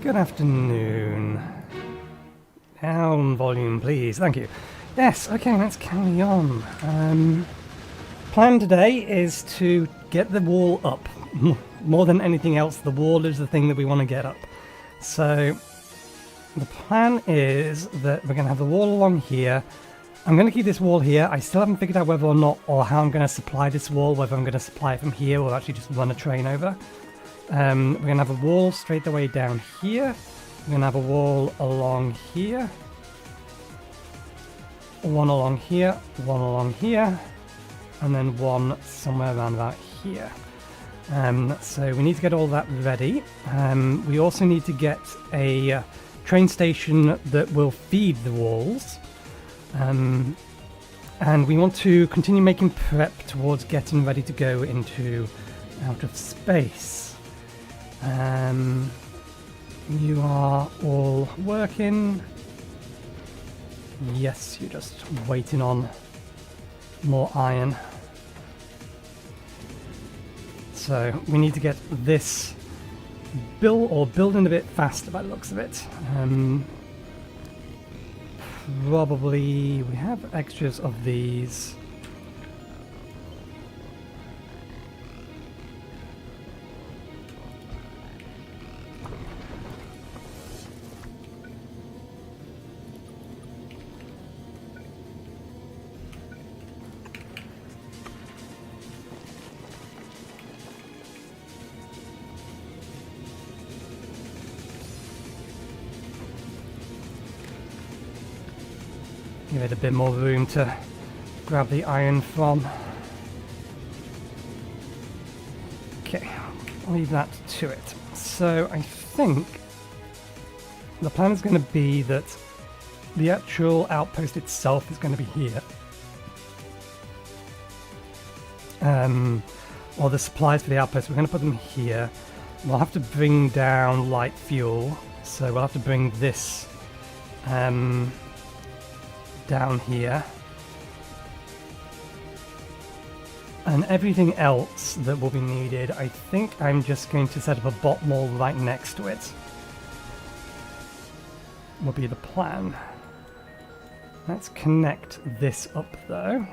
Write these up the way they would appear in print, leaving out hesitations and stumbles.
Good afternoon. Down volume, please. Thank you. Yes, okay, let's carry on. Plan today is to get the wall up. More than anything else, the wall is the thing that we want to get up. So, the plan is that we're going to have the wall along here. I'm going to keep this wall here. I still haven't figured out whether or not, or how I'm going to supply this wall, whether I'm going to supply it from here or actually just run a train over. We're going to have a wall straight the way down here. We're going to have a wall along here. One along here, one along here, and then one somewhere around about here. So we need to get all that ready. We also need to get a train station that will feed the walls. And we want to continue making prep towards getting ready to go into outer space. You are all working. Yes, you're just waiting on more iron. So we need to get this building a bit faster by the looks of it. Probably we have extras of these. Give it a bit more room to grab the iron from. Okay, leave that to it. So I think the plan is going to be that the actual outpost itself is going to be here. Or the supplies for the outpost, we're going to put them here. We'll have to bring down light fuel, so we'll have to bring this down here, and everything else that will be needed, I think I'm just going to set up a bot wall right next to it. Will be the plan. Let's connect this up though.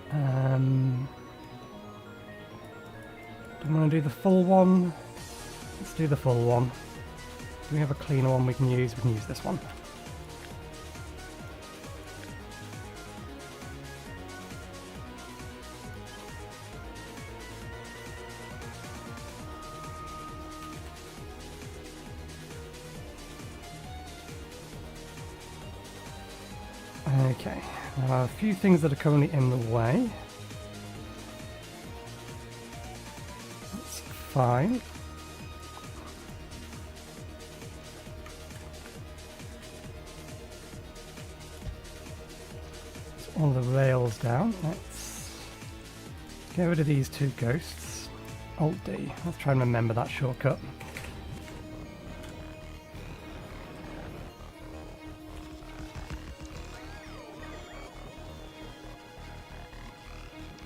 Do we want to do the full one? Let's do the full one. Do we have a cleaner one we can use? We can use this one. Okay, there are a few things that are currently in the way. That's fine. All the rails down. Let's get rid of these two ghosts. Alt D. Let's try and remember that shortcut.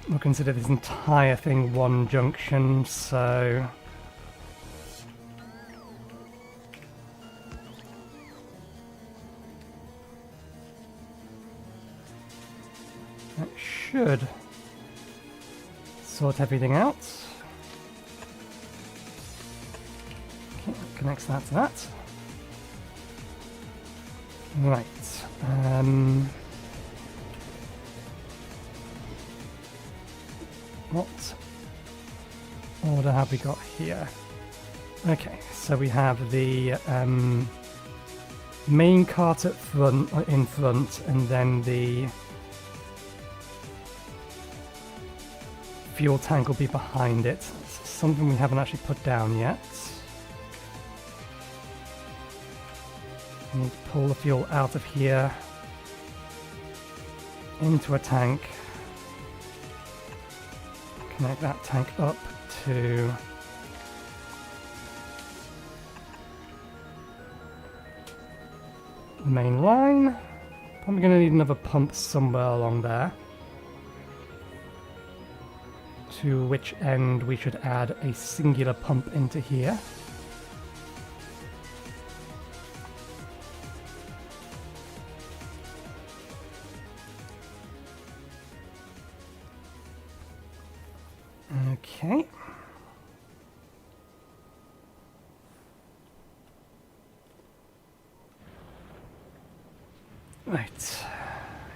We'll consider this entire thing one junction, so that should sort everything out. Okay, that connects that to that. Right. What order have we got here? Okay, so we have the main cart in front, and then the fuel tank will be behind it. It's something we haven't actually put down yet. We need to pull the fuel out of here into a tank. Connect that tank up to the main line. Probably going to need another pump somewhere along there. to which end we should add a singular pump into here. Okay. Right.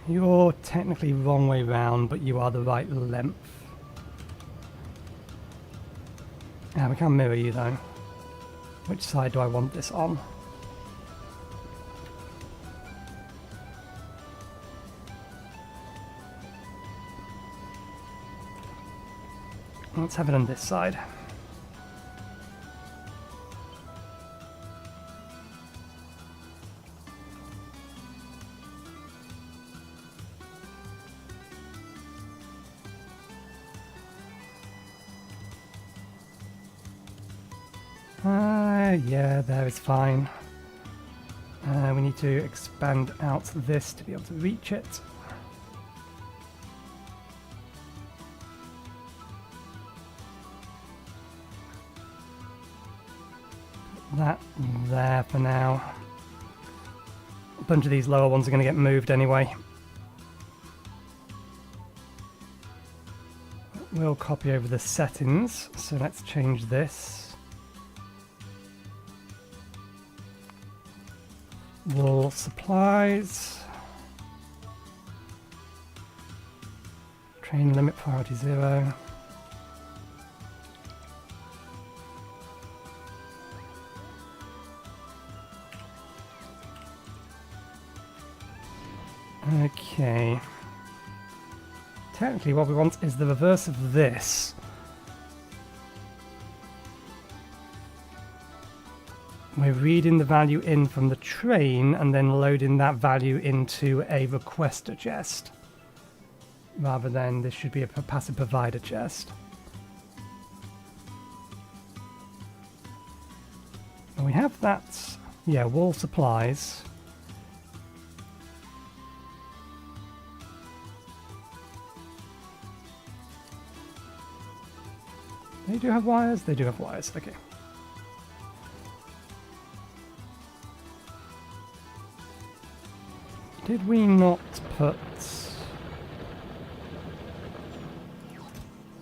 You're technically wrong way round, but you are the right length. Yeah, we can mirror you though. Which side do I want this on? Let's have it on this side. Yeah, there is fine. We need to expand out this to be able to reach it. Put that there for now. A bunch of these lower ones are going to get moved anyway. We'll copy over the settings, so let's change this. Wool supplies. Train limit priority 0. Okay. Technically what we want is the reverse of this. We're reading the value in from the train and then loading that value into a requester chest. Rather than this should be a passive provider chest. And we have that, yeah, wall supplies. They do have wires? They do have wires, okay. Did we not put...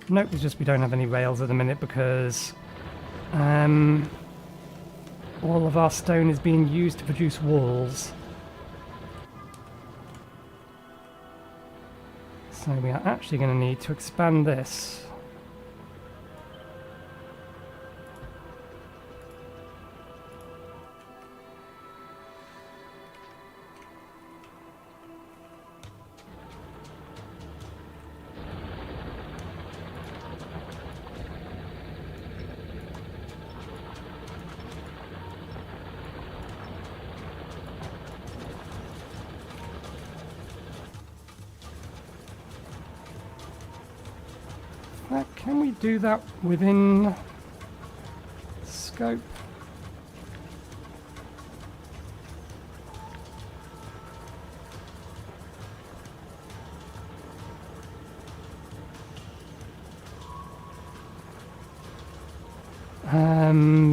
Nope, it's just we don't have any rails at the minute because all of our stone is being used to produce walls. So we are actually going to need to expand this. Can we do that within scope?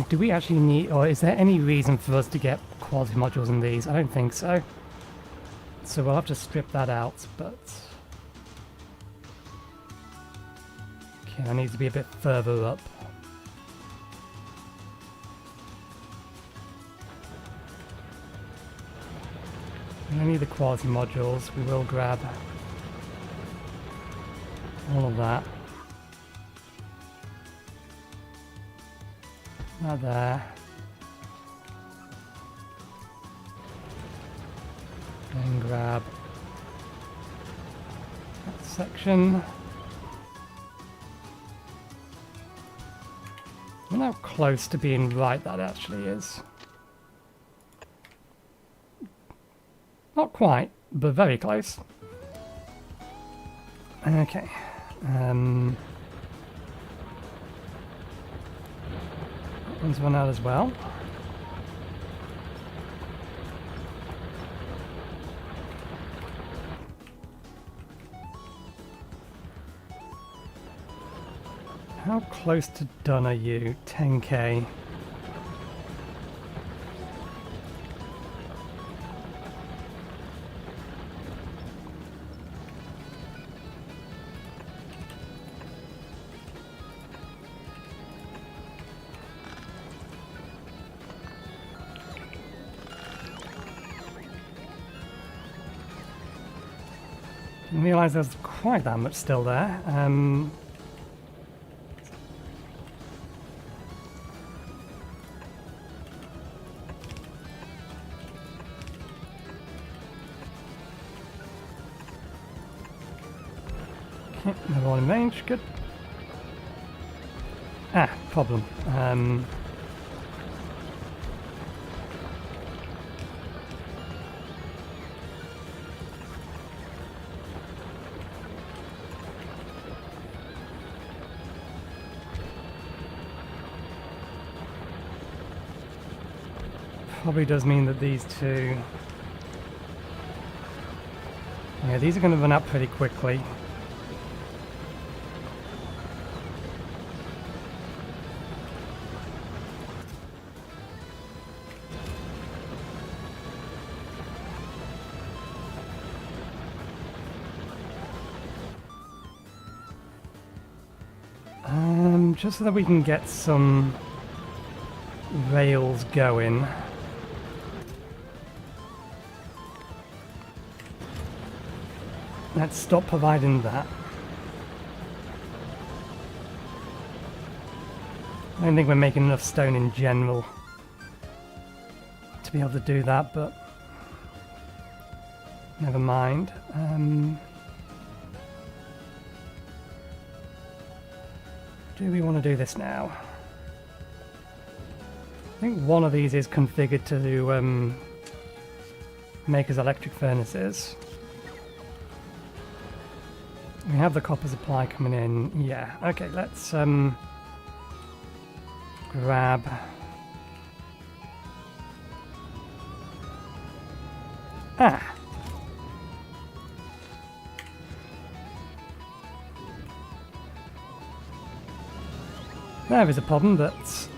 Do we actually need, or is there any reason for us to get quality modules in these? I don't think so. So we'll have to strip that out, but... Okay, that needs to be a bit further up. We don't need the quality modules. We will grab all of that. That there. Then grab that section. I wonder how close to being right that actually is. Not quite, but very close. Okay. That one's run out as well. How close to done are you? 10k. Didn't realise there was quite that much still there. Okay, another one in range, good. Ah, problem. Probably does mean that these two... Yeah, these are going to run up pretty quickly. Just so that we can get some rails going. Let's stop providing that. I don't think we're making enough stone in general to be able to do that, but never mind. Do we want to do this now? I think one of these is configured to make us electric furnaces. We have the copper supply coming in. Yeah, okay, let's grab... Ah! There is a problem that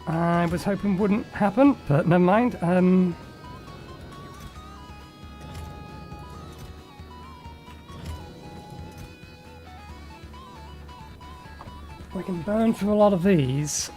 I was hoping wouldn't happen, but never mind. We can burn through a lot of these.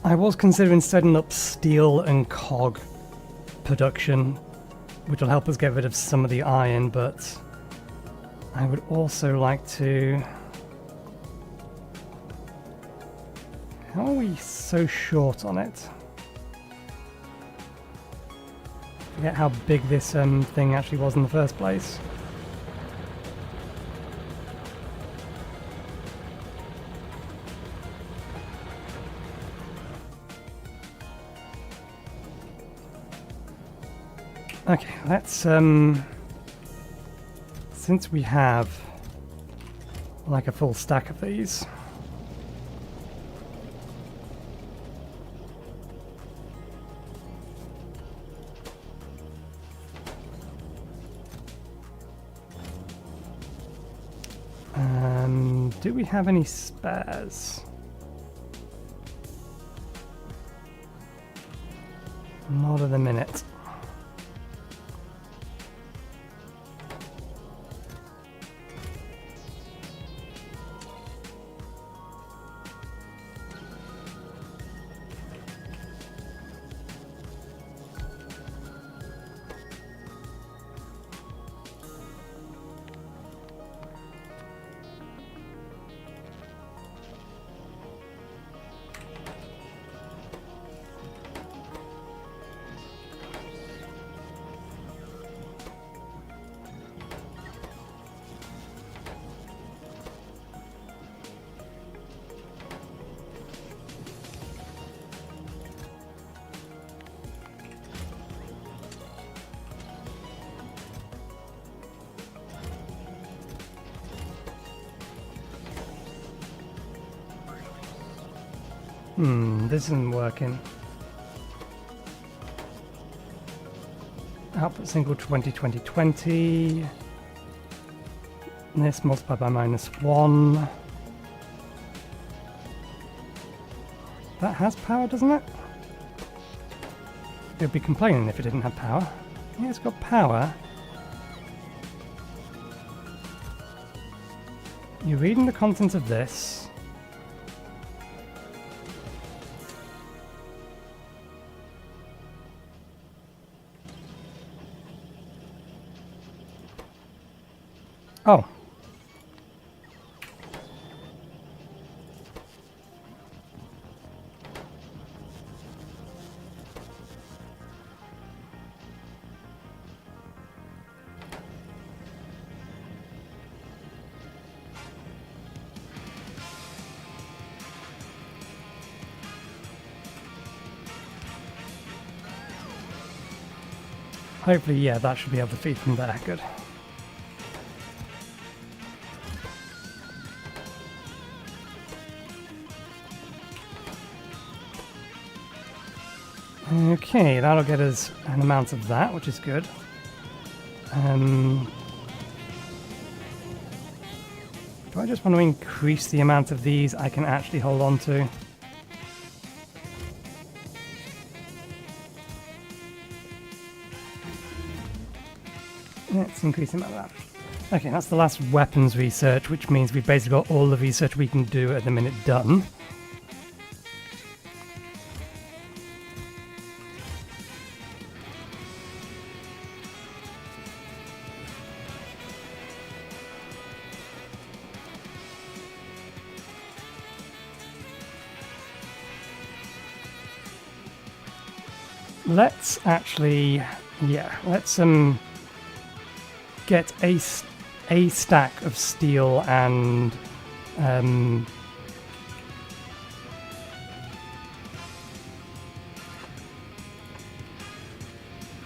I was considering setting up steel and cog production, which will help us get rid of some of the iron, but I would also like to... How are we so short on it? Forget how big this thing actually was in the first place. Okay, let's, since we have like a full stack of these, do we have any spares? Not at the minute. This isn't working. Output single 20. This multiplied by -1. That has power, doesn't it? It would be complaining if it didn't have power. Yeah, it's got power. You're reading the contents of this. Oh. Hopefully, yeah, that should be able to feed from there. Good. Okay, that'll get us an amount of that, which is good. Do I just want to increase the amount of these I can actually hold on to? Let's increase the amount of that. Okay, that's the last weapons research, which means we've basically got all the research we can do at the minute done. Let's actually, yeah, let's get a stack of steel and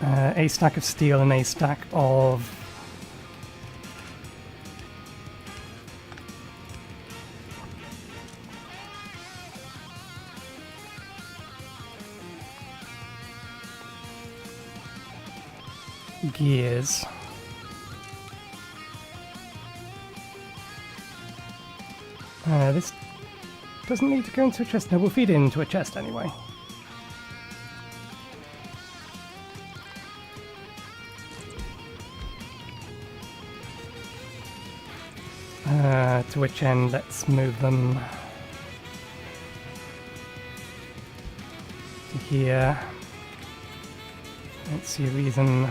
a stack of steel and a stack of gears. This doesn't need to go into a chest. No, we'll feed it into a chest anyway. To which end, let's move them to here. Don't see a reason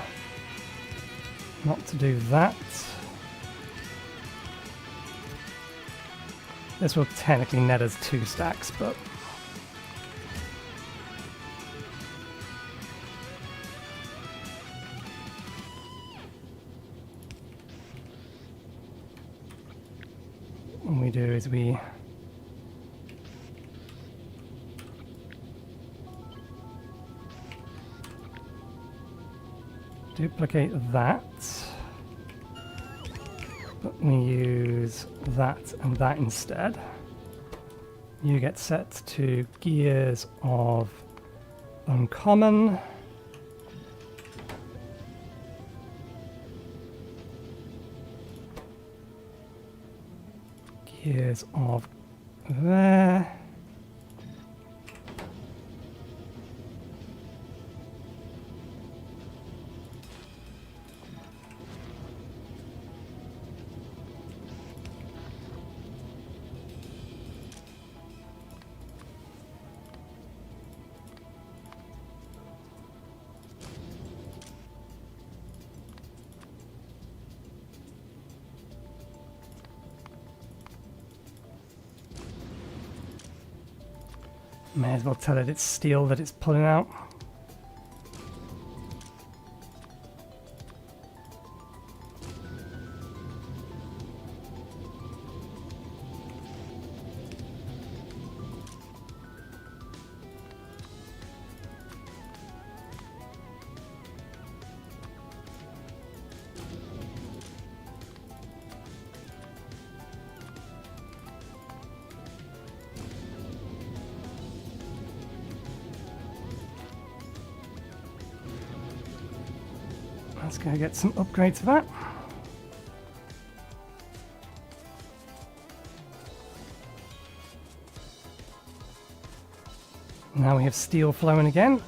not to do that. This will technically net us 2 stacks, but what we do is we duplicate that, but we use that and that instead. You get set to gears of uncommon. Gears of there. May as well tell it it's steel that it's pulling out. Let's go get some upgrades for that. Now we have steel flowing again.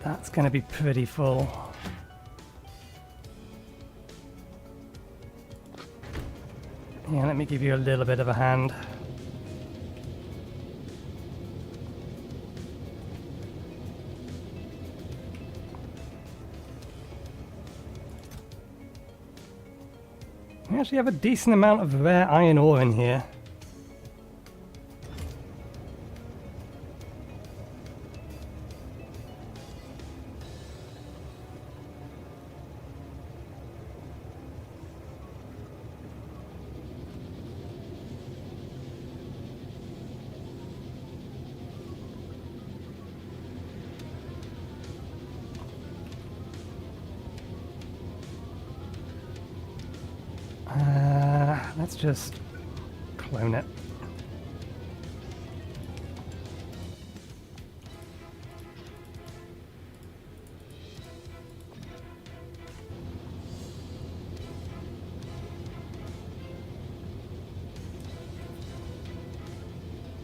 That's going to be pretty full. Yeah, let me give you a little bit of a hand. We actually have a decent amount of rare iron ore in here. Let's just clone it.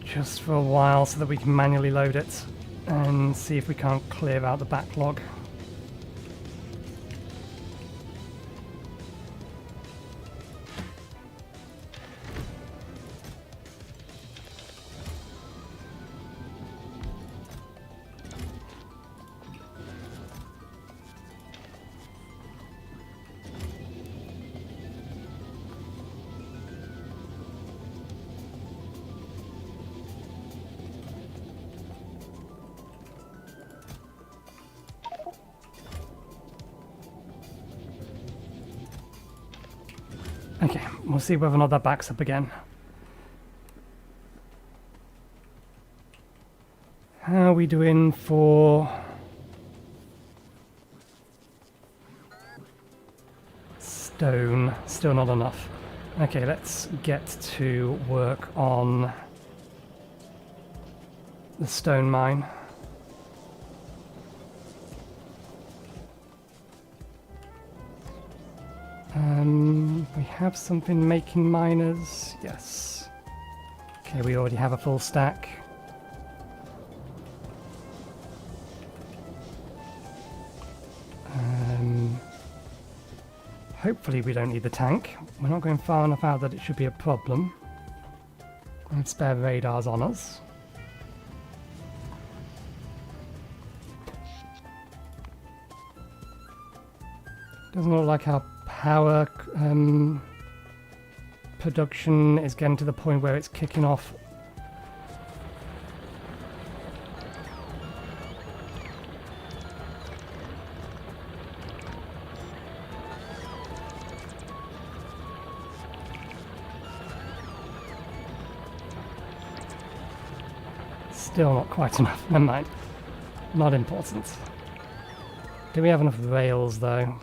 Just for a while so that we can manually load it and see if we can't clear out the backlog. Okay, we'll see whether or not that backs up again. How are we doing for stone? Still not enough. Okay, let's get to work on the stone mine. We have something making miners. Yes. Okay, we already have a full stack. Hopefully we don't need the tank. We're not going far enough out that it should be a problem. We have spare radars on us. Doesn't look like our power production is getting to the point where it's kicking off. Still not quite enough, never mind. Not important. Do we have enough rails though?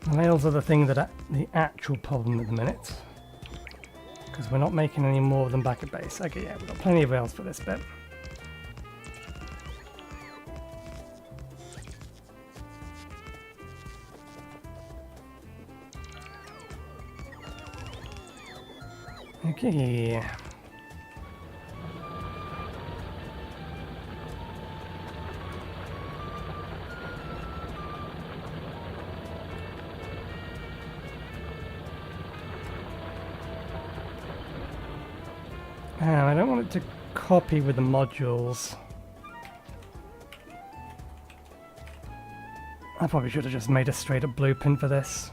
The rails are the thing that the actual problem at the minute, because we're not making any more of them back at base. Okay, yeah, we've got plenty of rails for this bit. Okay. I don't want it to copy with the modules. I probably should have just made a straight up blueprint for this.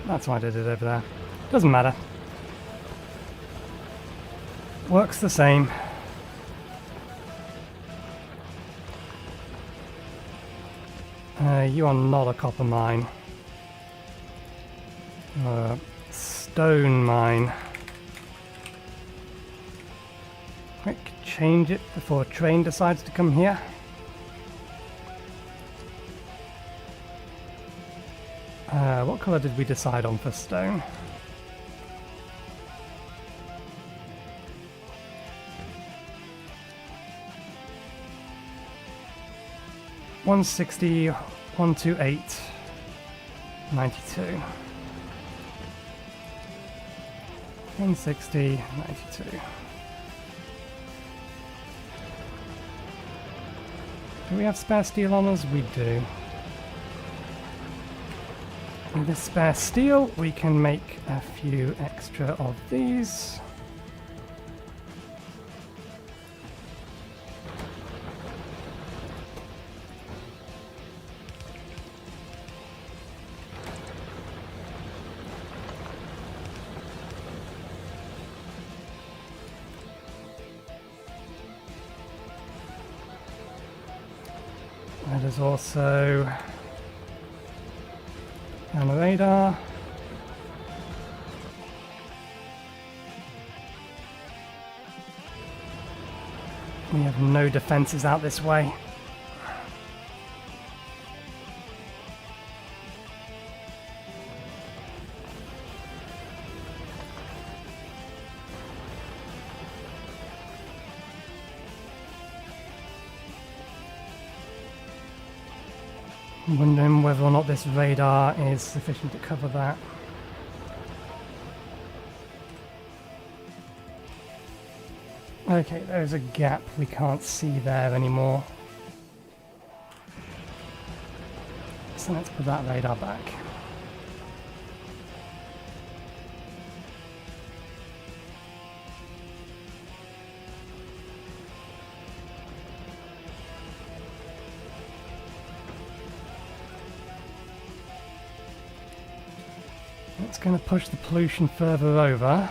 That's why I did it over there. Doesn't matter. Works the same. You are not a copper mine. You're a stone mine. Quick, change it before a train decides to come here. What colour did we decide on for stone? $160, 128, 92. 160, 92. Do we have spare steel on us? We do. With this spare steel, we can make a few extra of these. That is also on the radar. We have no defenses out this way. I'm wondering whether or not this radar is sufficient to cover that. Okay, there's a gap we can't see there anymore. So let's put that radar back. It's going to push the pollution further over.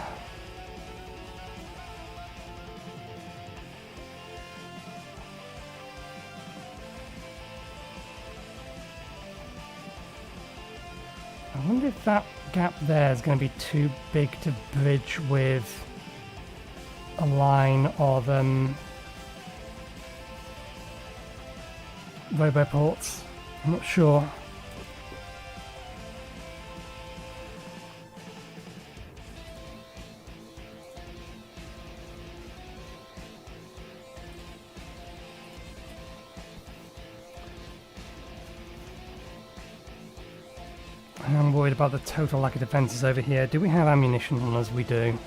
I wonder if that gap there is going to be too big to bridge with a line of roboports. I'm not sure. And I'm worried about the total lack of defences over here. Do we have ammunition on us? We do.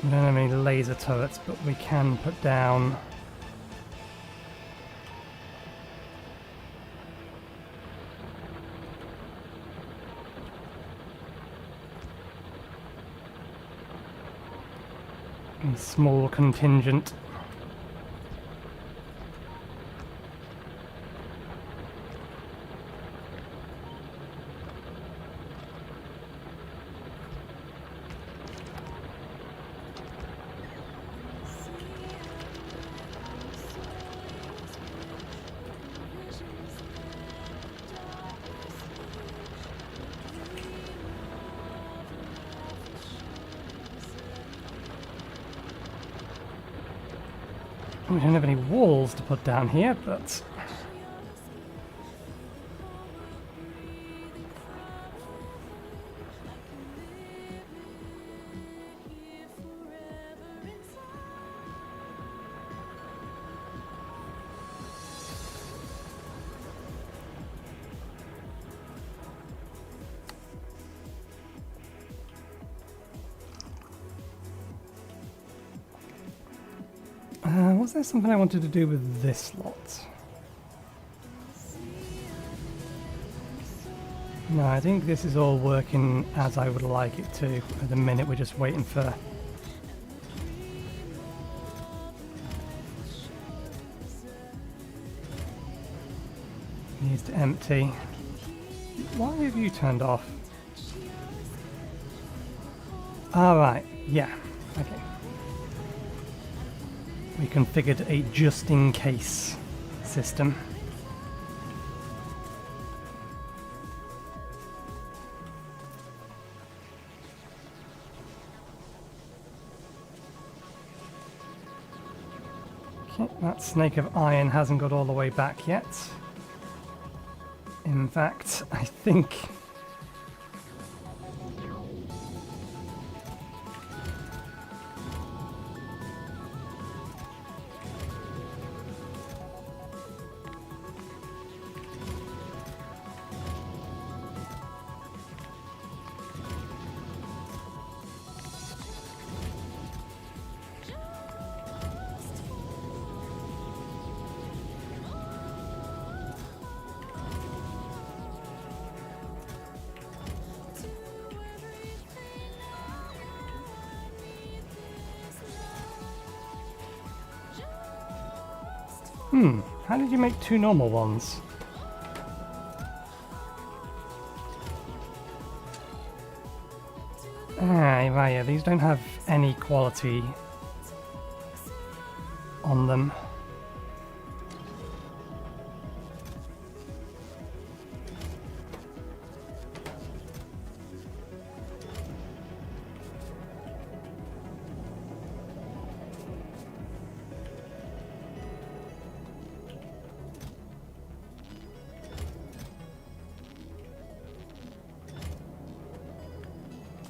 We don't have any laser turrets, but we can put down... a small contingent. We don't have any walls to put down here, but... was there something I wanted to do with this lot? No, I think this is all working as I would like it to. At the minute, we're just waiting for... needs to empty. Why have you turned off? Alright, yeah, okay. We configured a just-in-case system. Okay, that snake of iron hasn't got all the way back yet. In fact, I think... how did you make two normal ones? Ah, right, yeah, these don't have any quality on them.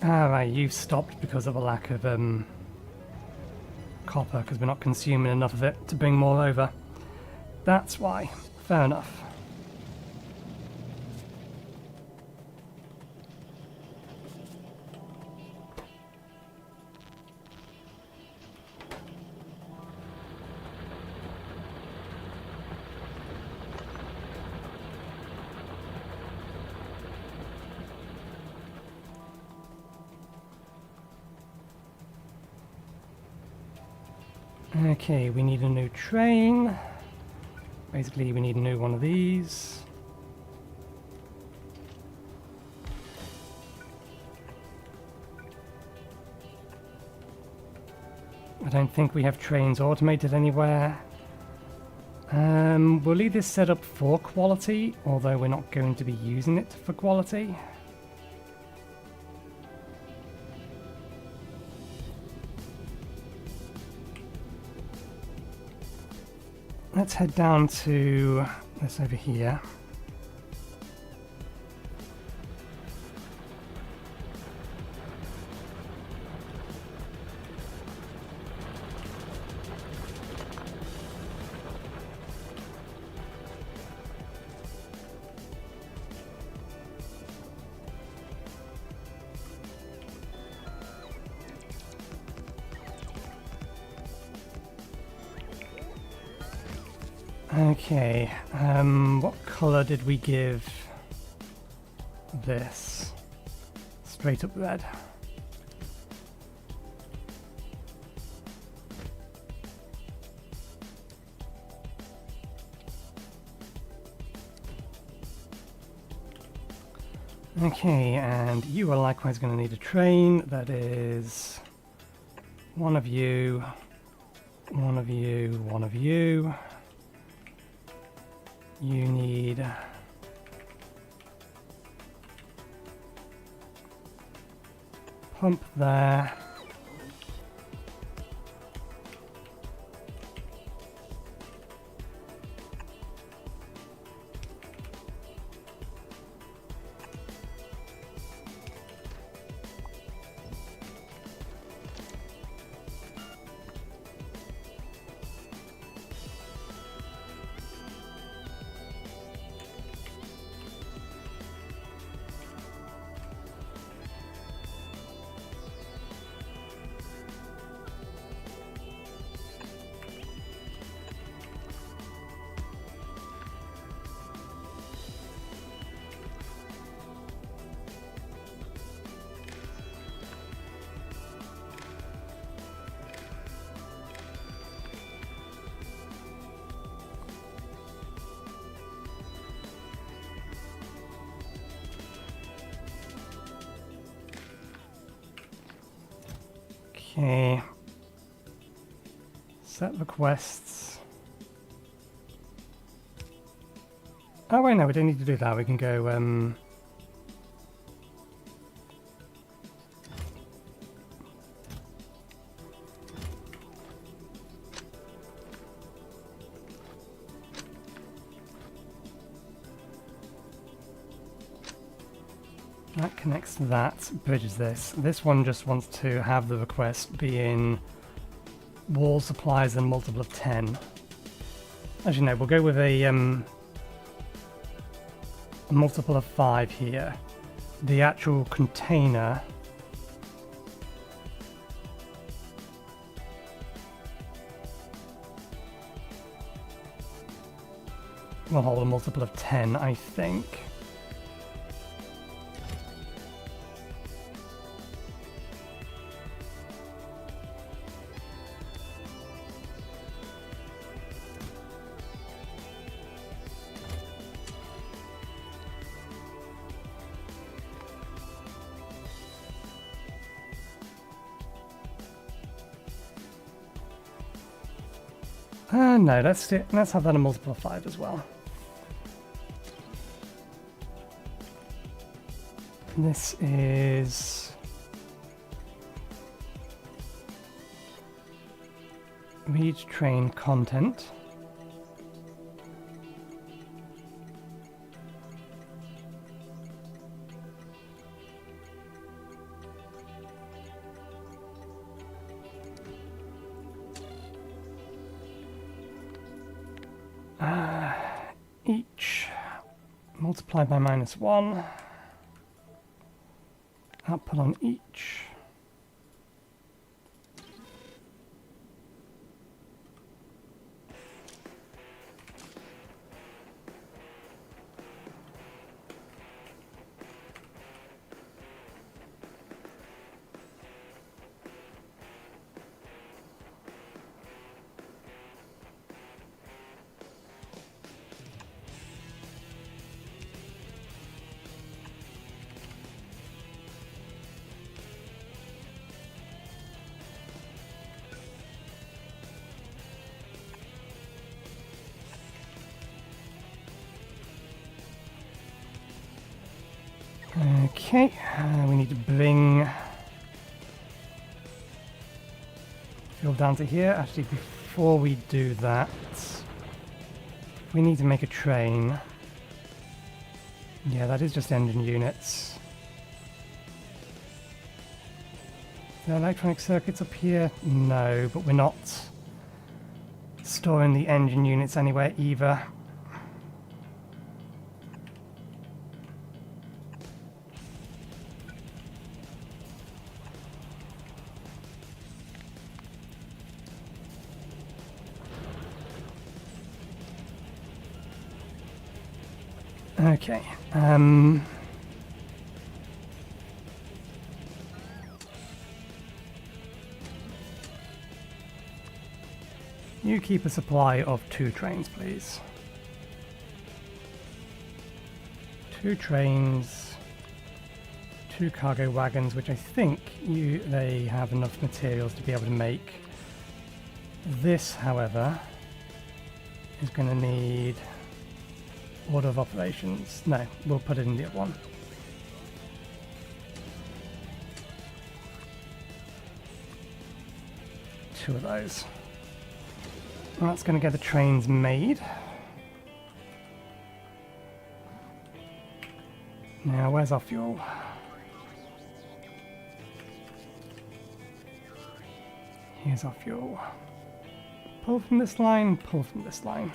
Ah, right, you've stopped because of a lack of copper, because we're not consuming enough of it to bring more over. That's why. Fair enough. Okay, we need a new train. Basically, we need a new one of these. I don't think we have trains automated anywhere. We'll leave this set up for quality, although we're not going to be using it for quality. Let's head down to this over here. Okay, what colour did we give this? Straight up red. Okay, and you are likewise going to need a train. That is one of you, one of you, one of you. You need pump there. Okay. Set requests. Oh wait, no, we don't need to do that. We can go, that connects to that, bridges this. This one just wants to have the request be in wall supplies and multiple of 10. As you know, we'll go with a multiple of 5 here. The actual container will hold a multiple of 10, I think. No, let's have that a multiple of 5 as well. This is read train content. Each multiplied by -1. Output on each. Okay, we need to bring fuel down to here. Actually, before we do that, we need to make a train. Yeah, that is just engine units. Are there electronic circuits up here? No, but we're not storing the engine units anywhere either. Okay. You keep a supply of 2 trains, please. 2 trains, 2 cargo wagons, which I think they have enough materials to be able to make. This, however, is going to need order of operations. No, we'll put it in the other one. Two of those. Well, that's going to get the trains made. Now, where's our fuel? Here's our fuel. Pull from this line, pull from this line.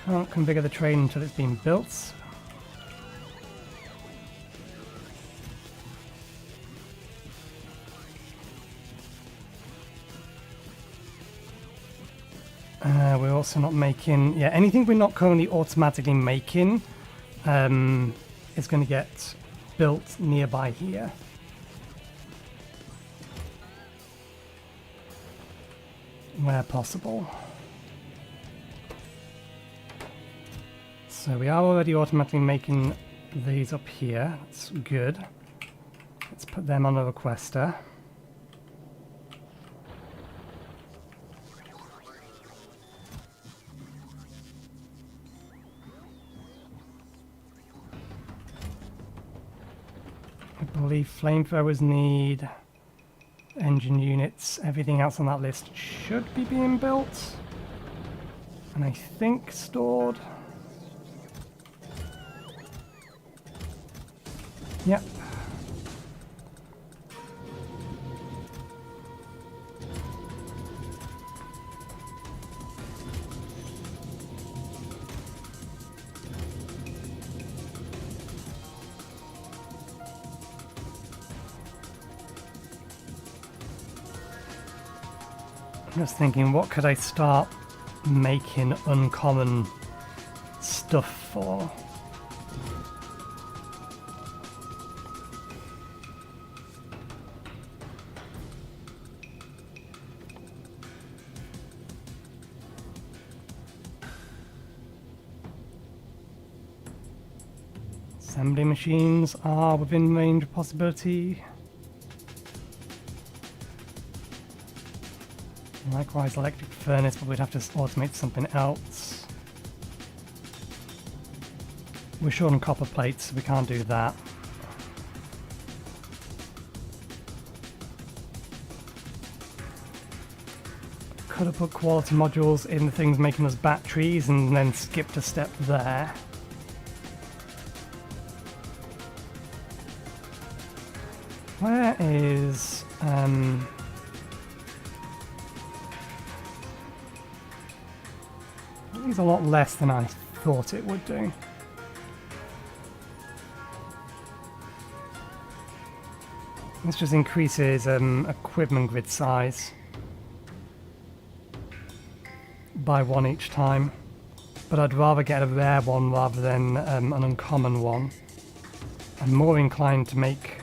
Can't configure the train until it's been built. We're also not making... Yeah, anything we're not currently automatically making is going to get built nearby here. Where possible. So we are already automatically making these up here. That's good. Let's put them on a requester. I believe flamethrowers need engine units. Everything else on that list should be being built. And I think stored. Yep. I'm just thinking, what could I start making uncommon stuff for? Assembly machines are within range of possibility. Likewise, electric furnace, but we'd have to automate something else. We're short on copper plates, so we can't do that. Could have put quality modules in the things making us batteries and then skipped a step there. Where is it's a lot less than I thought it would do. This just increases equipment grid size by 1 each time, but I'd rather get a rare one rather than an uncommon one. I'm more inclined to make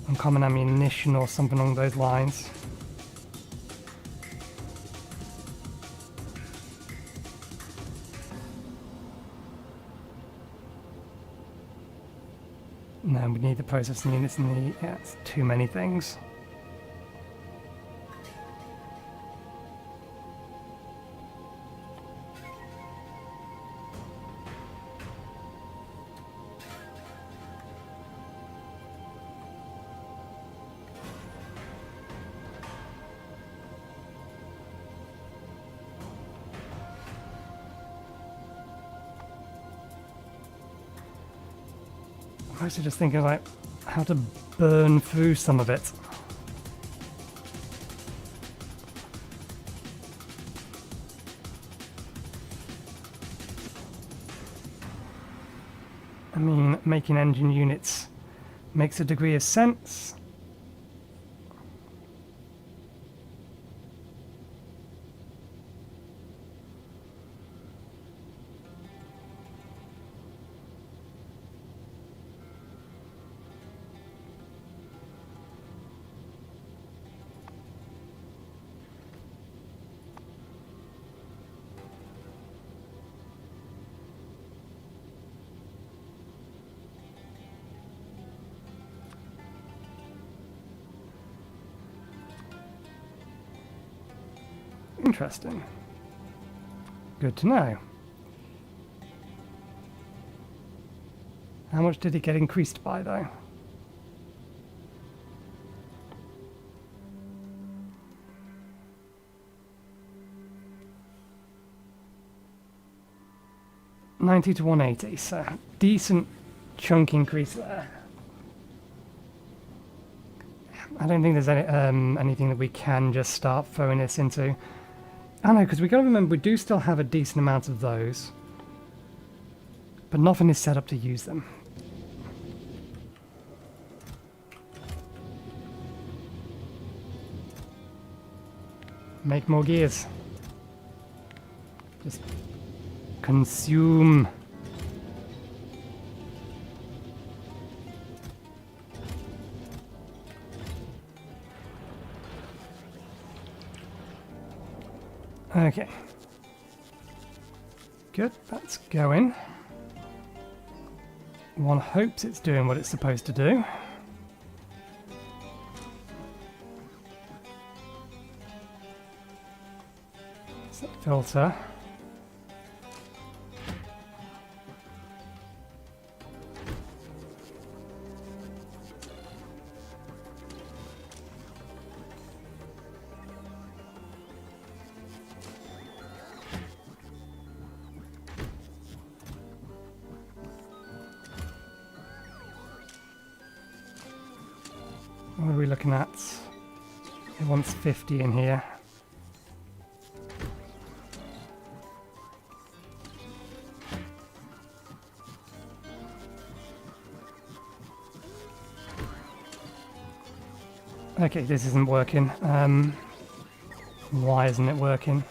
uncommon ammunition or something along those lines. No, we need the processing units in the... yeah, it's too many things. mostly just thinking like how to burn through some of it. I mean, making engine units makes a degree of sense. Interesting. Good to know. How much did it get increased by, though? $90 to $180, so decent chunk increase there. I don't think there's any, anything that we can just start throwing this into. I know, because we've got to remember we do still have a decent amount of those, but nothing is set up to use them. Make more gears. Just consume. Okay. Good, that's going. One hopes it's doing what it's supposed to do. Set filter. What are we looking at? It wants 50 in here. Okay, this isn't working. Why isn't it working?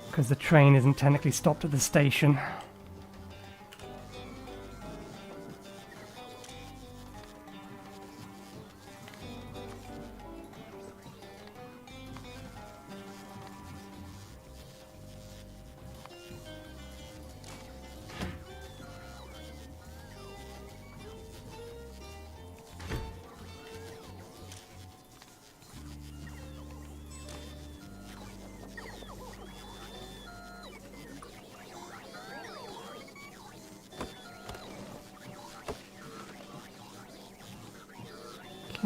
Because the train isn't technically stopped at the station.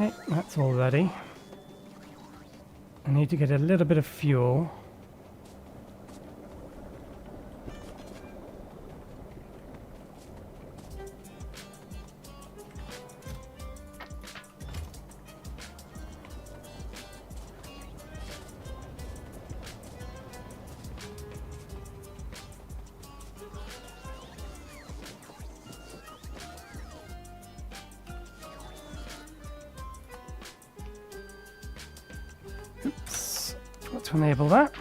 Okay, that's all ready. I need to get a little bit of fuel. Oops, got to enable that.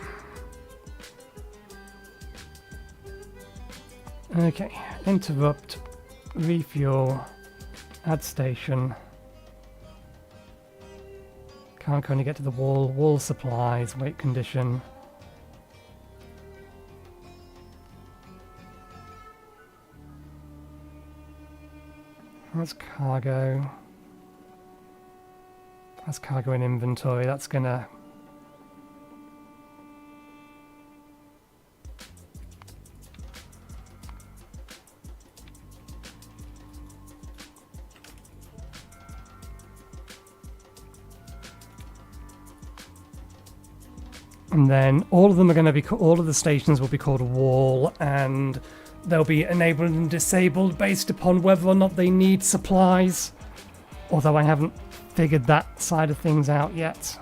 Okay, interrupt, refuel, add station. Can't currently get to the wall supplies, wait condition. That's cargo. That's cargo in inventory, that's gonna... And then all of them are going to be, all of the stations will be called wall, and they'll be enabled and disabled based upon whether or not they need supplies. Although I haven't figured that side of things out yet.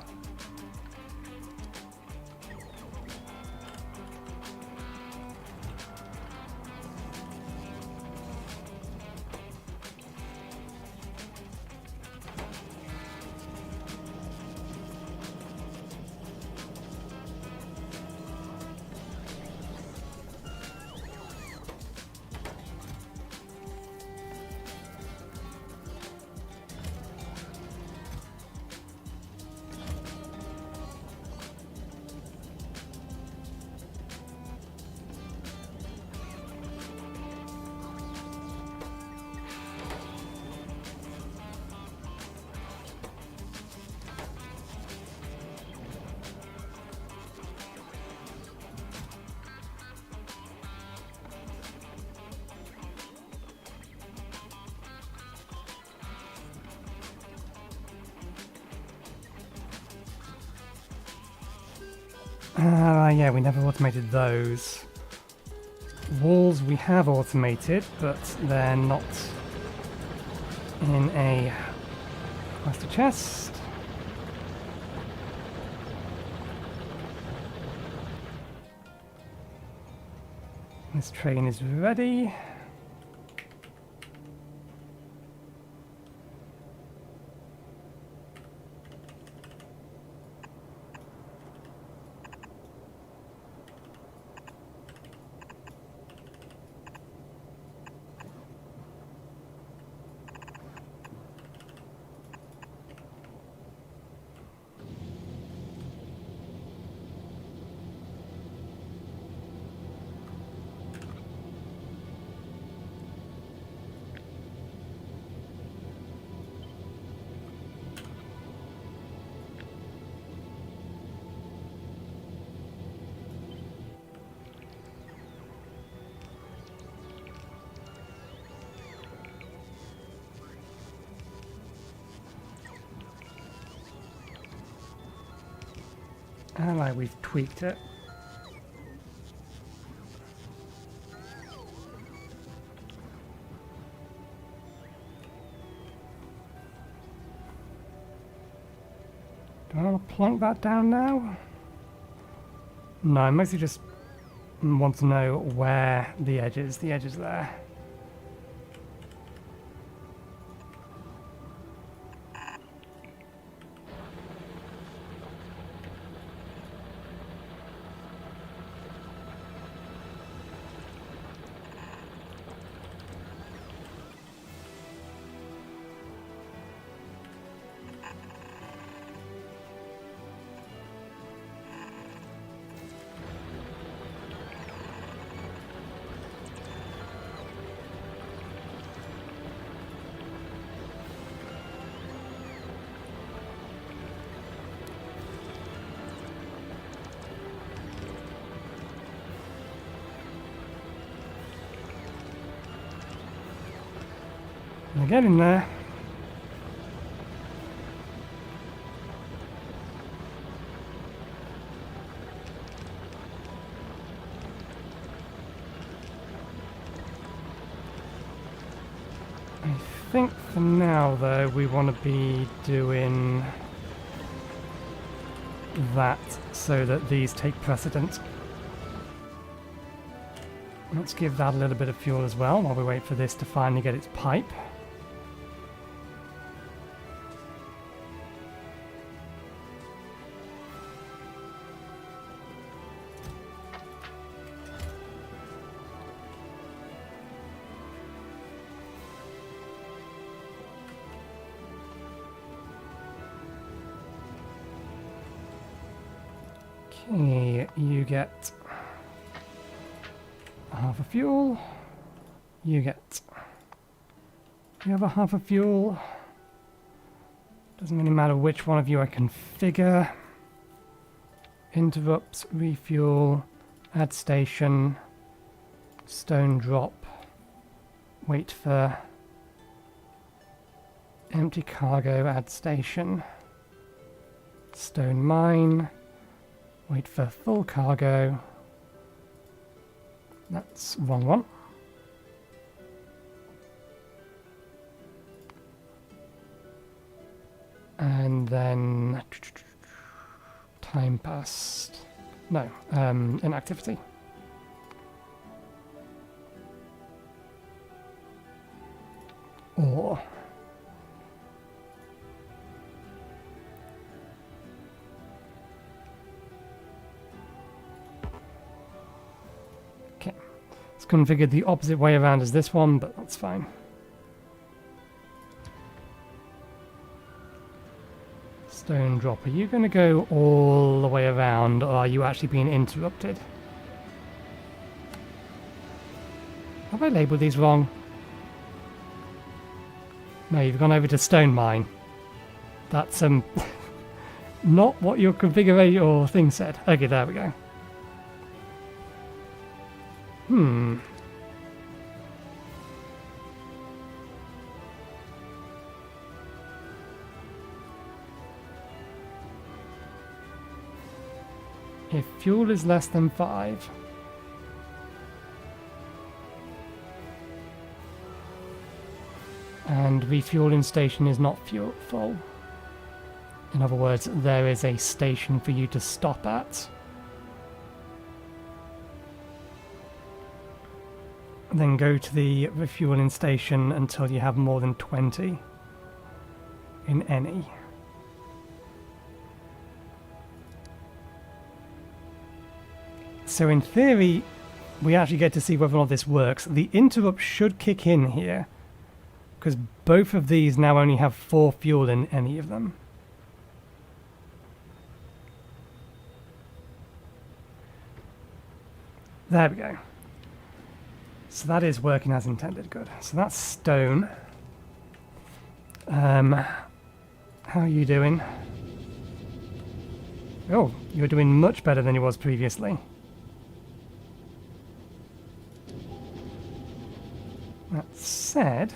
Yeah, we never automated those. Walls we have automated, but they're not in a cluster chest. This train is ready. Alright, we've tweaked it. Do I want to plonk that down now? No, I mostly just want to know where the edge is. The edge is there. We're getting there. I think for now, though, we want to be doing that so that these take precedent. Let's give that a little bit of fuel as well while we wait for this to finally get its pipe. Okay, you get half a fuel. You get the other half a fuel. Doesn't really matter which one of you I configure. Interrupts, refuel, add station, stone drop, wait for empty cargo, add station, stone mine, wait for full cargo. That's wrong one. And then time passed. No, inactivity. Or okay, it's configured the opposite way around as this one, but that's fine. Stone drop, are you going to go all the way around, or are you actually being interrupted? Have I labelled these wrong? No, you've gone over to stone mine. That's not what your configuration or thing said. Okay, there we go. If fuel is less than 5, and refueling station is not full, in other words, there is a station for you to stop at, then go to the refueling station until you have more than 20 in any. So in theory, we actually get to see whether or not this works. The interrupt should kick in here, because both of these now only have 4 fuel in any of them. There we go. So that is working as intended. Good. So that's stone. How are you doing? Oh, you're doing much better than you was previously. That said,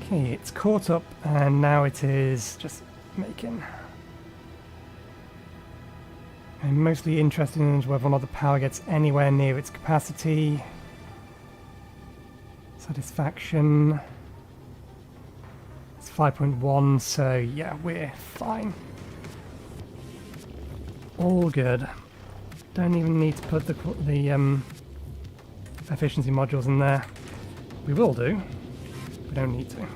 okay, it's caught up and now it is just making. I'm mostly interested in whether or not the power gets anywhere near its capacity. Satisfaction. It's 5.1, so yeah, we're fine. All good. Don't even need to put the efficiency modules in there. We will do. We don't need to.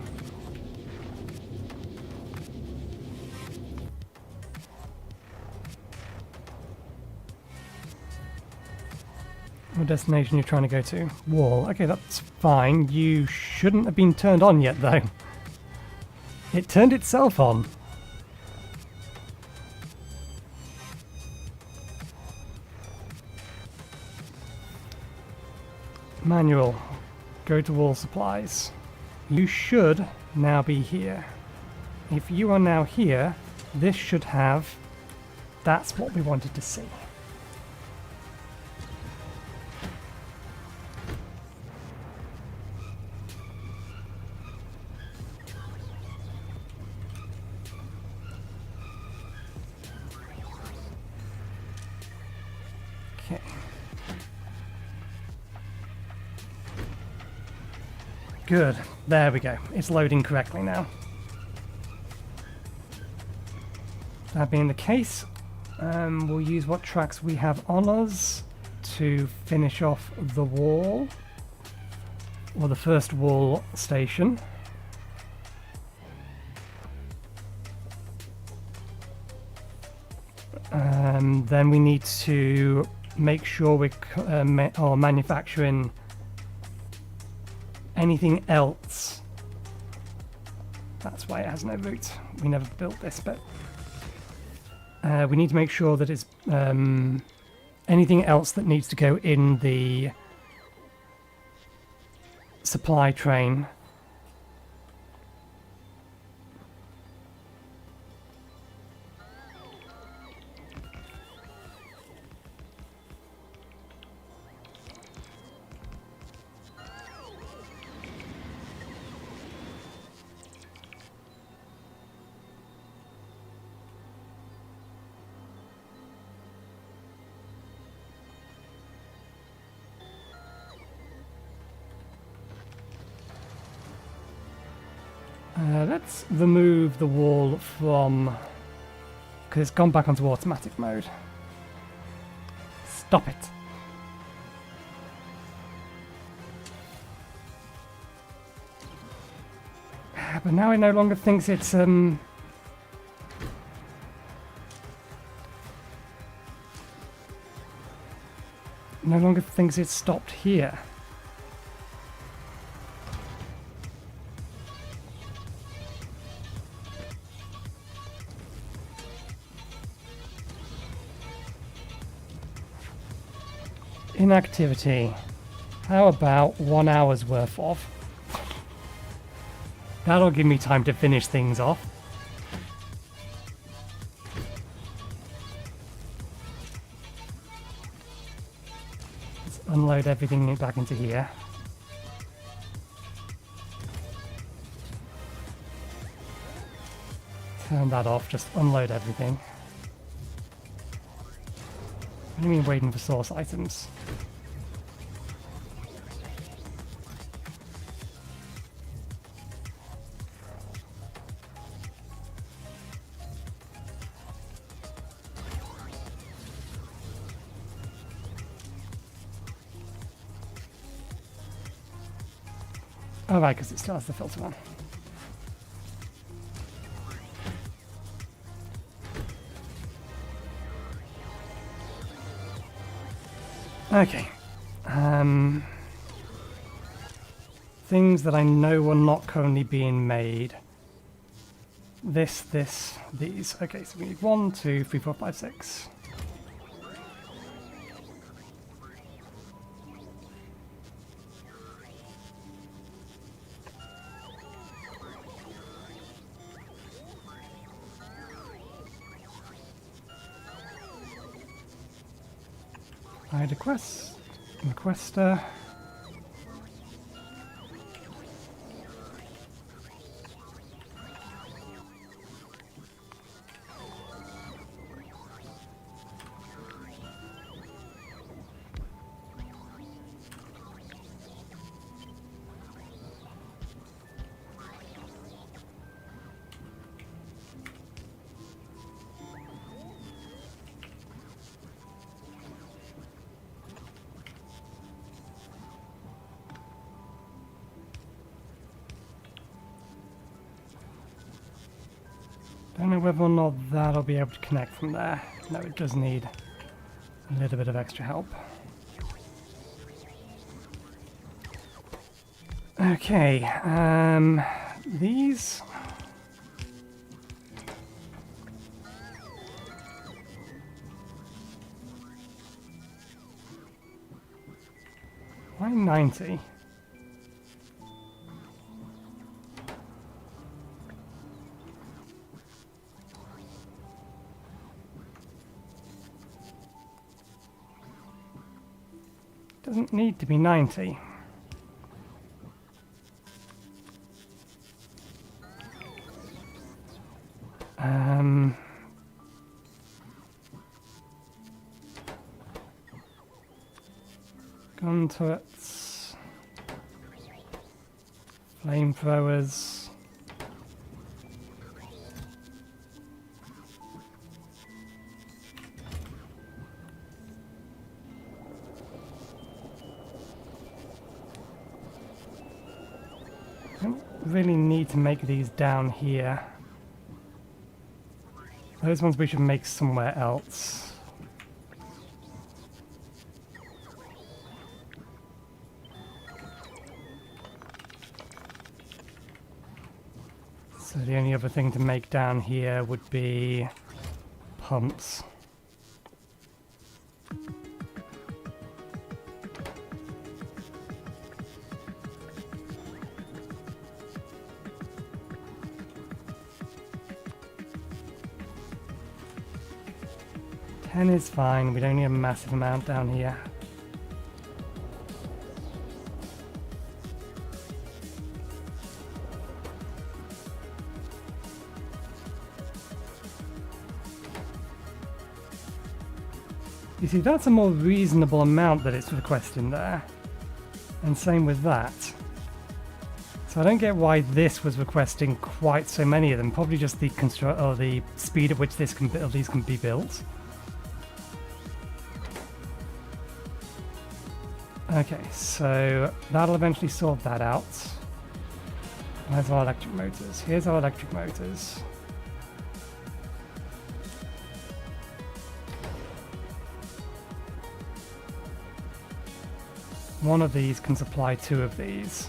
What destination you're trying to go to? Wall. Okay, that's fine. You shouldn't have been turned on yet, though. It turned itself on. Manual. Go to wall supplies. You should now be here. If you are now here, this should have... That's what we wanted to see. Okay. Good. There we go. It's loading correctly now. That being the case, we'll use what tracks we have on us to finish off the wall, or the first wall station. Then we need to make sure we're manufacturing anything else. That's why it has no route. We never built this, but we need to make sure that it's anything else that needs to go in the supply train. Let's remove the wall from... because it's gone back onto automatic mode. Stop it. But now it no longer thinks it's no longer thinks it's stopped here. Inactivity. How about 1 hour's worth of? That'll give me time to finish things off. Let's unload everything back into here. Turn that off, just unload everything. What do you mean waiting for source items? Oh right, because it still has the filter on. Okay. Things that I know are not currently being made. These. Okay, so we need 1, 2, 3, 4, 5, 6. Hide requester. Don't know whether or not that'll be able to connect from there. No, it does need a little bit of extra help. Okay, these... Why 90? Doesn't need to be 90. Gun turrets, flamethrowers. Don't really need to make these down here. Those ones we should make somewhere else. So the only other thing to make down here would be pumps. Ten is fine, we don't need a massive amount down here. You see, that's a more reasonable amount that it's requesting there. And same with that. So I don't get why this was requesting quite so many of them. Probably just the the speed at which these can be built. Okay, so that'll eventually sort that out. Where's our electric motors? Here's our electric motors. One of these can supply 2 of these.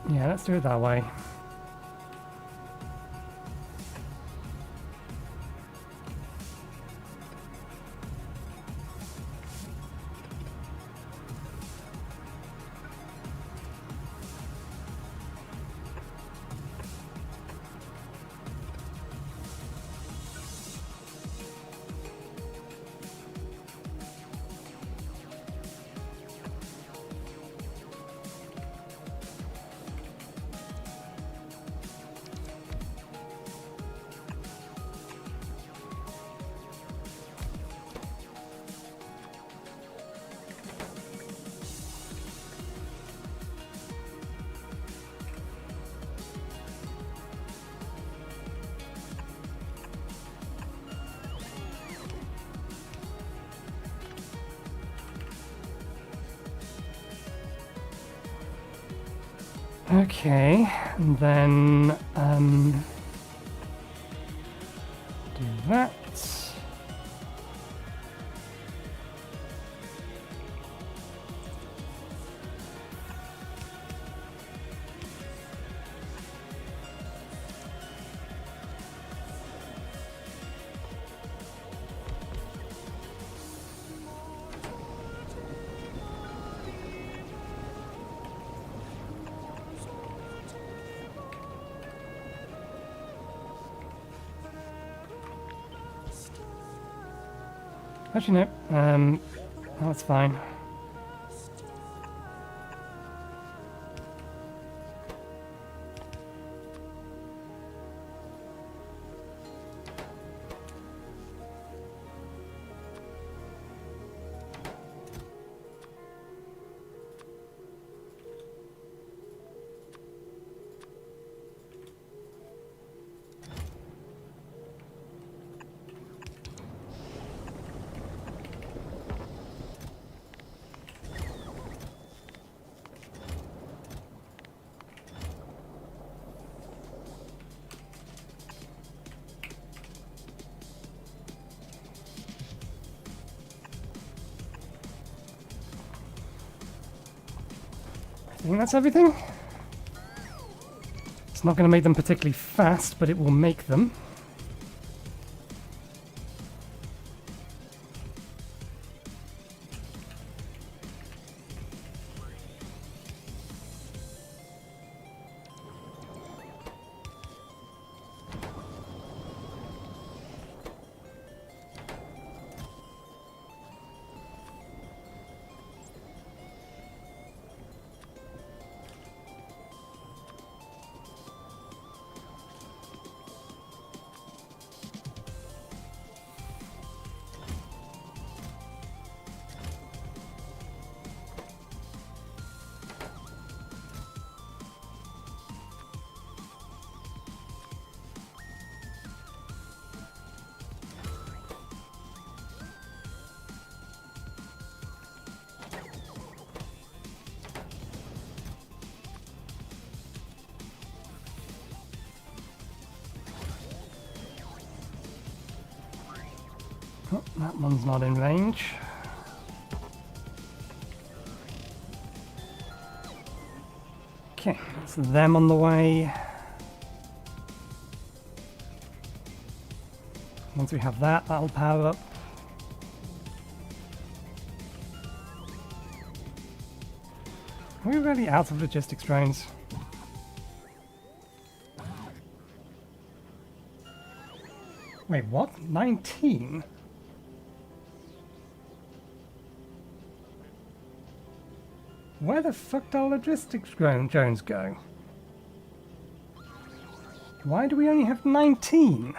Yeah, let's do it that way. Okay, and then do that. Actually, no. That's fine. I think that's everything. It's not going to make them particularly fast, but it will make them. Oh, that one's not in range. Okay, that's them on the way. Once we have that, that'll power up. Are we really out of logistics drones? Wait, what? 19? Where the fuck did our logistics drones go? Why do we only have 19?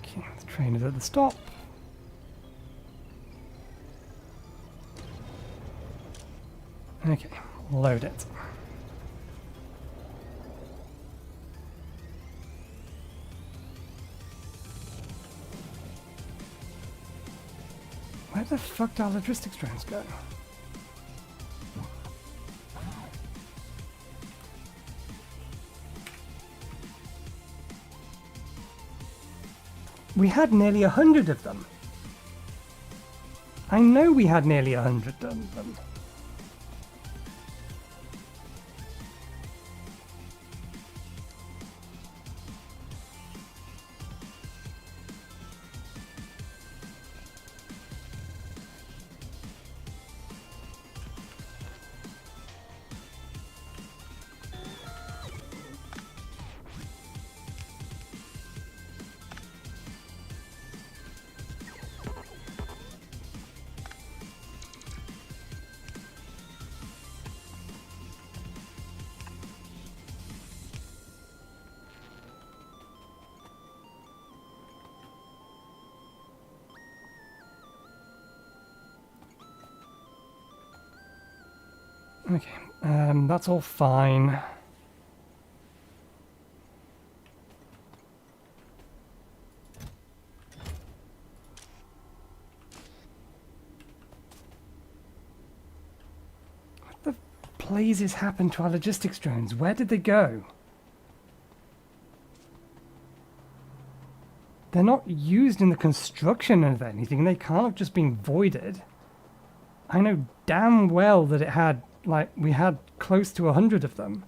Okay, the train is at the stop. Okay, load it. Where the fuck did our logistics drones go? We had nearly 100 of them. I know we had nearly 100 of them. Okay, that's all fine. What the blazes happened to our logistics drones? Where did they go? They're not used in the construction of anything. They can't have just been voided. I know damn well that it had, like, we had close to 100 of them.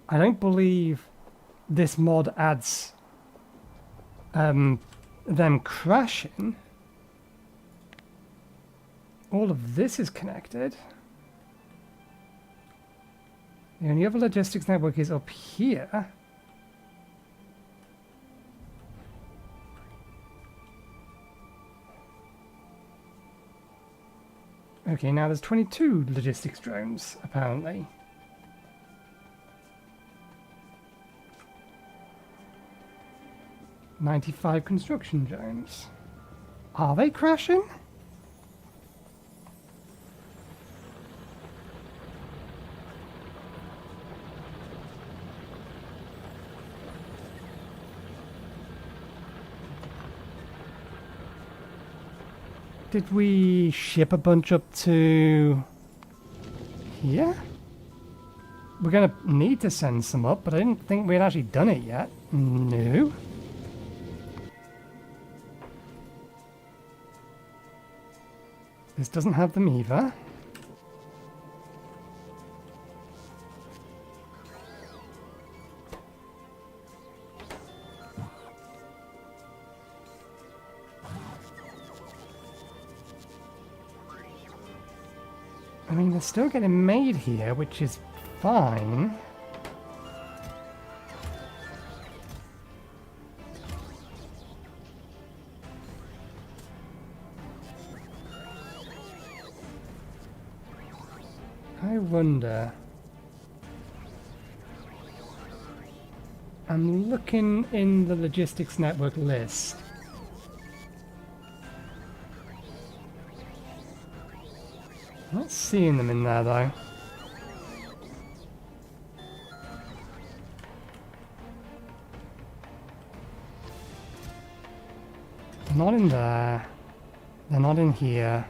I don't believe this mod adds them crashing. All of this is connected. The only other logistics network is up here. Okay, now there's 22 logistics drones, apparently. "95 construction drones. Are they crashing? Did we ship a bunch up to here? We're gonna need to send some up, but I didn't think we'd actually done it yet. No. This doesn't have them either. I mean, they're still getting made here, which is fine. I wonder... I'm looking in the logistics network list. Not seeing them in there though. not in there. They're not in here.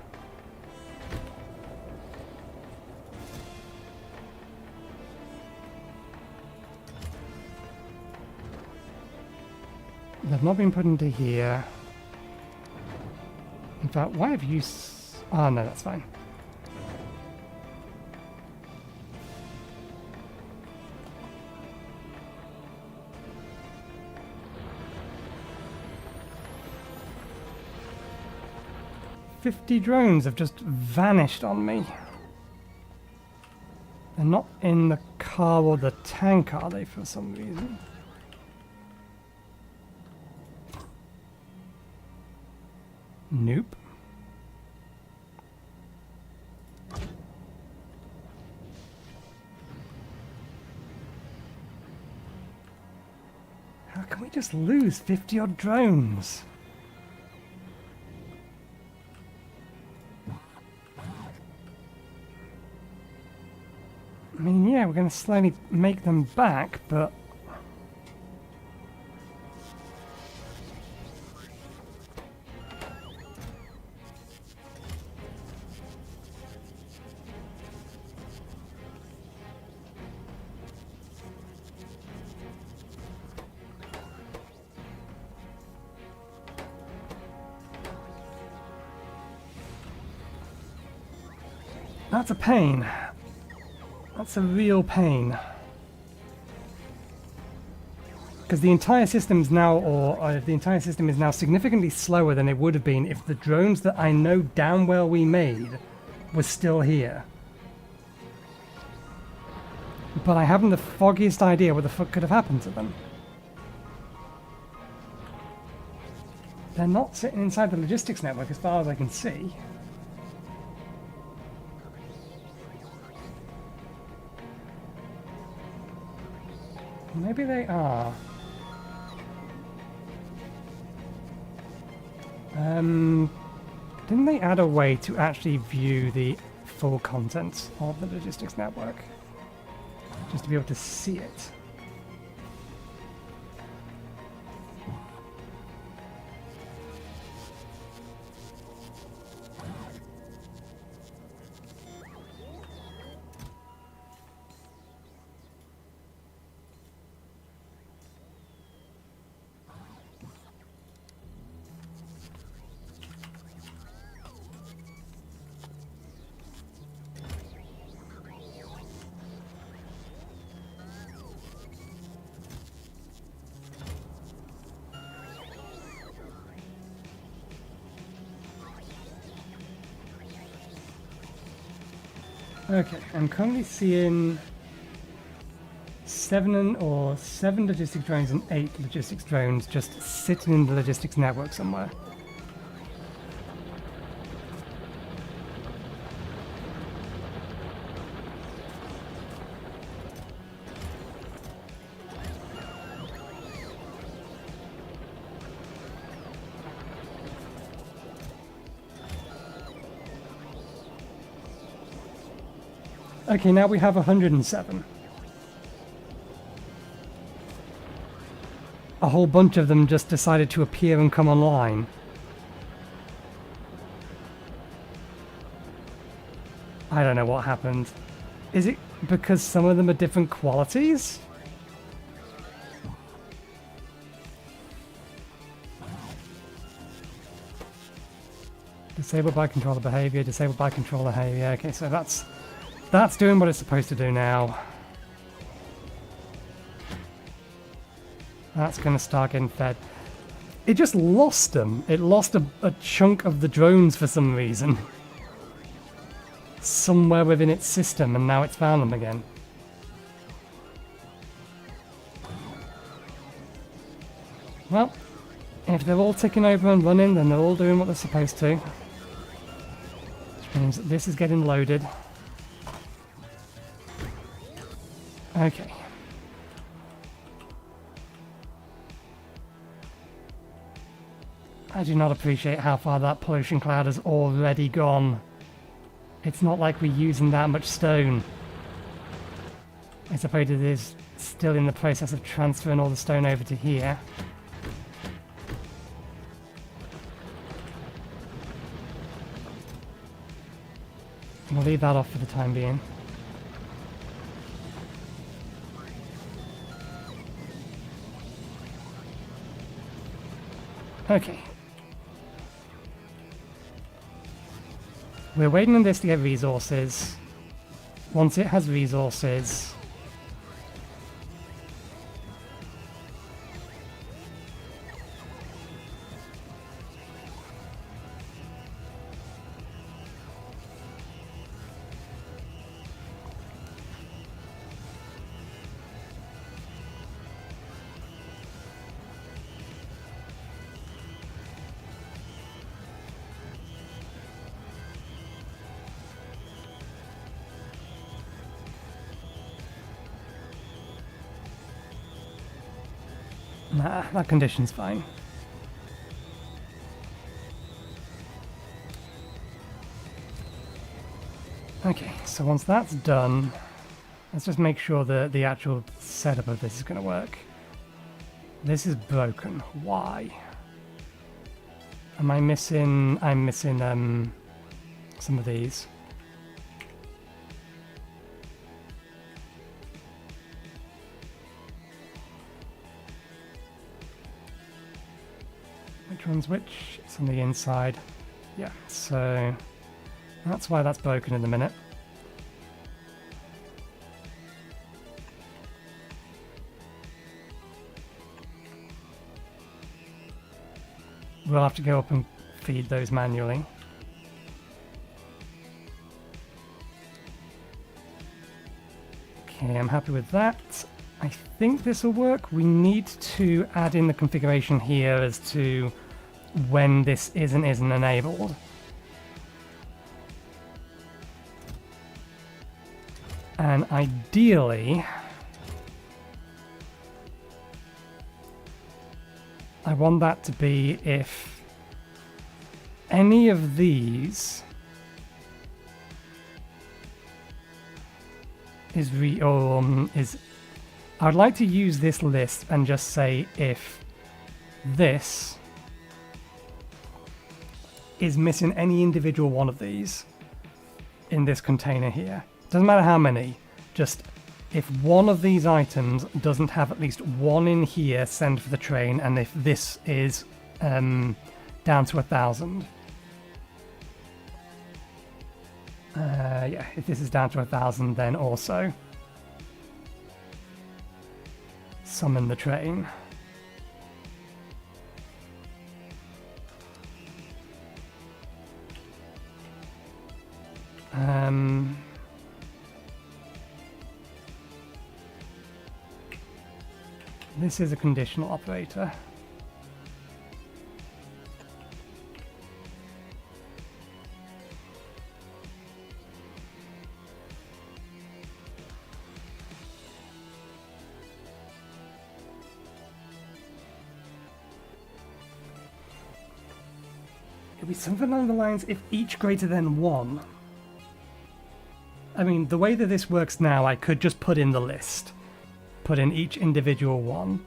They've not been put into here. In fact, why have you... Oh, no, that's fine. "50 drones have just vanished on me. They're not in the car or the tank, are they, for some reason? Nope. How can we just lose 50 odd drones? I mean, yeah, we're going to slowly make them back, but... That's a pain. That's a real pain. Because the entire system's now, the entire system is now significantly slower than it would have been if the drones that I know damn well we made were still here. But I haven't the foggiest idea what the fuck could have happened to them. They're not sitting inside the logistics network as far as I can see. Maybe they are. Didn't they add a way to actually view the full contents of the logistics network? Just to be able to see it. Okay, I'm currently seeing 7 logistics drones and 8 logistics drones just sitting in the logistics network somewhere. Okay, now we have 107. A whole bunch of them just decided to appear and come online. I don't know what happened. Is it because some of them are different qualities? Disabled by controller behavior, disabled by controller behavior. Okay, so that's doing what it's supposed to do now. That's going to start getting fed. It just lost them. It lost a chunk of the drones for some reason. Somewhere within its system, and now it's found them again. Well, if they're all ticking over and running, then they're all doing what they're supposed to. Which means that this is getting loaded. Okay. I do not appreciate how far that pollution cloud has already gone. It's not like we're using that much stone. I suppose it is still in the process of transferring all the stone over to here. We'll leave that off for the time being. Okay. We're waiting on this to get resources. Once it has resources... Nah, that condition's fine. Okay, so once that's done, let's just make sure that the actual setup of this is going to work. This is broken. Why? Am I missing... I'm missing some of these. Which one's which? It's on the inside. Yeah, so that's why that's broken in a minute. We'll have to go up and feed those manually. Okay, I'm happy with that. I think this will work. We need to add in the configuration here as to when this isn't enabled. And ideally, I want that to be if any of these is I would like to use this list and just say if this is missing any individual one of these in this container here. Doesn't matter how many, just if one of these items doesn't have at least one in here, send for the train, and if this is down to 1,000. Yeah, if this is down to 1,000, then also summon the train. This is a conditional operator. It'll be something along the lines if each greater than 1. I mean, the way that this works now, I could just put in the list. Put in each individual one.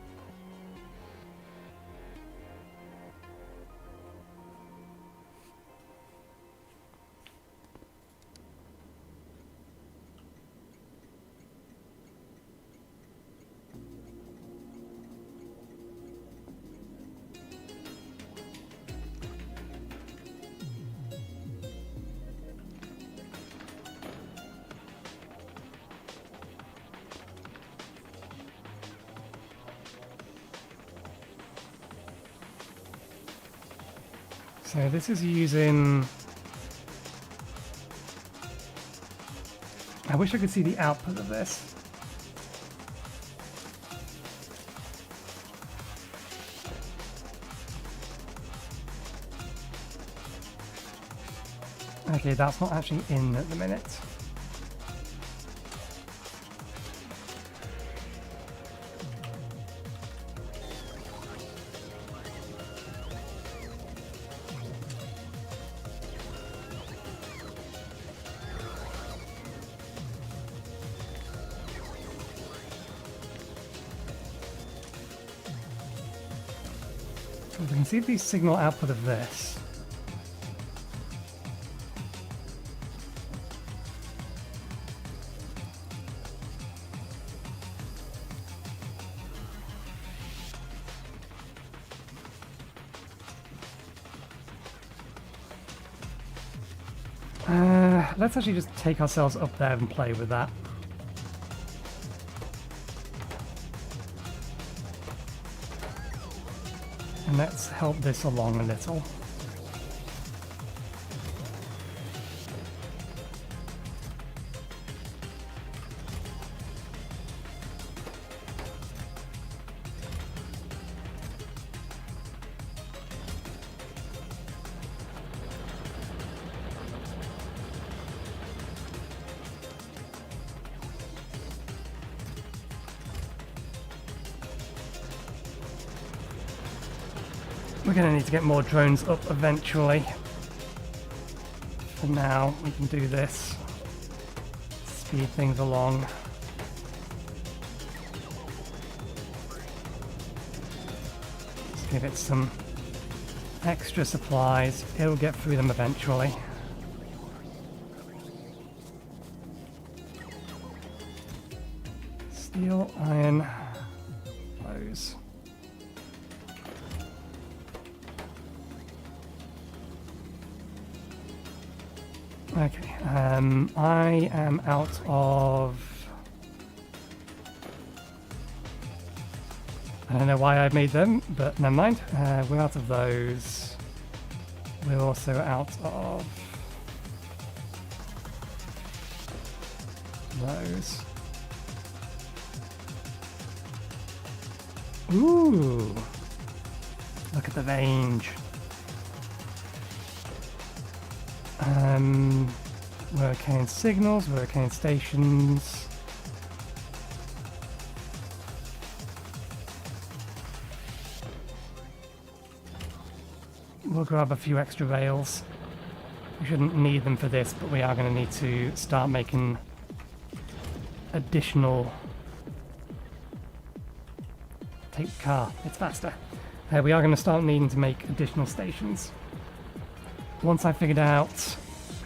So this is using... I wish I could see the output of this. Okay, that's not actually in at the minute. We can see the signal output of this. Let's actually just take ourselves up there and play with that. And let's help this along a little. We're going to need to get more drones up eventually. For now, we can do this. Speed things along. Let's give it some extra supplies. It'll get through them eventually. Steel, iron, those. Okay, I am out of... I don't know why I made them, but never mind. We're out of those. We're also out of... those. Ooh! Look at the range. We're okay in signals, we're okay in stations. We'll grab a few extra rails. We shouldn't need them for this, but we are going to need to start making additional... Take the car, it's faster. We are going to start needing to make additional stations. Once I've figured out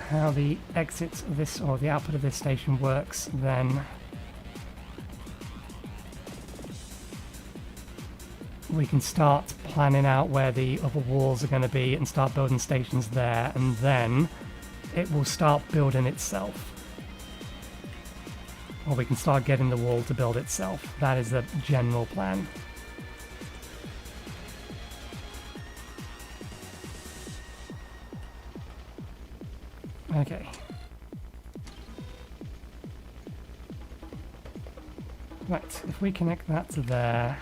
how the exit of this, or the output of this station works, then we can start planning out where the other walls are going to be and start building stations there, and then it will start building itself. Or we can start getting the wall to build itself. That is the general plan. Okay. Right, if we connect that to there...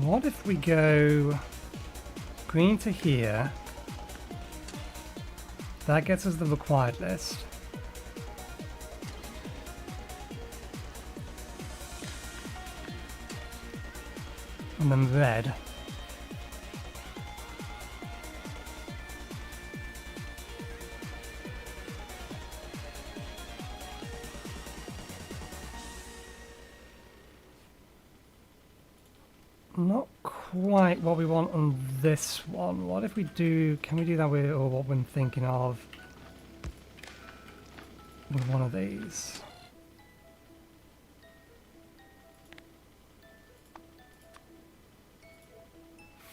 What if we go green to here? That gets us the required list. And then red. Not quite what we want on this one. What if we do... Can we do that with, or what we're thinking of with one of these?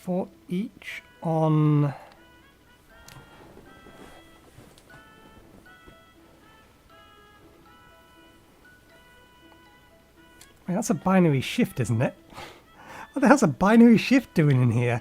For each on... Wait, that's a binary shift, isn't it? What the hell's a binary shift doing in here?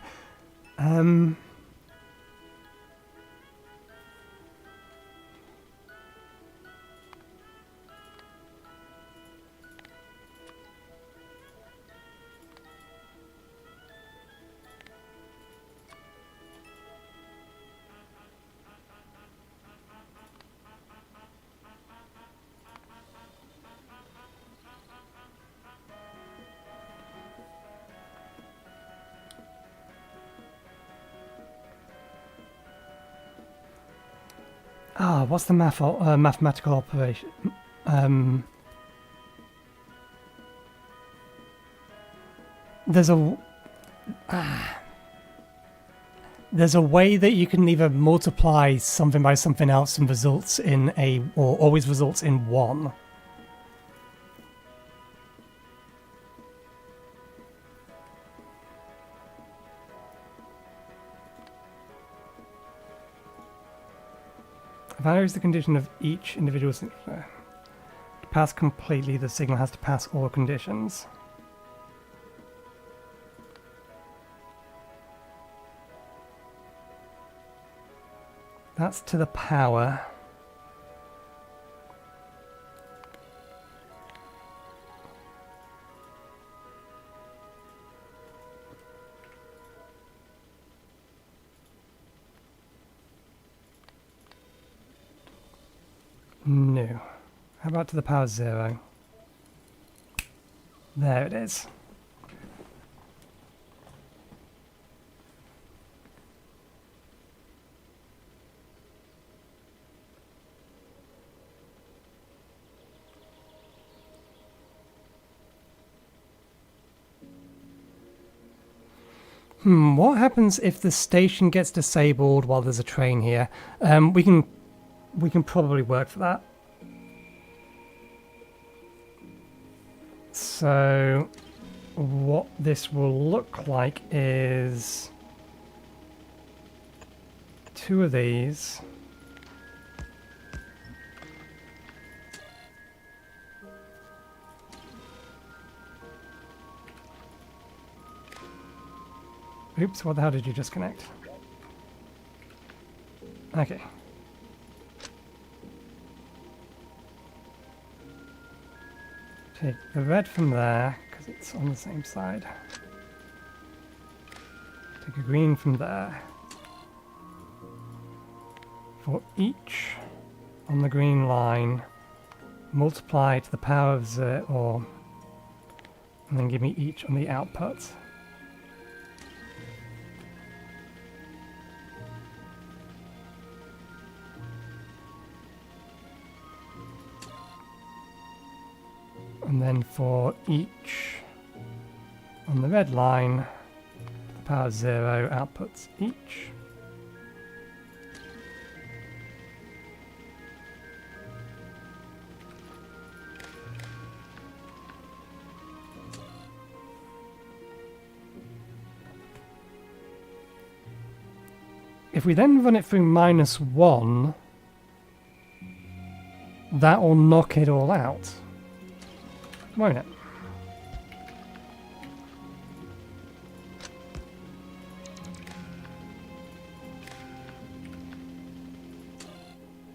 what's the mathematical operation? There's a way that you can either multiply something by something else and results in or always results in 1. Value is the condition of each individual signature. To pass completely, the signal has to pass all conditions. That's to the power. No. How about to the power 0? There it is. What happens if the station gets disabled while there's a train here? We can probably work for that. So what this will look like is 2 of these. Oops, what the hell did you just connect? Okay. Take the red from there, because it's on the same side. Take a green from there. For each on the green line, multiply to the power of 0, and then give me each on the output. And then for each on the red line, the power 0 outputs each. If we then run it through -1, that will knock it all out, won't it?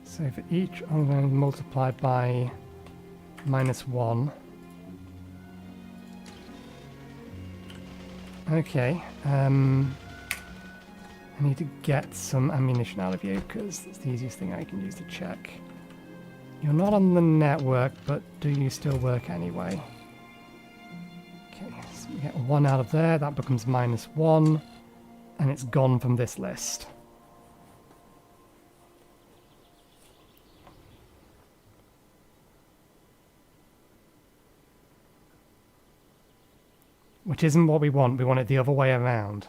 So for each, I'm going to multiply by -1. Okay, I need to get some ammunition out of you because it's the easiest thing I can use to check. You're not on the network, but do you still work anyway? Okay, so we get 1 out of there, that becomes -1, and it's gone from this list. Which isn't what we want it the other way around.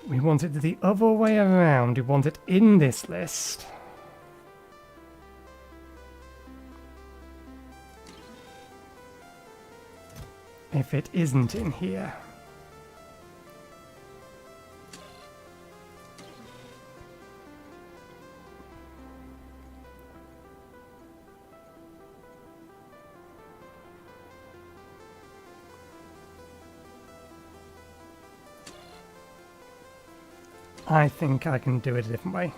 We want it the other way around. We want it in this list. If it isn't in here. I think I can do it a different way.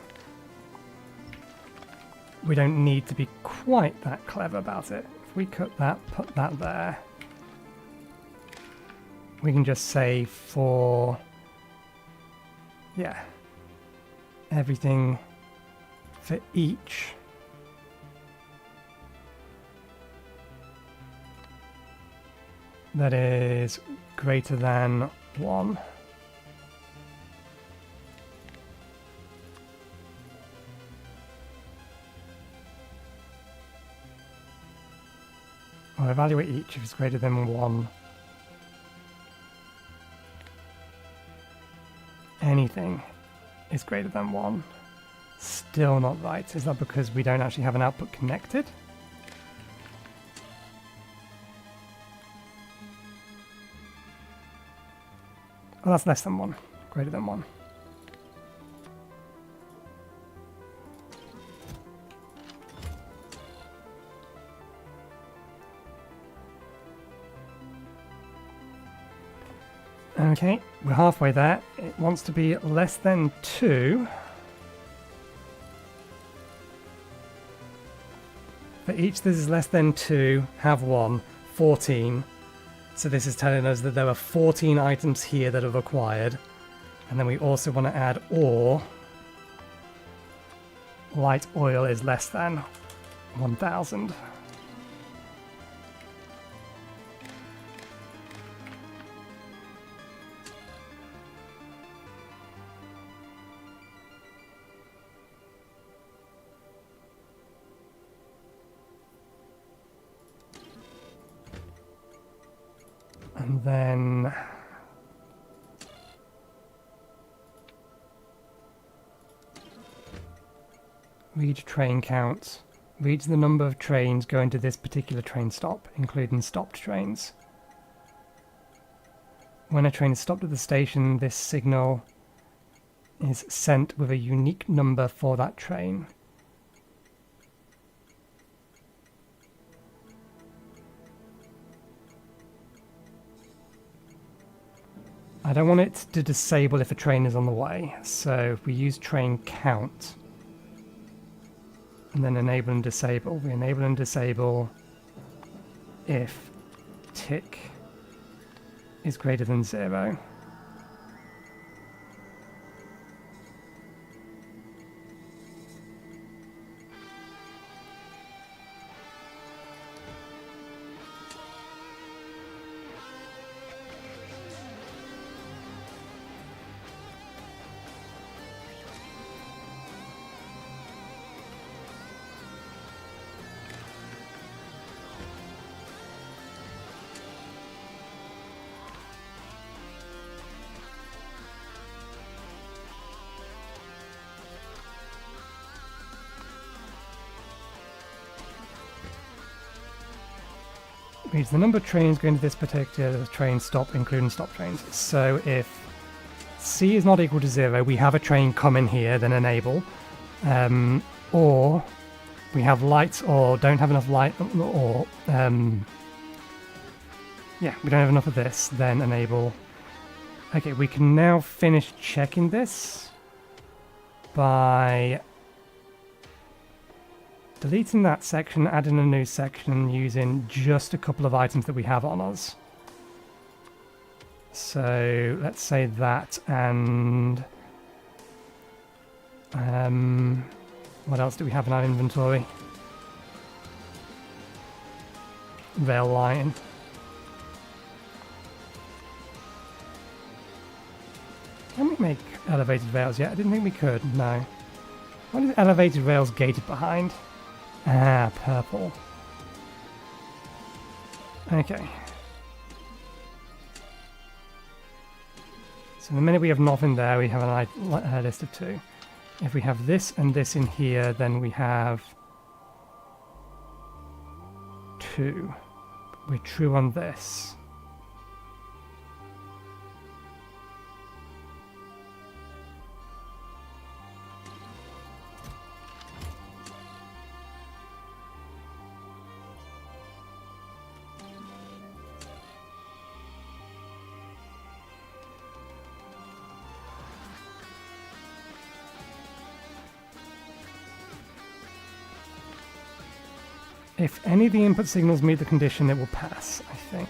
We don't need to be quite that clever about it. If we cut that, put that there, we can just say for, yeah, everything for each. That is greater than 1. Or evaluate each if it's greater than 1. Anything is greater than 1. Still not right. Is that because we don't actually have an output connected? Oh, that's less than 1. Greater than 1. Okay, we're halfway there. It wants to be less than 2. For each this is less than 2, have 1, 14. So this is telling us that there are 14 items here that are required. And then we also want to add ore. Light oil is less than 1,000. And then read train count. Reads the number of trains going to this particular train stop, including stopped trains. When a train is stopped at the station, this signal is sent with a unique number for that train. I don't want it to disable if a train is on the way, so if we use train count and then enable and disable, we enable and disable if tick is greater than 0. Reads the number of trains going to this particular train stop, including stop trains. So if C is not equal to 0, we have a train coming here, then enable. Or we have lights or don't have enough light, or yeah, we don't have enough of this, then enable. Okay, we can now finish checking this by deleting that section, adding a new section, using just a couple of items that we have on us. So let's say that, and what else do we have in our inventory? Rail line. Can we make elevated rails yet? I didn't think we could, no. What is elevated rails gated behind? Ah, purple. Okay. So the minute we have nothing there, we have a list of 2. If we have this and this in here, then we have 2. We're true on this. If any of the input signals meet the condition, it will pass, I think.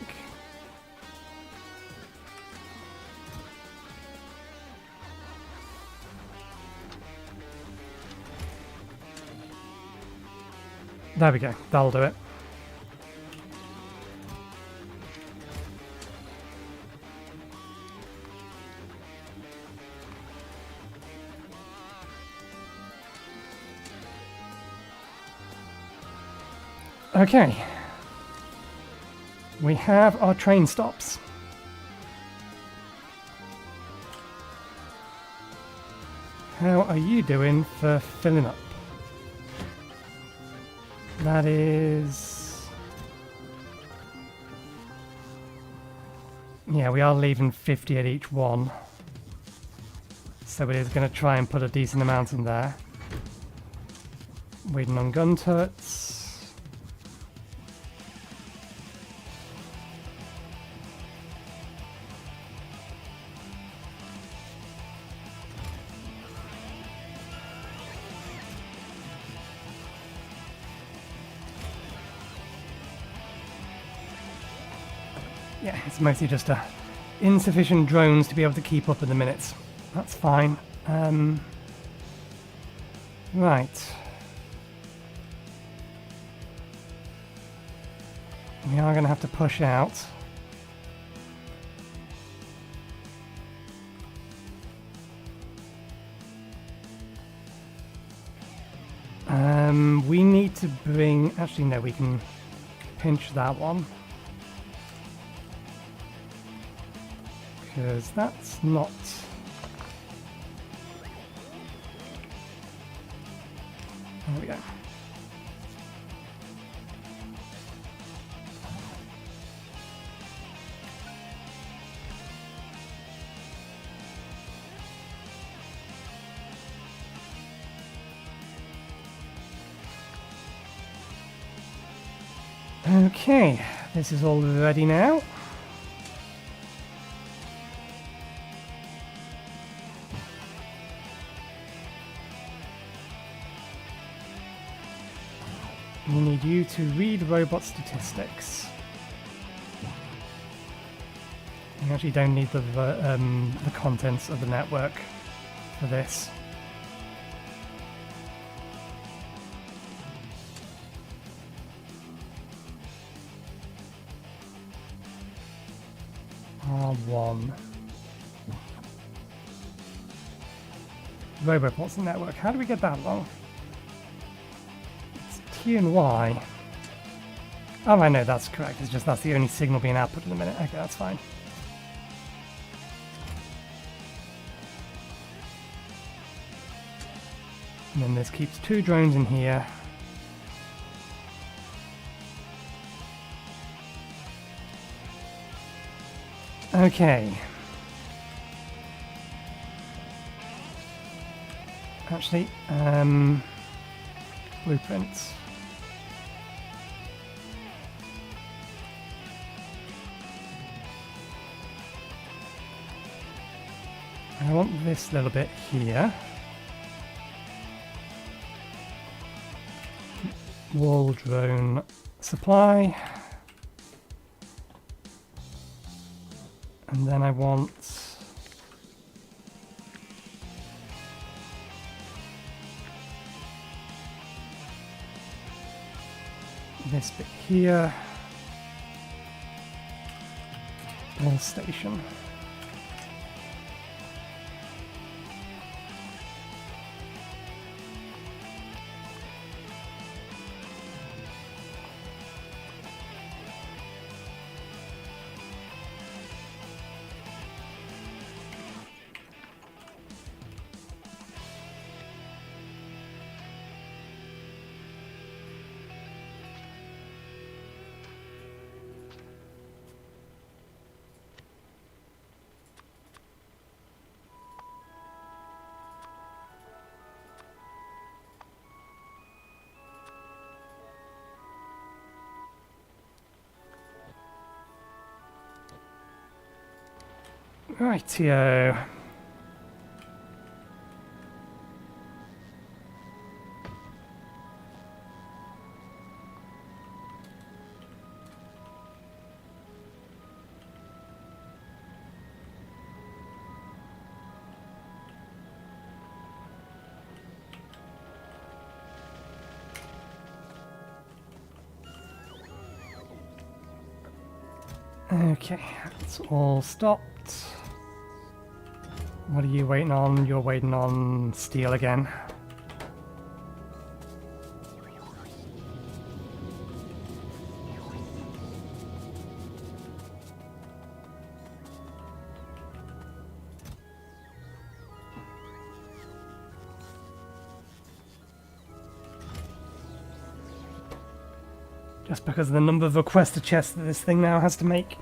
There we go, that'll do it. Okay. We have our train stops. How are you doing for filling up? That is... yeah, we are leaving 50 at each one. So it is going to try and put a decent amount in there. Waiting on gun turrets. Yeah, it's mostly just insufficient drones to be able to keep up in the minutes. That's fine. Right. We are going to have to push out. We need to bring... actually, no, we can pinch that one. Because that's not... there we go. Okay, this is all ready now. We need you to read robot statistics. You actually don't need the contents of the network for this. R1. Roboports and network. How do we get that long? It's T and Y. Oh, I know that's correct. It's just that's the only signal being output in a minute. Okay, that's fine. And then this keeps 2 drones in here. Okay. Actually, blueprints. I want this little bit here. Wall drone supply. And then I want this bit here. All station. Rightio. Okay, it's all stopped. What are you waiting on? You're waiting on steel again. Just because of the number of requester chests that this thing now has to make.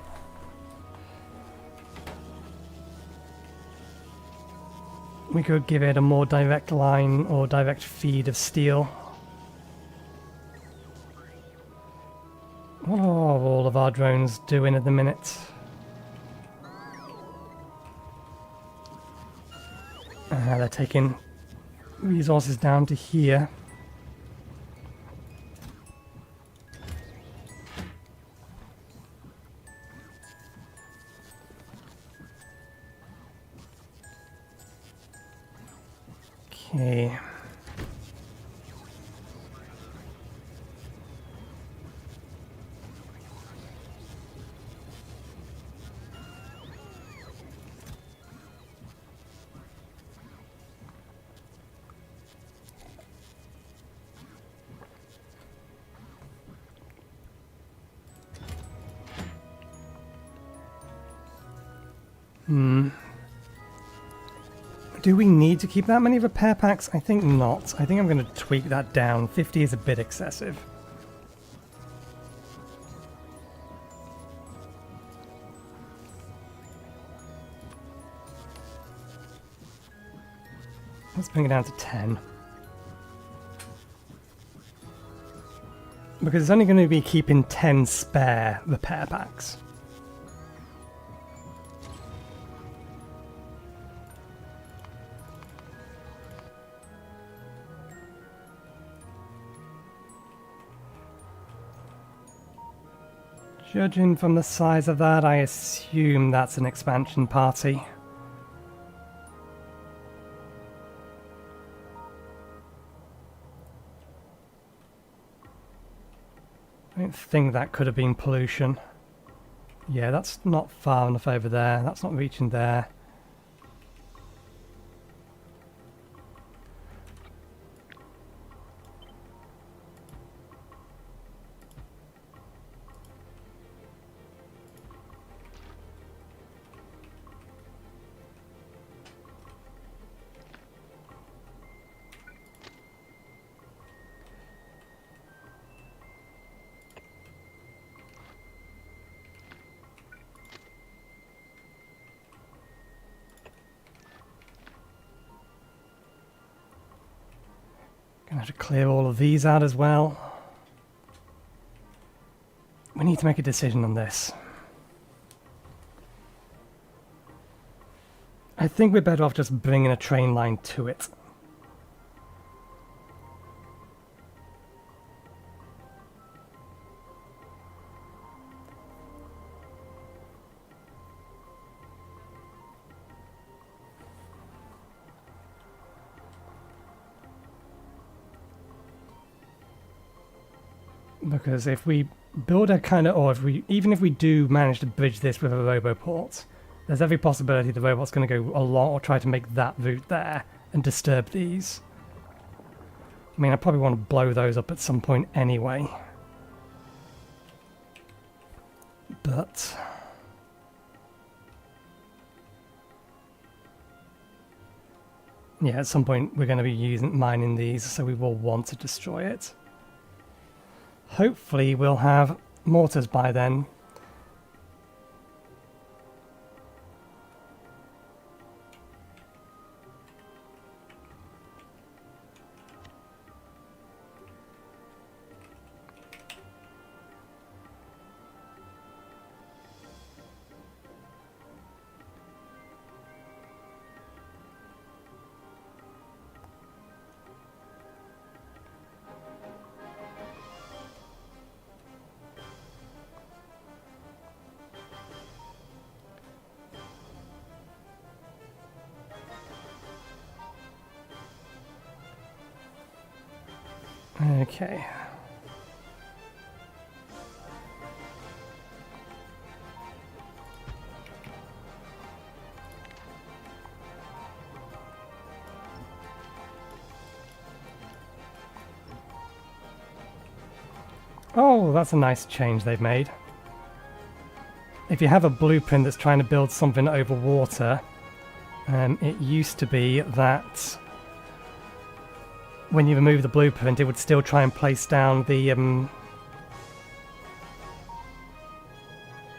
We could give it a more direct line or direct feed of steel. What are all of our drones doing at the minute? They're taking resources down to here. Okay. Do we need to keep that many repair packs? I think not. I think I'm going to tweak that down. 50 is a bit excessive. Let's bring it down to 10. Because it's only going to be keeping 10 spare repair packs. Judging from the size of that, I assume that's an expansion party. I don't think that could have been pollution. Yeah, that's not far enough over there. That's not reaching there. Gonna have to clear all of these out as well. We need to make a decision on this. I think we're better off just bringing a train line to it. Because if we build a kind of, or if we, even if we do manage to bridge this with a roboport, there's every possibility the robot's going to go along or try to make that route there and disturb these. I mean, I probably want to blow those up at some point anyway. But yeah, at some point we're going to be mining these, so we will want to destroy it. Hopefully we'll have mortars by then. Okay. Oh, that's a nice change they've made. If you have a blueprint that's trying to build something over water, it used to be that when you remove the blueprint, it would still try and place down the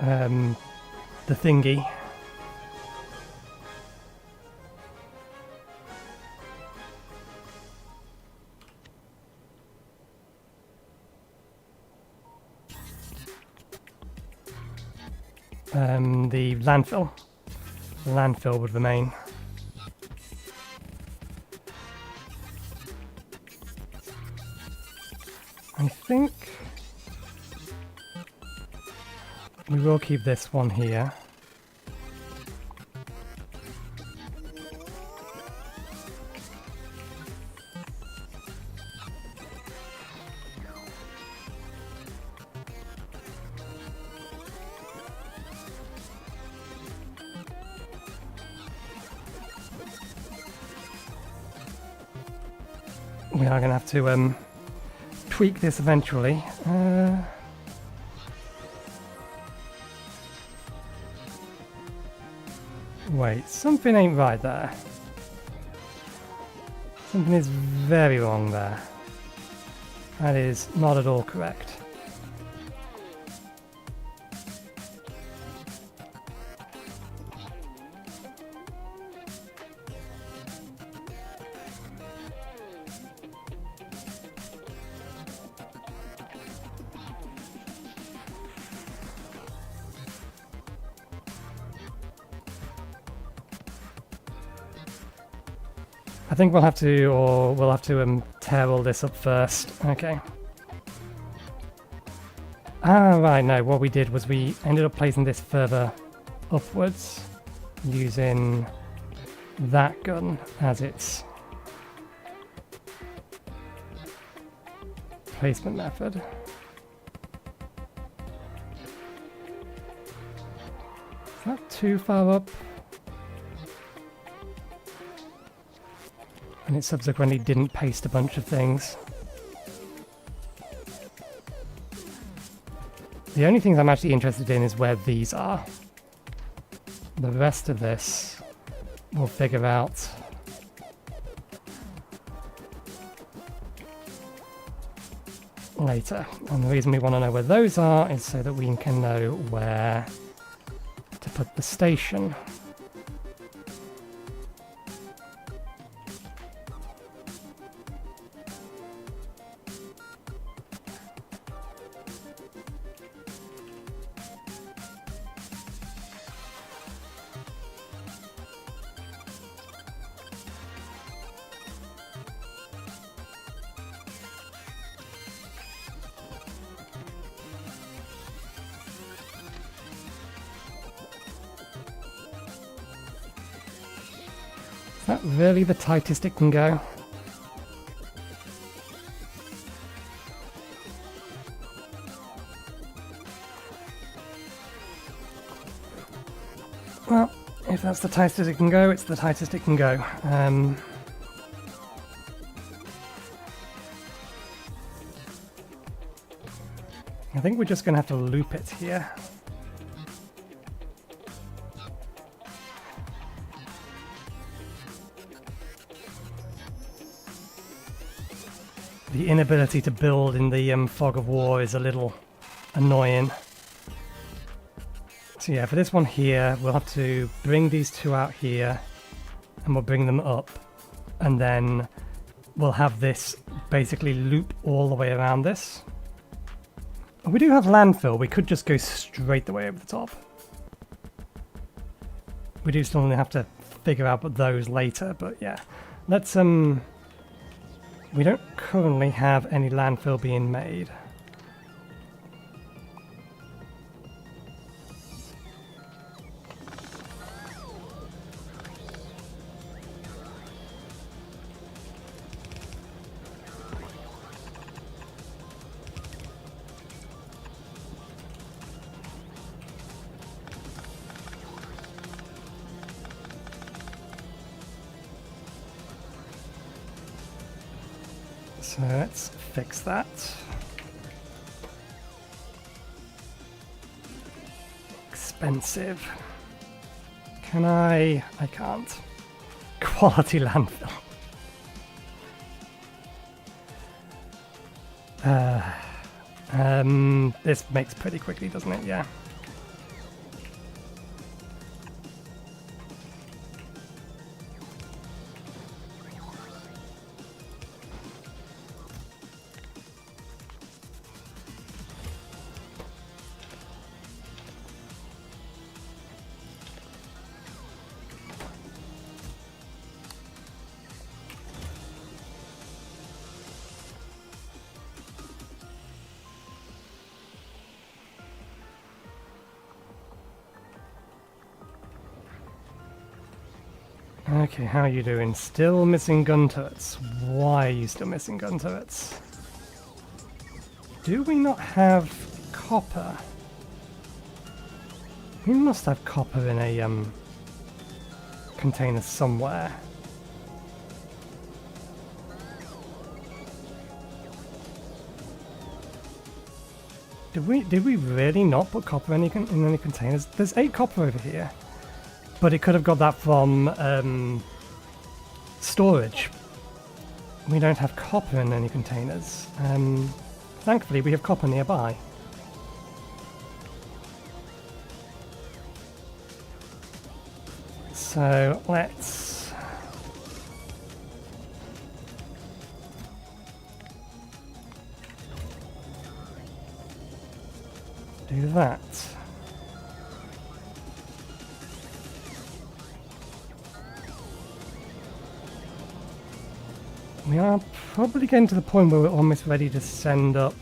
the thingy. The landfill. The landfill would remain. I think we will keep this one here. We are going to have to tweak this eventually. Wait, something ain't right there. Something is very wrong there. That is not at all correct. I think we'll have to tear all this up first. Okay. Ah, right, no, what we did was we ended up placing this further upwards using that gun as its placement method. Is that too far up? And it subsequently didn't paste a bunch of things. The only things I'm actually interested in is where these are. The rest of this we'll figure out later. And the reason we want to know where those are is so that we can know where to put the station. Is that really the tightest it can go? Well, if that's the tightest it can go, it's the tightest it can go. I think we're just going to have to loop it here. The inability to build in the fog of war is a little annoying. So yeah, for this one here, we'll have to bring these two out here, and we'll bring them up, and then we'll have this basically loop all the way around this. We do have landfill, we could just go straight the way over the top. We do still have to figure out those later, but yeah. Let's, we don't currently have any landfill being made. So let's fix that. Expensive. Can I can't. Quality landfill. This makes pretty quickly, doesn't it? Yeah. Okay, how are you doing? Still missing gun turrets. Why are you still missing gun turrets? Do we not have copper? We must have copper in a container somewhere. Did we really not put copper in any containers? There's 8 copper over here. But it could have got that from storage. We don't have copper in any containers. Thankfully, we have copper nearby. So let's do that. We are probably getting to the point where we're almost ready to send up,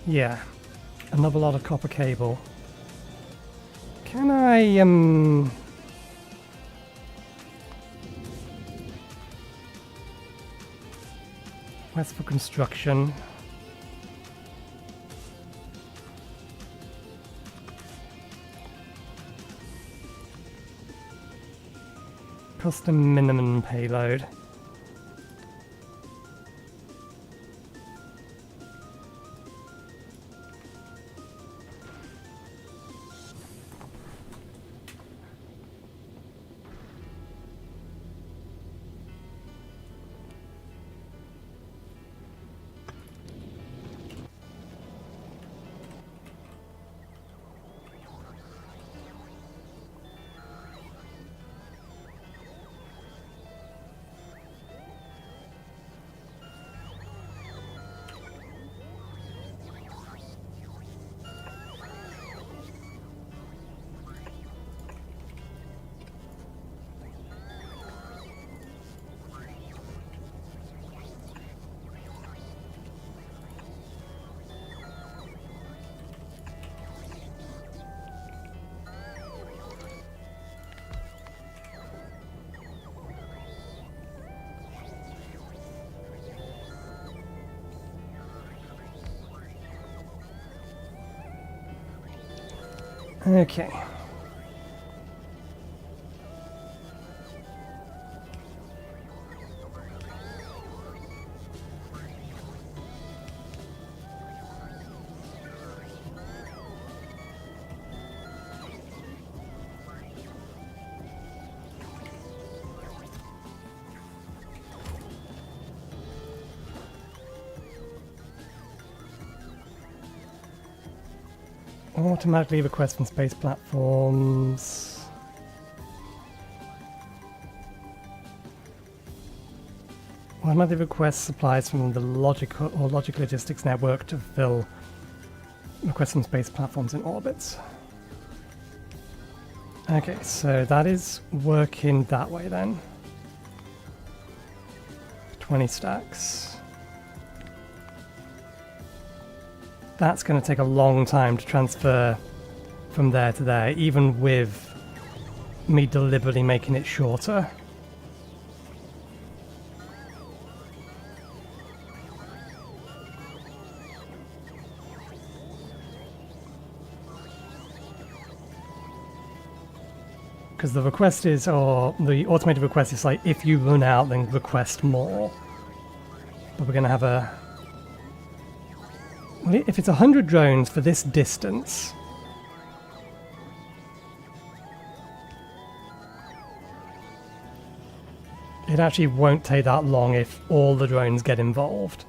yeah, another lot of copper cable. Can I, where's for construction? Custom minimum payload. Okay. Automatically request from space platforms. Automatically request supplies from the logic logistics network to fill requests from space platforms in orbits. Okay, so that is working that way then. 20 stacks. That's going to take a long time to transfer from there to there, even with me deliberately making it shorter. Because the request is, or the automated request is like, if you run out, then request more. But we're going to have a... If it's 100 drones for this distance, it actually won't take that long if all the drones get involved.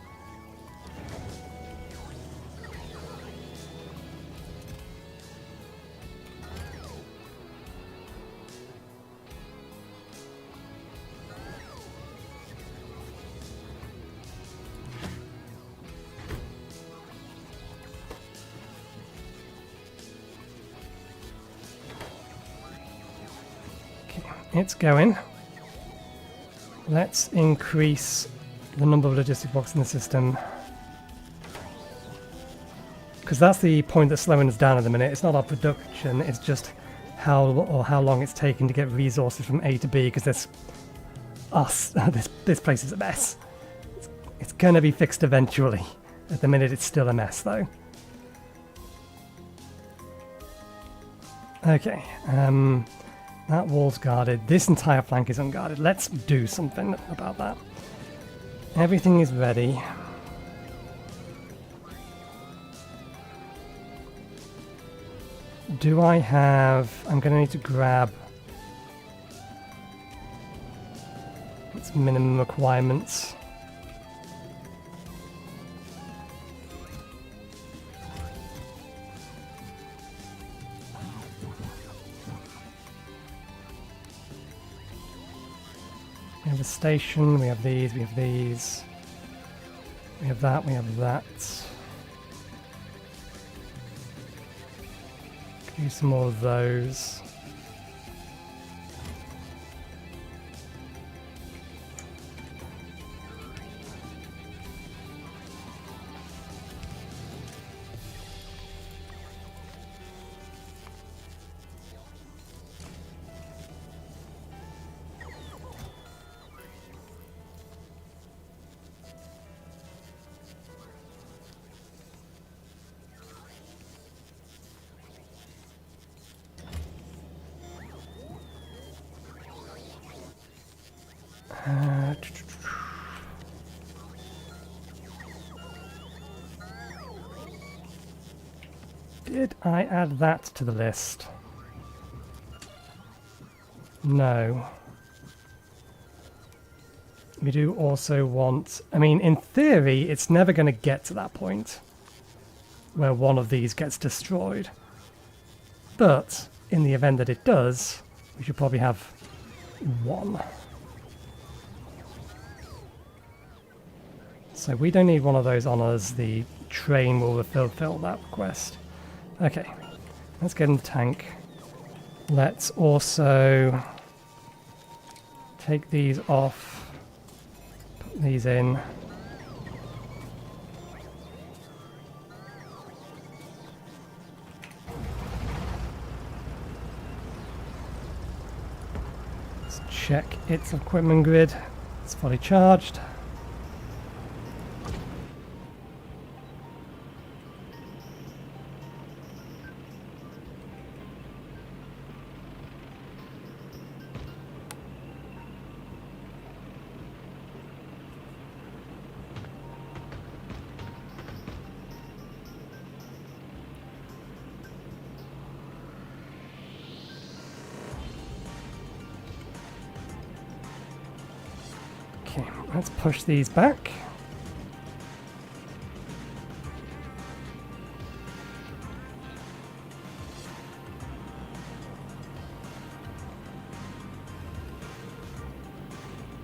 It's going. Let's increase the number of logistic blocks in the system. Because that's the point that's slowing us down at the minute. It's not our production, it's just how long it's taken to get resources from A to B, because this place is a mess. It's gonna be fixed eventually. At the minute, it's still a mess, though. Okay, that wall's guarded. This entire flank is unguarded. Let's do something about that. Everything is ready. Do I have... I'm going to need to grab... its minimum requirements. We have a station, we have these, we have these. We have that, we have that. Could use some more of those. Did I add that to the list? No. We do also want... I mean, in theory, it's never going to get to that point where one of these gets destroyed. But in the event that it does, we should probably have one. So we don't need one of those on us. The train will fulfill that request. Okay, let's get in the tank. Let's also take these off, put these in. Let's check its equipment grid. It's fully charged. Okay, let's push these back.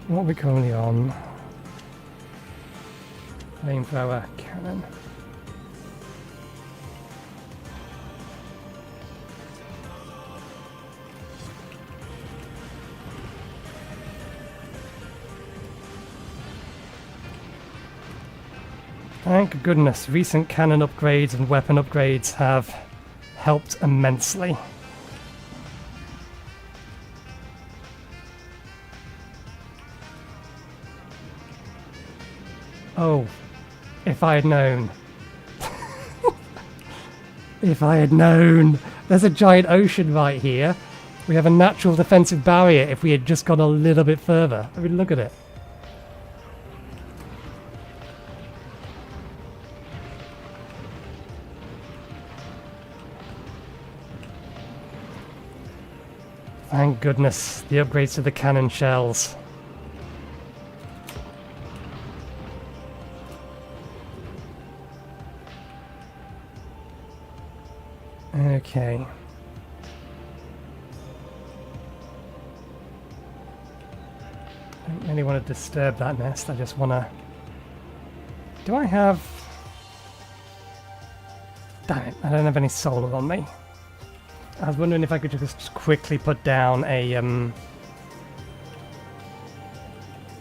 What are we currently on? Flamethrower cannon. Thank goodness, recent cannon upgrades and weapon upgrades have helped immensely. Oh, if I had known. If I had known. There's a giant ocean right here. We have a natural defensive barrier if we had just gone a little bit further. I mean, look at it. Thank goodness, the upgrades to the cannon shells. Okay. I don't really want to disturb that nest, I just want to... Do I have... Damn it, I don't have any solar on me. I was wondering if I could just quickly put down a,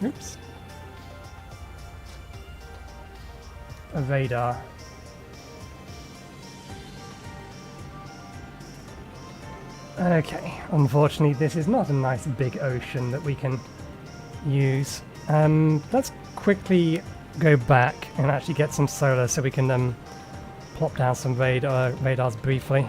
oops. A radar. Okay, unfortunately this is not a nice big ocean that we can use. Let's quickly go back and actually get some solar so we can plop down some radars briefly.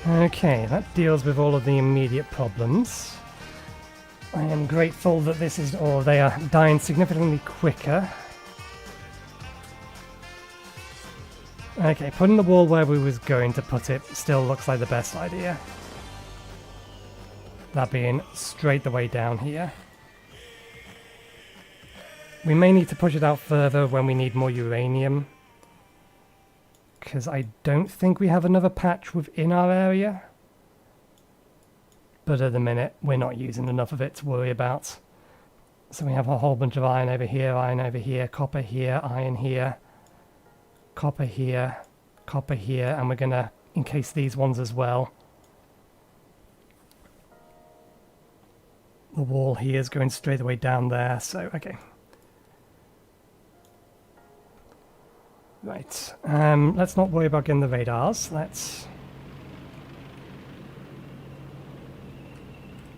Okay, that deals with all of the immediate problems. I am grateful that this is, or they are dying significantly quicker. Okay, putting the wall where we was going to put it still looks like the best idea. That being straight the way down here. We may need to push it out further when we need more uranium, because I don't think we have another patch within our area. But at the minute, we're not using enough of it to worry about. So we have a whole bunch of iron over here, copper here, iron here, copper here, and we're going to encase these ones as well. The wall here is going straight away down there, so okay. Right, let's not worry about getting the radars. Let's...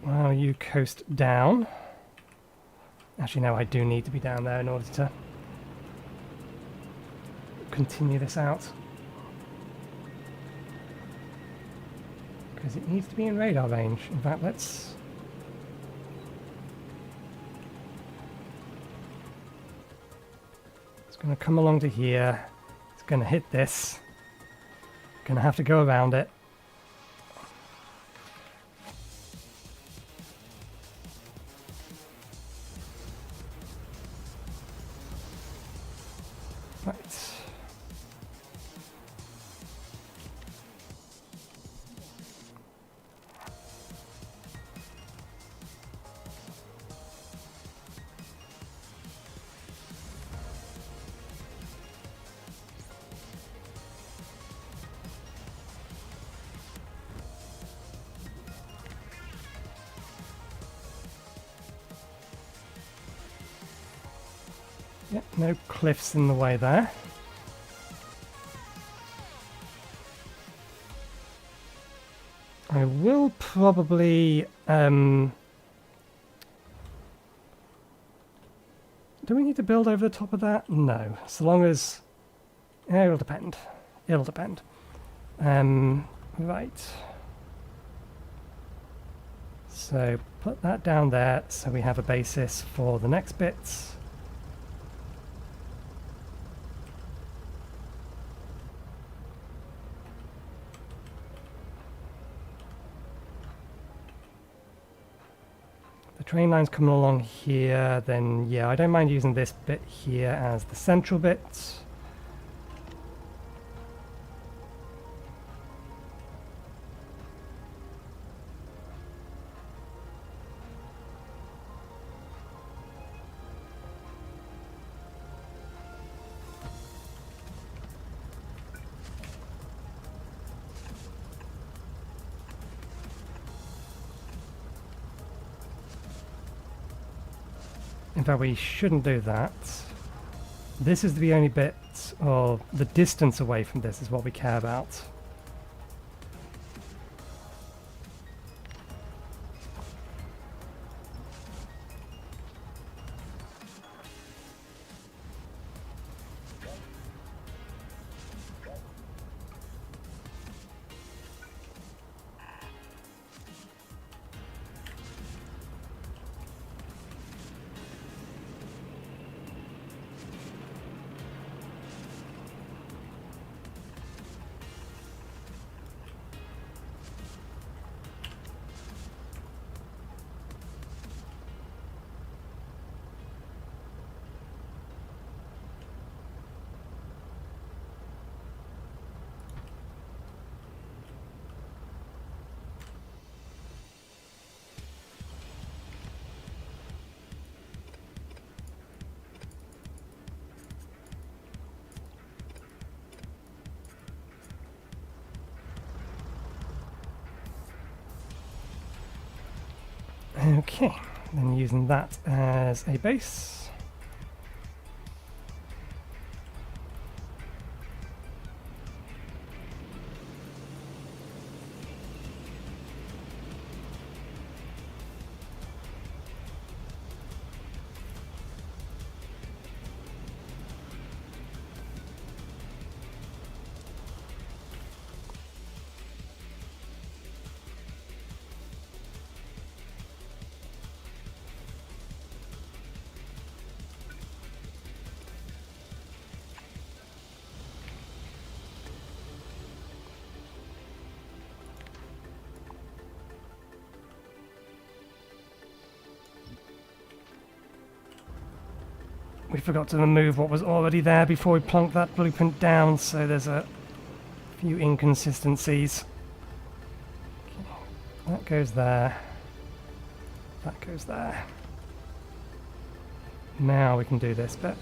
Well, you coast down. Actually, no, I do need to be down there in order to continue this out. Because it needs to be in radar range. In fact, let's... It's going to come along to here. It's going to hit this. Going to have to go around it. Right. Yep, no cliffs in the way there. I will probably... do we need to build over the top of that? No. So long as... It'll depend. It'll depend. Right. So put that down there so we have a basis for the next bits. Train lines coming along here, then yeah, I don't mind using this bit here as the central bit. In fact, we shouldn't do that. This is the only bit of the distance away from this is what we care about. Okay, then using that as a base. We forgot to remove what was already there before we plunked that blueprint down, so there's a few inconsistencies. Okay, that goes there. That goes there. Now we can do this bit.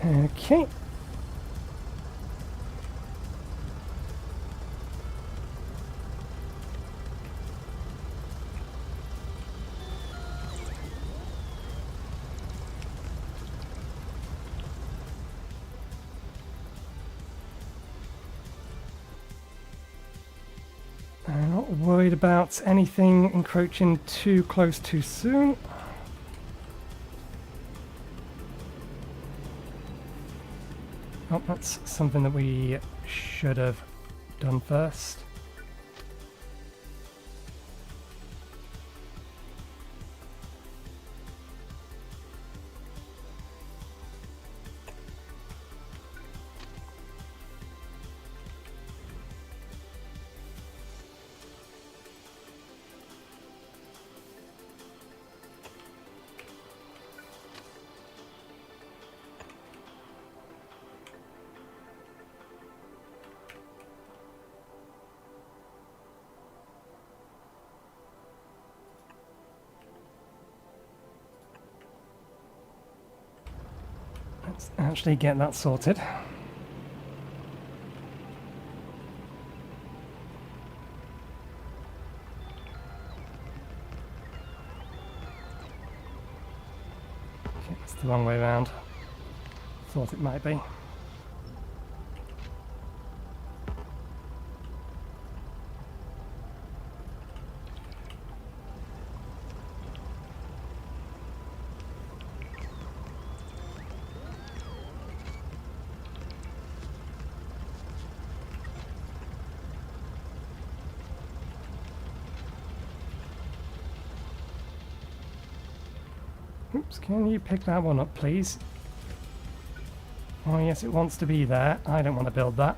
Okay. I'm not worried about anything encroaching too close too soon. Oh, that's something that we should have done first. Let's actually get that sorted. Okay, it's the wrong way around. Thought it might be. Oops, can you pick that one up, please? Oh yes, it wants to be there. I don't want to build that.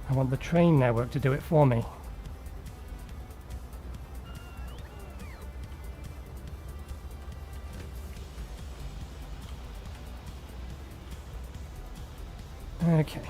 I want the train network to do it for me. Okay.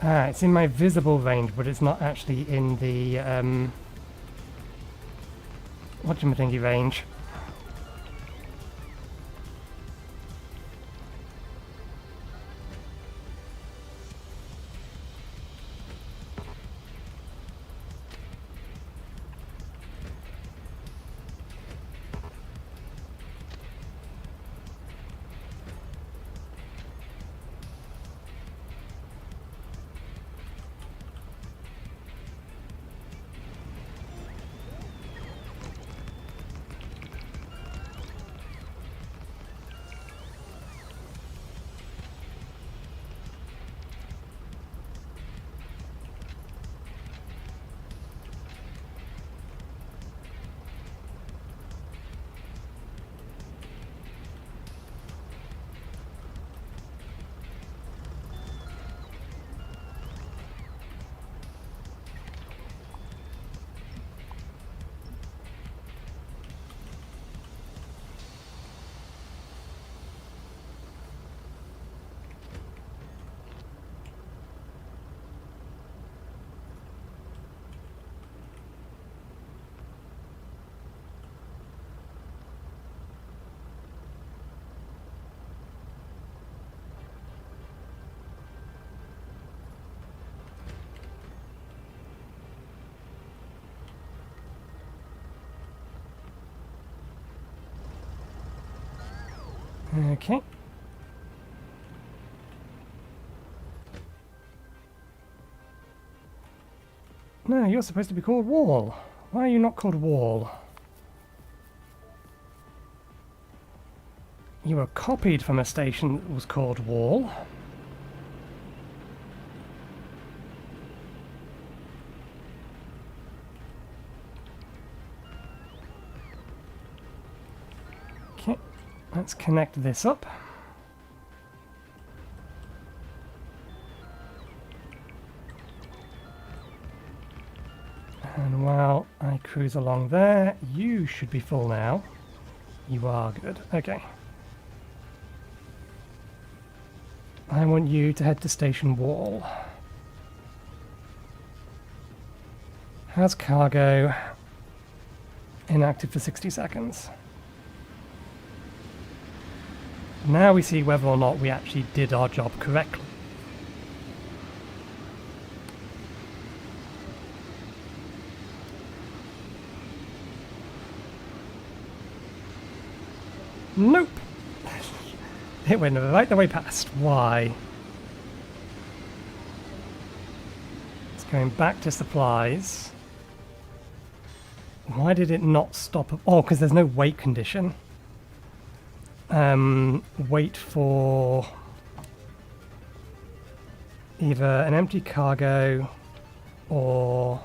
Ah, it's in my visible range, but it's not actually in the whatchamathingy range. Okay. No, you're supposed to be called Wall. Why are you not called Wall? You were copied from a station that was called Wall. Okay, let's connect this up. And while I cruise along there, you should be full now. You are good. Okay. I want you to head to Station Wall. Has cargo inactive for 60 seconds. Now we see whether or not we actually did our job correctly. Nope! It went right the way past. Why? It's going back to supplies. Why did it not stop? Oh, because there's no wait condition. Wait for either an empty cargo or,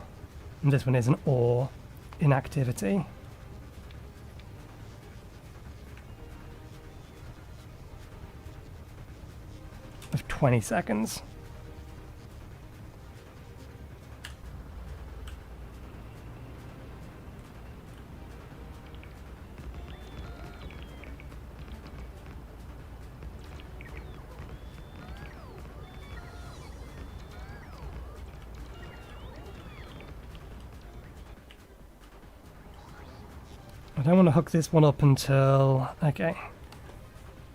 and this one is an or, inactivity. Of 20 seconds. I don't want to hook this one up until, okay,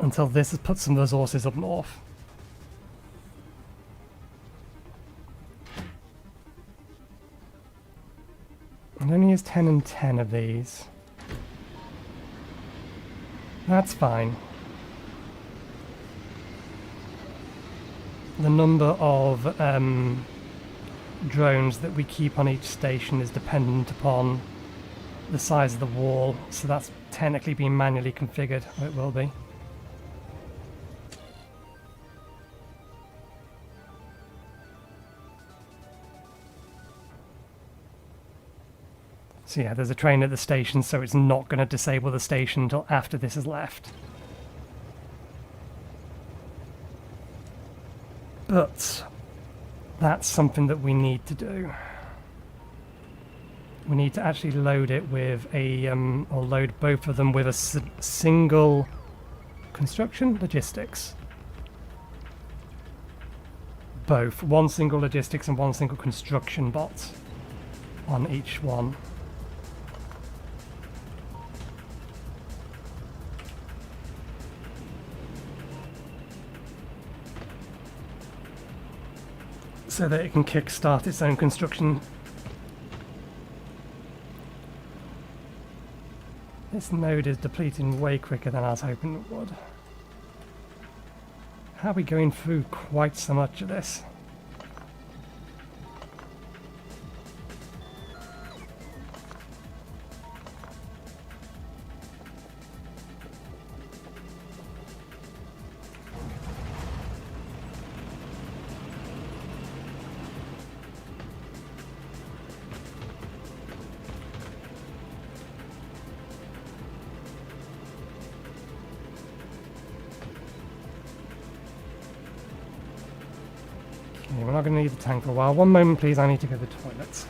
until this has put some resources up north. It only has 10 and 10 of these. That's fine. The number of drones that we keep on each station is dependent upon the size of the wall, so that's technically being manually configured, or it will be. So yeah, there's a train at the station, so it's not going to disable the station until after this has left. But that's something that we need to do. We need to actually load it with a, or load both of them with a single construction logistics. both. One single logistics and one single construction bot on each one. So that it can kickstart its own construction. This node is depleting way quicker than I was hoping it would. How are we going through quite so much of this? Okay, we're not going to need the tank for a while. One moment please, I need to go to the toilets.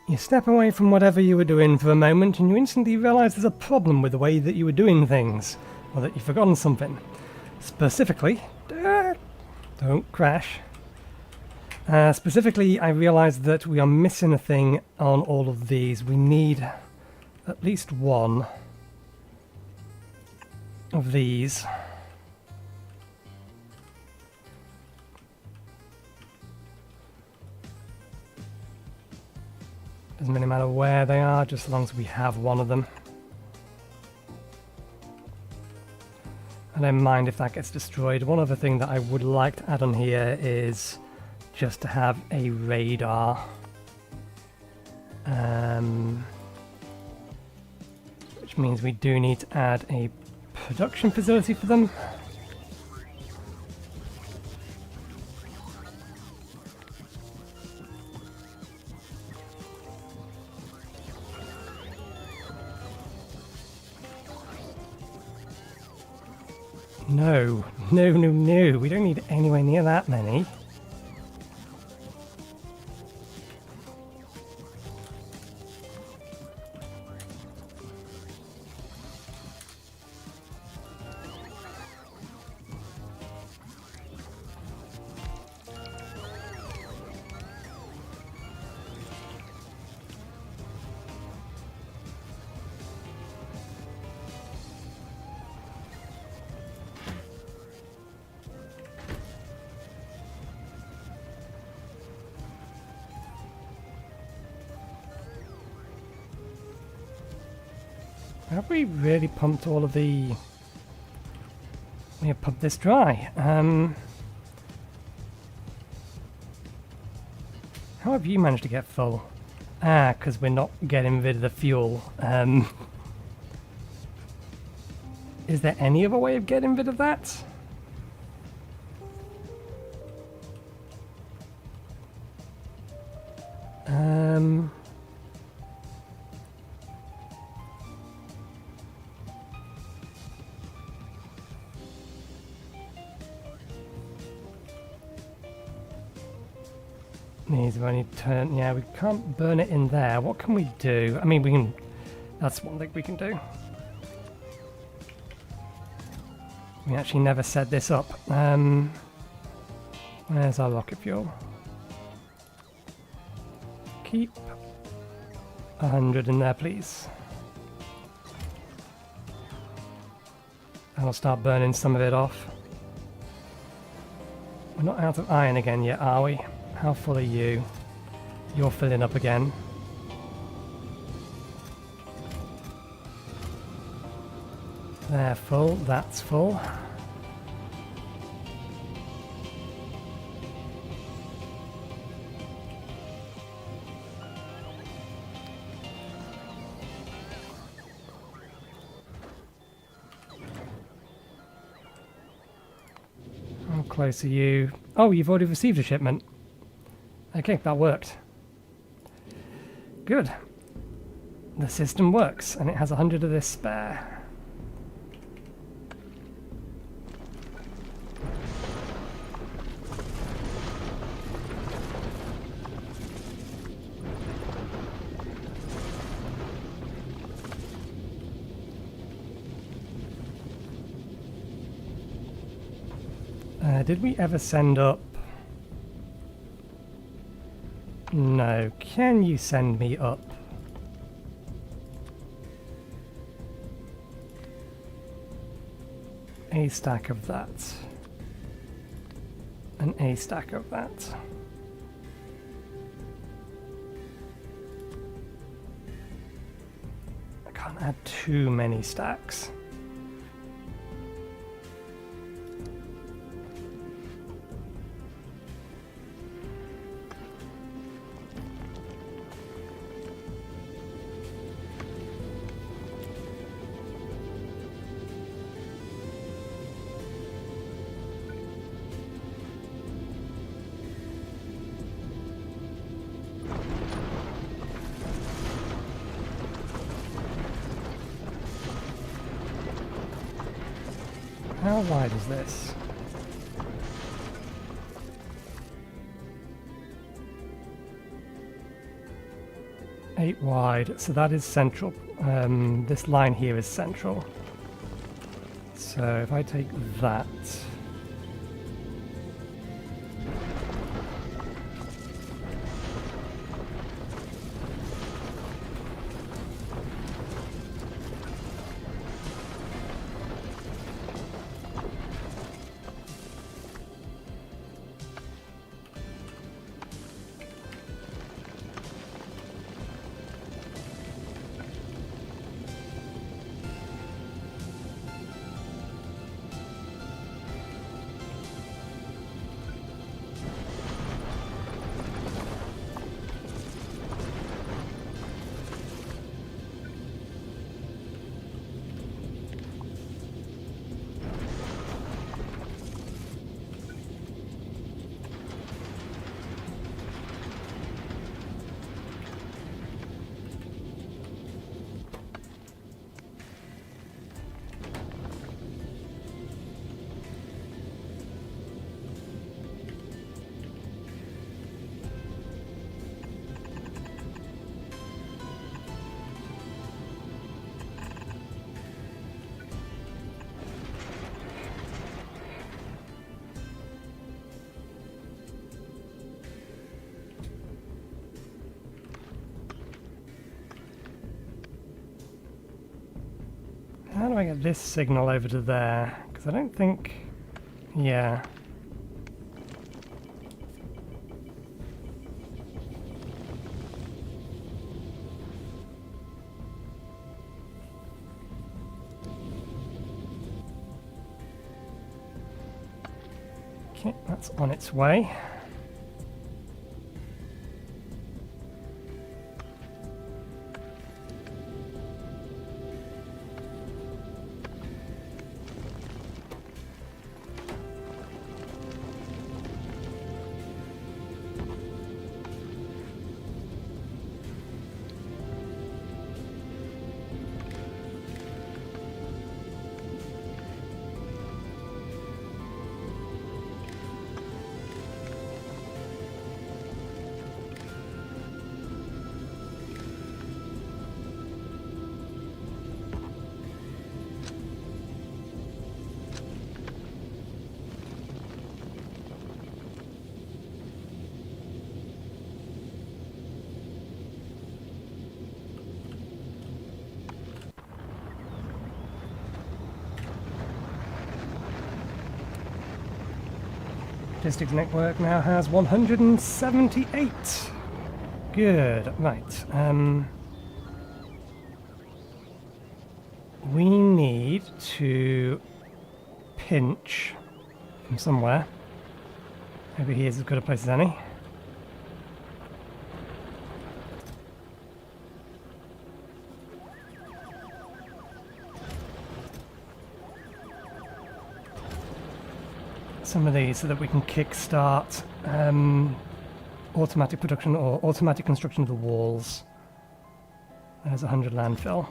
You step away from whatever you were doing for a moment and you instantly realise there's a problem with the way that you were doing things, or that you've forgotten something. Specifically, don't crash. Specifically, I realised that we are missing a thing on all of these. We need at least one of these. Doesn't really matter where they are, just as long as we have one of them. I don't mind if that gets destroyed. One other thing that I would like to add on here is just to have a radar. Which means we do need to add a production facility for them. No, no, no, no. We don't need anywhere near that many. Have we really pumped all of the... We have pumped this dry. How have you managed to get full? Ah, because we're not getting rid of the fuel. Is there any other way of getting rid of that? These have only turned... Yeah, we can't burn it in there. What can we do? I mean, we can... That's one thing we can do. We actually never set this up. Where's our rocket fuel? Keep 100 in there, please. And I'll start burning some of it off. We're not out of iron again yet, are we? How full are you? You're filling up again. They're full, that's full. How close are you? Oh, you've already received a shipment. Okay, that worked. Good. The system works, and it has 100 of this spare. Did we ever send up... No. Can you send me up? A stack of that. And a stack of that. I can't add too many stacks. How wide is this? 8 wide, so that is central. This line here is central. So if I take that... How do I get this signal over to there? Because I don't think... Yeah. Okay, that's on its way. Logistics network now has 178. Good. Right. We need to pinch from somewhere. Maybe here's as good a place as any. Some of these so that we can kickstart automatic production or automatic construction of the walls. There's 100 landfill.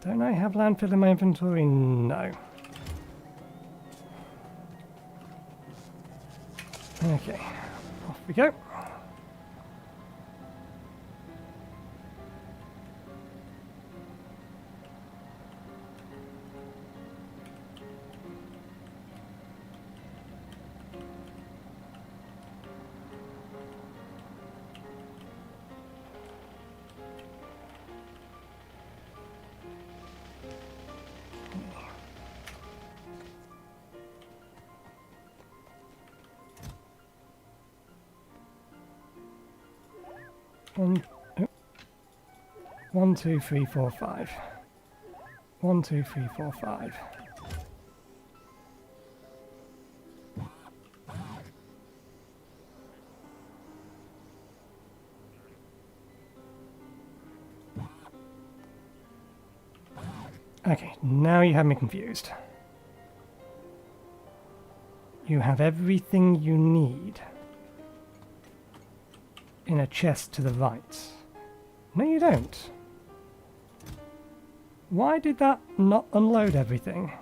Don't I have landfill in my inventory? No. Okay, off we go. One, two, three, four, five. 1, 2, 3, 4, 5. Okay, now you have me confused. You have everything you need in a chest to the right. No, you don't. Why did that not unload everything?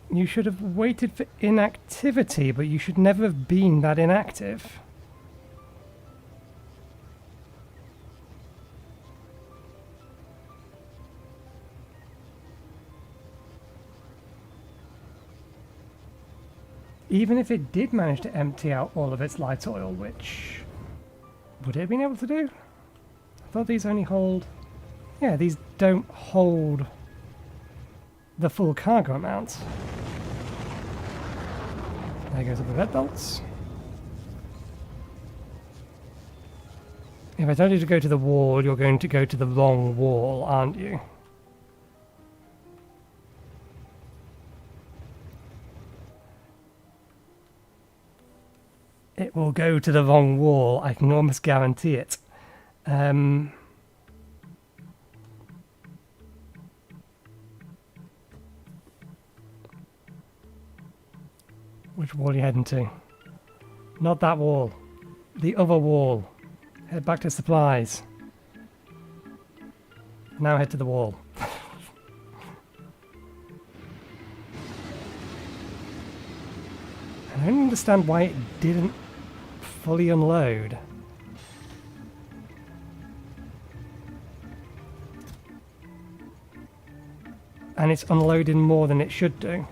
You should have waited for inactivity, but you should never have been that inactive. Even if it did manage to empty out all of its light oil, which... would it have been able to do? I thought these only hold... yeah, these don't hold the full cargo amount. There goes all the red bolts. If I told you to go to the wall, you're going to go to the wrong wall, aren't you? It will go to the wrong wall, I can almost guarantee it. Which wall are you heading to? Not that wall. The other wall. Head back to supplies. Now head to the wall. I don't understand why it didn't fully unload. And it's unloading more than it should do.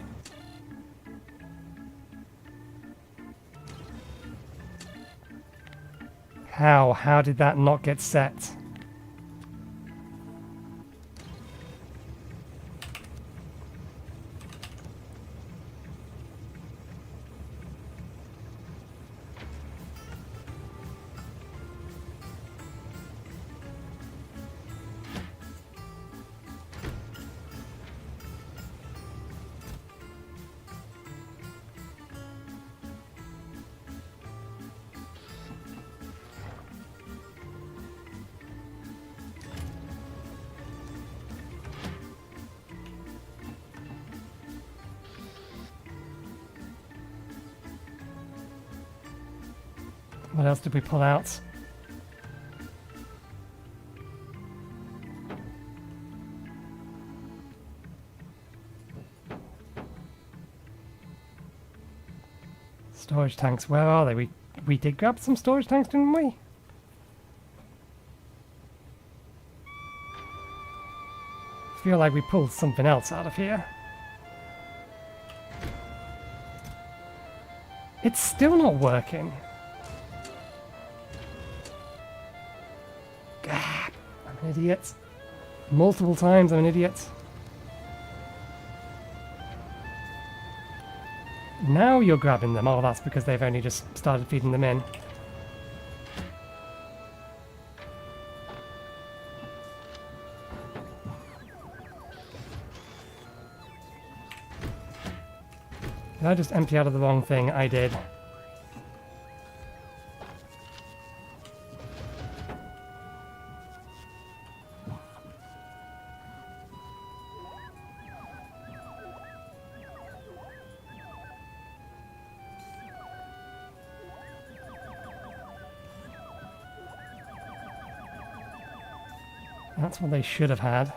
How? How did that not get set? What else did we pull out? Storage tanks, where are they? We did grab some storage tanks, didn't we? Feel like we pulled something else out of here. It's still not working. I'm an idiot. Multiple times I'm an idiot. Now you're grabbing them. Oh, that's because they've only just started feeding them in. Did I just empty out of the wrong thing? I did. That's what they should have had.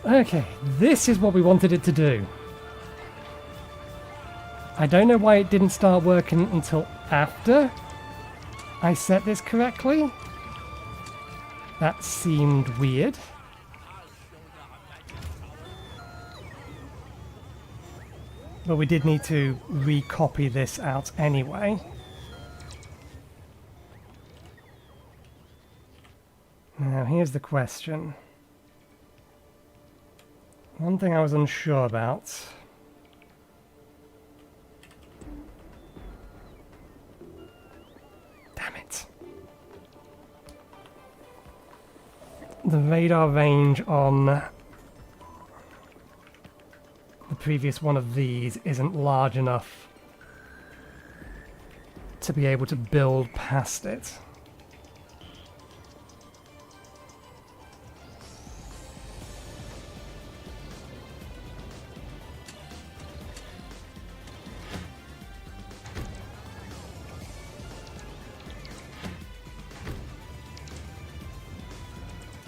Okay, this is what we wanted it to do. I don't know why it didn't start working until after I set this correctly. That seemed weird. But we did need to recopy this out anyway. Now, here's the question. One thing I was unsure about. Damn it. The radar range on the previous one of these isn't large enough to be able to build past it.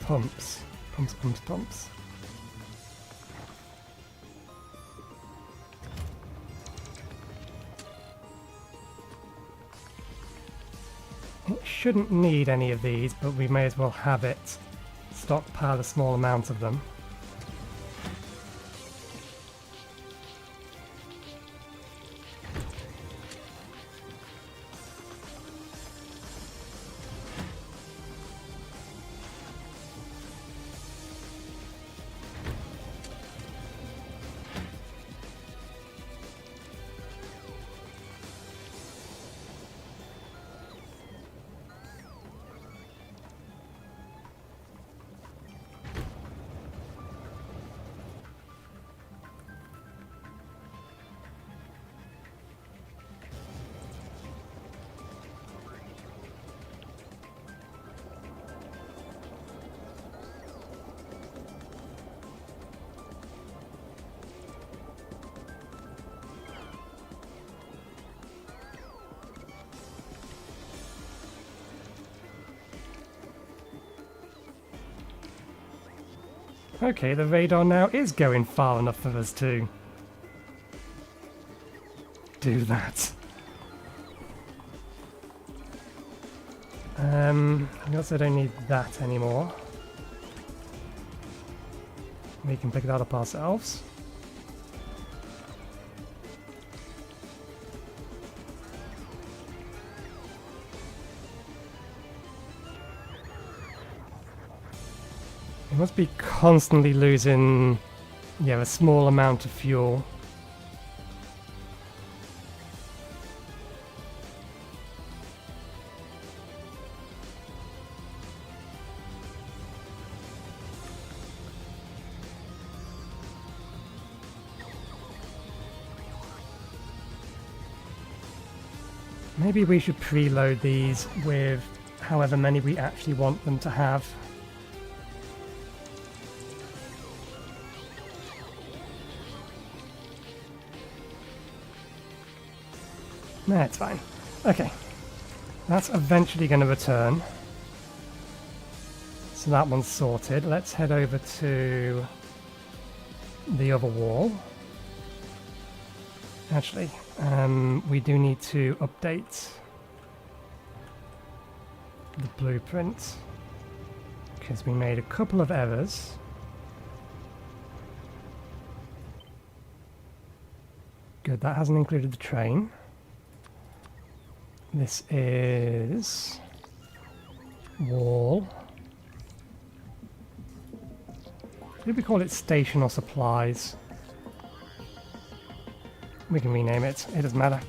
Pumps. Pumps, pumps, pumps. It shouldn't need any of these, but we may as well have it stockpile a small amount of them. Okay, the radar now is going far enough for us to do that. I guess I don't need that anymore. We can pick that up ourselves. We must be constantly losing, yeah, a small amount of fuel. Maybe we should preload these with however many we actually want them to have. No, it's fine. Okay. That's eventually going to return. So that one's sorted. Let's head over to the other wall. Actually, we do need to update the blueprint because we made a couple of errors. Good, that hasn't included the train. This is wall. Did we call it station or supplies? We can rename it, it doesn't matter.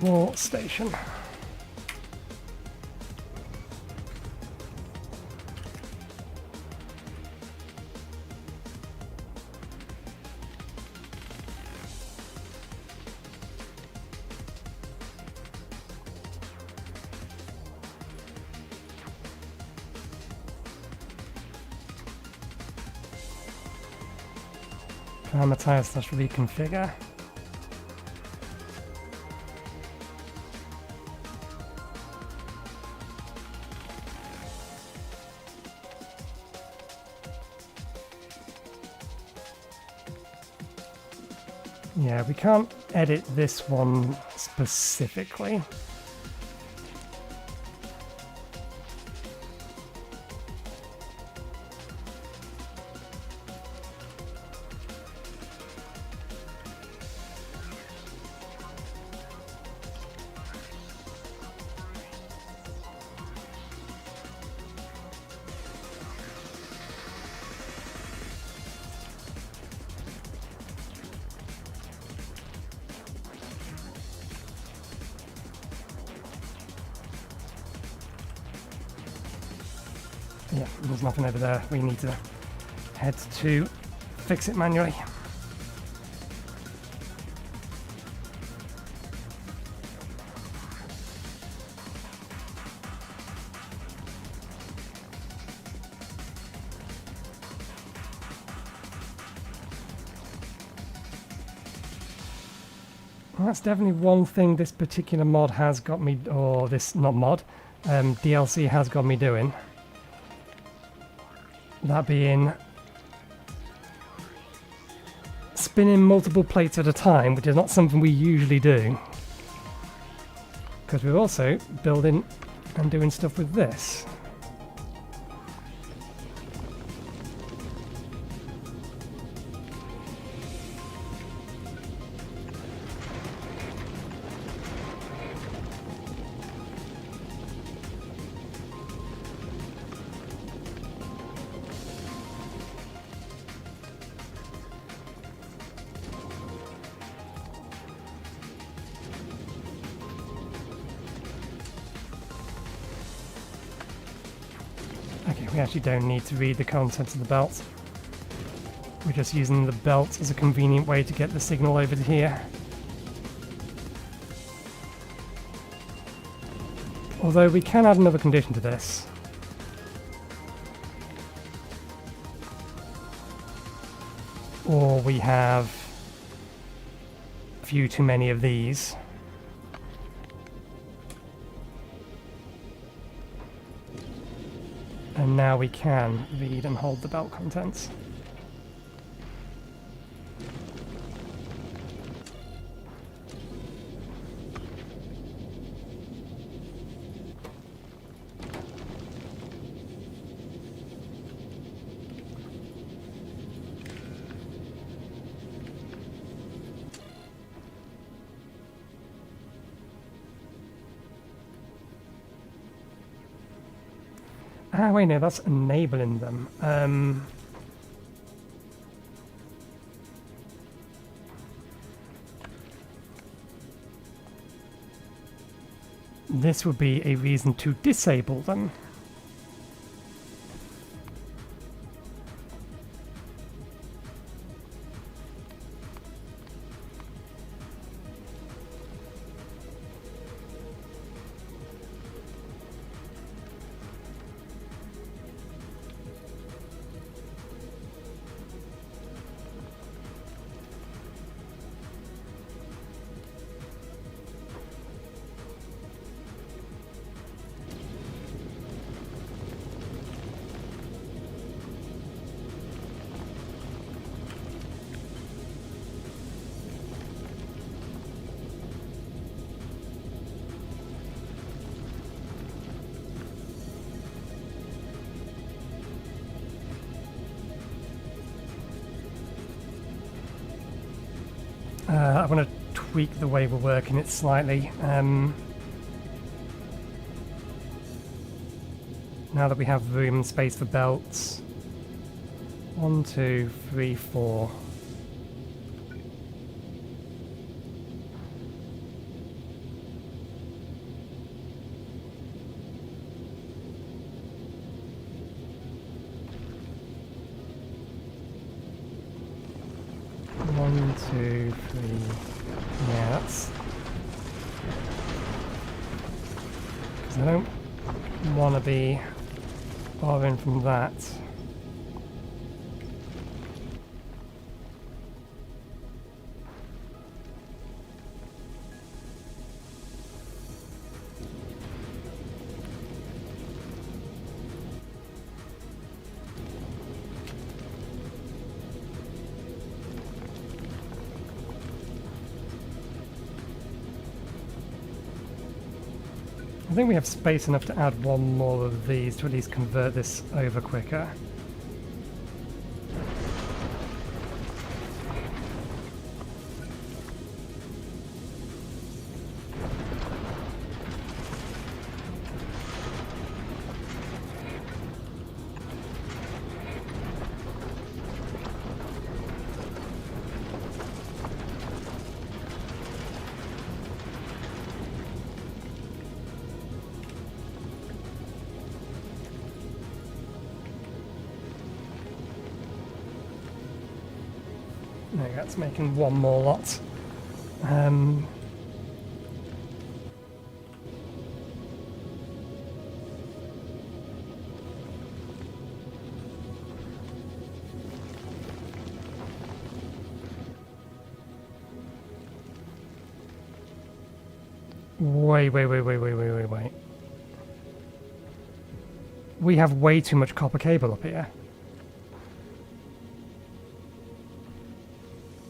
Wall station. Parameterize/reconfigure. Yeah, we can't edit this one specifically. Yeah, there's nothing over there. We need to head to fix it manually. Well, that's definitely one thing this particular mod has got me, or this, not mod, DLC has got me doing. That being spinning multiple plates at a time, which is not something we usually do. Because we're also building and doing stuff with this. Okay, we actually don't need to read the contents of the belt. We're just using the belt as a convenient way to get the signal over to here. Although we can add another condition to this. Or we have a few too many of these. And now we can read and hold the belt contents. Ah, wait, no, that's enabling them. This would be a reason to disable them. I want to tweak the way we're working it slightly. Now that we have room and space for belts. 1, 2, 3, 4. One, two, three. Yeah, that's... because I don't want to be borrowing from that. I think we have space enough to add one more of these to at least convert this over quicker. No, that's making one more lot. Wait. We have way too much copper cable up here.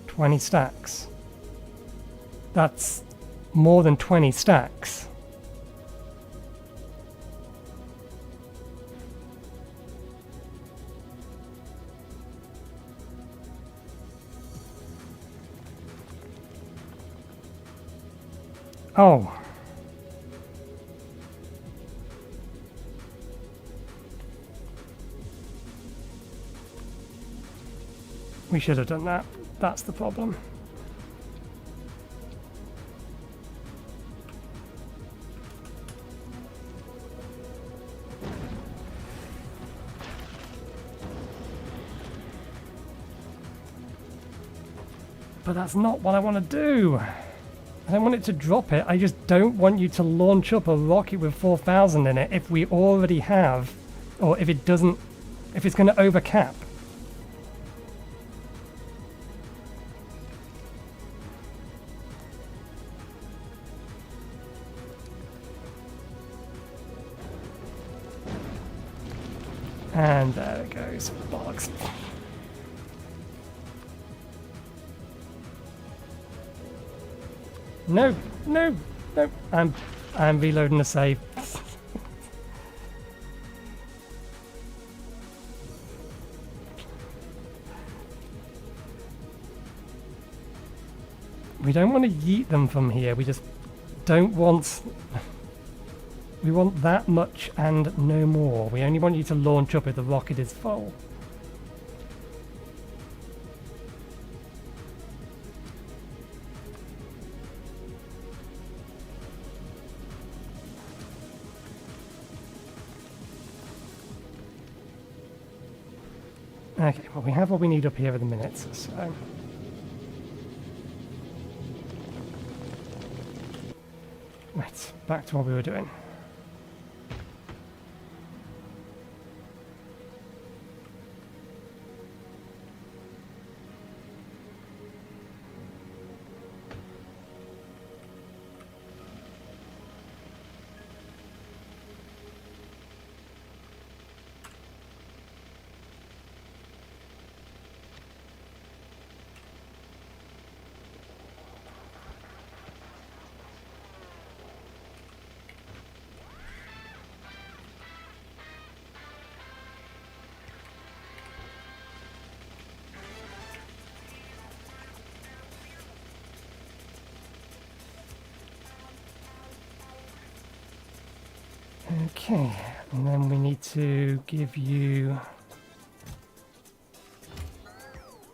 20 stacks. That's more than 20 stacks. Oh. We should have done that. That's the problem. But that's not what I want to do. I don't want it to drop it. I just don't want you to launch up a rocket with 4,000 in it if we already have, or if it doesn't, if it's going to overcap. And there it goes. Bollocks. No. I'm reloading the save. We don't want to yeet them from here. We just don't want... We want that much and no more. We only want you to launch up if the rocket is full. Okay, well we have what we need up here at the minute, so... Right, back to what we were doing. Okay, and then we need to give you...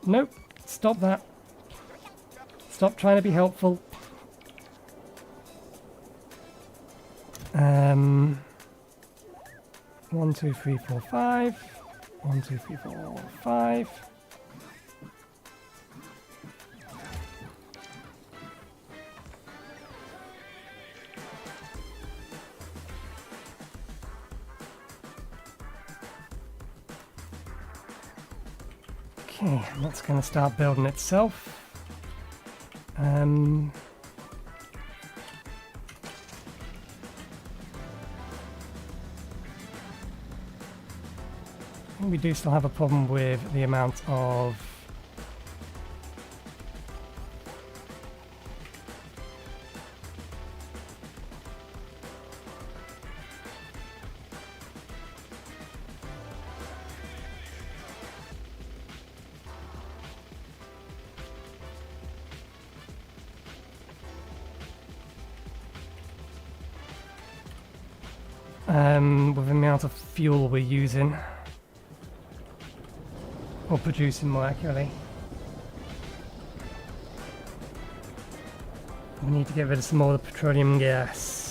Nope, stop that. Stop trying to be helpful. 1, 2, 3, 4, 5. 1, 2, 3, 4, 5. Okay, that's going to start building itself. I think we do still have a problem with the amount of with the amount of fuel we're using, or producing more accurately. We need to get rid of some more of the petroleum gas.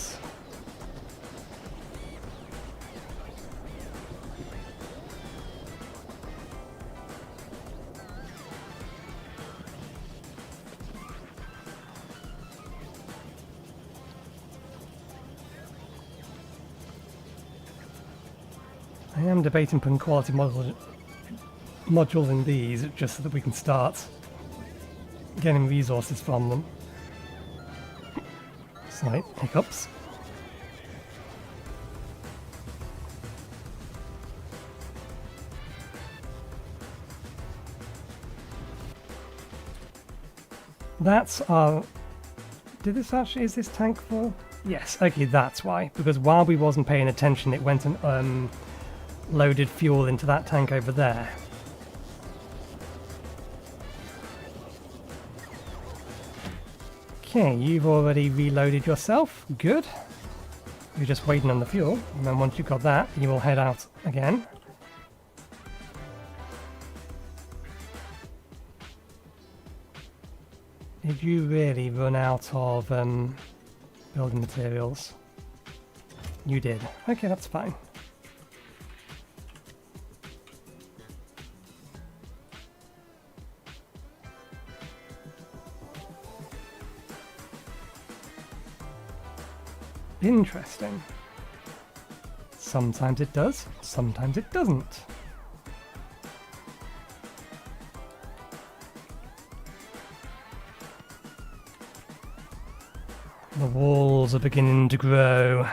I am debating putting quality modules in these just so that we can start getting resources from them. Slight hiccups. That's our... is this tank full? Yes, okay, that's why. Because while we wasn't paying attention, it went and loaded fuel into that tank over there. Okay, you've already reloaded yourself. Good. You're just waiting on the fuel, and then once you've got that, you will head out again. Did you really run out of building materials? You did. Okay, that's fine. Interesting. Sometimes it does, sometimes it doesn't. The walls are beginning to grow.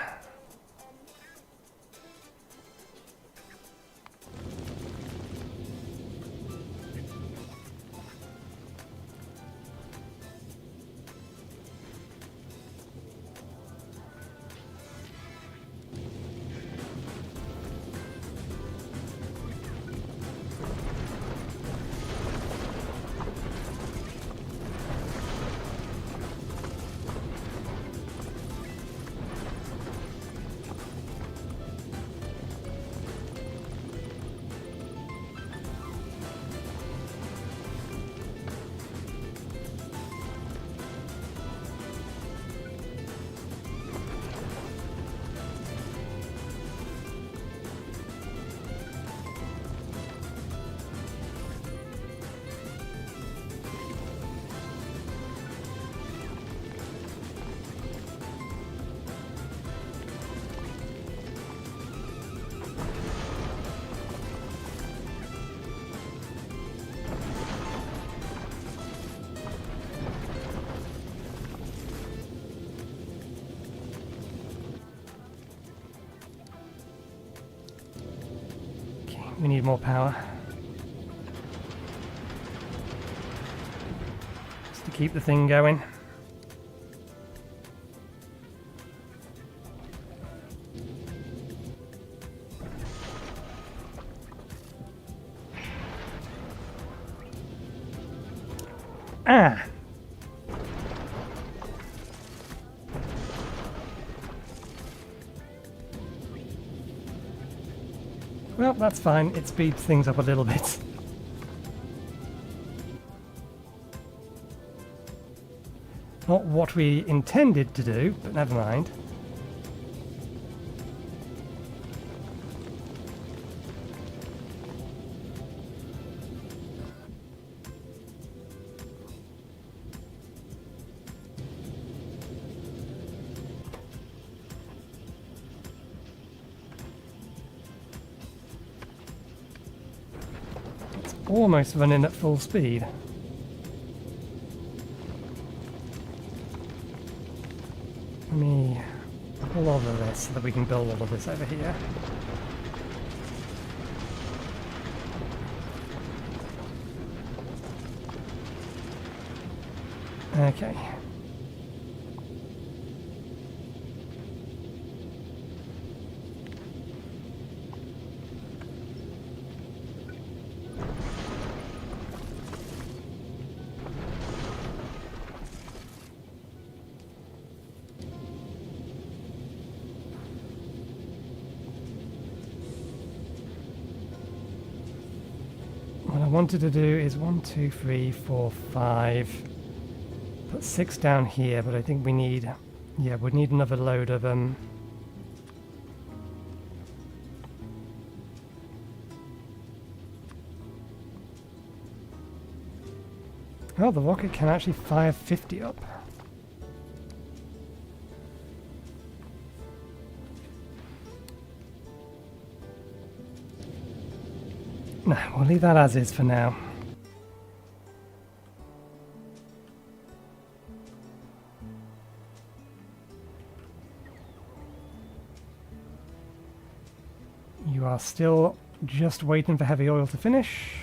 We need more power. Just to keep the thing going. Ah! Well, that's fine. It speeds things up a little bit. Not what we intended to do, but never mind. Almost running at full speed. Let me pull over this so that we can build all of this over here. Okay. What I wanted to do is 1, 2, 3, 4, 5. Put 6 down here, but I think we need, yeah, we need another load of Oh, the rocket can actually fire 50 up. No, we'll leave that as is for now. You are still just waiting for heavy oil to finish.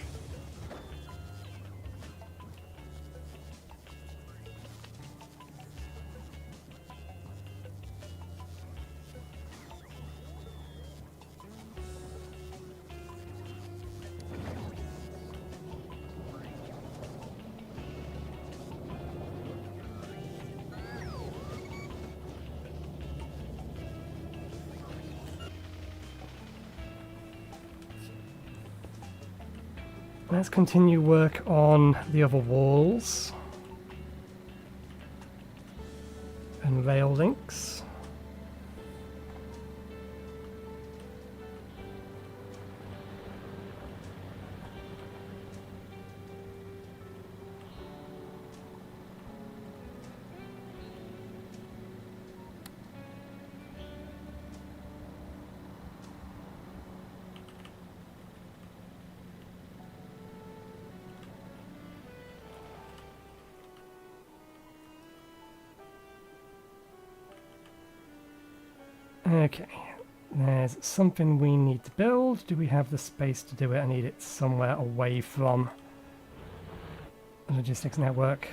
Let's continue work on the other walls and rail links. Okay, there's something we need to build. Do we have the space to do it? I need it somewhere away from the logistics network.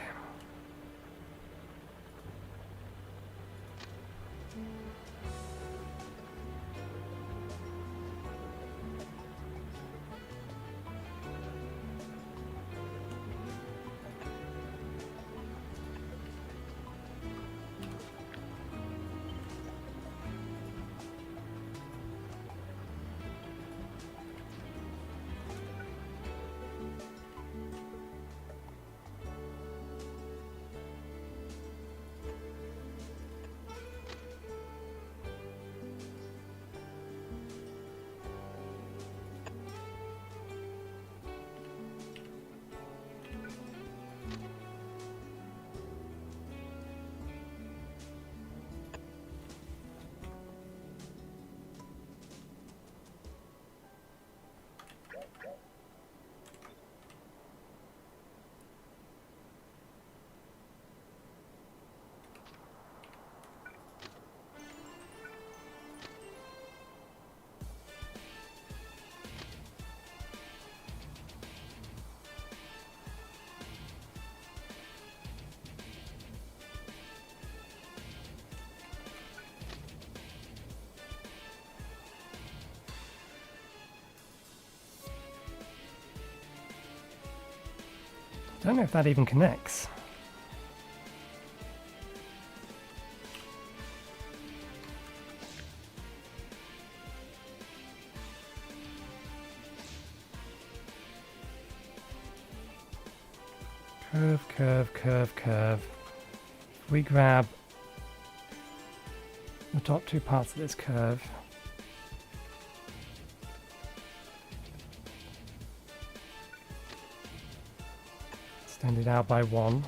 Don't know if that even connects. Curve, curve, curve, curve. If we grab the top two parts of this curve, extend it out by one.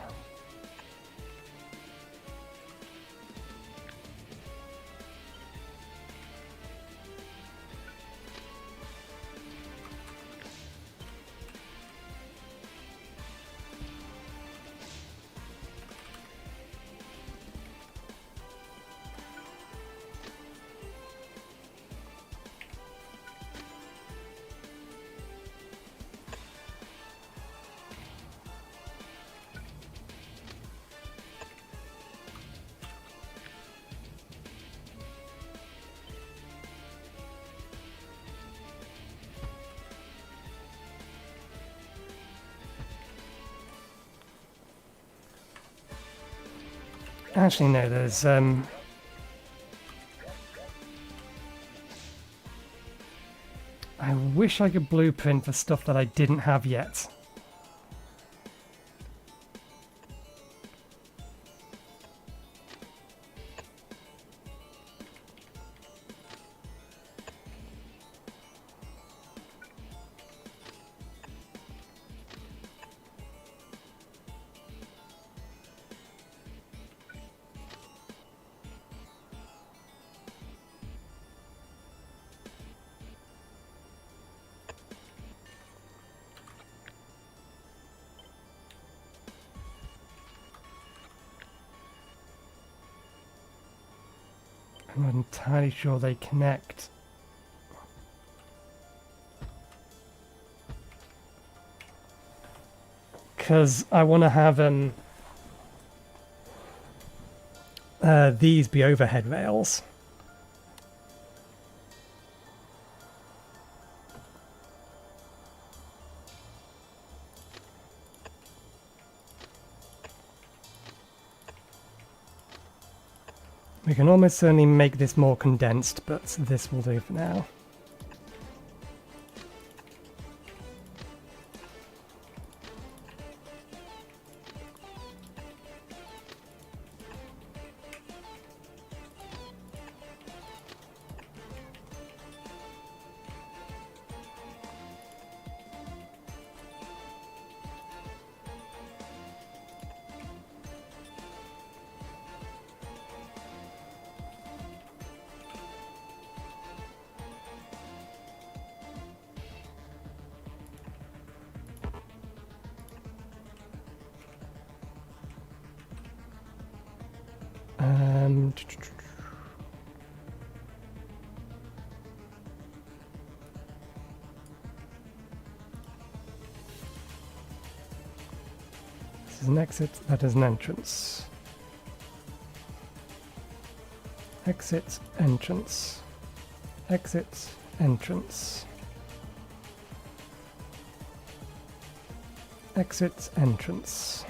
Actually, no, there's I wish I could blueprint for stuff that I didn't have yet. I'm not entirely sure they connect. Because I want to have these be overhead rails. We can almost certainly make this more condensed, but this will do for now. This is an exit, that is an entrance. Exit, entrance. Exit, entrance. Exit, entrance.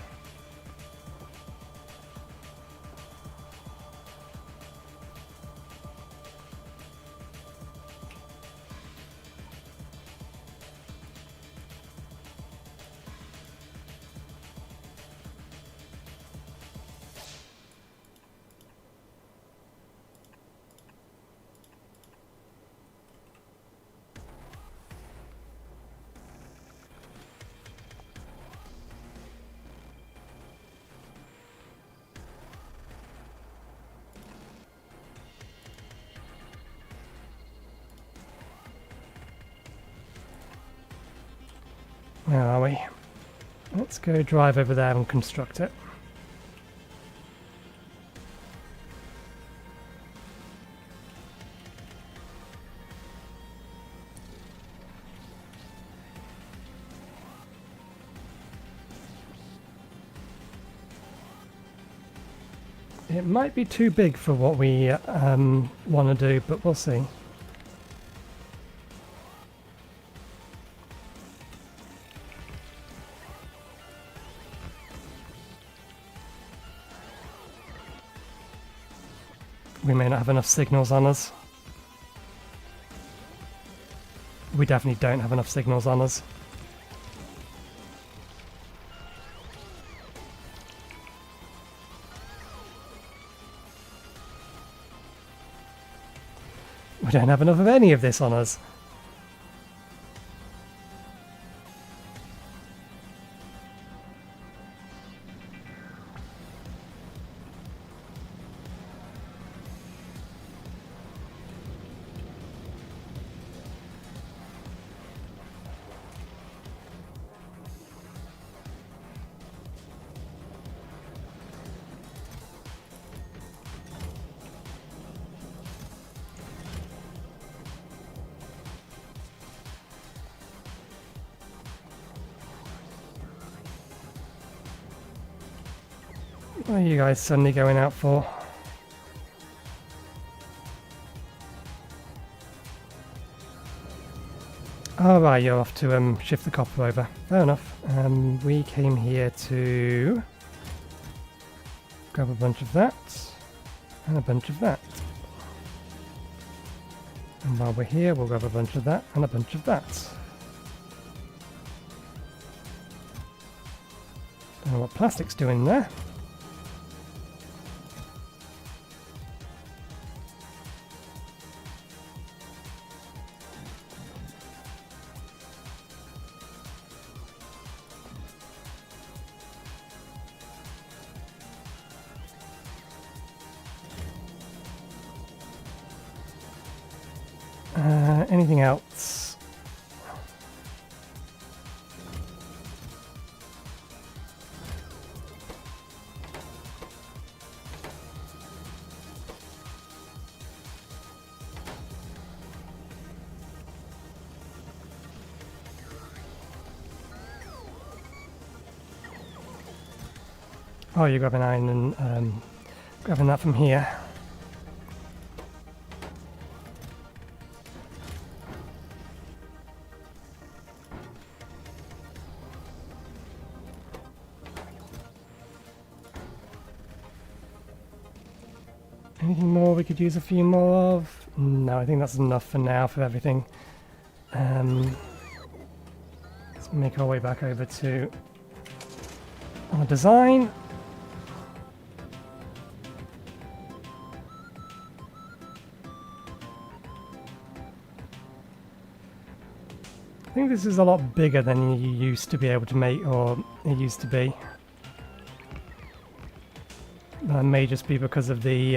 Where are we? Let's go drive over there and construct it. It might be too big for what we want to do, but we'll see. We may not have enough signals on us. We definitely don't have enough signals on us. We don't have enough of any of this on us. What are you guys suddenly going out for? Oh right, you're off to shift the copper over. Fair enough. We came here to grab a bunch of that and a bunch of that. And while we're here, we'll grab a bunch of that and a bunch of that. Don't know what plastic's doing there. Anything else? Oh, you're grabbing iron and grabbing that from here. Anything more we could use a few more of? No, I think that's enough for now for everything. Let's make our way back over to our design. I think this is a lot bigger than you used to be able to make, or it used to be. That may just be because of the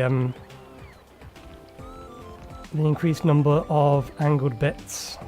increased number of angled bits.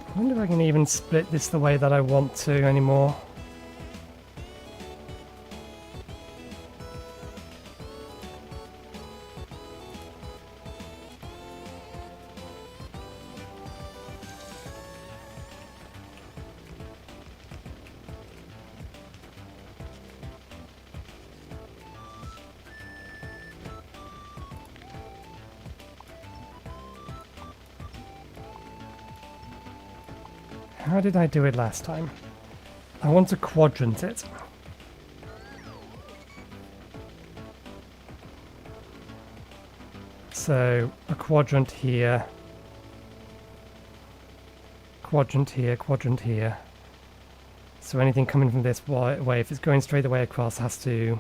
I wonder if I can even split this the way that I want to anymore. How did I do it last time? I want to quadrant it. So a quadrant here, quadrant here, quadrant here. So anything coming from this way, if it's going straight away across, has to...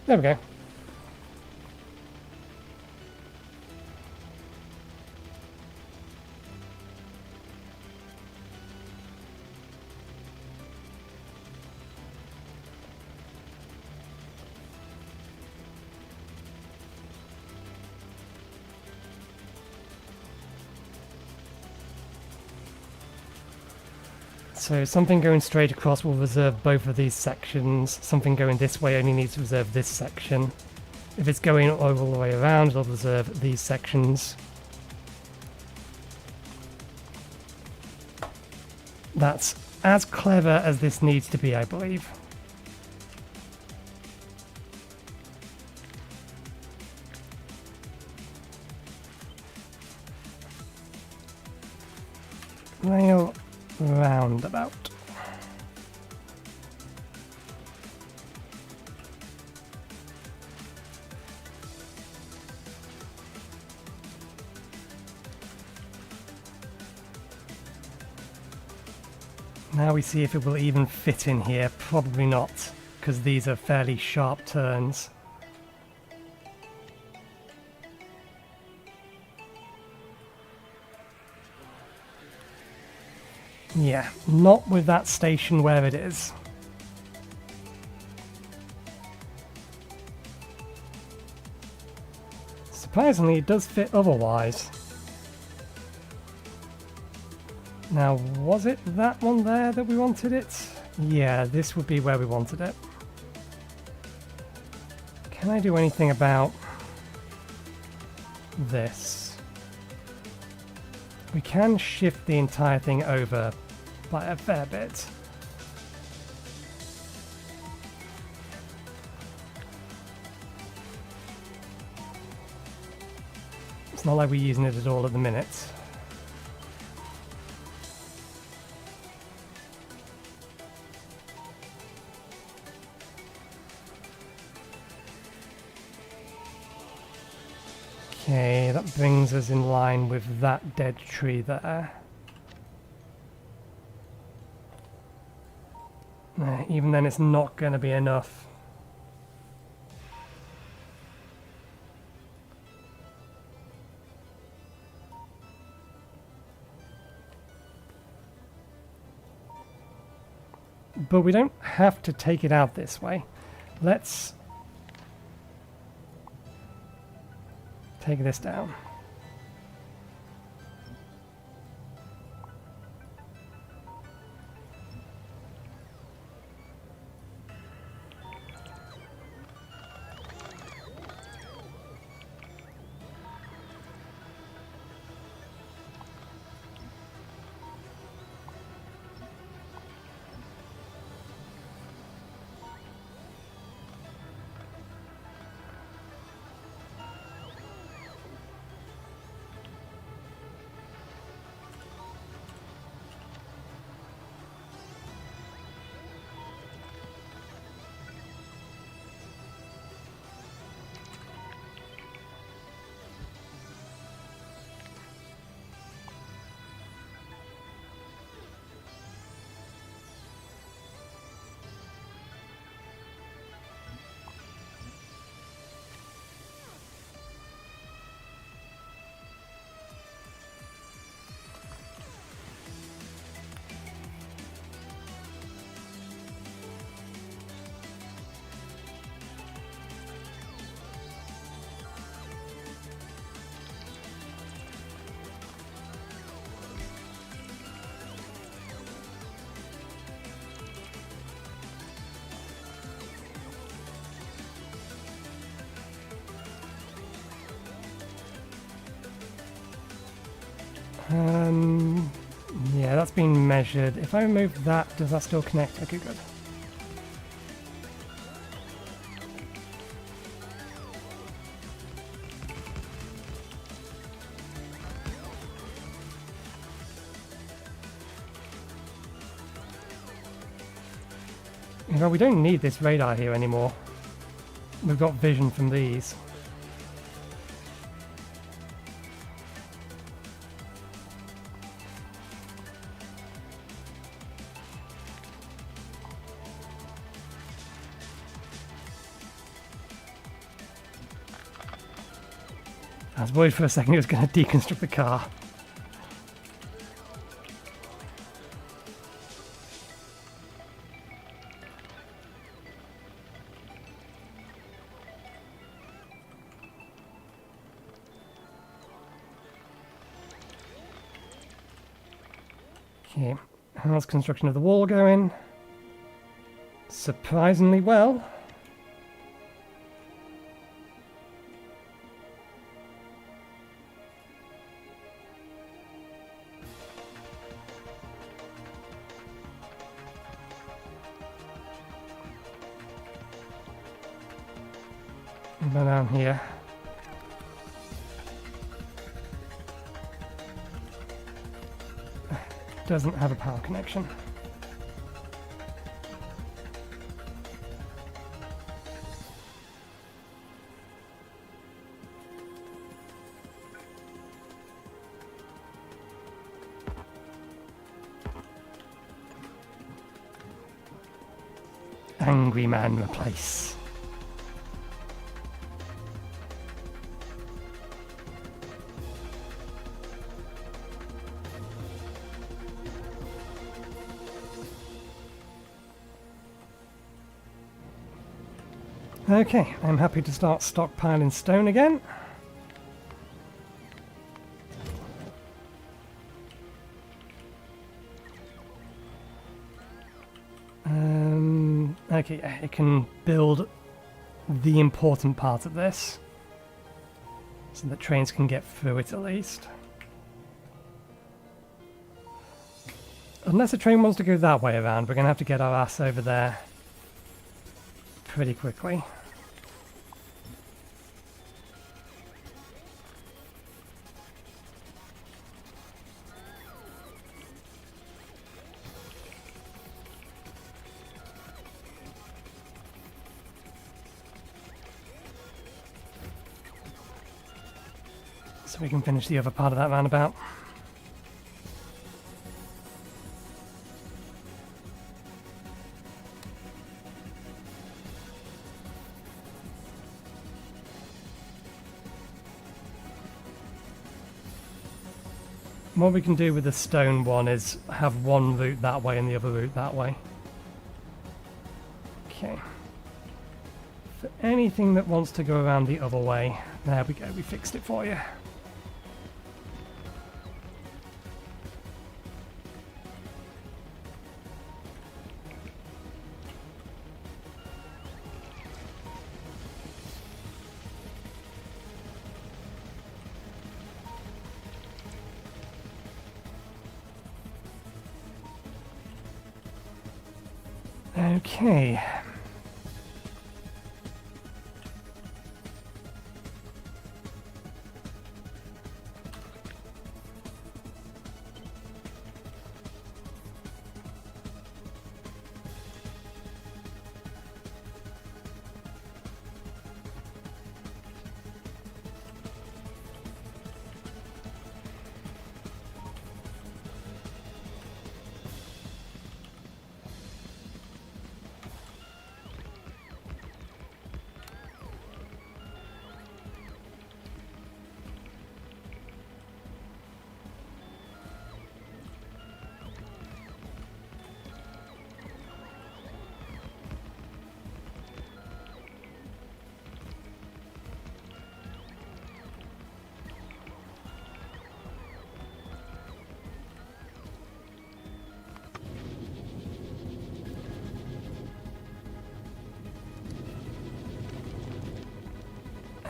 There we go. So something going straight across will reserve both of these sections. Something going this way only needs to reserve this section. If it's going all the way around, it'll preserve these sections. That's as clever as this needs to be, I believe. Rail roundabout. Now we see if it will even fit in here. Probably not, because these are fairly sharp turns. Yeah, not with that station where it is. Surprisingly, it does fit otherwise. Now, was it that one there that we wanted it? Yeah, this would be where we wanted it. Can I do anything about this? We can shift the entire thing over by a fair bit. It's not like we're using it at all at the minute. Okay, that brings us in line with that dead tree there. Even then, it's not going to be enough. But we don't have to take it out this way. Let's take this down. Yeah, that's been measured. If I remove that, does that still connect? Okay, good. You know, we don't need this radar here anymore. We've got vision from these. I was worried for a second it was going to deconstruct the car. Okay, how's construction of the wall going? Surprisingly well. Go down here. Doesn't have a power connection. Angry man replace. Okay, I'm happy to start stockpiling stone again. Okay, it can build the important part of this, so that trains can get through it at least. Unless a train wants to go that way around, we're going to have to get our ass over there pretty quickly. So we can finish the other part of that roundabout. What we can do with the stone one is have one route that way and the other route that way. Okay. For anything that wants to go around the other way, there we go, we fixed it for you. Okay.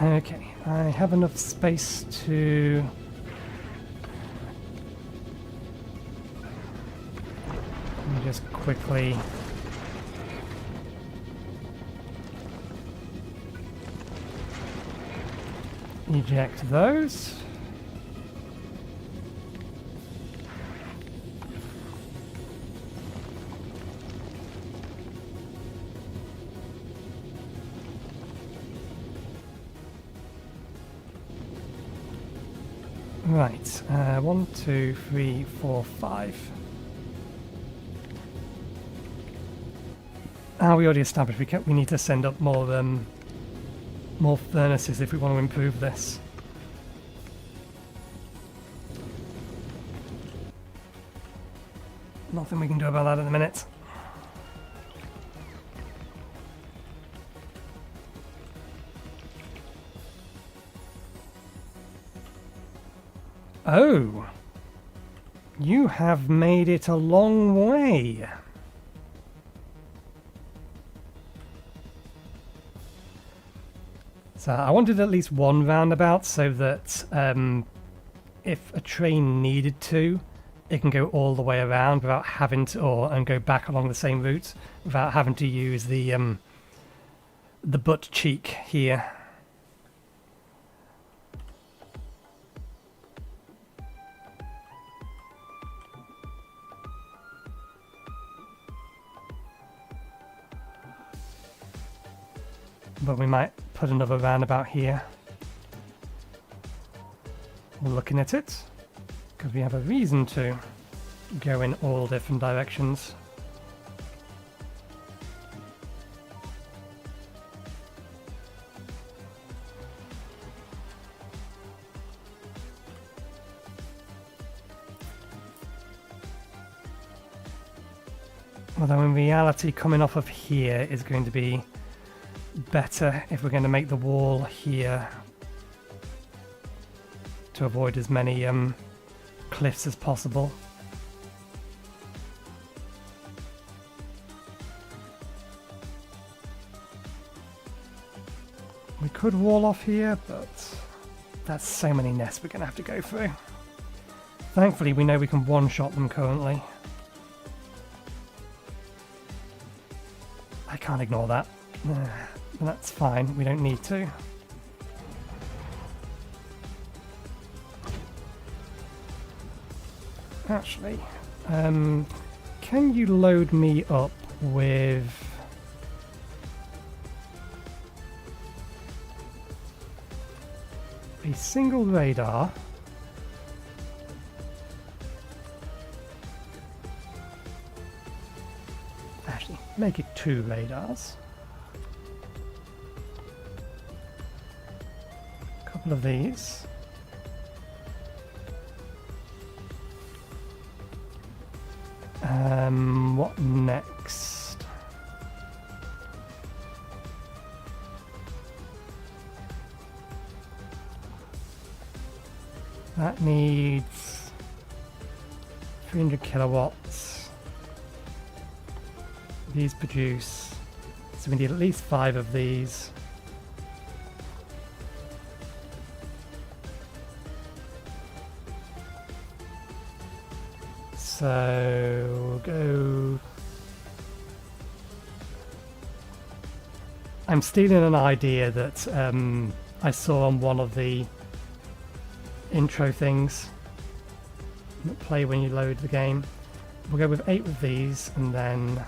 Okay, I have enough space to... Let me just quickly... eject those. Right, 1, 2, 3, 4, 5. We already established we need to send up more furnaces if we want to improve this. Nothing we can do about that at the minute. Oh, you have made it a long way. So I wanted at least one roundabout so that if a train needed to, it can go all the way around without having to, and go back along the same route without having to use the butt cheek here. but we might put another roundabout here. We're looking at it, because we have a reason to go in all different directions. Although in reality, coming off of here is going to be better if we're going to make the wall here to avoid as many cliffs as possible. We could wall off here, but that's so many nests we're going to have to go through. Thankfully, we know we can one-shot them currently. I can't ignore that. That's fine, we don't need to. Actually, can you load me up with a single radar? Actually, make it 2 radars. A couple of these. What next? That needs 300 kilowatts. These produce, so we need at least 5 of these. So we'll go. I'm stealing an idea that I saw on one of the intro things that play when you load the game. We'll go with 8 of these and then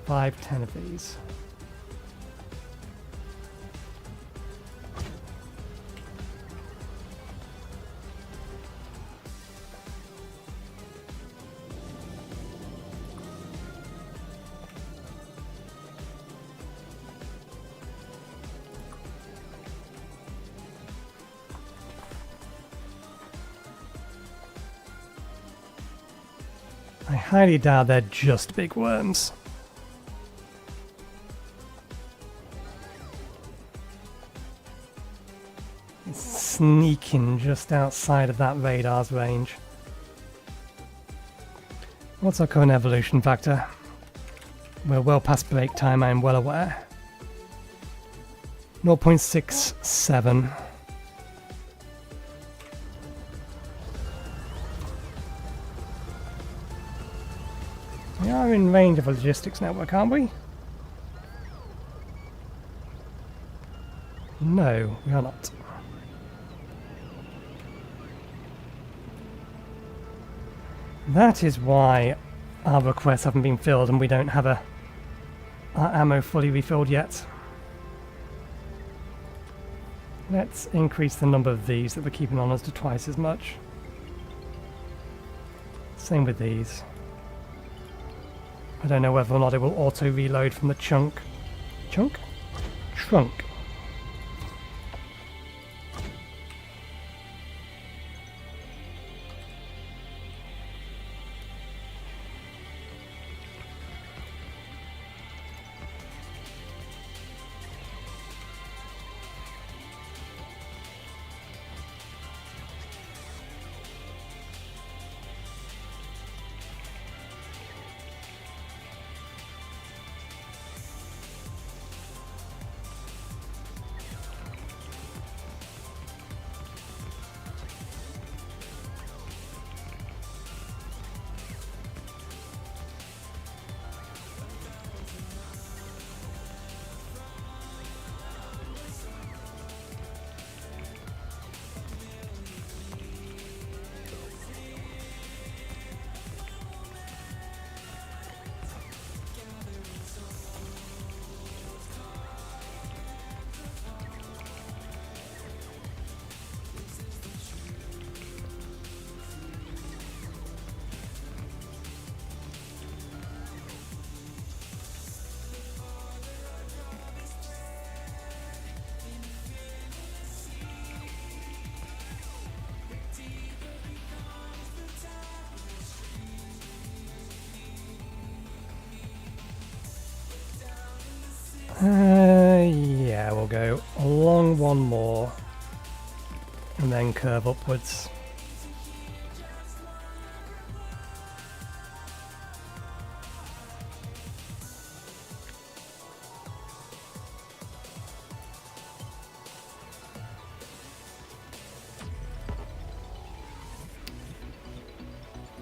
5, 10 of these. I highly doubt they're just big worms. It's sneaking just outside of that radar's range. What's our current evolution factor? We're well past break time, I'm well aware. 0.67. We are in range of a logistics network, aren't we? No, we are not. That is why our requests haven't been filled and we don't have our ammo fully refilled yet. Let's increase the number of these that we're keeping on us to twice as much. Same with these. I don't know whether or not it will auto-reload from the trunk. Yeah, we'll go along one more and then curve upwards.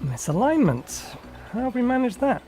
Misalignment. How have we managed that?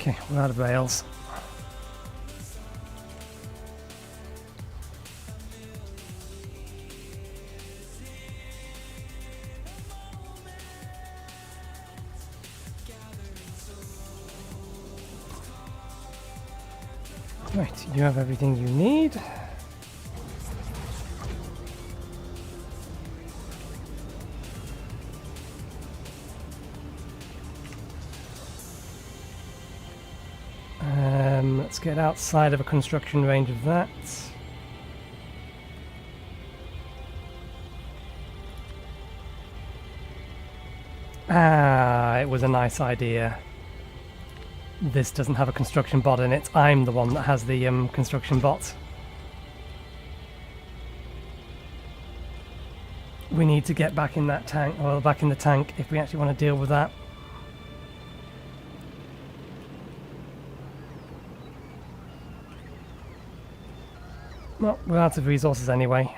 Okay, we're out of rails. Right, you have everything you need. Let's get outside of a construction range of that. Ah, it was a nice idea. This doesn't have a construction bot in it. I'm the one that has the construction bot. We need to get back in that tank, or back in the tank, if we actually want to deal with that. Well, we're out of resources anyway.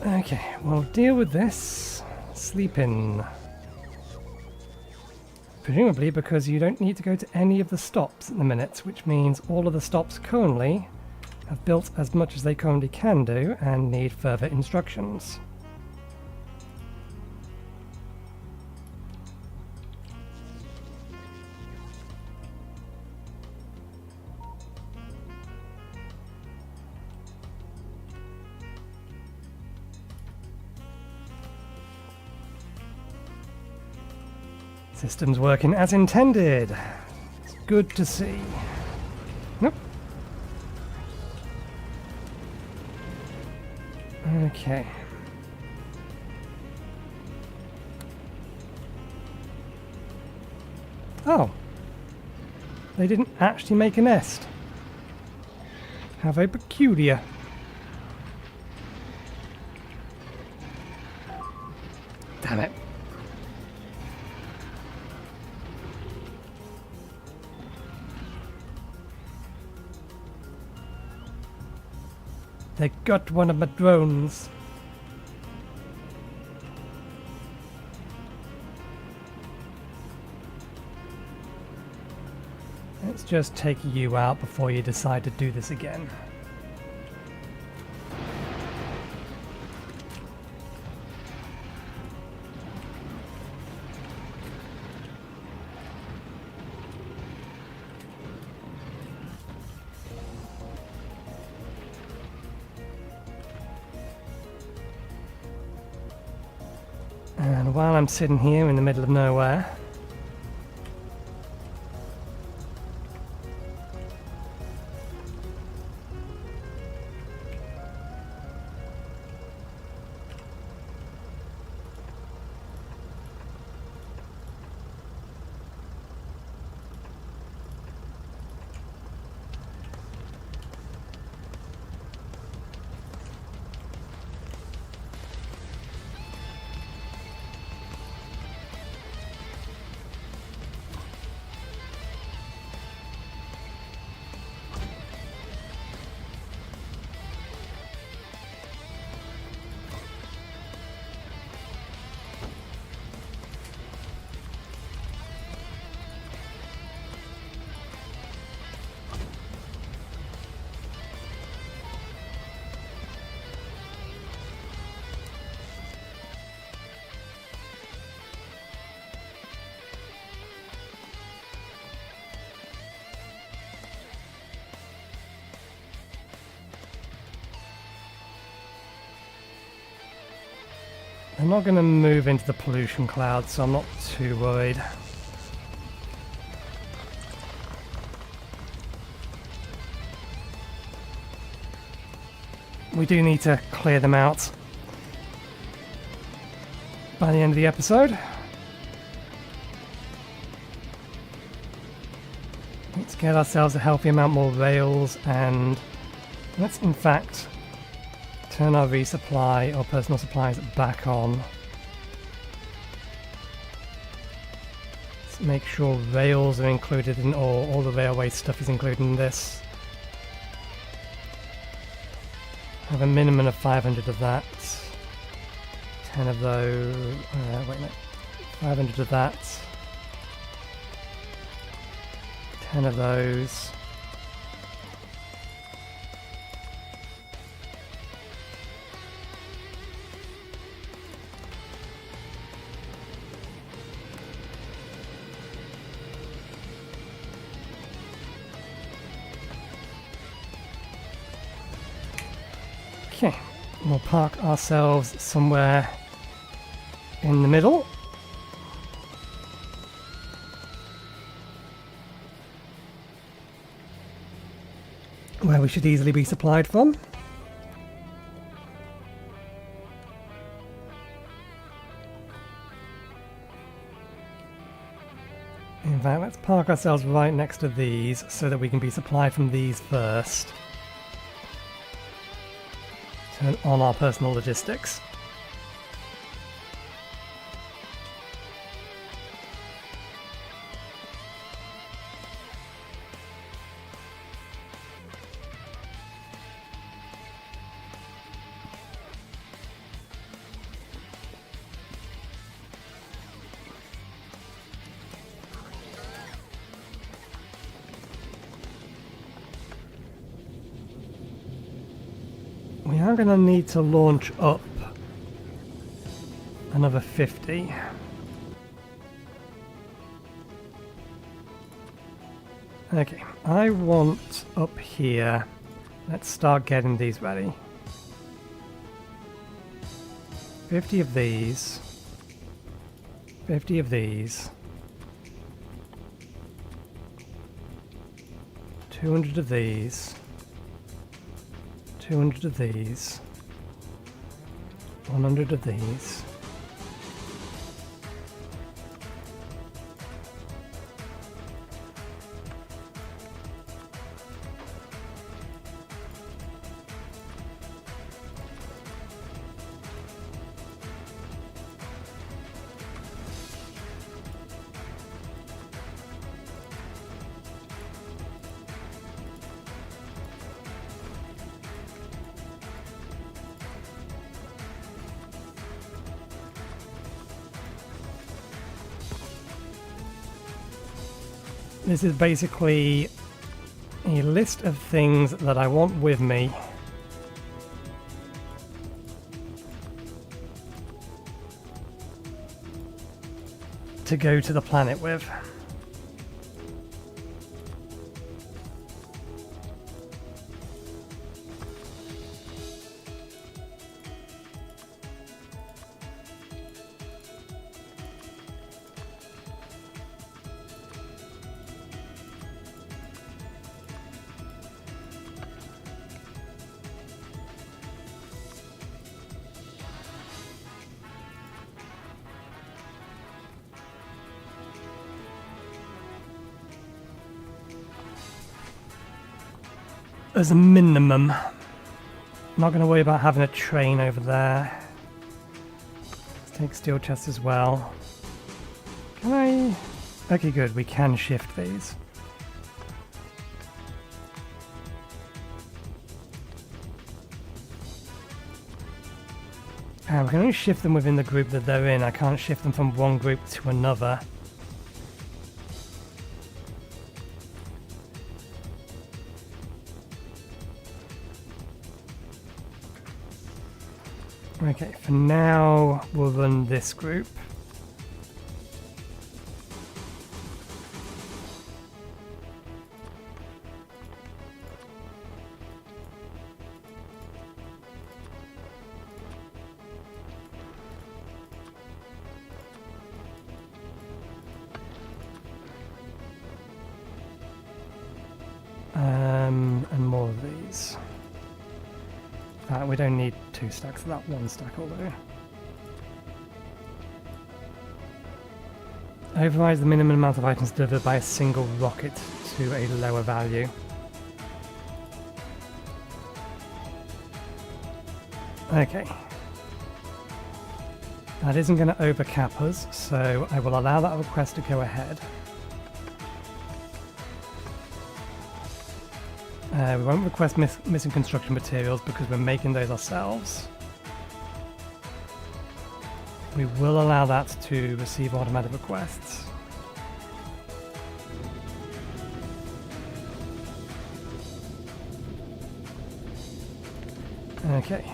Okay, we'll deal with this. Sleep in. Presumably because you don't need to go to any of the stops at the minute, which means all of the stops currently have built as much as they currently can do and need further instructions. System's working as intended. It's good to see. Nope. Okay. Oh. They didn't actually make a nest. How very peculiar. Damn it. They got one of my drones. Let's just take you out before you decide to do this again. And while I'm sitting here in the middle of nowhere, I'm not going to move into the pollution cloud, so I'm not too worried. We do need to clear them out by the end of the episode. Let's get ourselves a healthy amount more rails, and let's in fact turn our resupply or personal supplies back on. Let's make sure rails are included in all the railway stuff is included in this. Have a minimum of 500 of that. 10 of those. Wait a minute. 500 of that. 10 of those. Okay, we'll park ourselves somewhere in the middle. Where we should easily be supplied from. In fact, let's park ourselves right next to these so that we can be supplied from these first. Turn on our personal logistics. We are going to need to launch up another 50. Okay, I want up here. Let's start getting these ready. 50 of these. 50 of these. 200 of these. 200 of these. 100 of these. This is basically a list of things that I want with me to go to the planet with. As a minimum. I'm not going to worry about having a train over there. Let's take steel chests as well. Can I? Okay, good. We can shift these. We can only shift them within the group that they're in. I can't shift them from one group to another. Okay, for now we'll run this group. And more of these. We don't need 2 stacks of that, 1 stack will do. Overrides the minimum amount of items delivered by a single rocket to a lower value. Okay. That isn't going to overcap us, so I will allow that request to go ahead. We won't request missing construction materials because we're making those ourselves. We will allow that to receive automatic requests. Okay.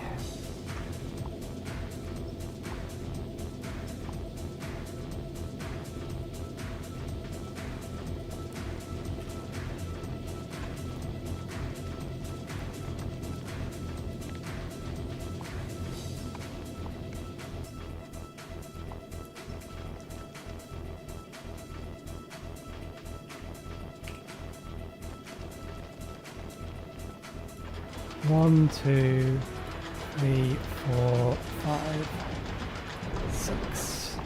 One, 2, 3, 4, 5, 6.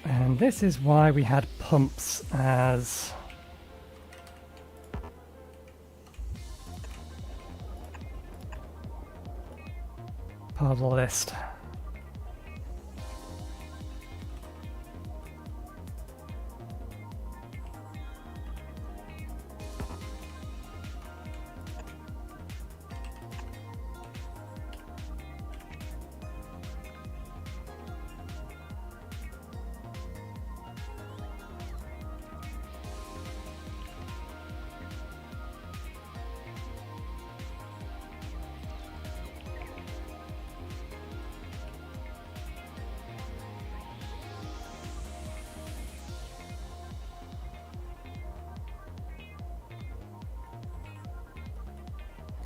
And this is why we had pumps as part of the list.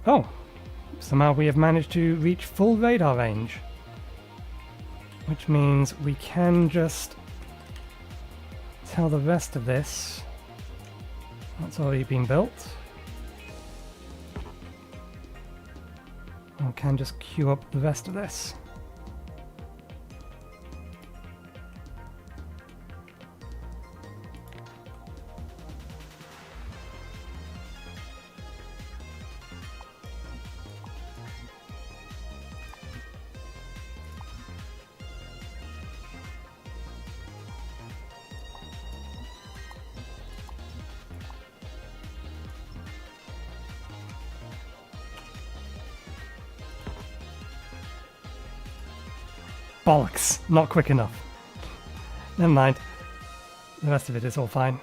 Oh, somehow we have managed to reach full radar range. Which means we can just tell the rest of this. That's already been built. We can just queue up the rest of this. Bollocks! Not quick enough. Never mind. The rest of it is all fine.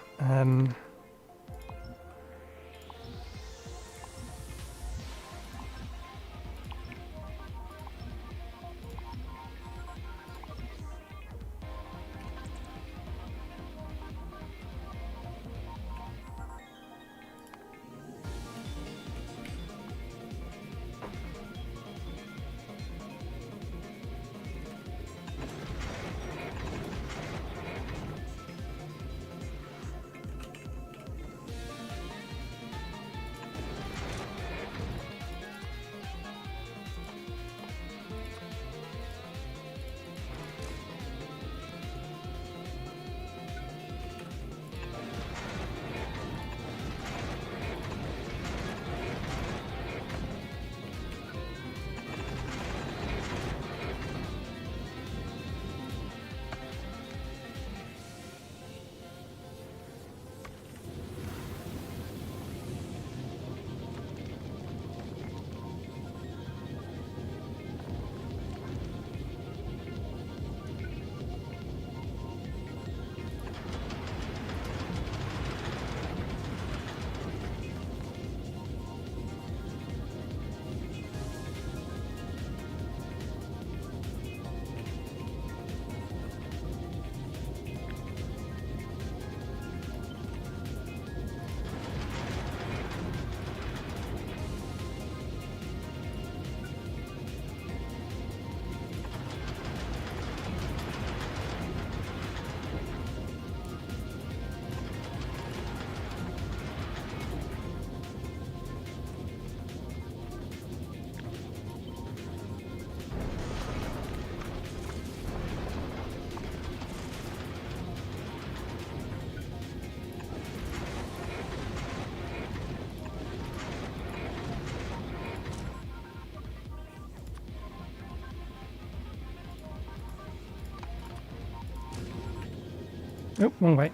Oh, wrong way.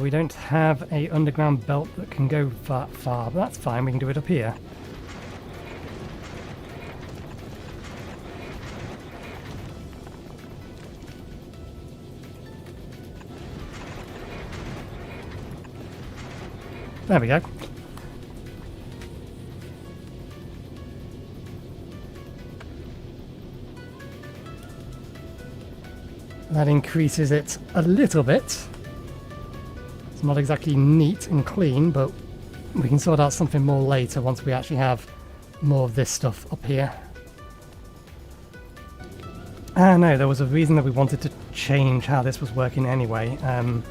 We don't have a underground belt that can go that far, but that's fine, we can do it up here. There we go. That increases it a little bit. It's not exactly neat and clean, but we can sort out something more later once we actually have more of this stuff up here. Ah no, there was a reason that we wanted to change how this was working anyway. And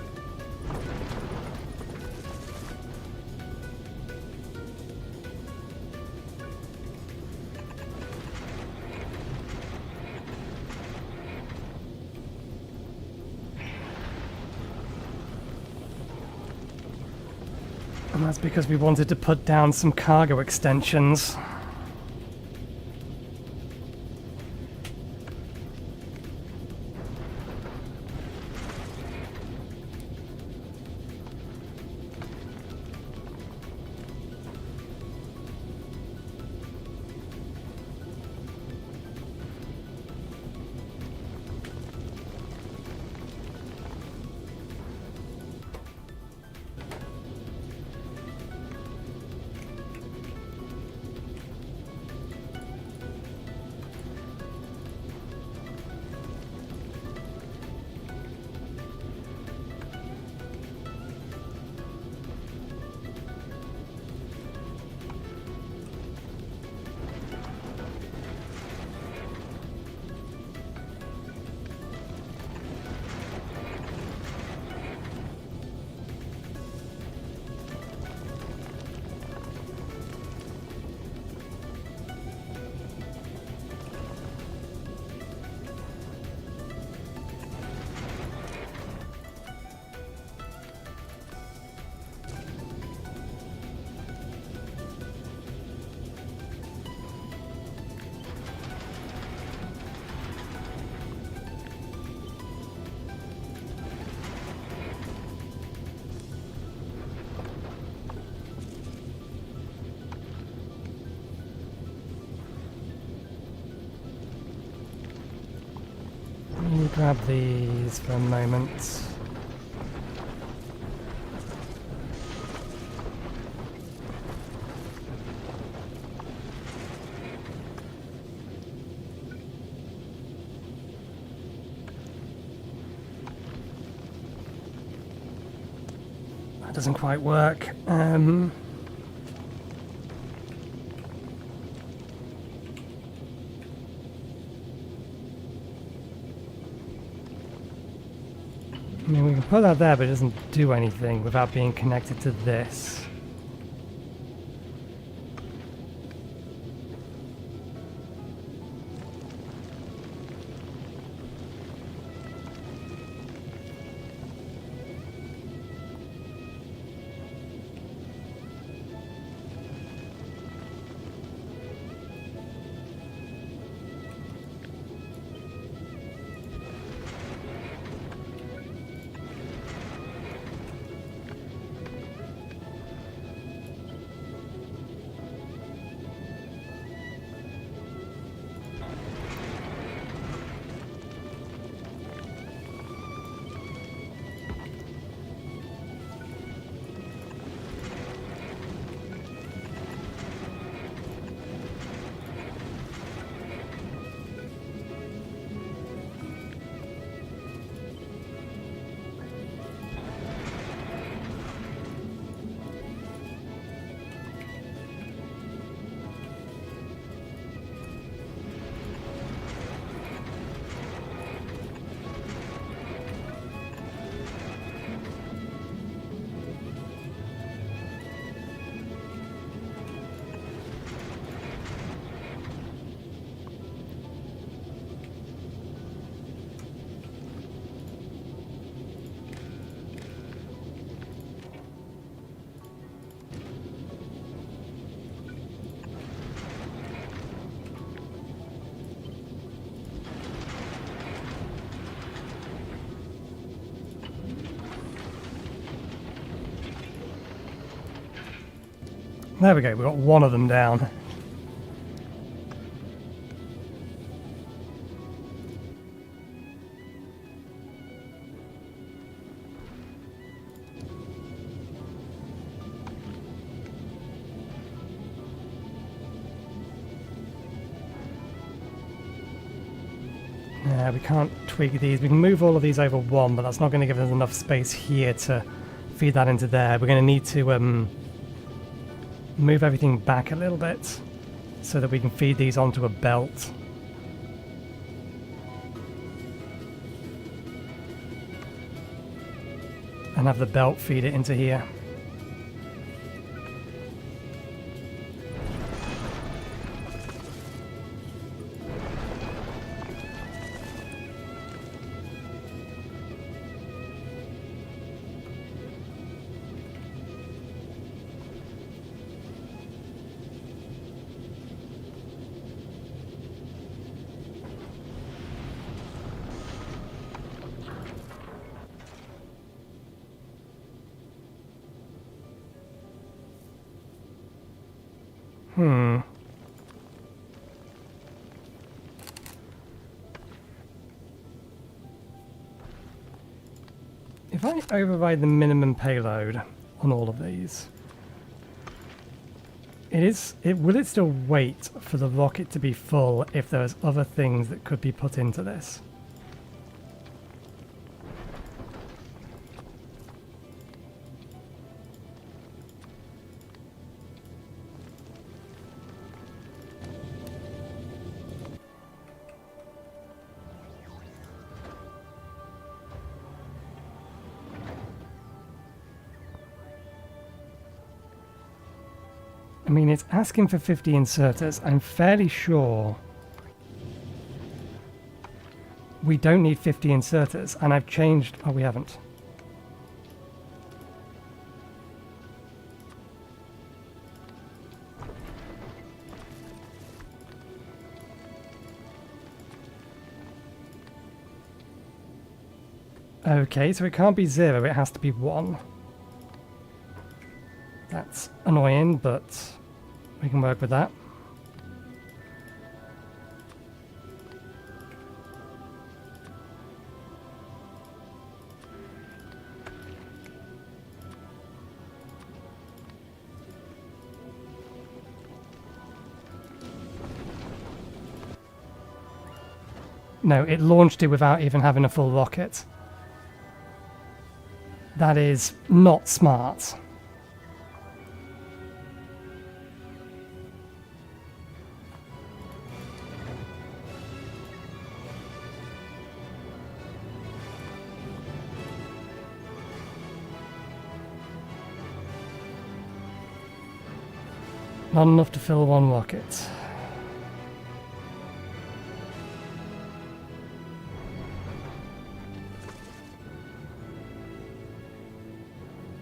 that's because we wanted to put down some cargo extensions. Let me grab these for a moment. That doesn't quite work. I mean, we can put that there, but it doesn't do anything without being connected to this. There we go, we got one of them down. We can't tweak these. We can move all of these over one, but that's not going to give us enough space here to feed that into there. We're going to need to move everything back a little bit so that we can feed these onto a belt. And have the belt feed it into here. If I override the minimum payload on all of these, will it still wait for the rocket to be full if there's other things that could be put into this? I mean, it's asking for 50 inserters. I'm fairly sure we don't need 50 inserters, and I've changed... Oh, we haven't. Okay, so it can't be 0, it has to be 1. That's annoying, but we can work with that. No, it launched it without even having a full rocket. That is not smart. Not enough to fill one rocket.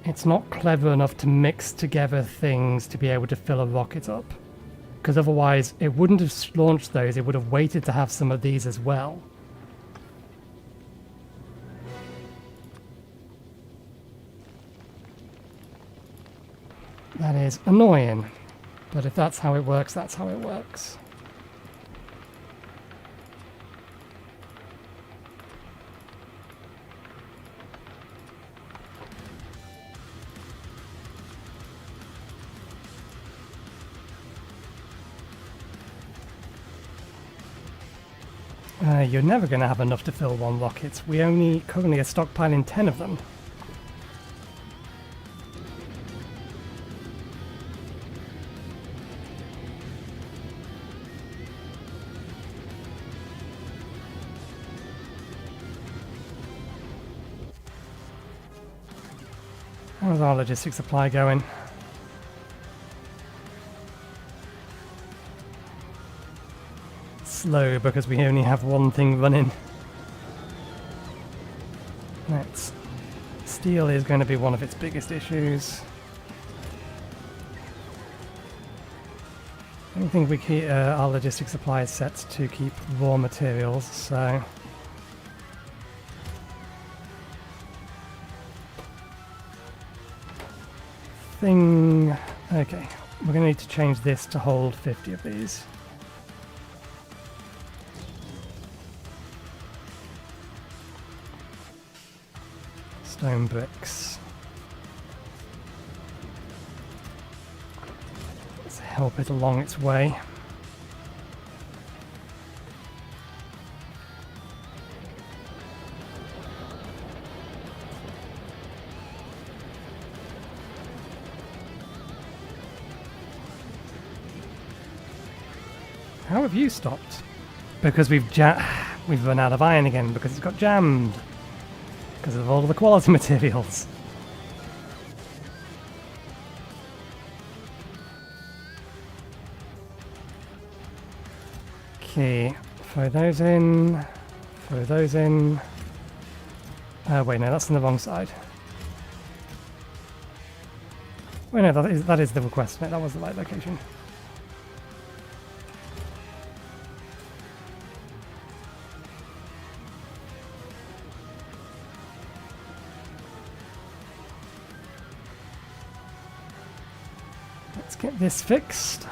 It's not clever enough to mix together things to be able to fill a rocket up. Because otherwise it wouldn't have launched those, it would have waited to have some of these as well. That is annoying. But if that's how it works, that's how it works. You're never going to have enough to fill one rocket. We only currently are stockpiling 10 of them. How's our logistics supply going? Slow because we only have one thing running. That's steel is going to be one of its biggest issues. I don't think we keep our logistics supply is set to keep raw materials, so okay, we're going to need to change this to hold 50 of these. Stone bricks. Let's help it along its way. how have you stopped? Because we've run out of iron again because it's got jammed. Because of all the quality materials. Okay, throw those in. Throw those in. Wait, no, that's on the wrong side. Wait, no, that is the request. No, that was the right location. Let's get this fixed.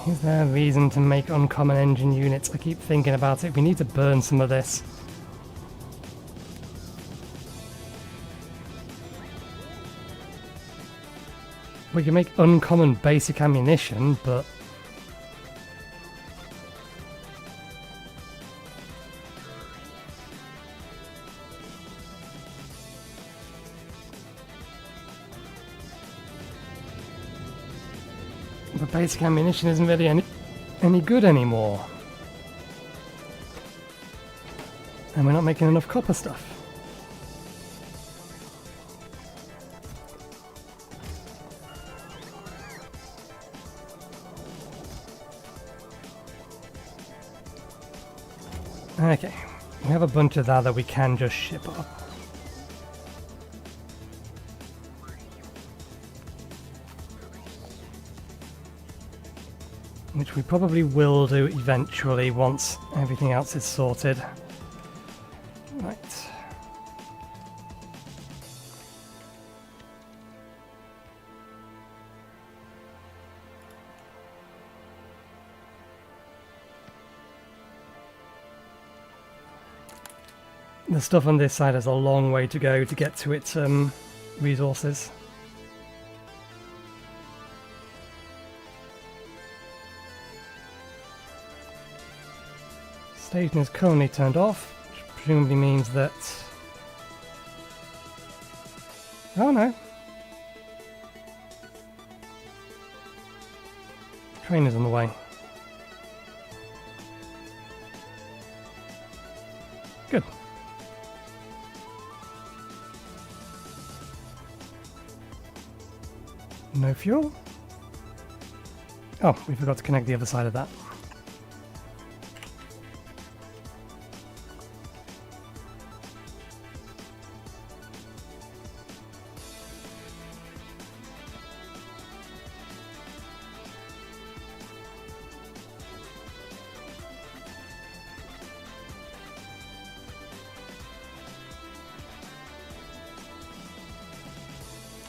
Is there a reason to make uncommon engine units? I keep thinking about it. We need to burn some of this. We can make uncommon basic ammunition, but... the basic ammunition isn't really any good anymore. And we're not making enough copper stuff. Okay, we have a bunch of that we can just ship up. Which we probably will do eventually once everything else is sorted. Right. The stuff on this side has a long way to go to get to its resources. Station is currently turned off, which presumably means that... Oh no. Train is on the way. Good. No fuel? Oh, we forgot to connect the other side of that.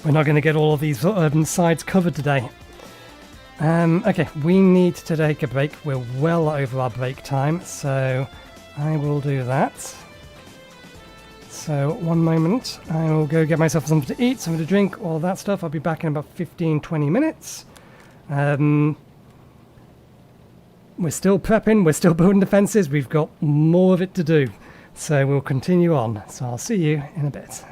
We're not going to get all of these sides covered today. Okay, we need to take a break. We're well over our break time, so I will do that. So, one moment. I will go get myself something to eat, something to drink, all that stuff. I'll be back in about 15-20 minutes. We're still prepping, we're still building defences. We've got more of it to do. So, we'll continue on. So, I'll see you in a bit.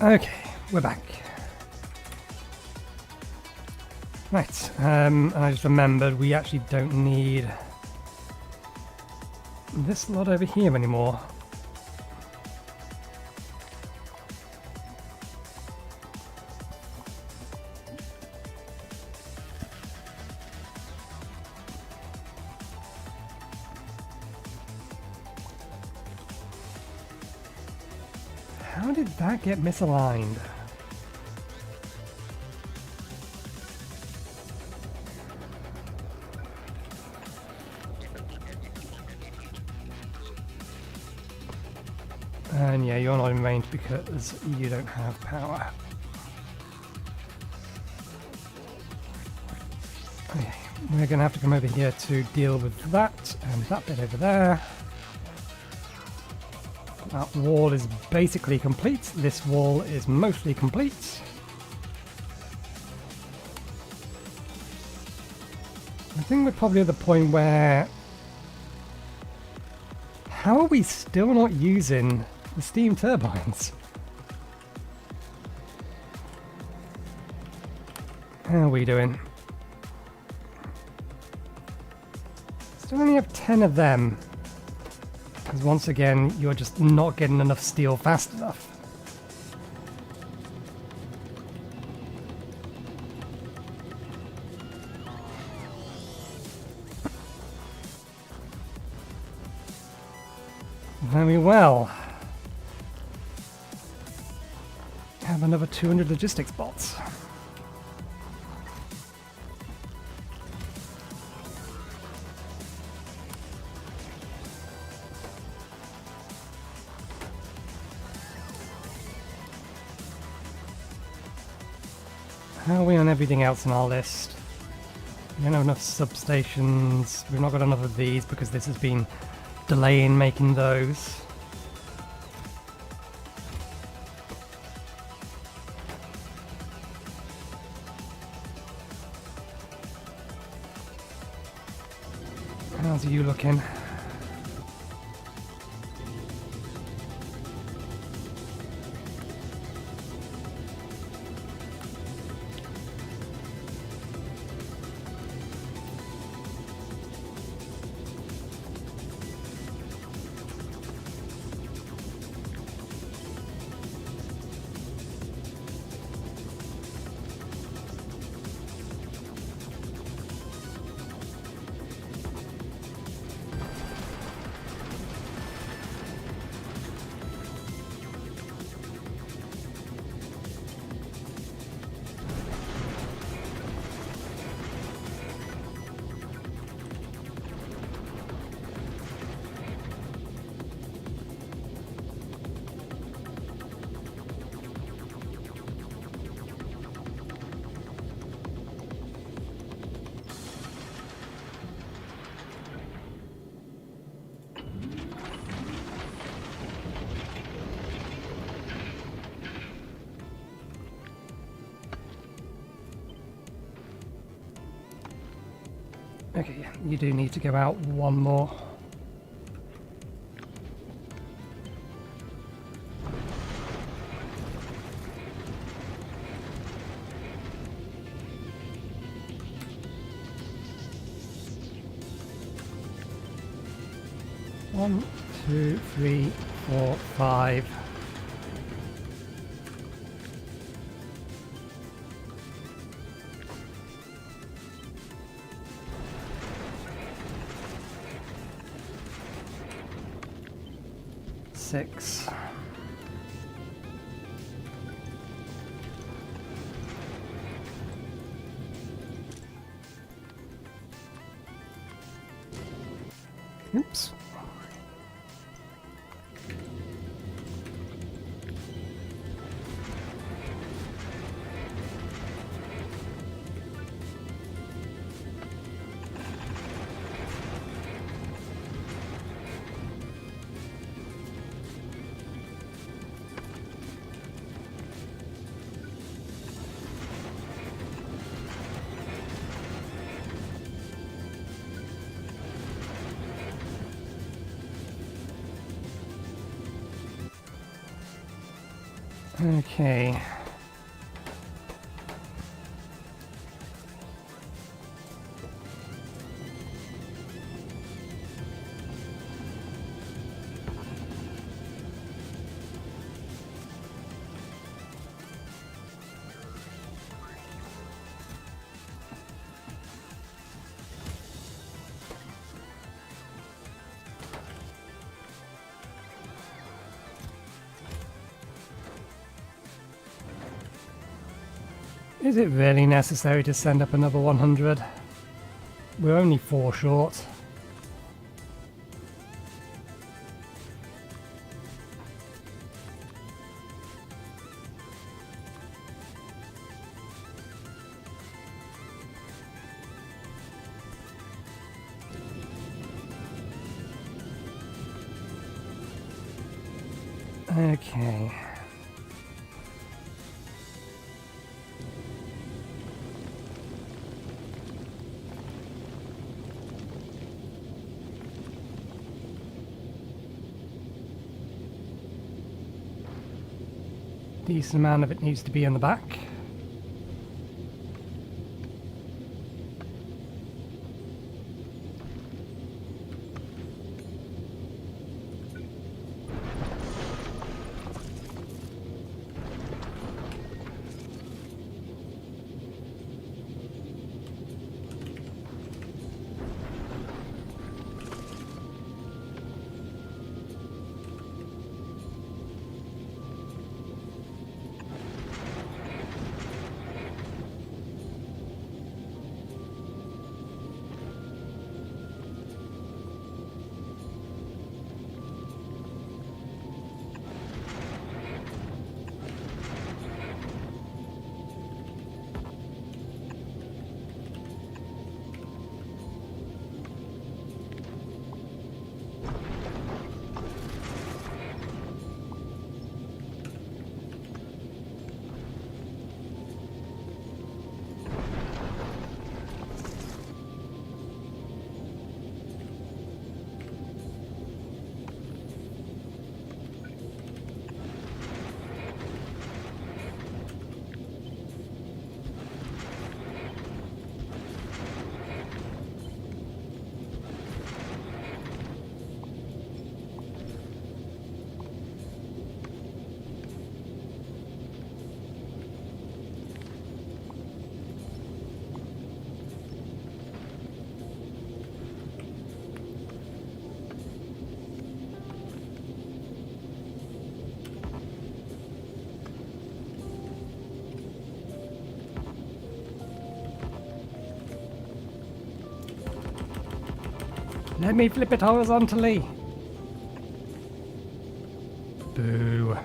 Okay, we're back. Right, and I just remembered we actually don't need this lot over here anymore. How did that get misaligned? And yeah, you're not in range because you don't have power. Okay, we're going to have to come over here to deal with that and that bit over there. That wall is basically complete. This wall is mostly complete. I think we're probably at the point where... How are we still not using the steam turbines? How are we doing? Still only have 10 of them. Because once again, you're just not getting enough steel fast enough. Very well. Have another 200 logistics bots. How are we on everything else on our list? We don't have enough substations. We've not got enough of these because this has been delaying making those. How's you looking? Okay, you do need to go out one more. One, two, three, four, five. Six. Oops. Okay. Is it really necessary to send up another 100? We're only 4 short. Okay. Decent amount of it needs to be in the back. Let me flip it horizontally. Boo.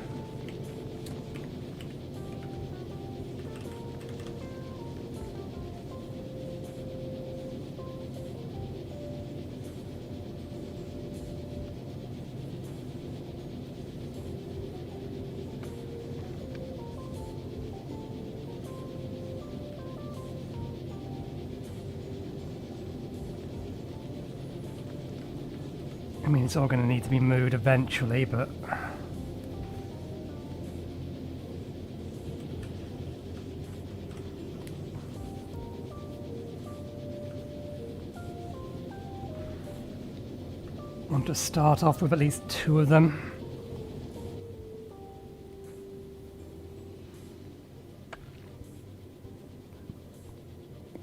I mean, it's all going to need to be moved eventually, but... I want to start off with at least 2 of them.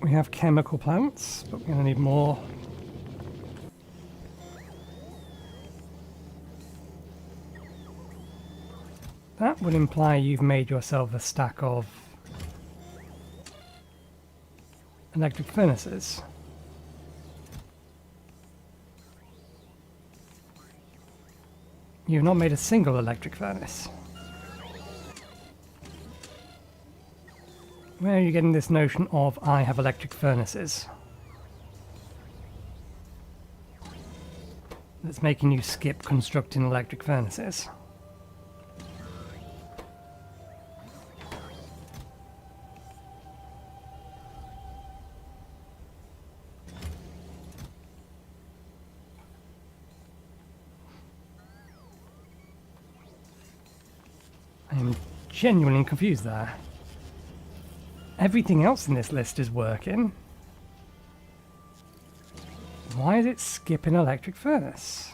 We have chemical plants, but we're going to need more. That would imply you've made yourself a stack of electric furnaces. You've not made a single electric furnace. Where are you getting this notion of I have electric furnaces? That's making you skip constructing electric furnaces. I am genuinely confused there. Everything else in this list is working. Why is it skipping electric furnace?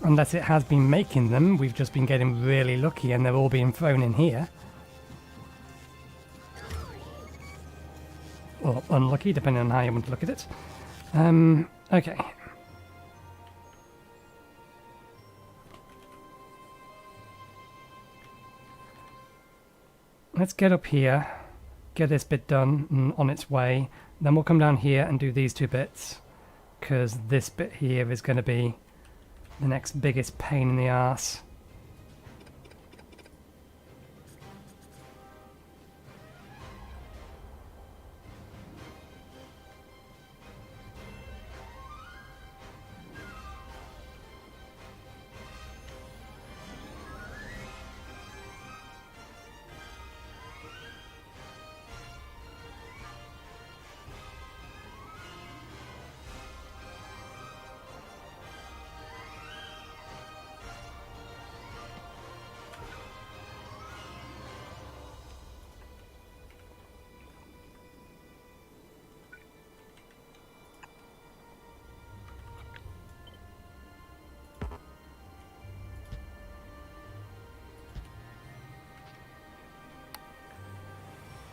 Unless it has been making them, we've just been getting really lucky and they're all being thrown in here. Or unlucky, depending on how you want to look at it. Okay. Let's get up here, get this bit done and on its way. Then we'll come down here and do these 2 bits, because this bit here is going to be the next biggest pain in the arse.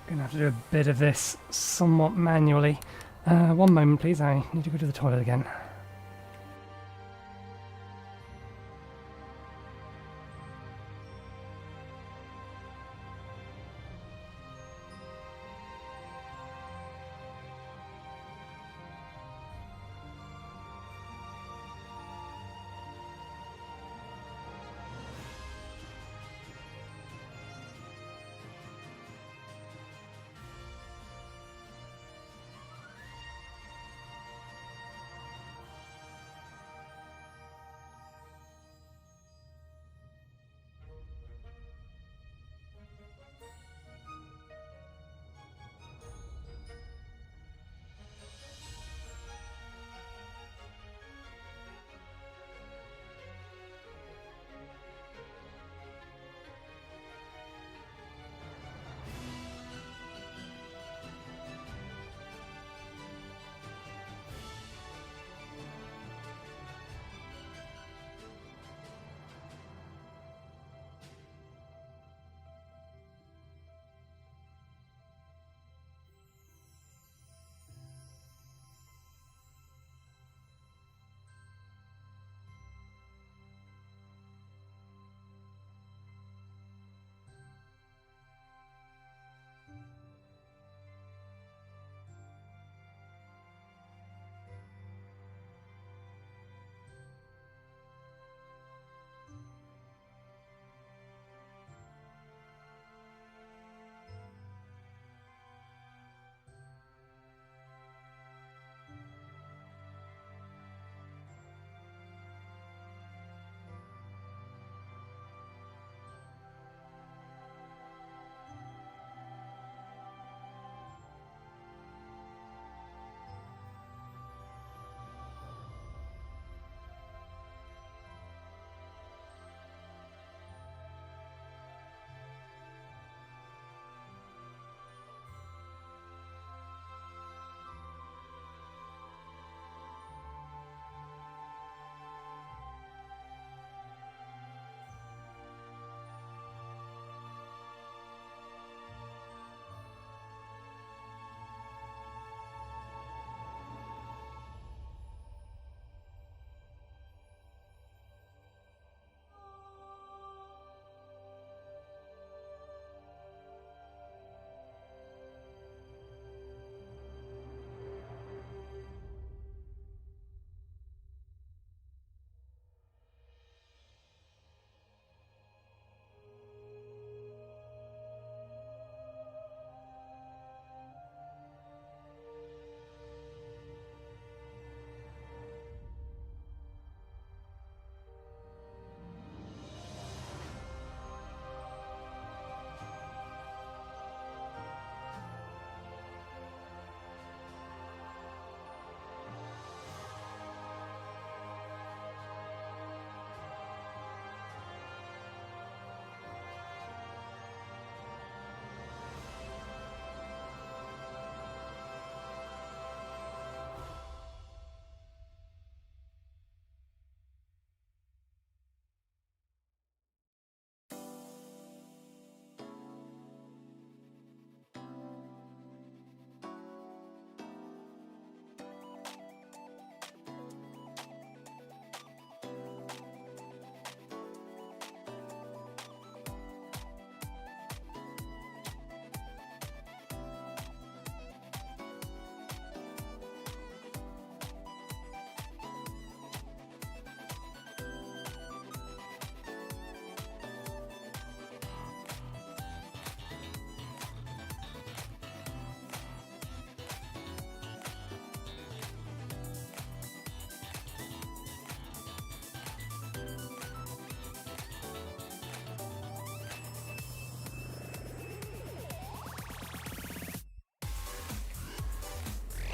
Gonna have to do a bit of this somewhat manually. 1 moment please, I need to go to the toilet again.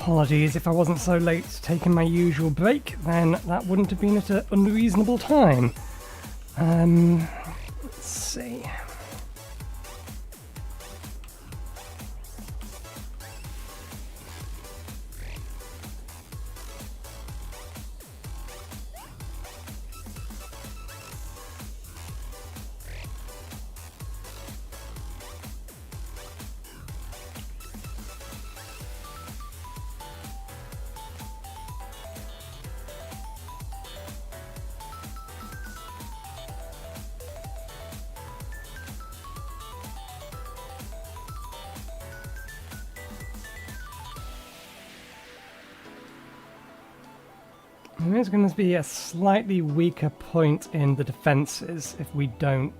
Apologies if I wasn't so late taking my usual break, then that wouldn't have been at an unreasonable time. Let's see. There is going to be a slightly weaker point in the defences if we don't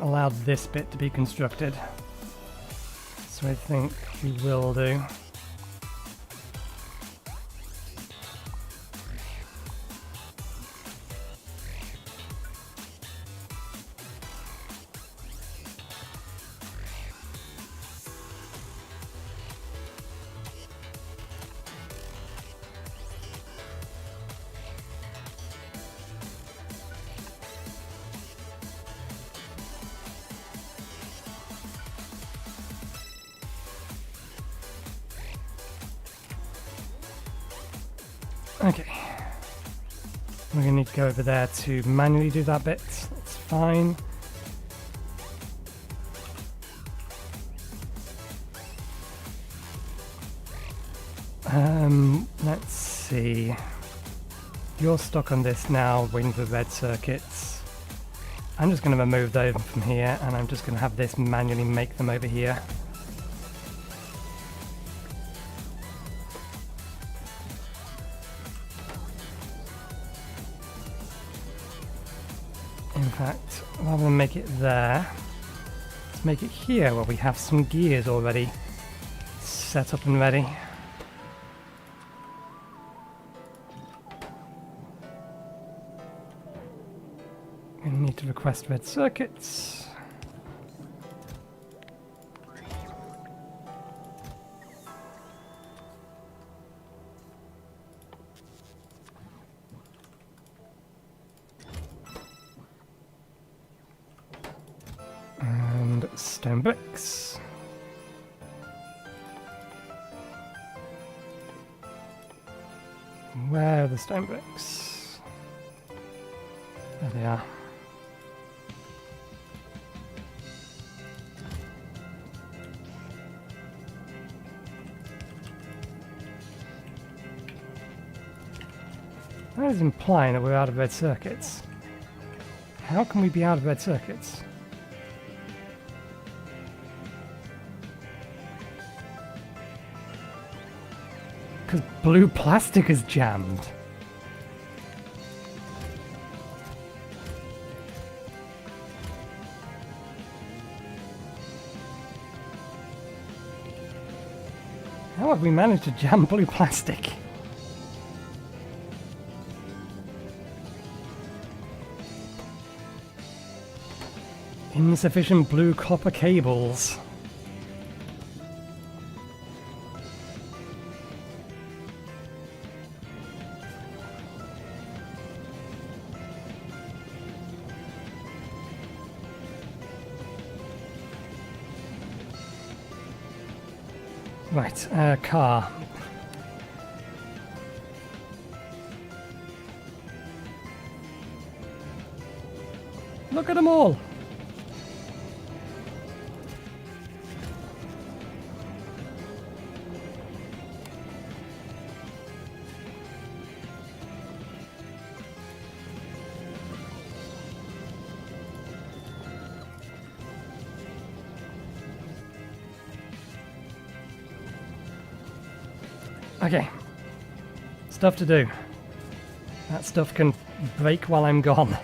allow this bit to be constructed. So I think we will do. Okay, we're going to need to go over there to manually do that bit, that's fine. Let's see, you're stuck on this now, waiting for red circuits. I'm just going to remove those from here, and I'm just going to have this manually make them over here. In fact, rather than make it there, let's make it here where we have some gears already set up and ready. We need to request red circuits. And stone bricks. Where are the stone bricks? There they are. That is implying that we're out of red circuits. How can we be out of red circuits? Because blue plastic is jammed. How have we managed to jam blue plastic? Insufficient blue copper cables. Right, car. Look at them all! Okay, stuff to do. That stuff can break while I'm gone.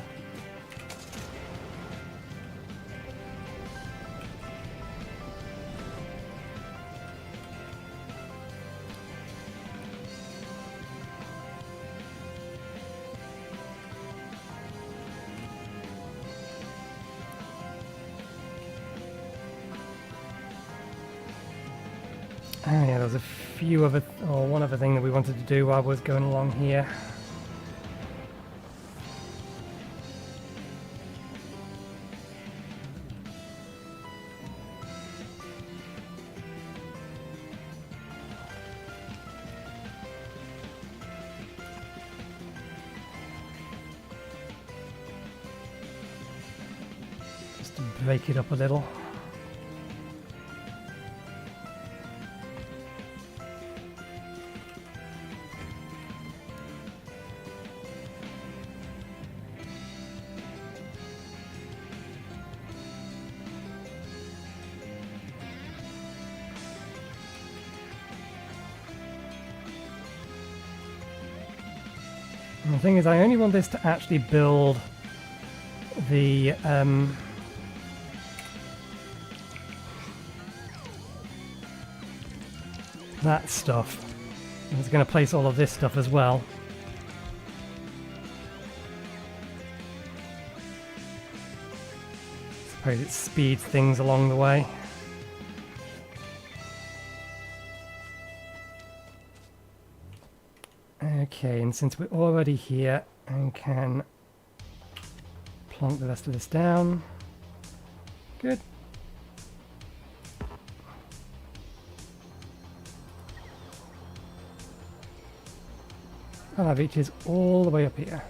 Oh yeah, there was a few other, or one other thing that we wanted to do while I was going along here. Just to break it up a little. And the thing is, I only want this to actually build the that stuff. And it's going to place all of this stuff as well. Suppose it speeds things along the way. Okay, and since we're already here, I can plonk the rest of this down. Good. And that reaches all the way up here.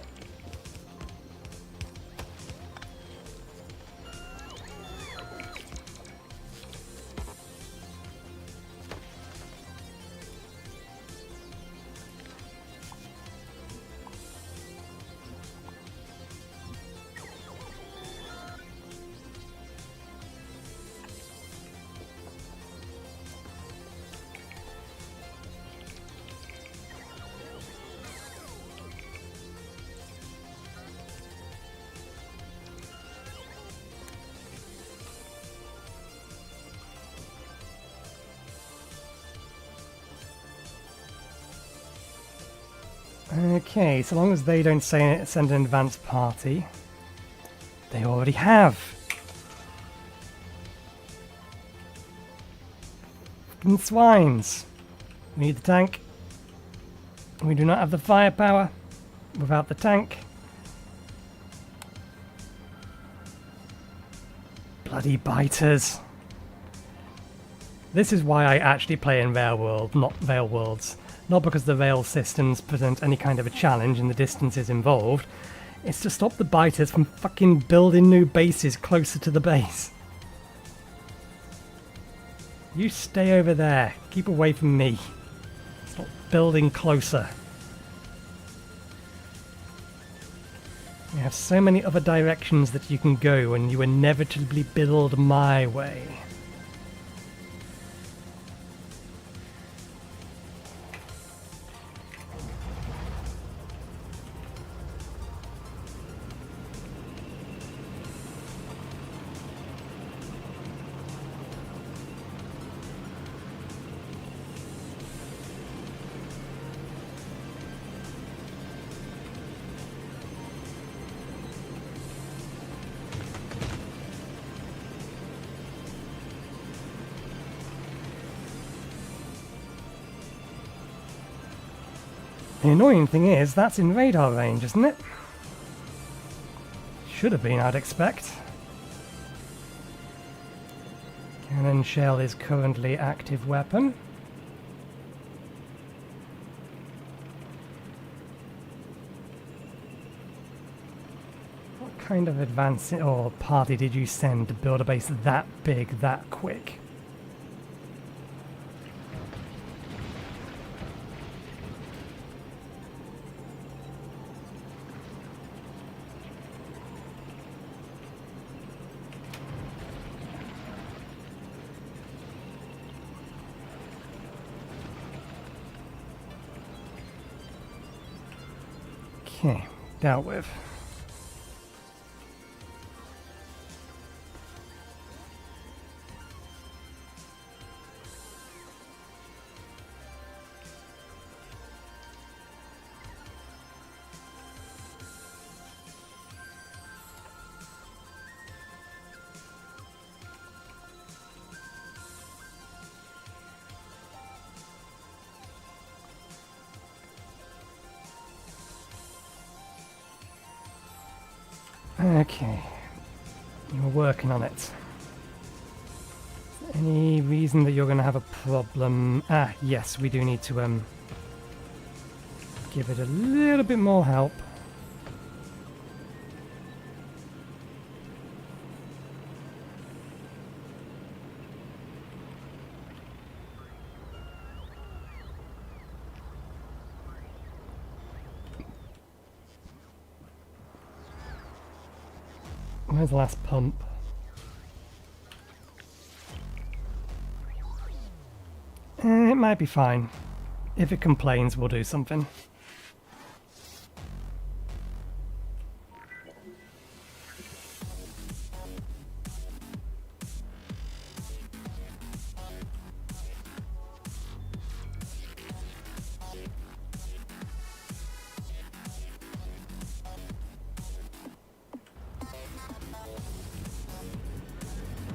Okay, so long as they don't say send an advance party, they already have. Fucking swines. We need the tank. We do not have the firepower without the tank. Bloody biters. This is why I actually play in Railworld, not Rail Worlds. Not because the rail systems present any kind of a challenge in the distances involved. It's to stop the biters from fucking building new bases closer to the base. You stay over there. Keep away from me. Stop building closer. You have so many other directions that you can go and you inevitably build my way. The annoying thing is, that's in radar range, isn't it? Should have been, I'd expect. Cannon shell is currently active weapon. What kind of advance or party did you send to build a base that big, that quick? Okay, dealt with. Okay. You're working on it. Any reason that you're going to have a problem? Ah, yes, we do need to give it a little bit more help. Where's the last pump? It might be fine. If it complains, we'll do something.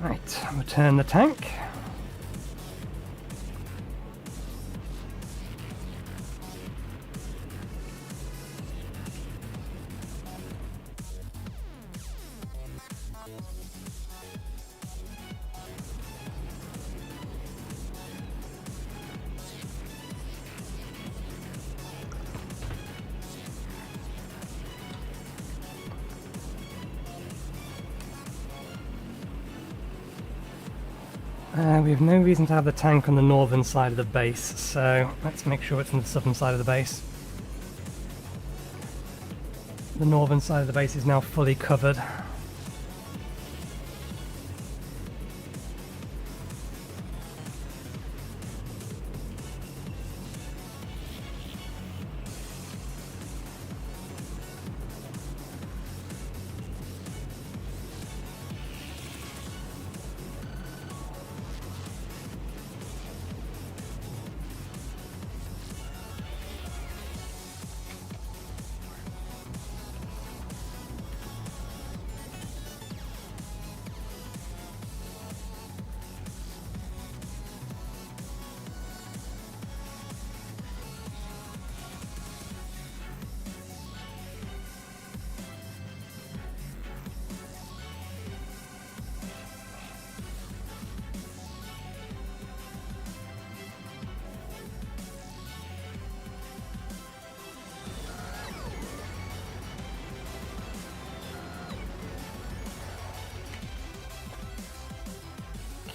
Right, return the tank. We have no reason to have the tank on the northern side of the base, so let's make sure it's on the southern side of the base. The northern side of the base is now fully covered.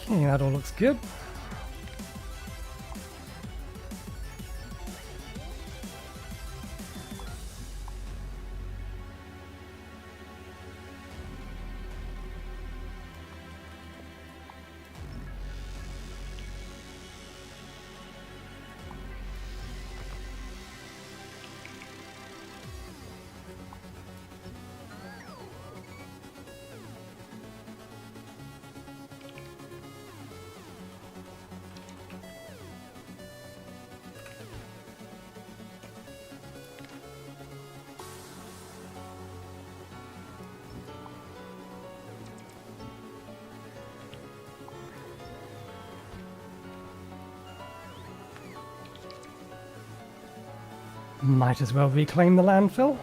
Okay, that all looks good. Might as well reclaim the landfill.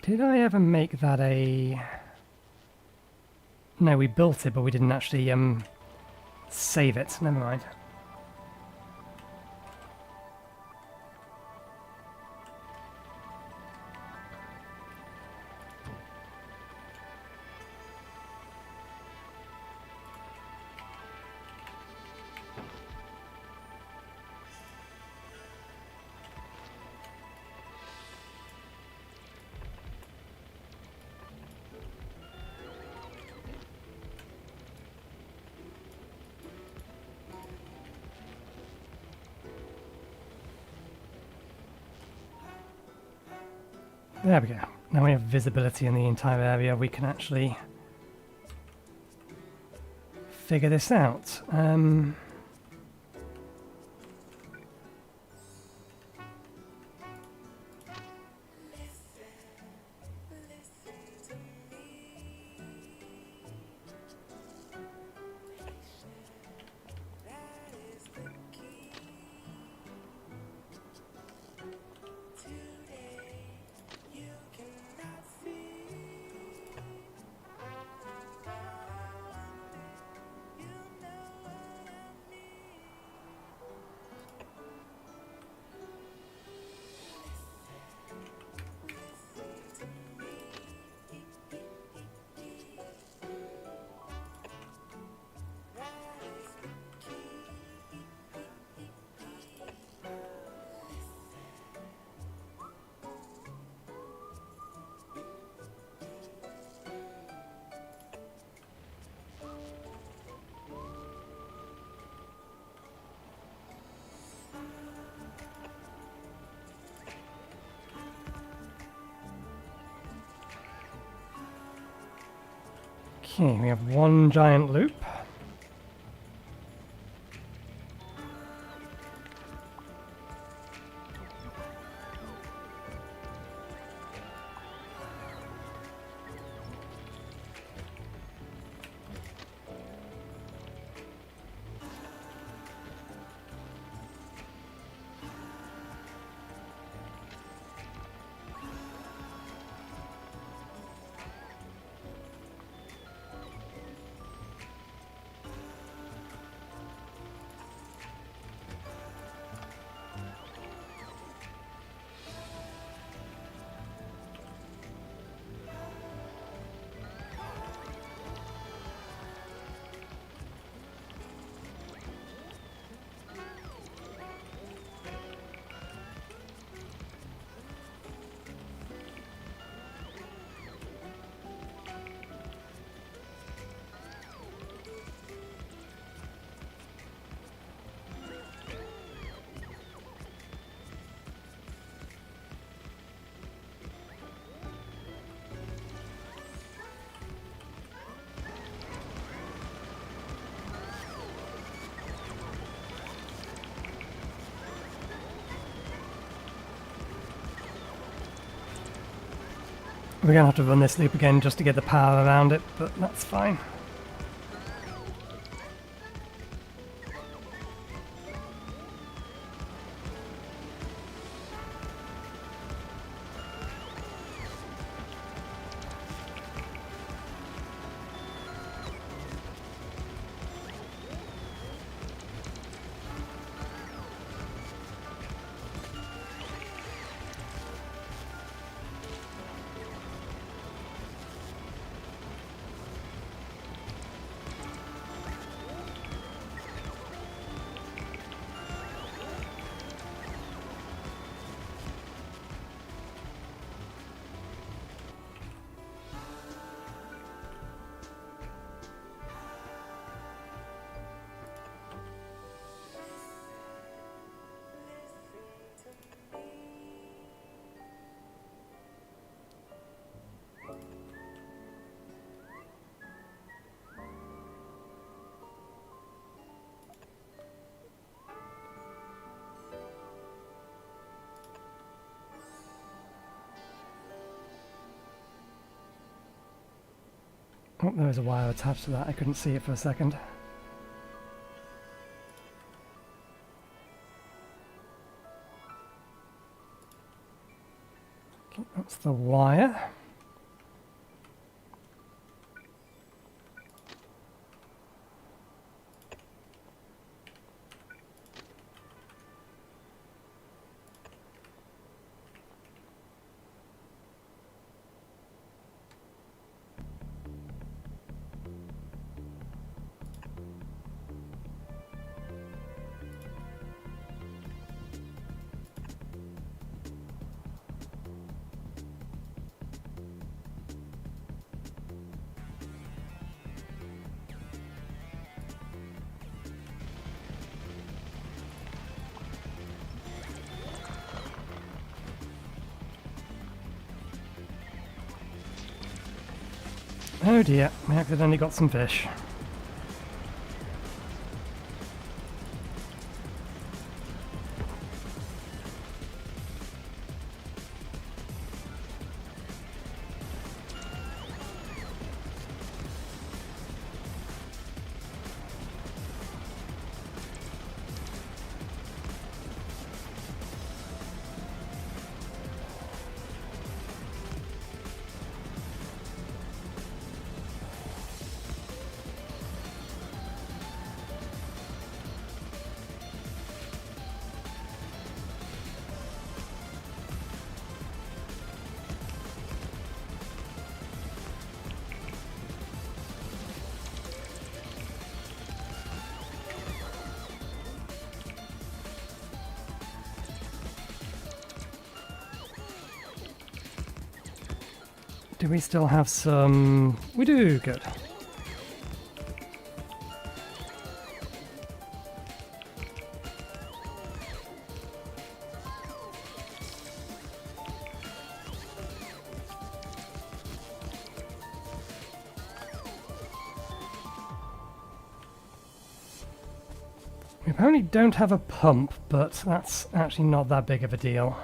Did I ever make that a... No, we built it, but we didn't actually save it. Never mind. There we go. Now we have visibility in the entire area. We can actually figure this out. Okay, we have one giant loop. We're going to have to run this loop again just to get the power around it, but that's fine. Oh, there was a wire attached to that. I couldn't see it for a second. Okay, that's the wire. Oh dear, I accidentally got some fish. Do we still have some... We do, good. We apparently don't have a pump, but that's actually not that big of a deal.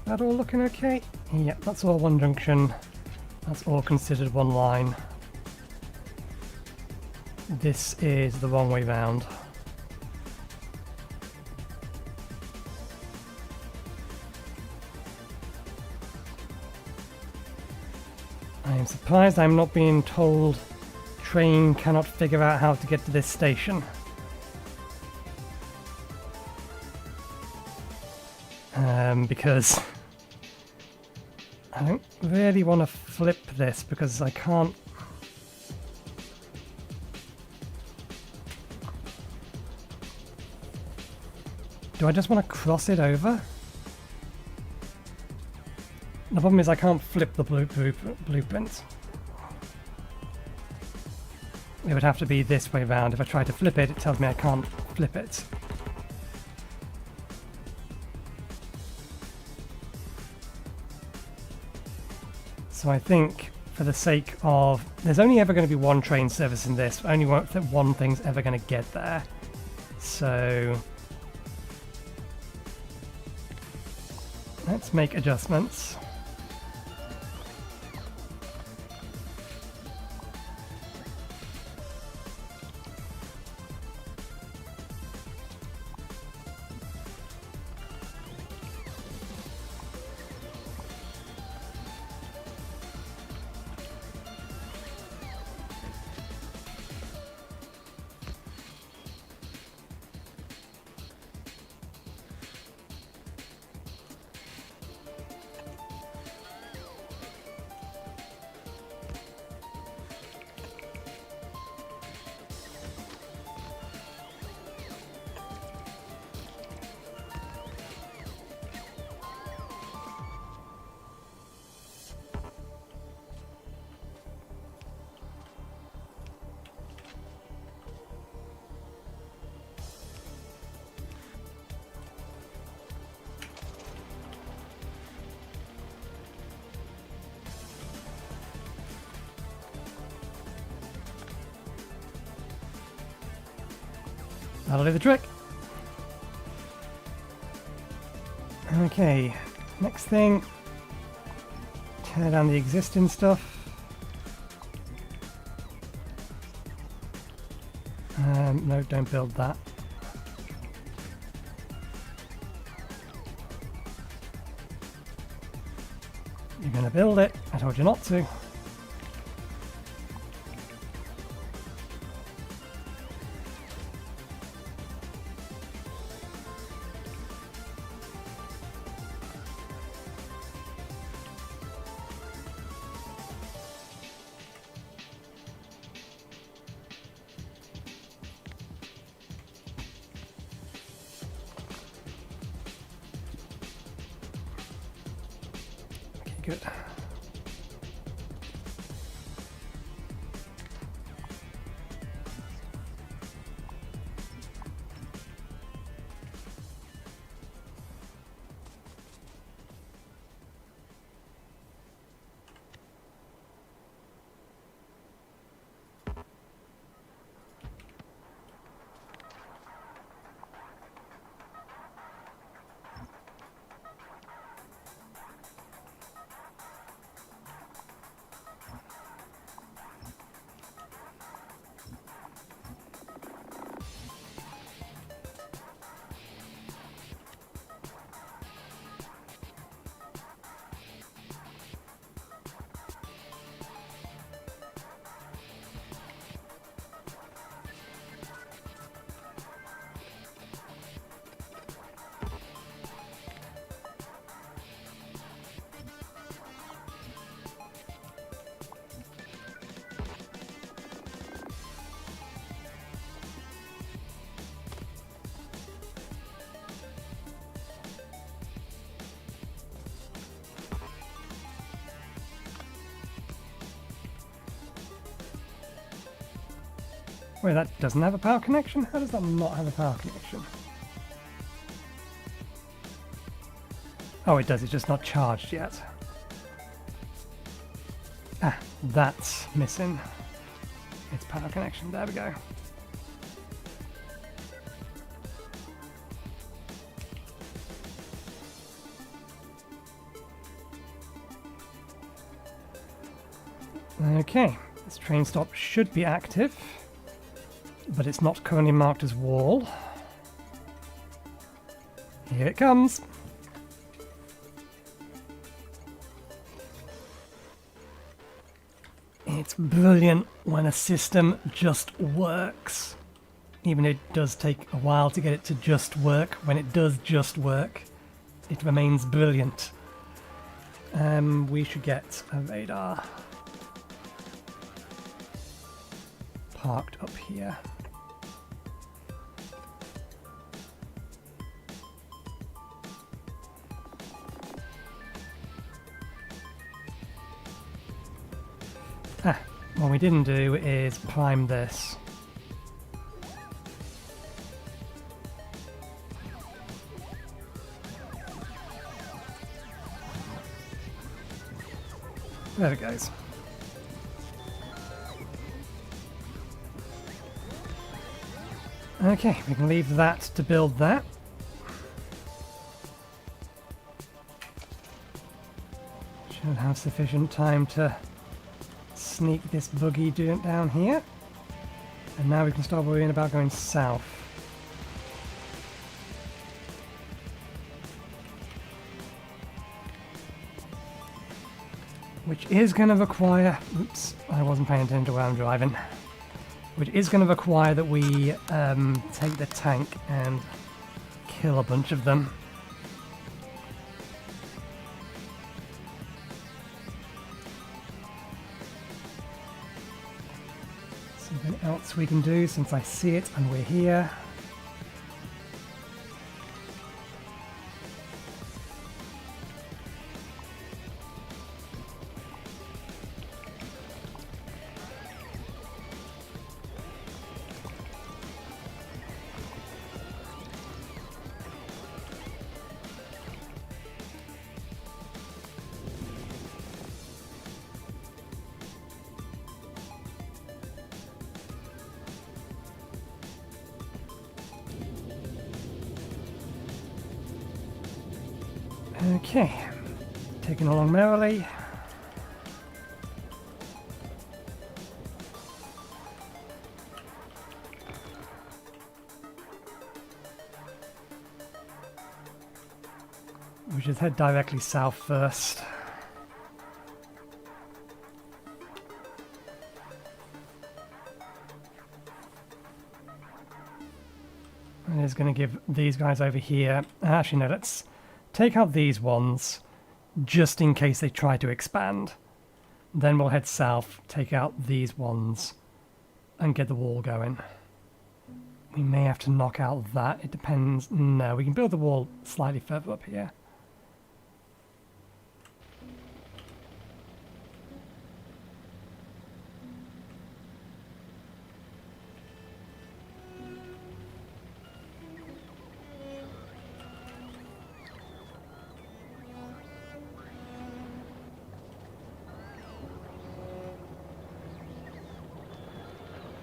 That all looking okay? Yep, that's all one junction. That's all considered one line. This is the wrong way round. I am surprised I'm not being told train cannot figure out how to get to this station. Because I don't really want to flip this because I can't. Do I just want to cross it over? The problem is I can't flip the blueprint. It would have to be this way round. If I try to flip it, it tells me I can't flip it. So I think, for the sake of... There's only ever going to be one train service in this. Only one thing's ever going to get there. So... let's make adjustments. That'll do the trick. Okay, next thing, tear down the existing stuff. No, don't build that. You're gonna build it, I told you not to. Good. Wait, that doesn't have a power connection? How does that not have a power connection? Oh, it does, it's just not charged yet. Ah, that's missing its power connection. There we go. Okay, this train stop should be active, but it's not currently marked as wall. Here it comes. It's brilliant when a system just works. Even if it does take a while to get it to just work, when it does just work, it remains brilliant. We should get a radar parked up here. Ah, what we didn't do is prime this. There it goes. Okay, we can leave that to build that. Should have sufficient time to sneak this buggy down here. And now we can start worrying about going south. Which is going to require... Oops, I wasn't paying attention to where I'm driving. Which is going to require that we take the tank and kill a bunch of them. Something else we can do since I see it and we're here. Okay, taking along merrily. We should head directly south first. And it's going to give these guys over here... Actually, no, let's take out these ones, just in case they try to expand. Then we'll head south, take out these ones, and get the wall going. We may have to knock out that, it depends. No, we can build the wall slightly further up here.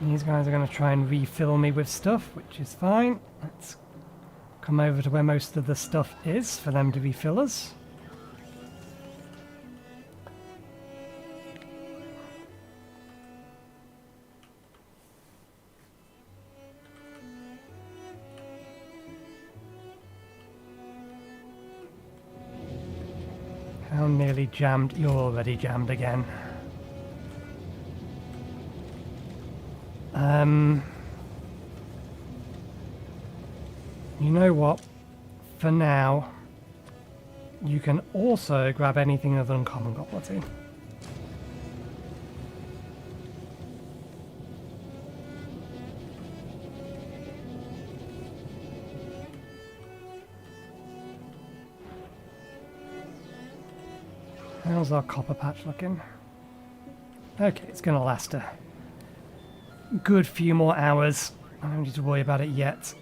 These guys are going to try and refill me with stuff, which is fine. Let's come over to where most of the stuff is for them to refill us. How nearly jammed? You're already jammed again. You know what? For now, you can also grab anything other than common quality. How's our copper patch looking? Okay, it's going to last a good few more hours. I don't need to worry about it yet.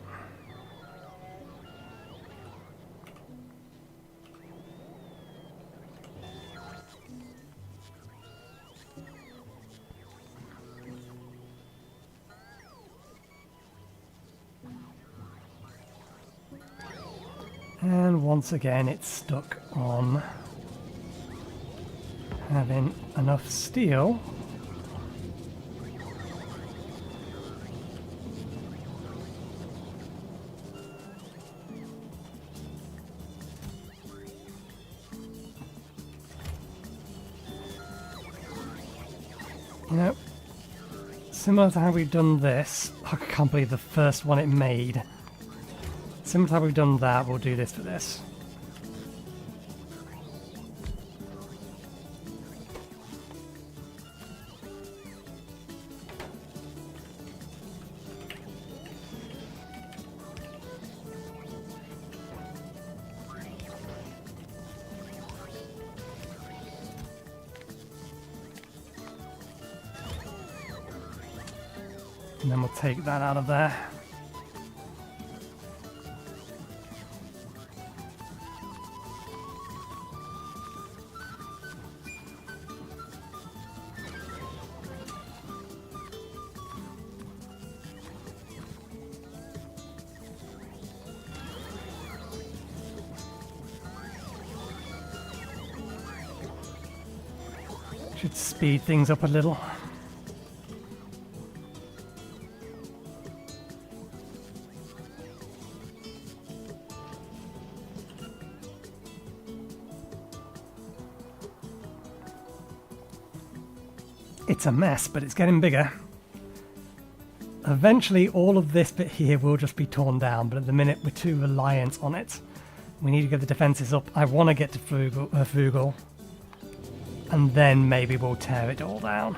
And once again, it's stuck on having enough steel similar to how we've done this. I can't believe the first one it made. Similar to how we've done that, we'll do this for this. And then we'll take that out of there. Should speed things up a little. It's a mess, but it's getting bigger. Eventually all of this bit here will just be torn down, but at the minute we're too reliant on it. We need to get the defences up. I want to get to Frugal, and then maybe we'll tear it all down.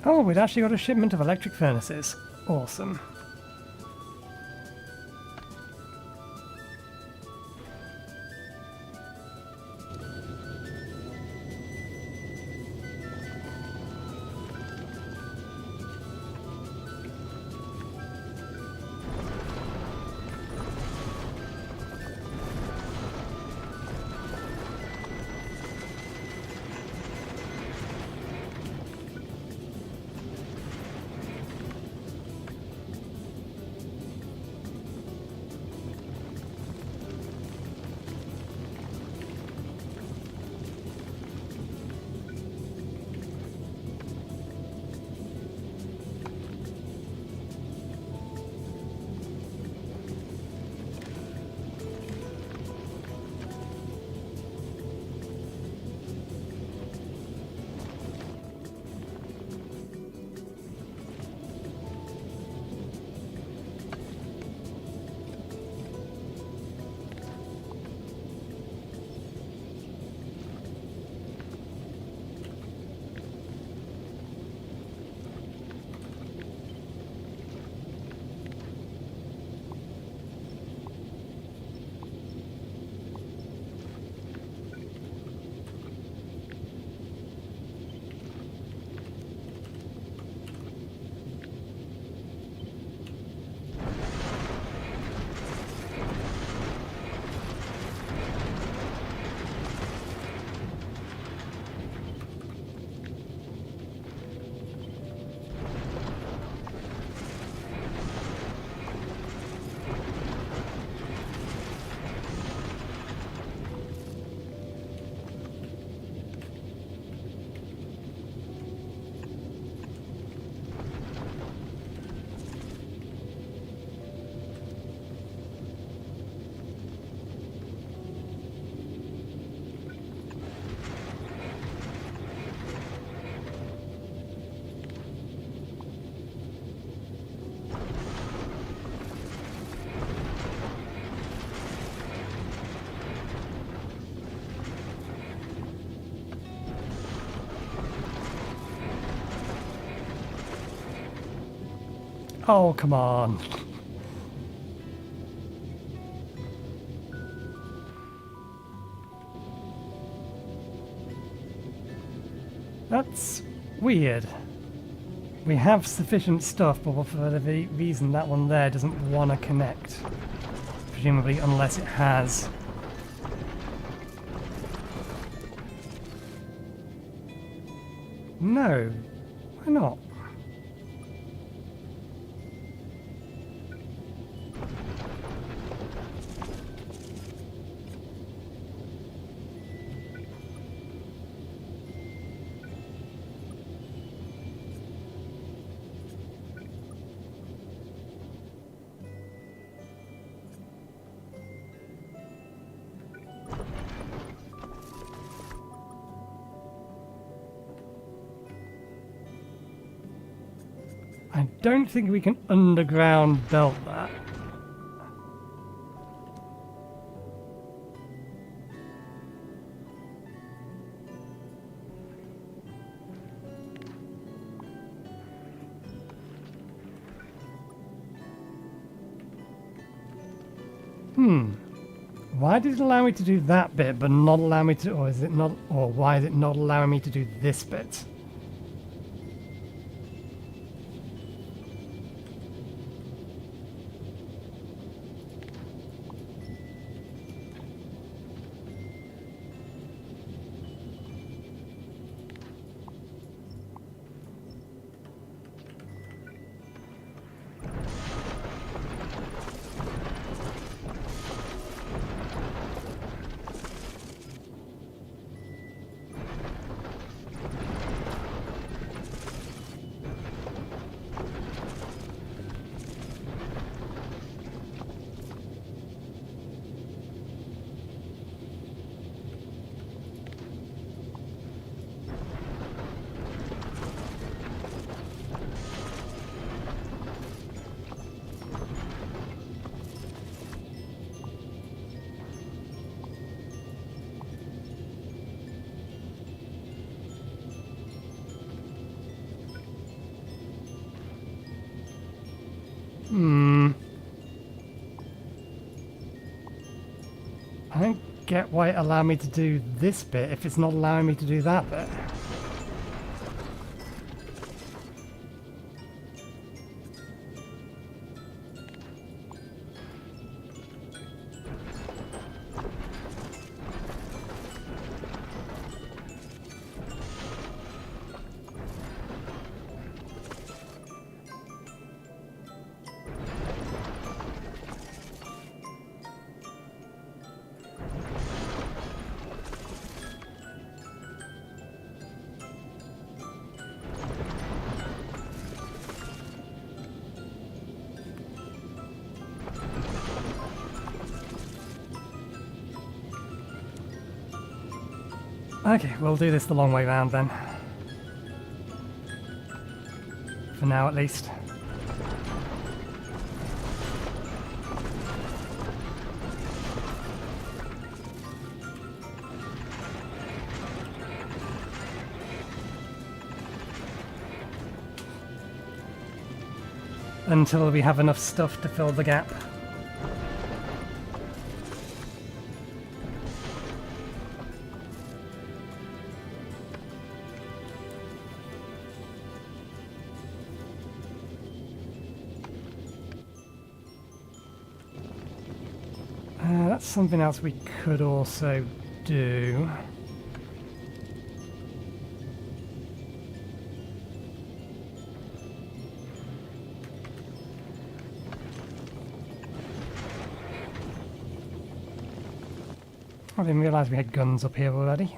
Oh, we'd actually got a shipment of electric furnaces. Awesome. Oh, come on. That's weird. We have sufficient stuff, but for the reason that one there doesn't want to connect. Presumably, unless it has. No. Why not? I don't think we can underground belt that. Why did it allow me to do that bit but not allow me to, or is it not, or why is it not allowing me to do this bit? I don't get why it allowed me to do this bit if it's not allowing me to do that bit. Okay, we'll do this the long way round then. For now, at least. Until we have enough stuff to fill the gap. That's something else we could also do. I didn't realise we had guns up here already.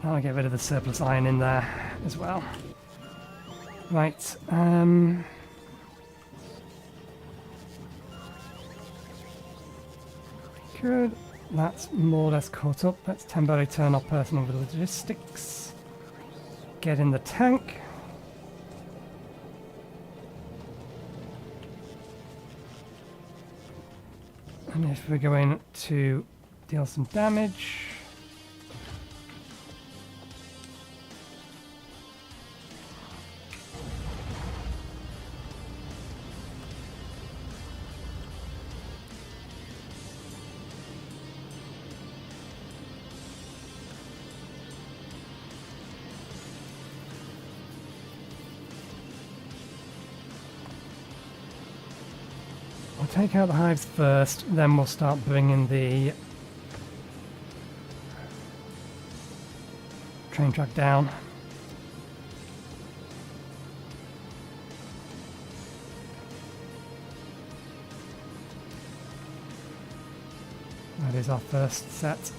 I'll get rid of the surplus iron in there as well. Right, Good. That's more or less caught up. Let's temporarily turn off personal logistics. Get in the tank. And if we're going to deal some damage... We'll take out the hives first, then we'll start bringing the train track down. That is our first set.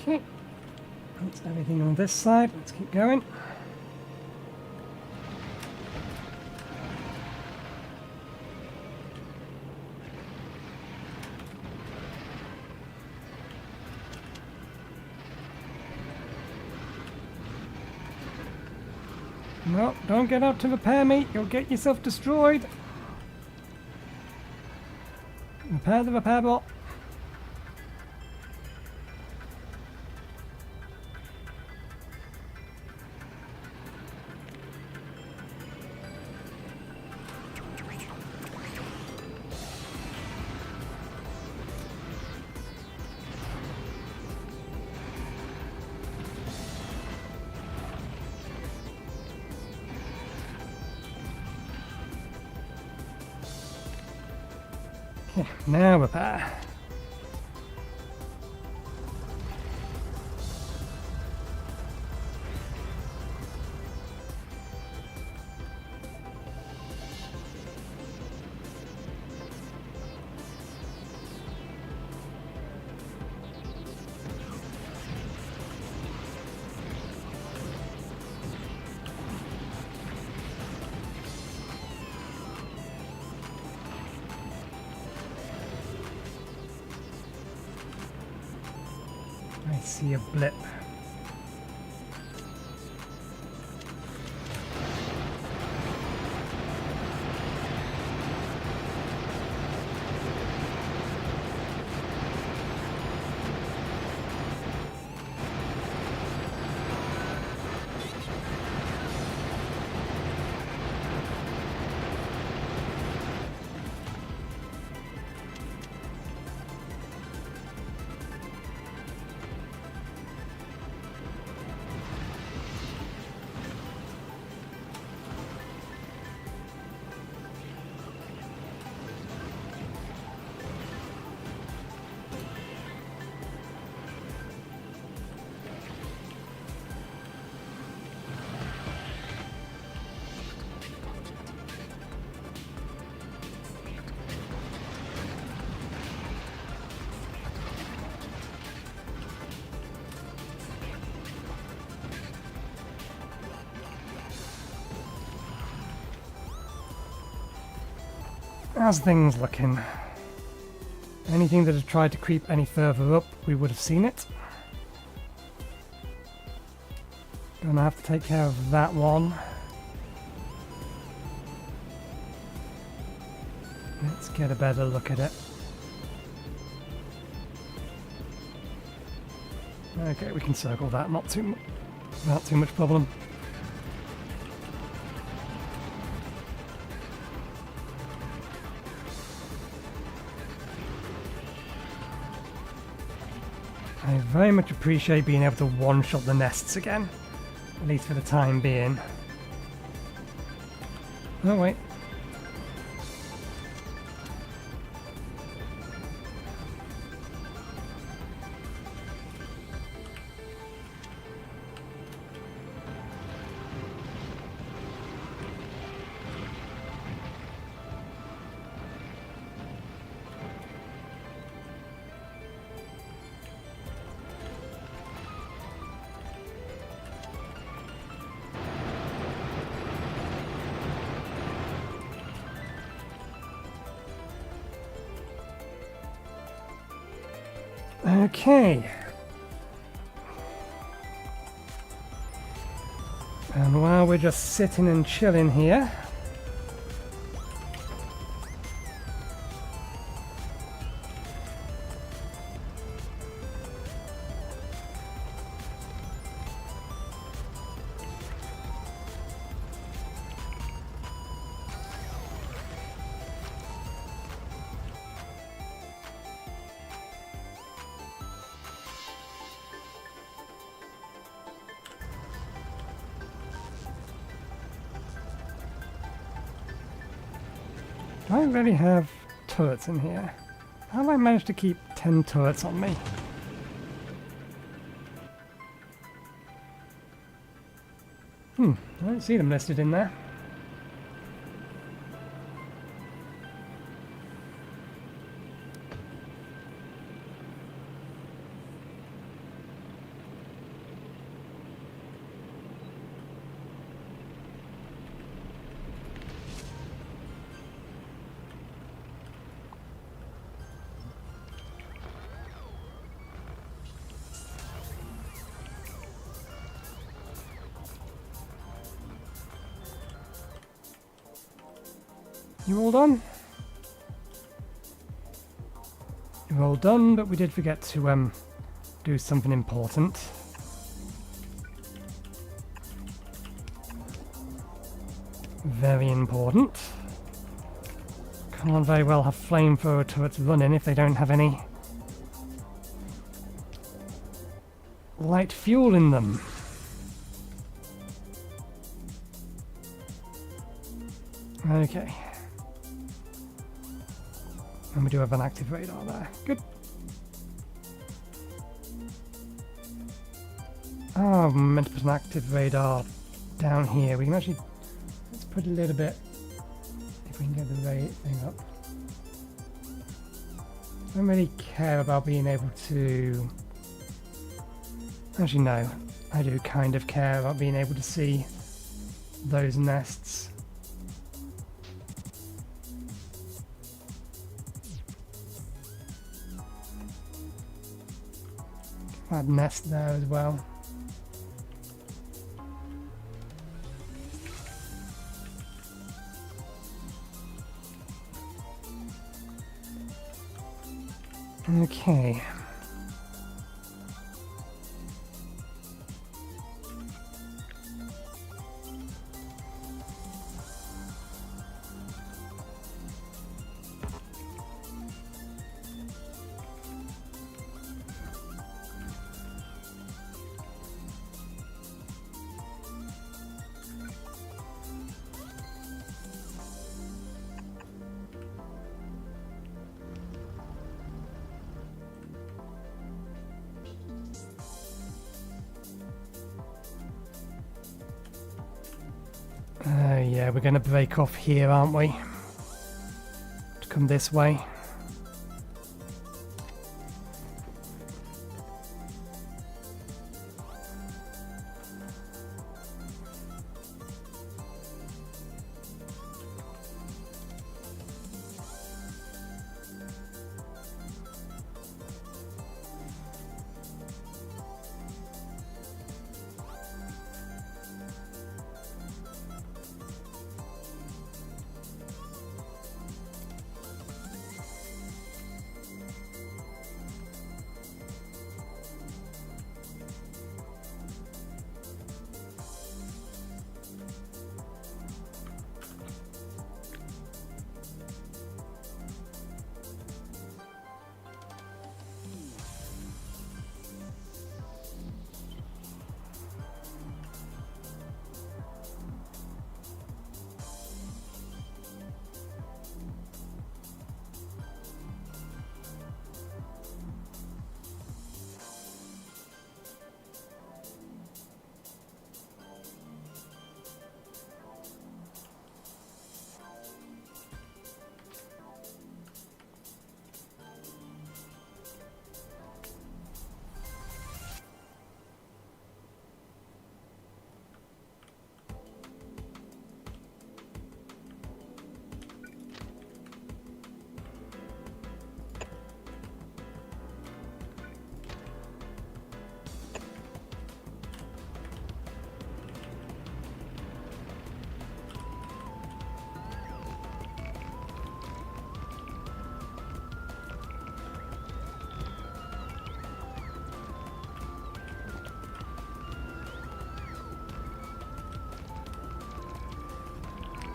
Okay, that's everything on this side. Let's keep going. No, don't get out to repair me. You'll get yourself destroyed. Repair the repair bot. Now repair. I see a blip. How's things looking? Anything that had tried to creep any further up, we would have seen it. Gonna have to take care of that one. Let's get a better look at it. Okay, we can circle that, not too much problem. I very much appreciate being able to one-shot the nests again, at least for the time being. Oh wait. Okay. And while we're just sitting and chilling here, do I really have turrets in here? How have I managed to keep 10 turrets on me? I don't see them listed in there. You all done? You're all done, but we did forget to do something important. Very important. Can't very well have flamethrower turrets running if they don't have any light fuel in them. Okay. And we do have an active radar there. Good. Oh, I'm meant to put an active radar down here. We can actually... Let's put a little bit... If we can get the rate thing up. I don't really care about being able to... Actually, no. I do kind of care about being able to see those nests. Add nest there as well. Okay. Yeah, we're going to break off here, aren't we? To come this way.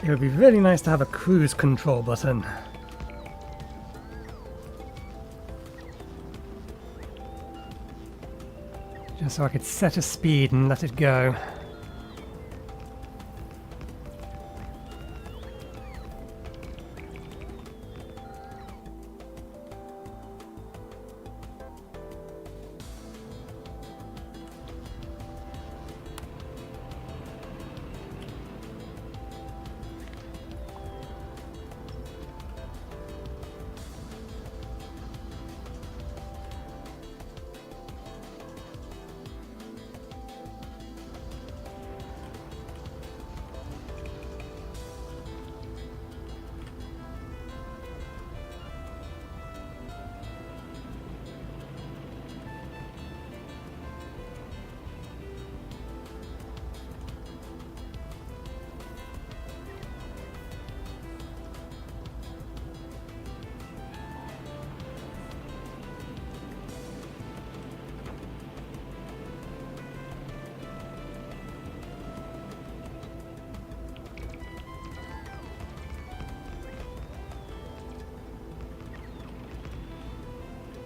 It would be really nice to have a cruise control button. Just so I could set a speed and let it go.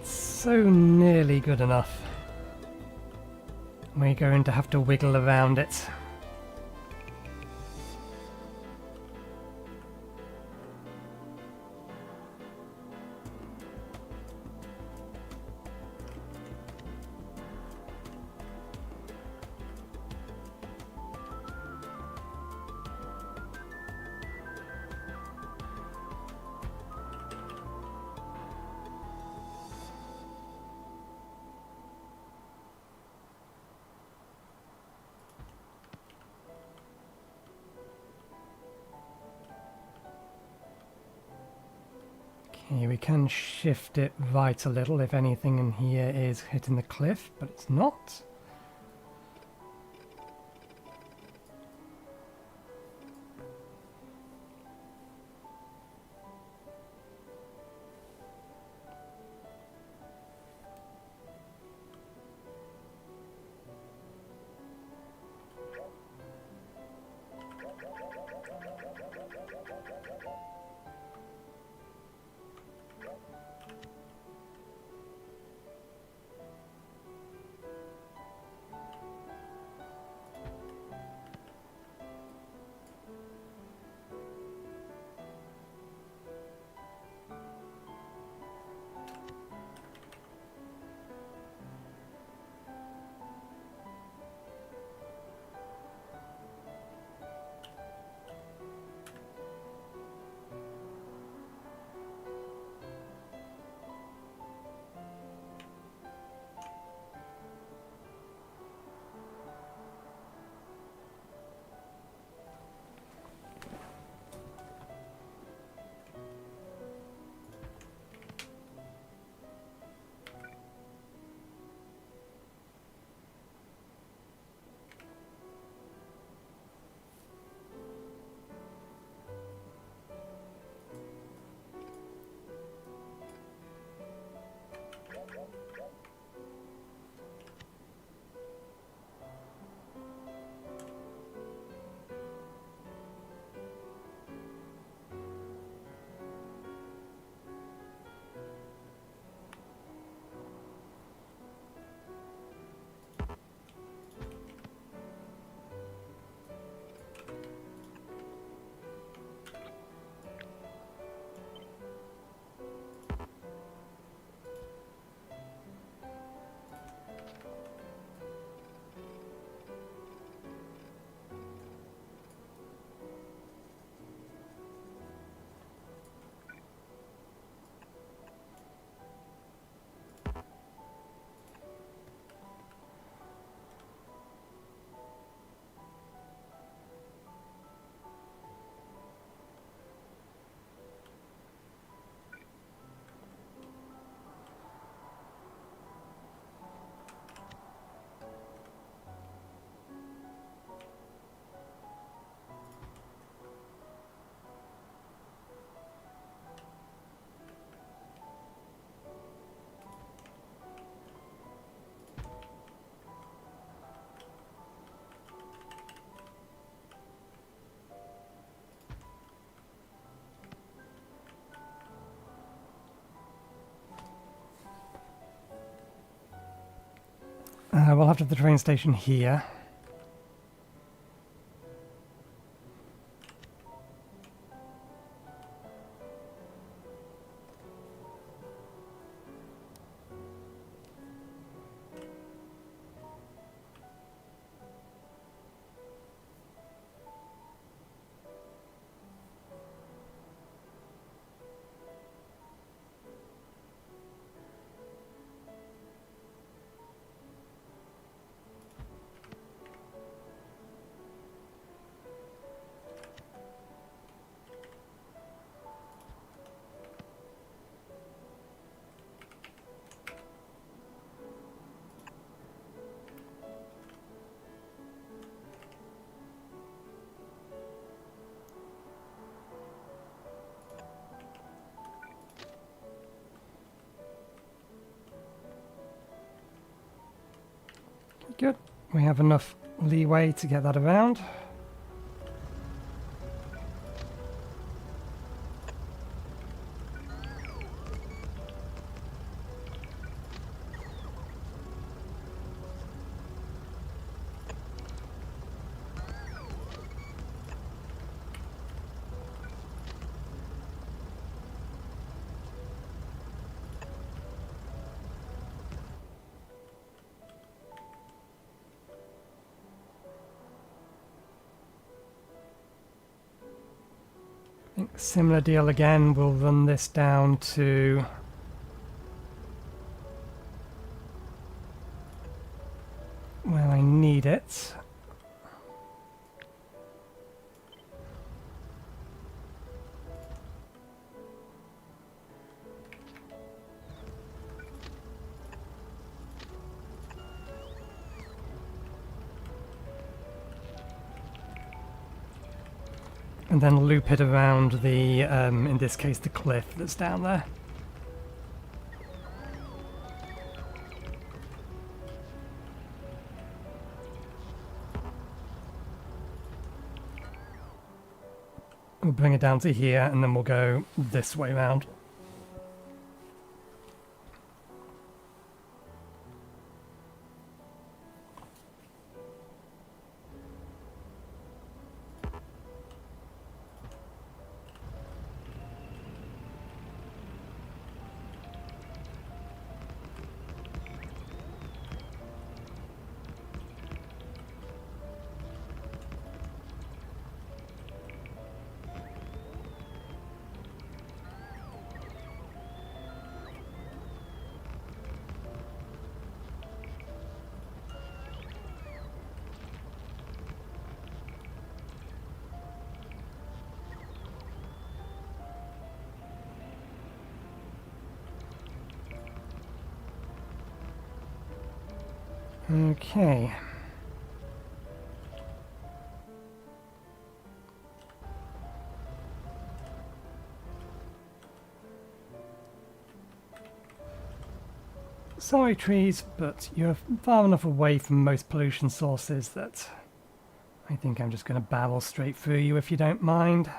So nearly good enough. We're going to have to wiggle around it. Okay, we can shift it right a little if anything in here is hitting the cliff, but it's not. We'll have to have the train station here. Good. We have enough leeway to get that around. Similar deal again, we'll run this down to where I need it. And then loop it around the, in this case, the cliff that's down there. We'll bring it down to here, and then we'll go this way round. Okay. Sorry trees, but you're far enough away from most pollution sources that I think I'm just going to barrel straight through you if you don't mind.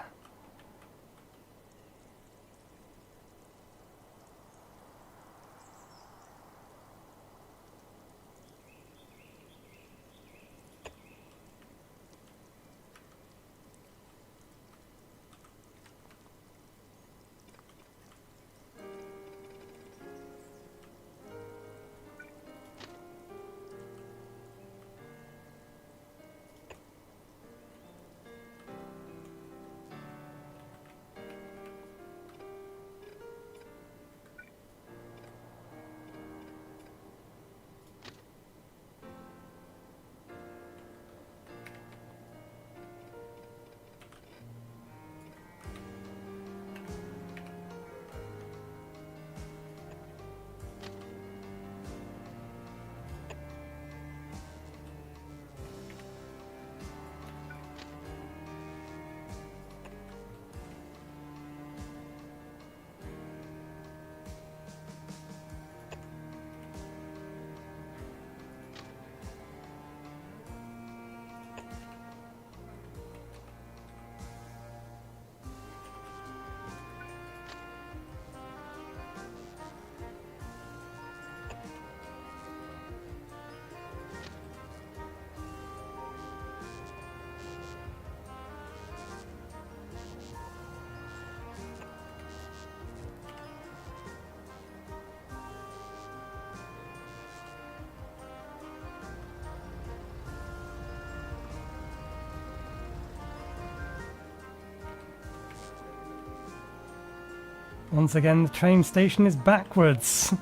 Once again, the train station is backwards.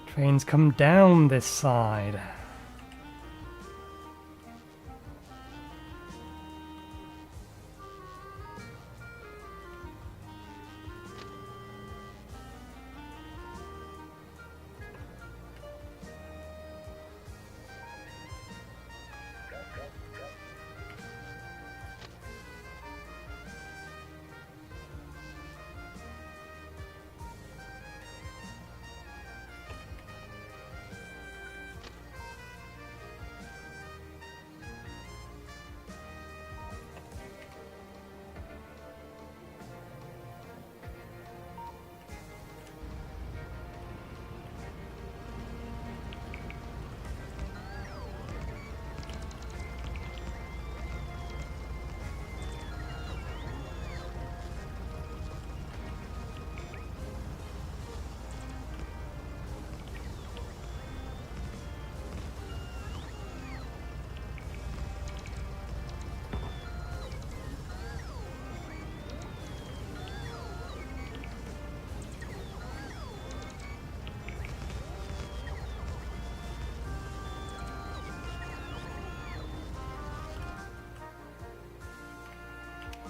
Trains come down this side.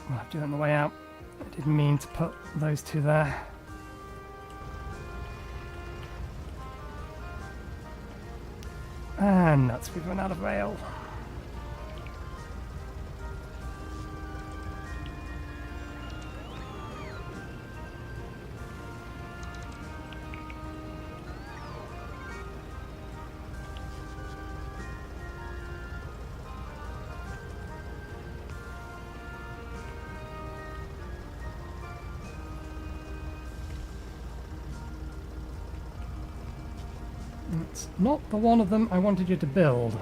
I'll have to do it on the way out. I didn't mean to put those two there. And nuts, we've run out of rail. It's not the one of them I wanted you to build.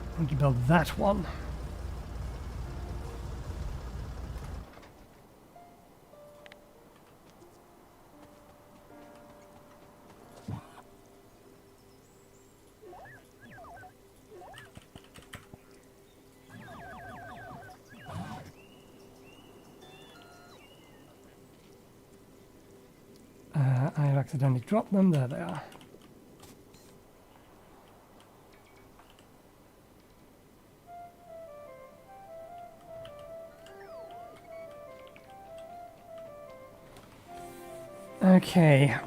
I want you to build that one. I have accidentally dropped them. There they are. Okay.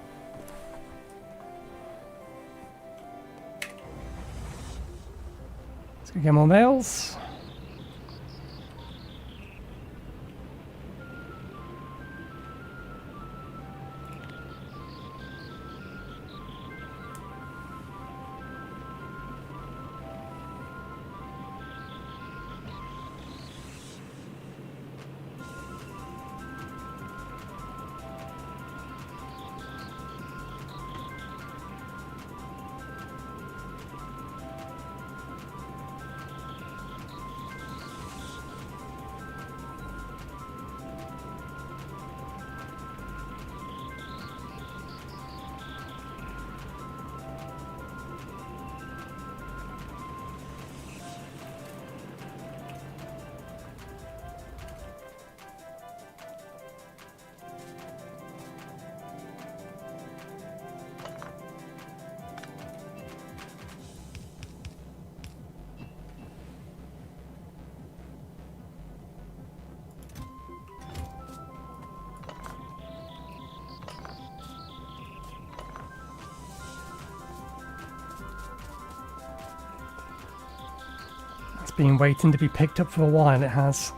Let's go get more mails. It's been waiting to be picked up for a while, it has.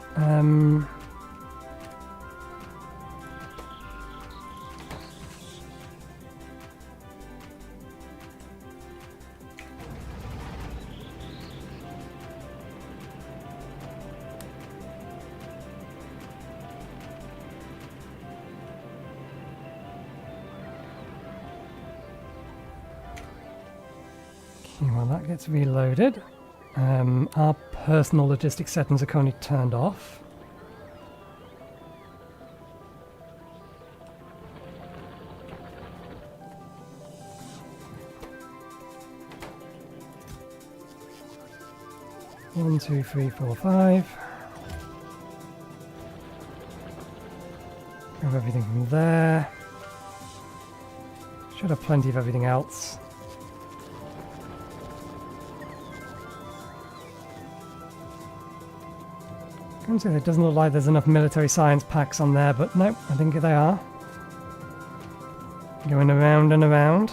While that gets reloaded, our personal logistics settings are currently turned off. One, two, three, four, five. Grab everything from there. Should have plenty of everything else. It doesn't look like there's enough military science packs on there, but no, I think they are. Going around and around.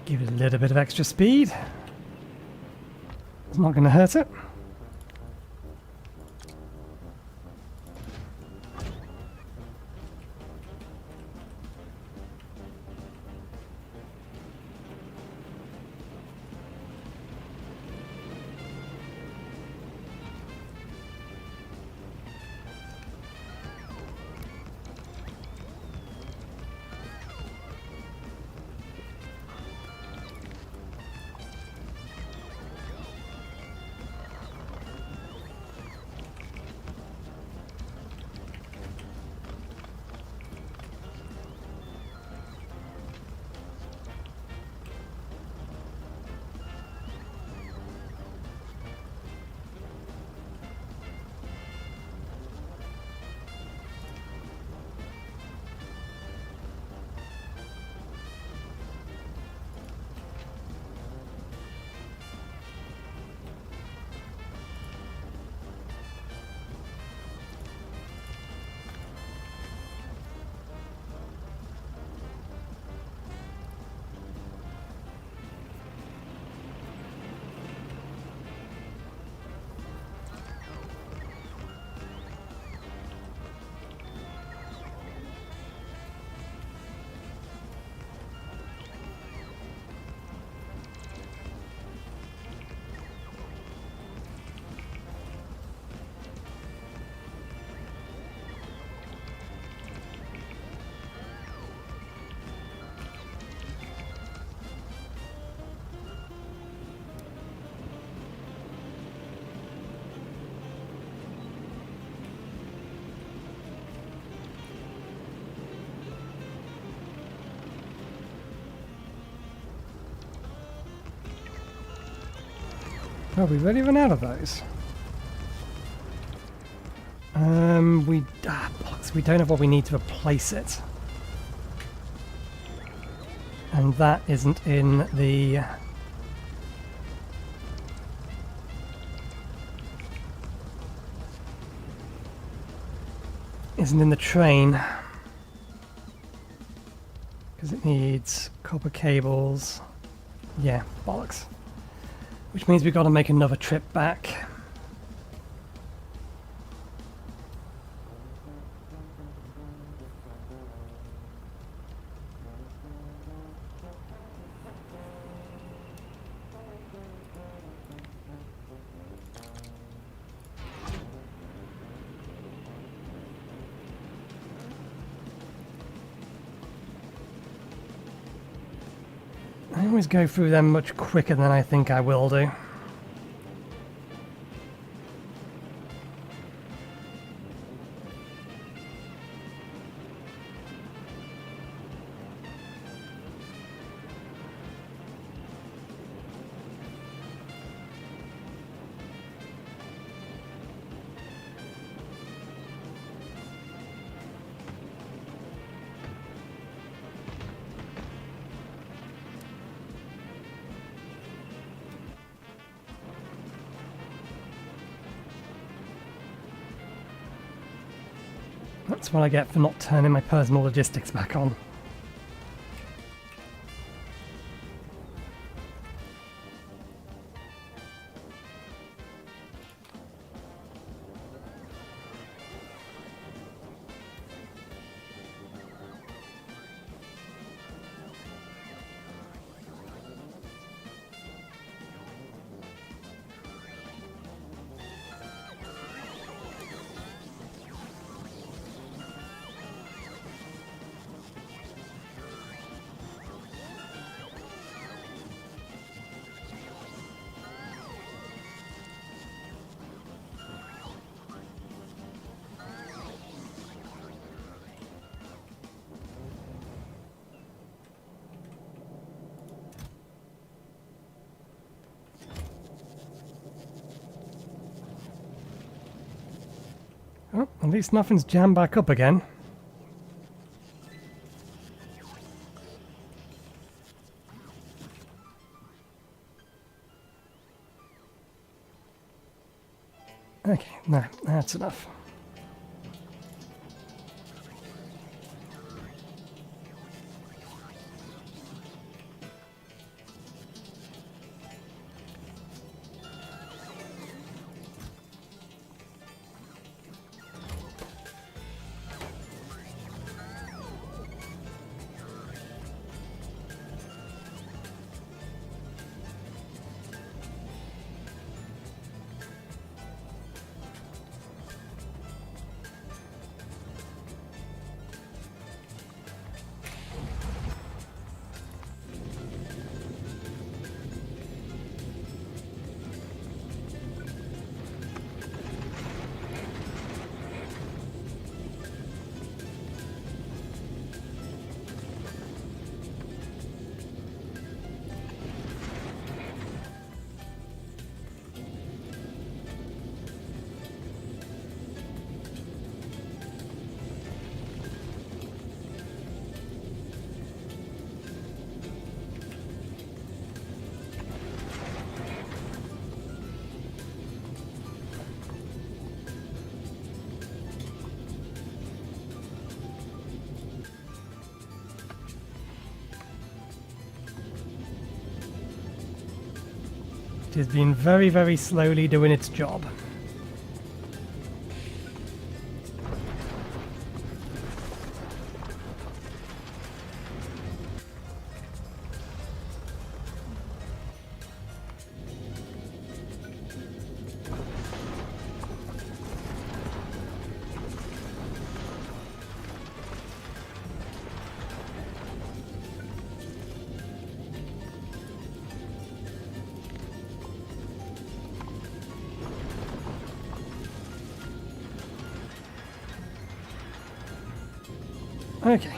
Give it a little bit of extra speed. It's not going to hurt it. Oh, we really run out of those. We don't have what we need to replace it. And that isn't in the... isn't in the train. Because it needs copper cables. Yeah, bollocks. Which means we've got to make another trip back. I always go through them much quicker than I think I will do. That's what I get for not turning my personal logistics back on. Oh, at least nothing's jammed back up again. Okay, no, that's enough. It has been very, very slowly doing its job. Okay.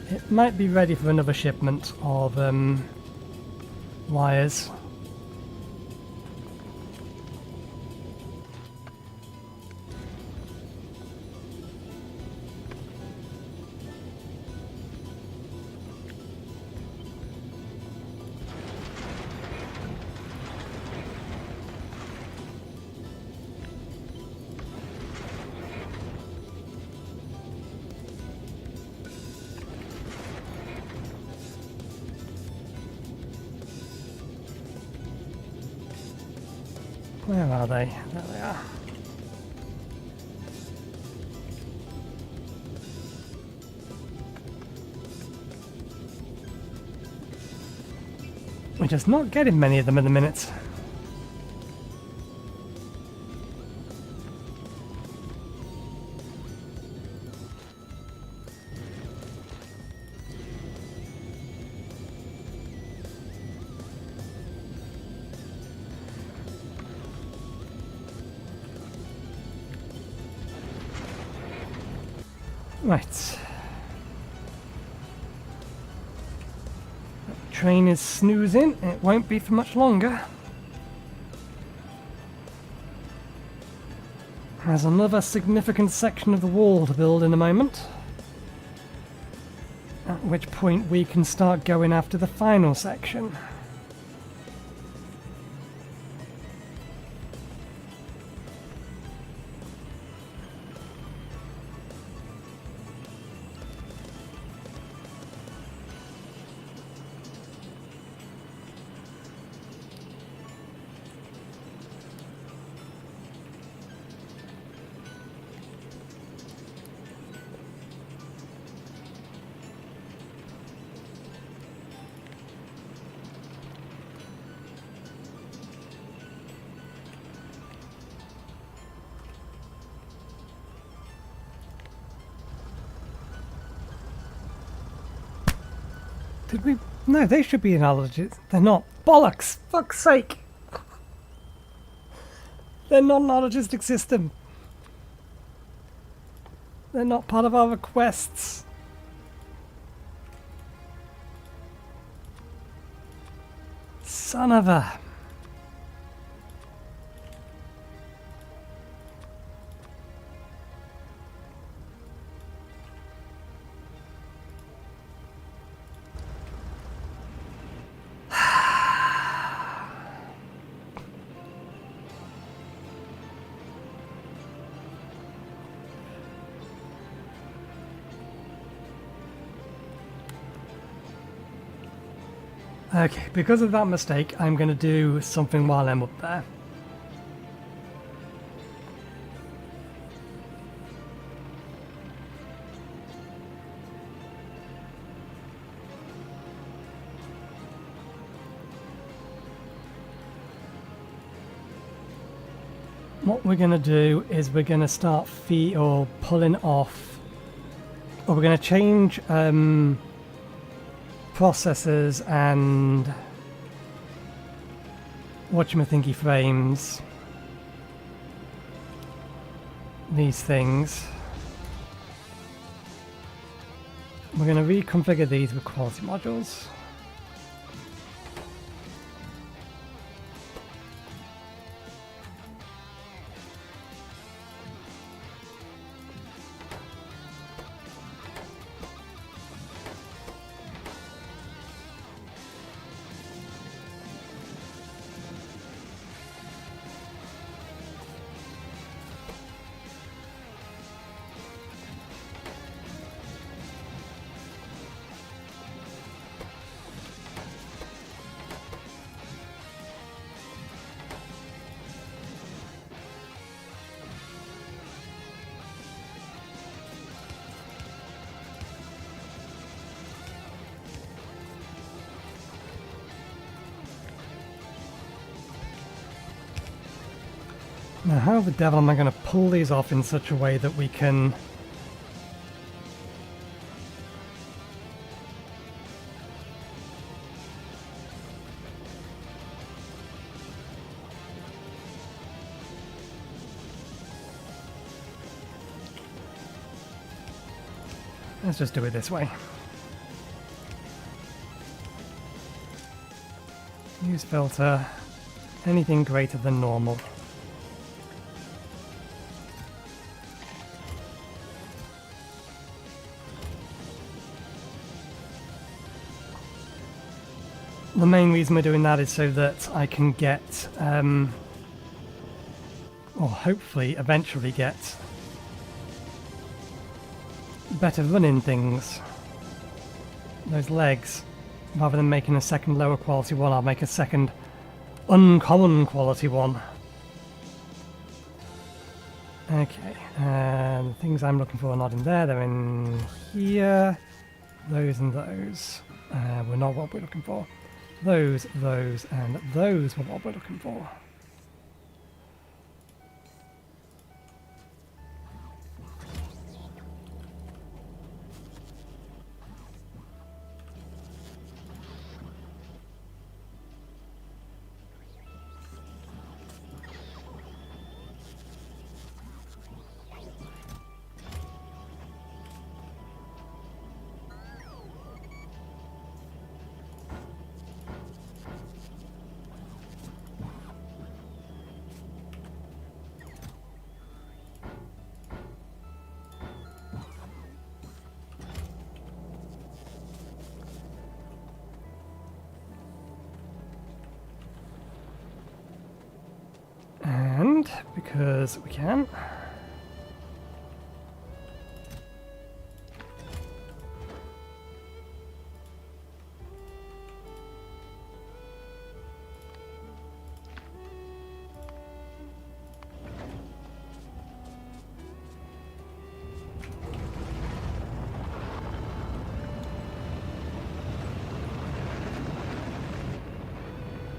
It might be ready for another shipment of wires. Where are they? There they are. We're just not getting many of them in the minute. Right. That train is snoozing. It won't be for much longer. Has another significant section of the wall to build in a moment. At which point we can start going after the final section. Did we? No, they should be analogies. They're not. Bollocks! Fuck's sake! They're not an analogistic system. They're not part of our requests. Son of a... Okay, because of that mistake, I'm going to do something while I'm up there. What we're going to do is we're going to start pulling off, or we're going to change processors and whatchamathinky frames, these things. We're going to reconfigure these with quality modules. Now, how the devil am I going to pull these off in such a way that we can... Let's just do it this way. Use filter, anything greater than normal. The main reason we're doing that is so that I can get, or hopefully eventually get, better running things. Those legs. Rather than making a second lower quality one, I'll make a second uncommon quality one. Okay, and the things I'm looking for are not in there, they're in here. Those and those were not what we're looking for. Those, and those were what we're looking for. And because we can,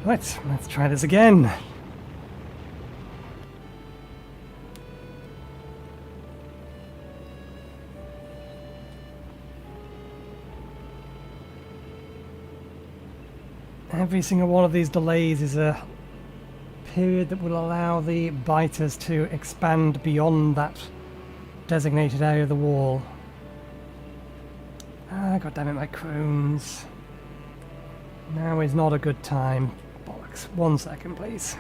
let's try this again. every single one of these delays is a period that will allow the biters to expand beyond that designated area of the wall. Ah, goddammit, my crones. Now is not a good time. Bollocks. 1 second, please.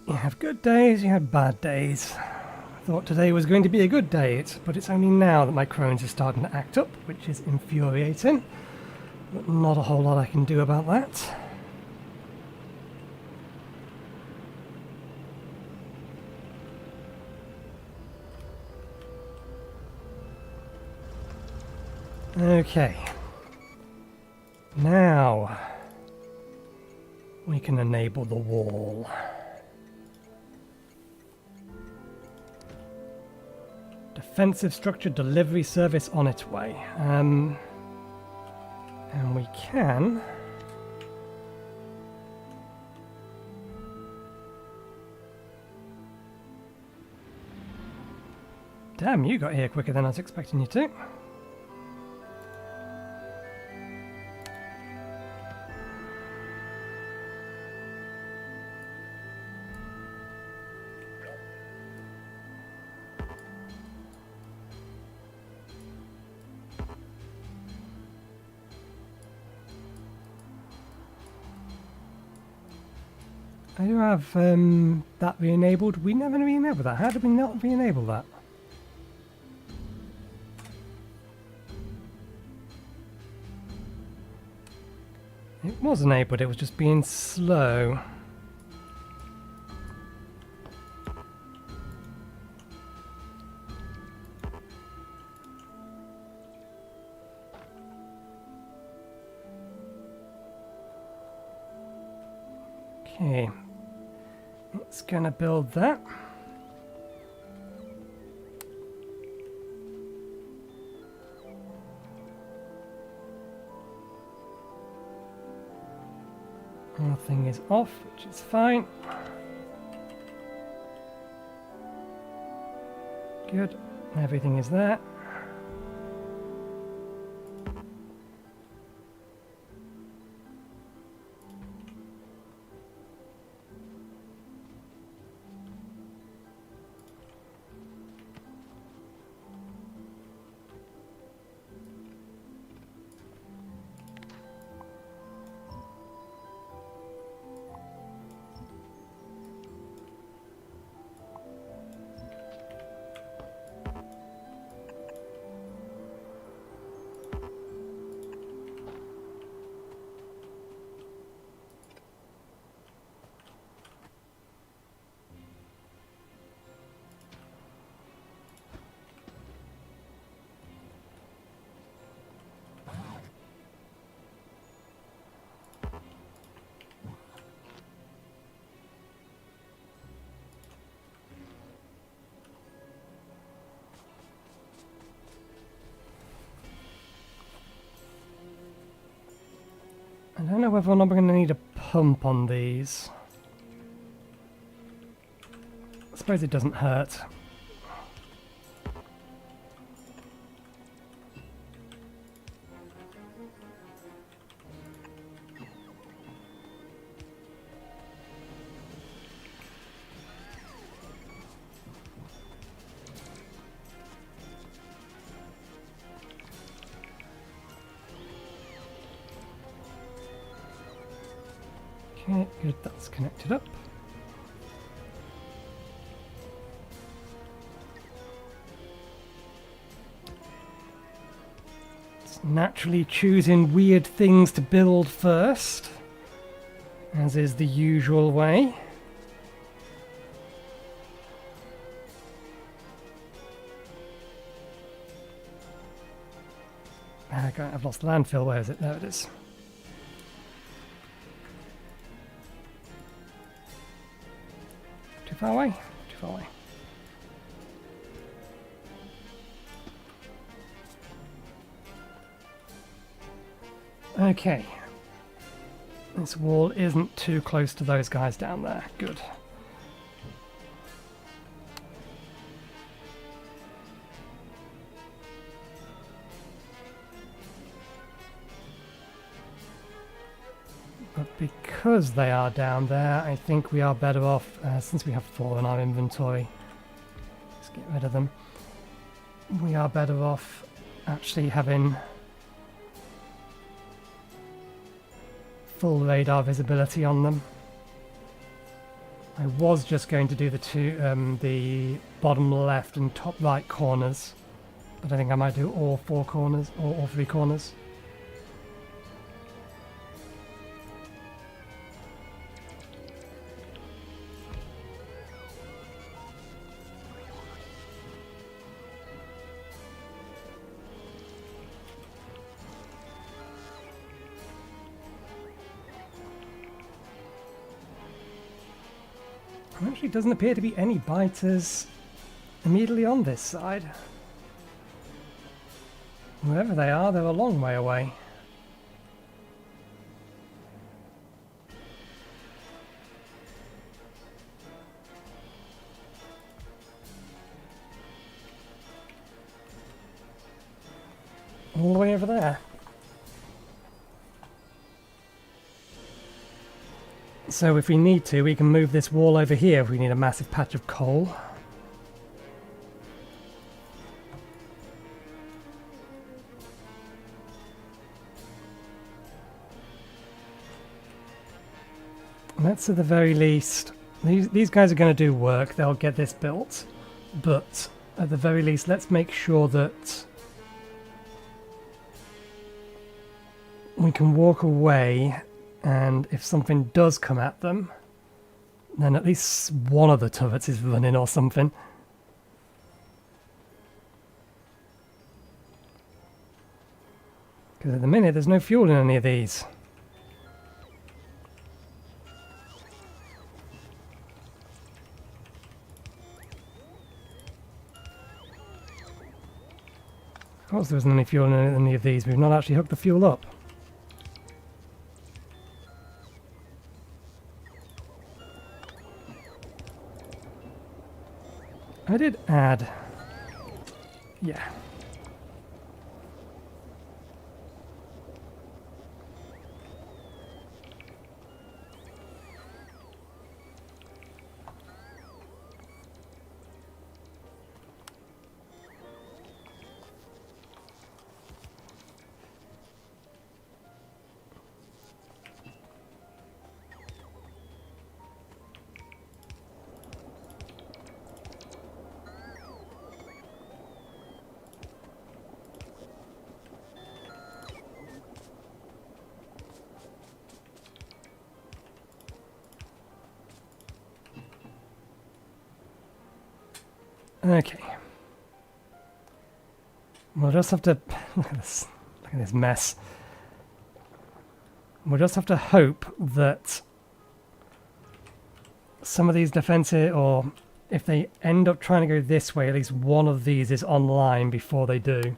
You have good days, you have bad days. I thought today was going to be a good day, but it's only now that my crones are starting to act up, which is infuriating. But not a whole lot I can do about that. Okay. Now we can enable the wall. Defensive structure delivery service on its way. And we can... Damn, you got here quicker than I was expecting you to. I do have that re-enabled. We never re-enabled that. How did we not re-enable that? It was enabled, it was just being slow. Okay. It's gonna build that. Nothing is off, which is fine. Good. Everything is there. I don't know whether or not we're going to need a pump on these. I suppose it doesn't hurt. Okay, good, that's connected up. It's naturally choosing weird things to build first, as is the usual way. I've lost landfill, where is it? There it is. Too far away? Too far away. Okay. This wall isn't too close to those guys down there. Good. But because they are down there, I think we are better off, since we have 4 in our inventory. Let's get rid of them. We are better off actually having full radar visibility on them. I was just going to do the bottom left and top right corners, but I think I might do all 4 corners, or all 3 corners. There actually doesn't appear to be any biters immediately on this side. Wherever they are, they're a long way away. All the way over there. So if we need to, we can move this wall over here if we need a massive patch of coal. Let's at the very least... These guys are going to do work, they'll get this built. But at the very least, let's make sure that we can walk away, and if something does come at them, then at least one of the turrets is running or something. Because at the minute there's no fuel in any of these. Of course there isn't any fuel in any of these, we've not actually hooked the fuel up. I did add... yeah. Okay. We'll just have to... look at this mess. We'll just have to hope that some of these defensive, or if they end up trying to go this way, at least one of these is online before they do.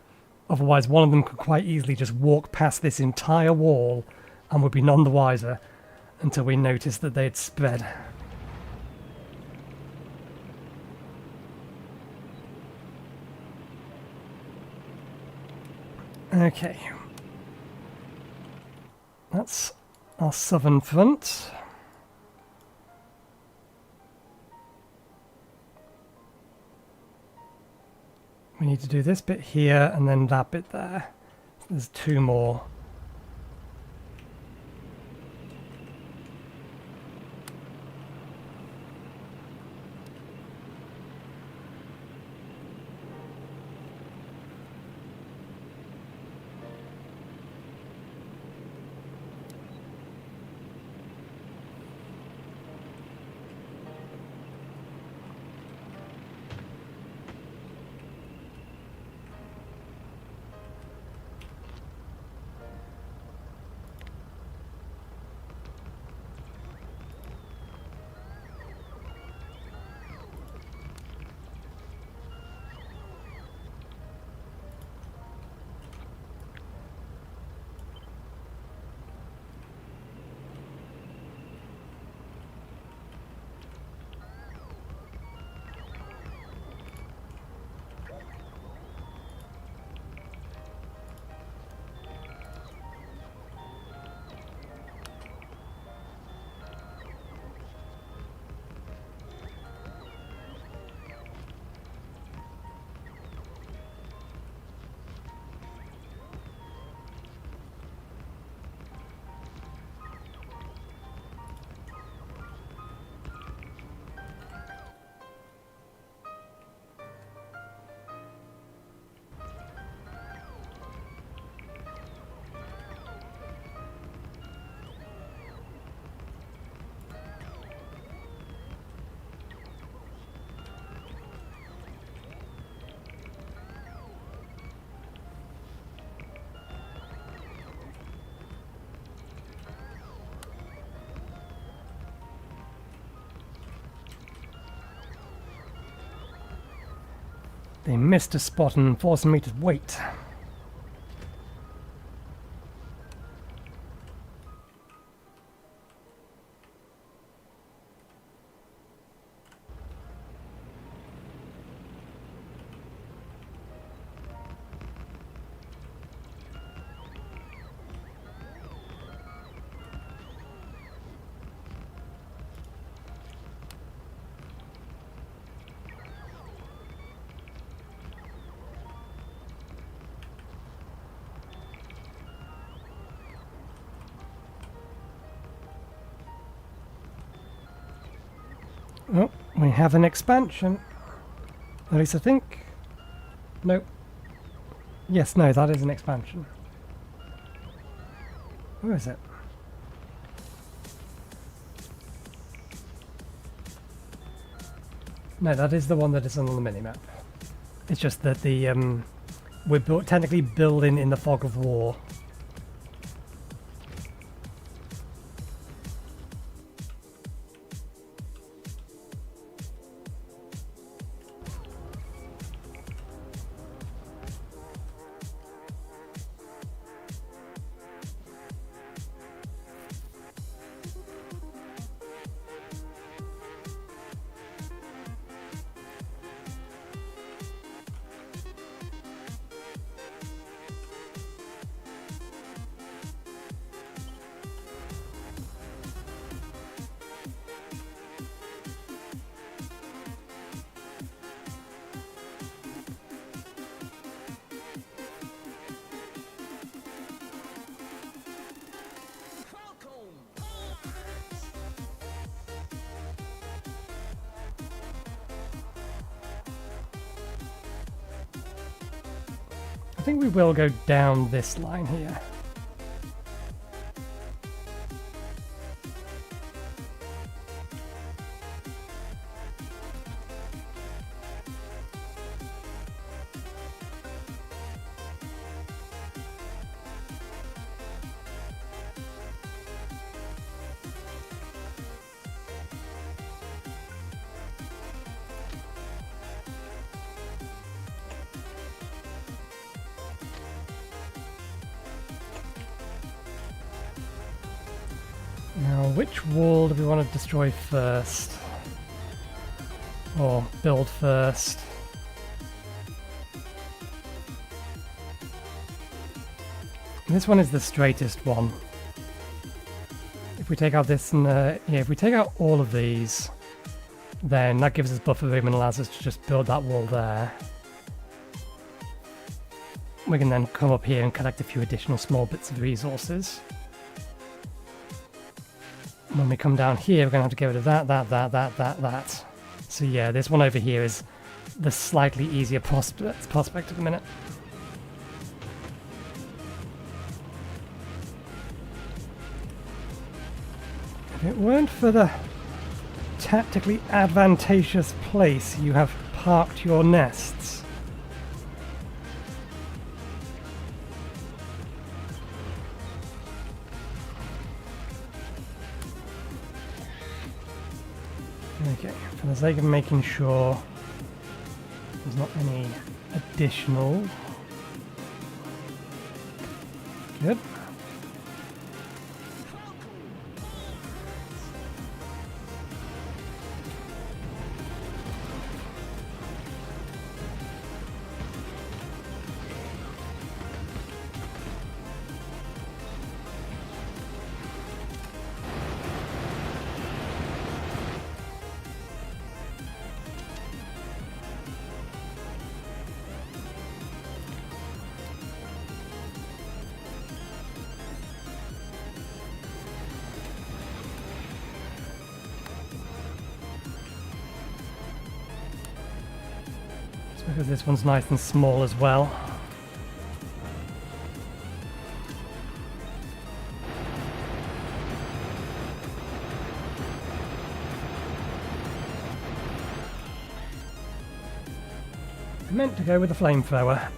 Otherwise, one of them could quite easily just walk past this entire wall and would be none the wiser until we noticed that they'd spread. Okay, that's our southern front. We need to do this bit here and then that bit there. There's two more. They missed a spot and forcing me to wait. Oh, we have an expansion. At least I think. Nope. Yes, no, that is an expansion. Where is it? No, that is the one that is on the minimap. It's just that the we're technically building in the fog of war. I think we will go down this line here. Now, which wall do we want to destroy first? Or build first? This one is the straightest one. If we take out this and yeah, if we take out all of these, then that gives us buffer room and allows us to just build that wall there. We can then come up here and collect a few additional small bits of resources. When we come down here, we're going to have to get rid of that. So yeah, this one over here is the slightly easier prospect at the minute. If it weren't for the tactically advantageous place you have parked your nests. Okay, for the sake of making sure there's not any additional. Good. Because this one's nice and small as well. I meant to go with the flamethrower.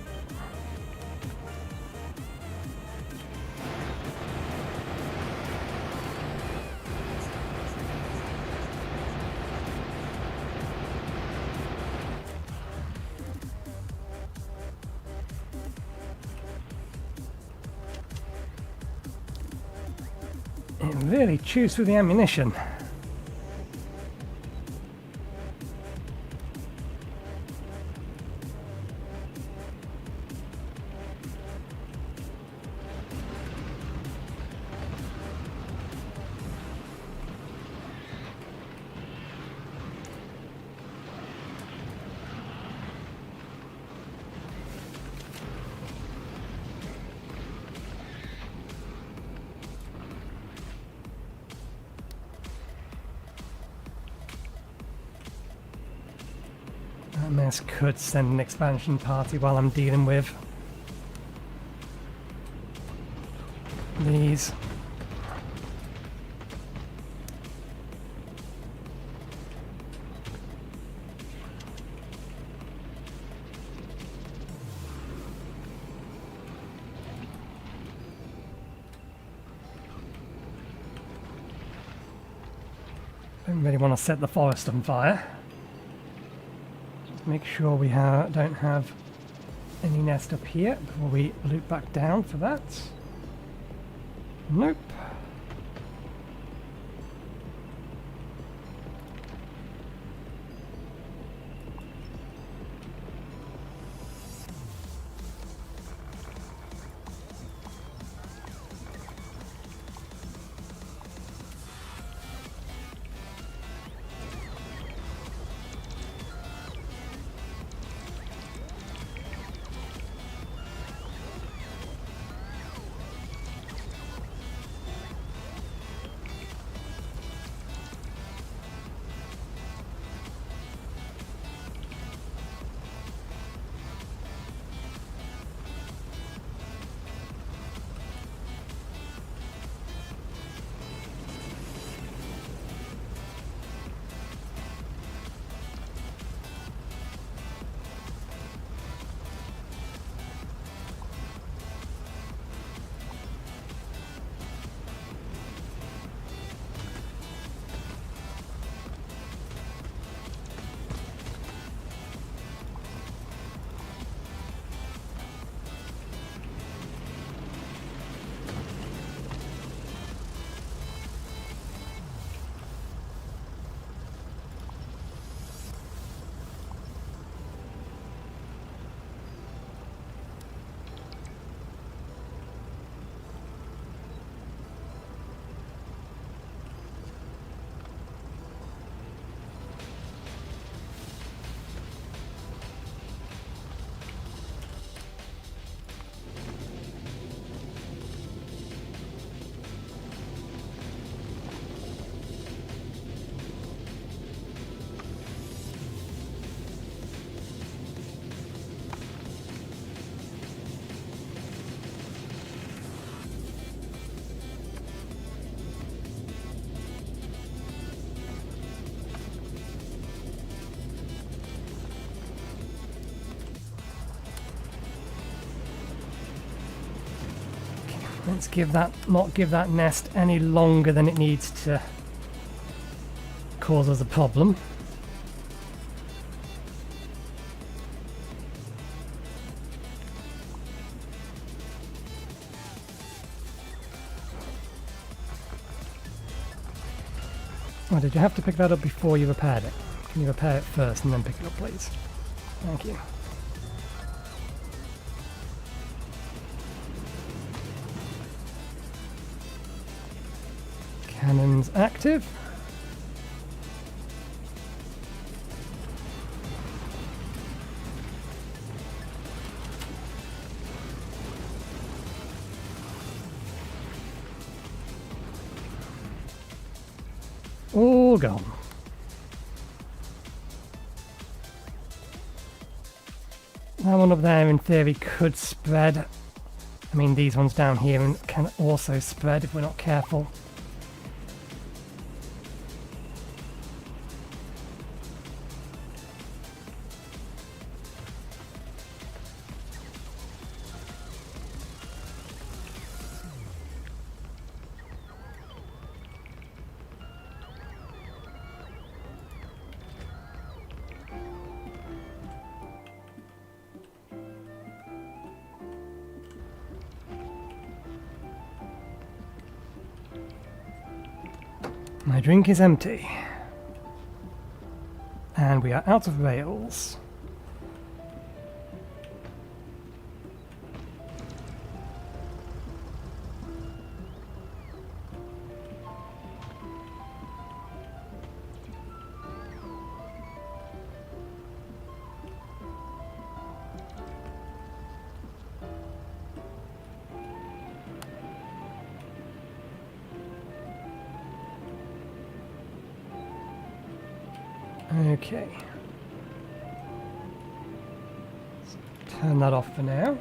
It really chews through the ammunition. That mess could send an expansion party while I'm dealing with these. Don't really want to set the forest on fire. Just make sure we don't have any nest up here before we loop back down for that. Nope. Let's not give that nest any longer than it needs to cause us a problem. Oh, did you have to pick that up before you repaired it? Can you repair it first and then pick it up, please? Thank you. Cannons active. All gone. That one up there in theory could spread. I mean, these ones down here can also spread if we're not careful. My drink is empty. And we are out of rails. Okay. Let's turn that off for now.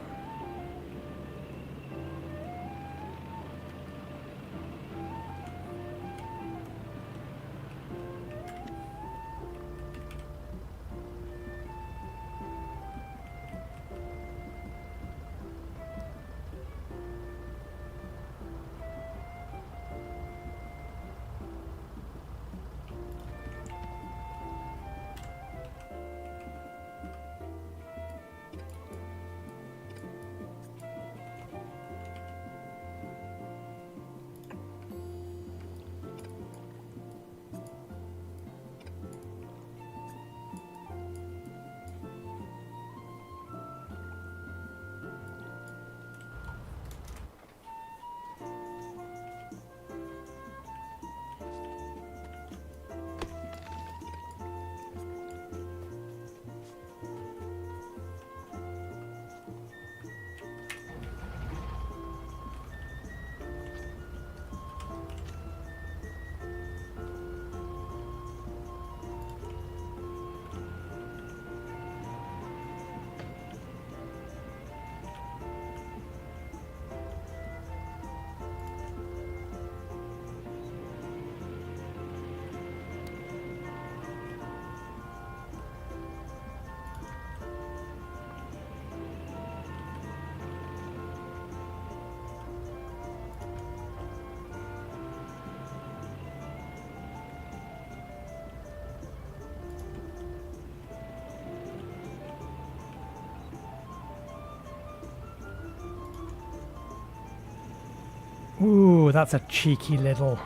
Ooh, that's a cheeky little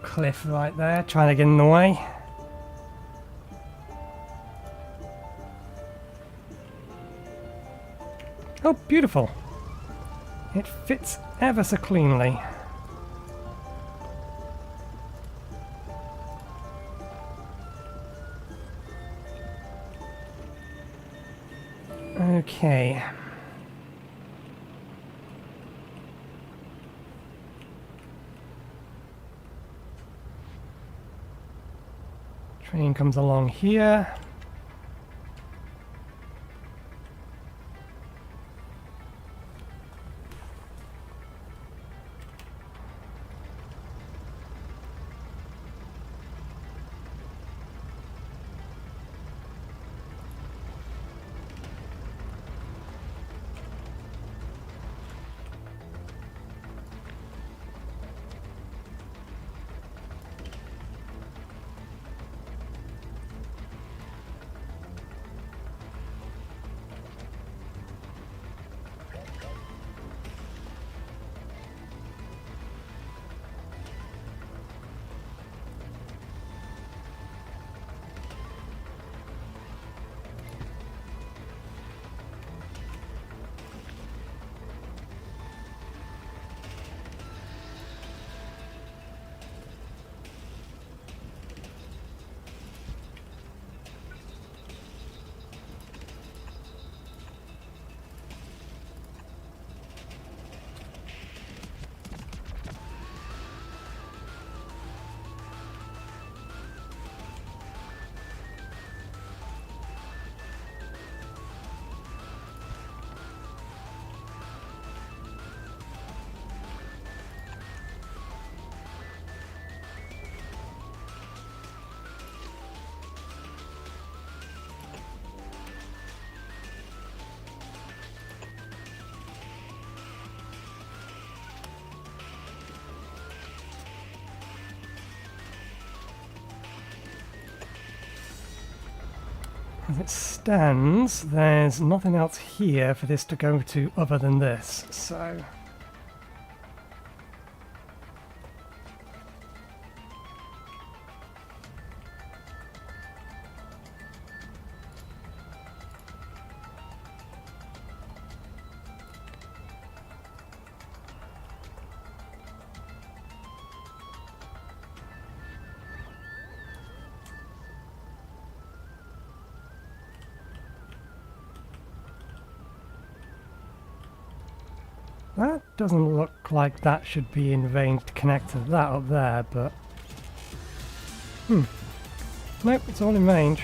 cliff right there, trying to get in the way. Oh, beautiful. It fits ever so cleanly. Okay. Train comes along here. As it stands, there's nothing else here for this to go to other than this, so... That doesn't look like that should be in range to connect to that up there, but... Nope, it's all in range.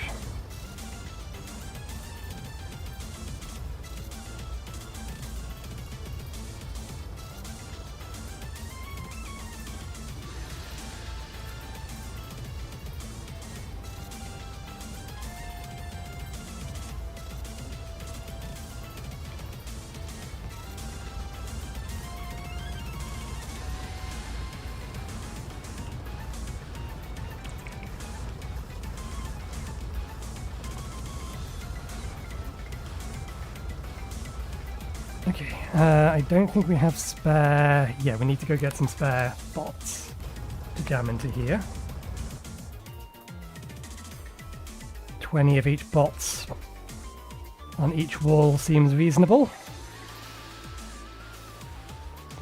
Okay, I don't think we have spare... Yeah, we need to go get some spare bots to jam into here. 20 of each bots on each wall seems reasonable.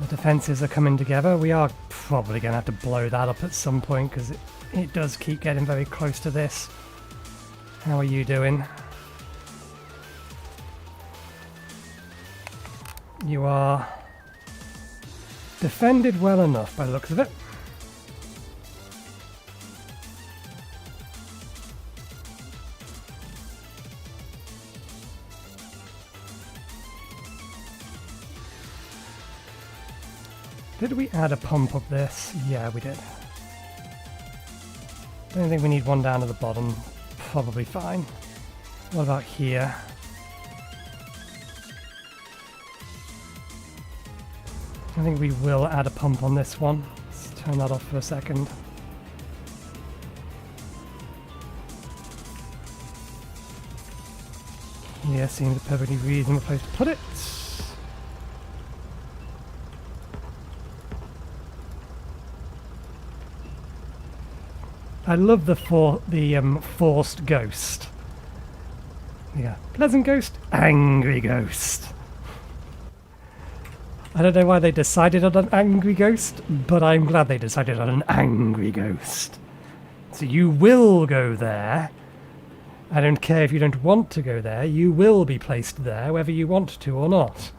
The defences are coming together. We are probably going to have to blow that up at some point because it does keep getting very close to this. How are you doing? You are defended well enough by the looks of it. Did we add a pump up this? Yeah, we did. Don't think we need one down at the bottom. Probably fine. What about here? I think we will add a pump on this one. Let's turn that off for a second. Here seems a perfectly reasonable place to put it. I love the forced ghost. Yeah, pleasant ghost, angry ghost. I don't know why they decided on an angry ghost, but I'm glad they decided on an angry ghost. So you will go there. I don't care if you don't want to go there, you will be placed there whether you want to or not.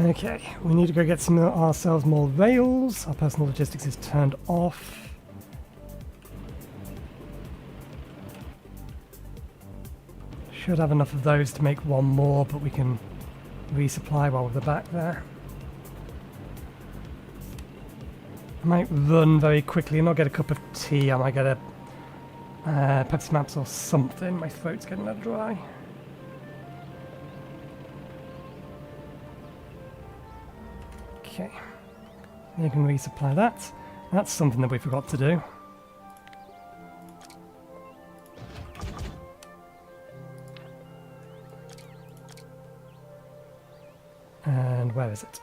Okay, we need to go get ourselves more rails. Our personal logistics is turned off. Should have enough of those to make one more, but we can resupply while we're back there. I might run very quickly and not get a cup of tea. I might get a Pepsi Max or something. My throat's getting a little dry. Okay, you can resupply that. That's something that we forgot to do. And where is it?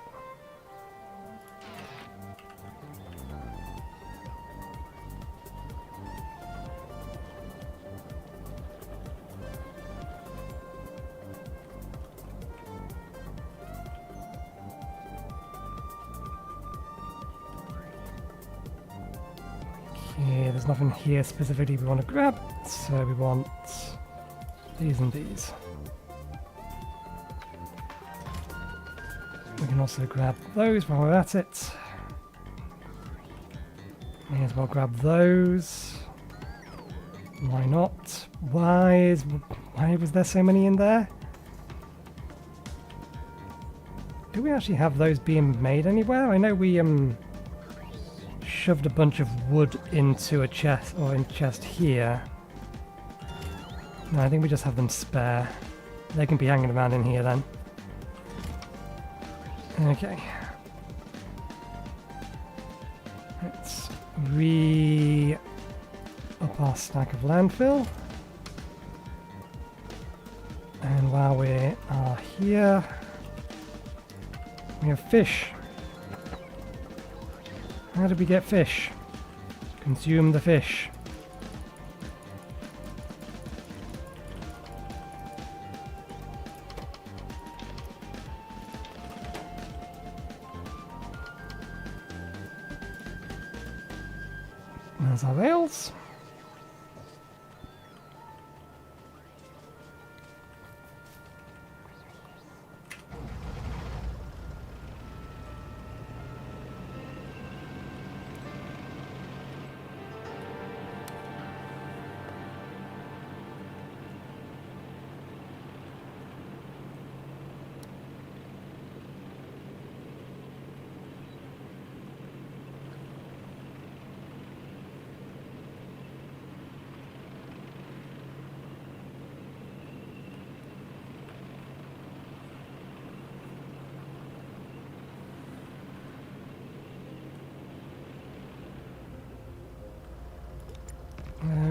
Okay, there's nothing here specifically we want to grab, so we want these and these. We can also grab those while we're at it. May as well grab those. Why not? Why was there so many in there? Do we actually have those being made anywhere? I know we shoved a bunch of wood into a chest, or in a chest here. No, I think we just have them spare. They can be hanging around in here then. Okay. Let's up our stack of landfill. And while we are here, we have fish. How did we get fish? Consume the fish. There's our rails.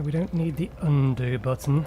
We don't need the undo button.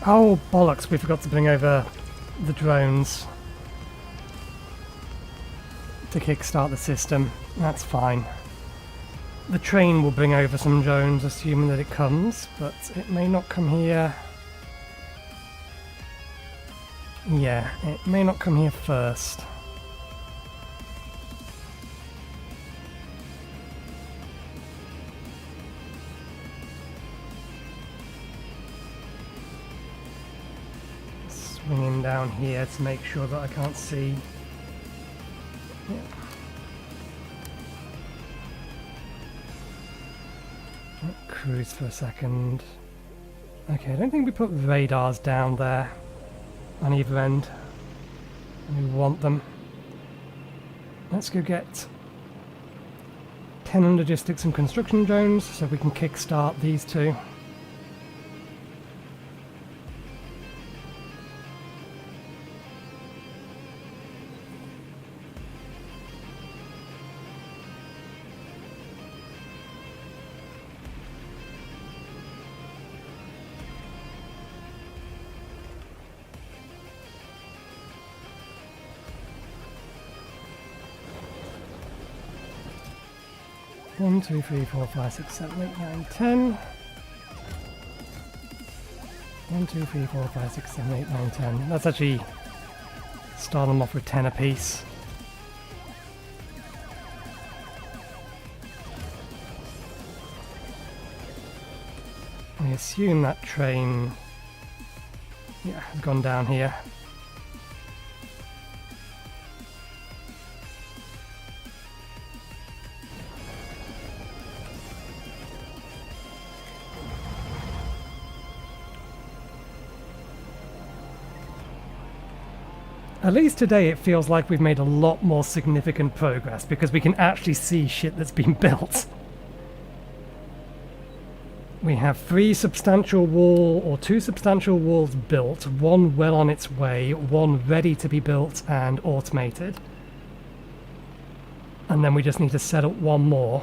Oh, bollocks, we forgot to bring over the drones to kickstart the system. That's fine. The train will bring over some drones, assuming that it comes, but it may not come here. Yeah, it may not come here first. Swing him down here to make sure that I can't see. Yeah. Cruise for a second. Okay, I don't think we put radars down there on either end. We want them. Let's go get 10 on logistics and construction drones so we can kickstart these two. One, two, three, four, five, six, seven, eight, nine, 10. 1, 2, 3, 4, 5, 6, 7, 8, 9, 10. Let's actually start them off with 10 apiece. I assume that train, has gone down here. At least today it feels like we've made a lot more significant progress because we can actually see shit that's been built. We have 2 substantial walls built, 1 well on its way, 1 ready to be built and automated. And then we just need to set up 1 more.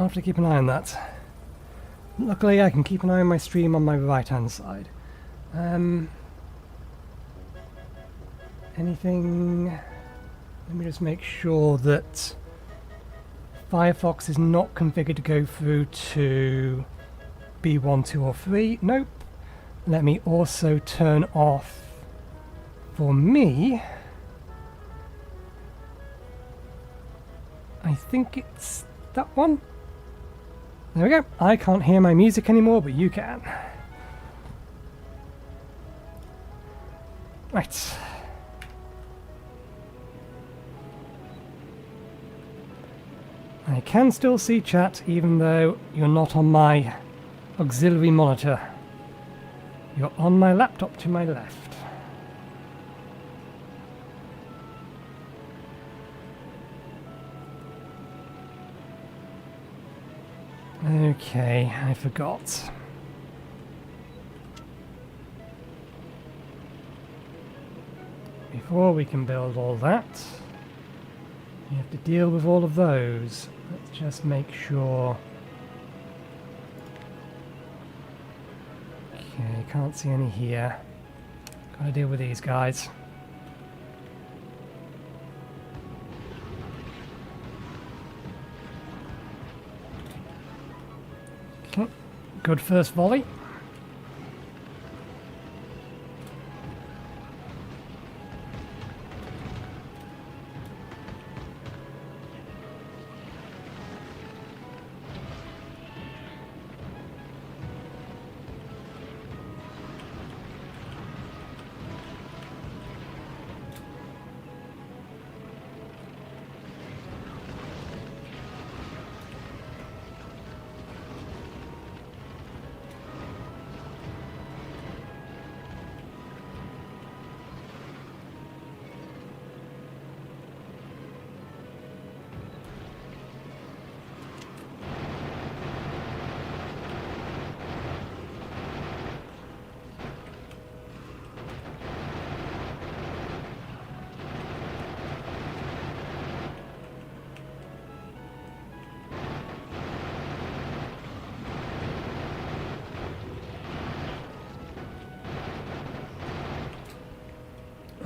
have to keep an eye on that. Luckily, I can keep an eye on my stream on my right-hand side. Anything... Let me just make sure that Firefox is not configured to go through to B1, 2 or 3. Nope. Let me also turn off, for me, I think it's that one. There we go. I can't hear my music anymore, but you can. Right. I can still see chat even though you're not on my auxiliary monitor. You're on my laptop to my left. Okay, I forgot. Before we can build all that, we have to deal with all of those. Let's just make sure. Okay, can't see any here. Gotta deal with these guys. Okay, good first volley.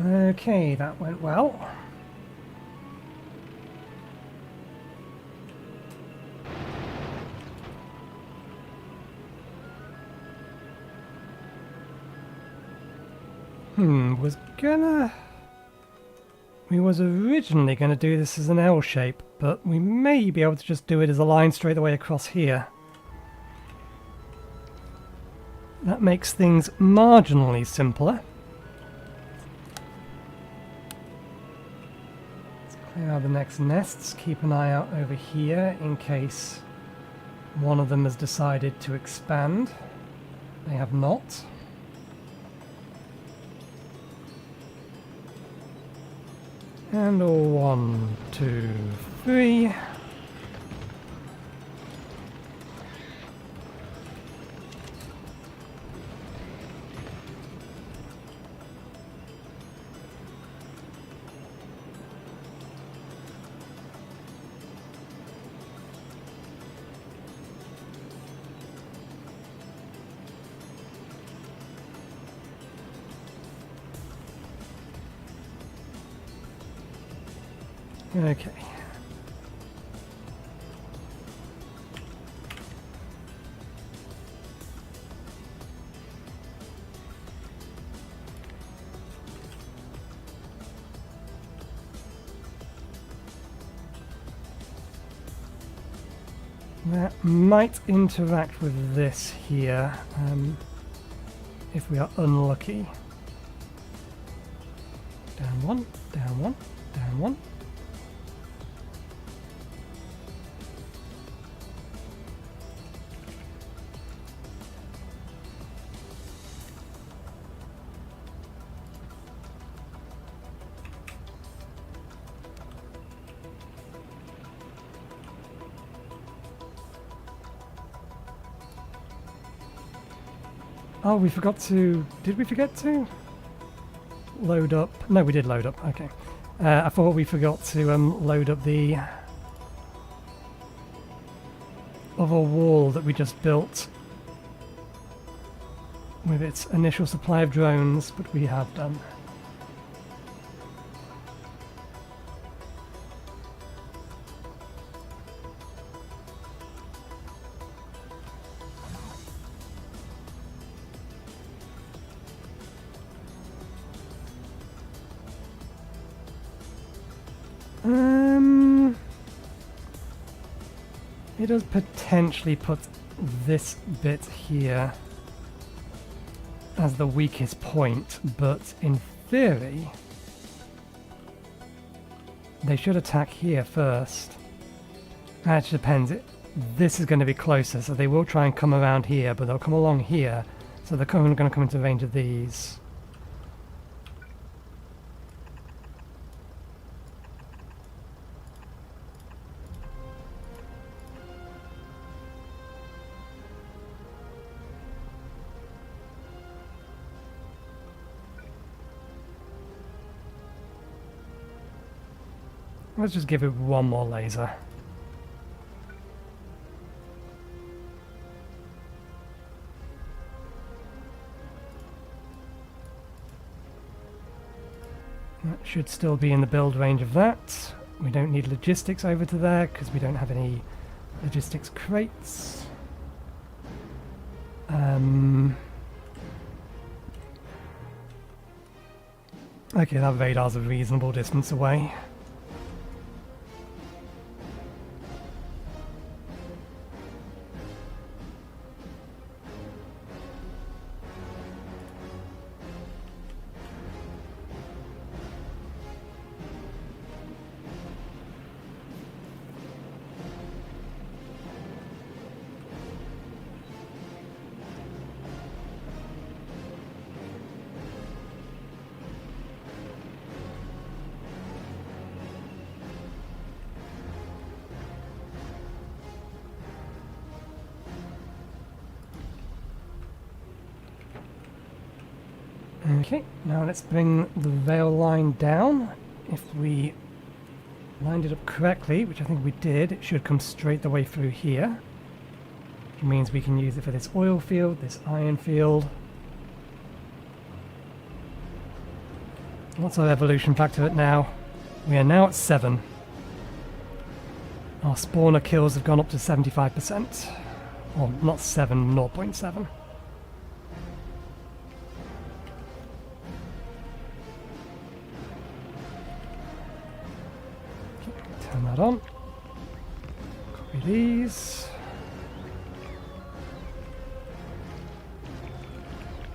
Okay, that went well. We was originally gonna do this as an L shape, but we may be able to just do it as a line straight away across here. That makes things marginally simpler. Clear out the next nests, keep an eye out over here in case one of them has decided to expand. They have not. And 1, 2, 3. Okay. That might interact with this here, if we are unlucky. Down one, down one, down one. Oh, we forgot to... Did we forget to load up? No, we did load up. Okay. I thought we forgot to load up the other wall that we just built with its initial supply of drones, but we have done. It does potentially put this bit here as the weakest point, but in theory they should attack here first. Actually depends. This is going to be closer, so they will try and come around here, but they'll come along here, so they're going to come into range of these. Let's just give it one more laser. That should still be in the build range of that. We don't need logistics over to there because we don't have any logistics crates. Okay, that radar's a reasonable distance away. Okay, now let's bring the rail line down. If we lined it up correctly, which I think we did, it should come straight the way through here. Which means we can use it for this oil field, this iron field. What's our evolution factor at now? We are now at 7. Our spawner kills have gone up to 75%. Or not 7, 0.7. Turn that on. Copy these.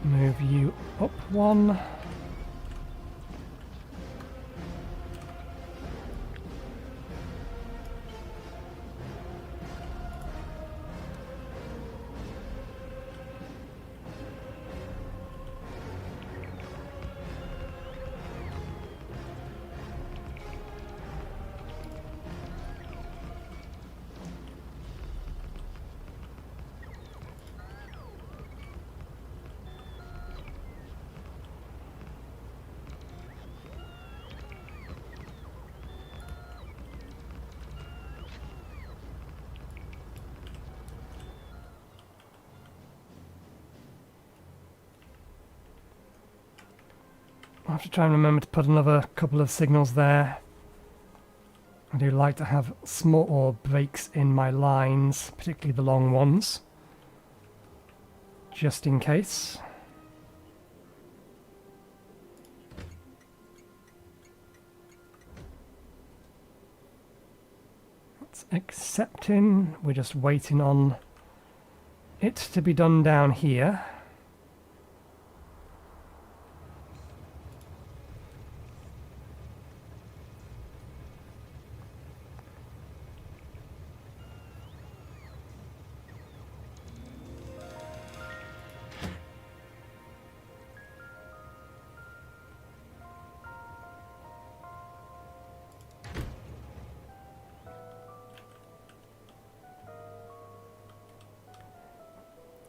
Move you up 1. I'll have to try and remember to put another couple of signals there. I do like to have small breaks in my lines, particularly the long ones, just in case. That's accepting. We're just waiting on it to be done down here.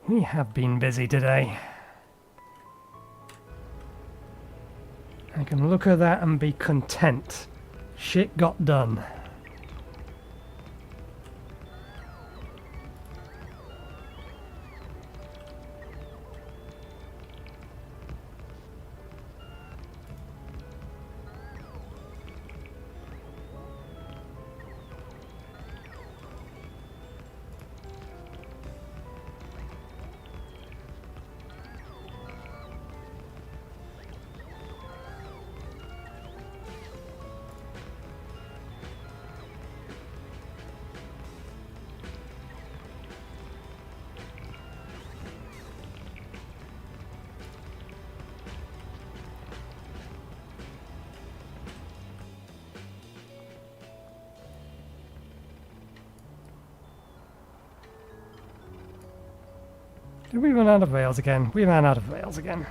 We have been busy today. I can look at that and be content. Shit got done. Did we run out of rails again? We ran out of rails again.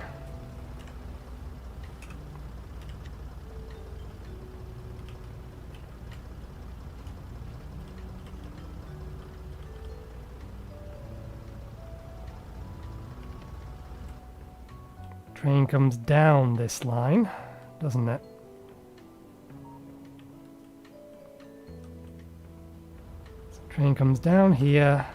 Train comes down this line, doesn't it? So train comes down here.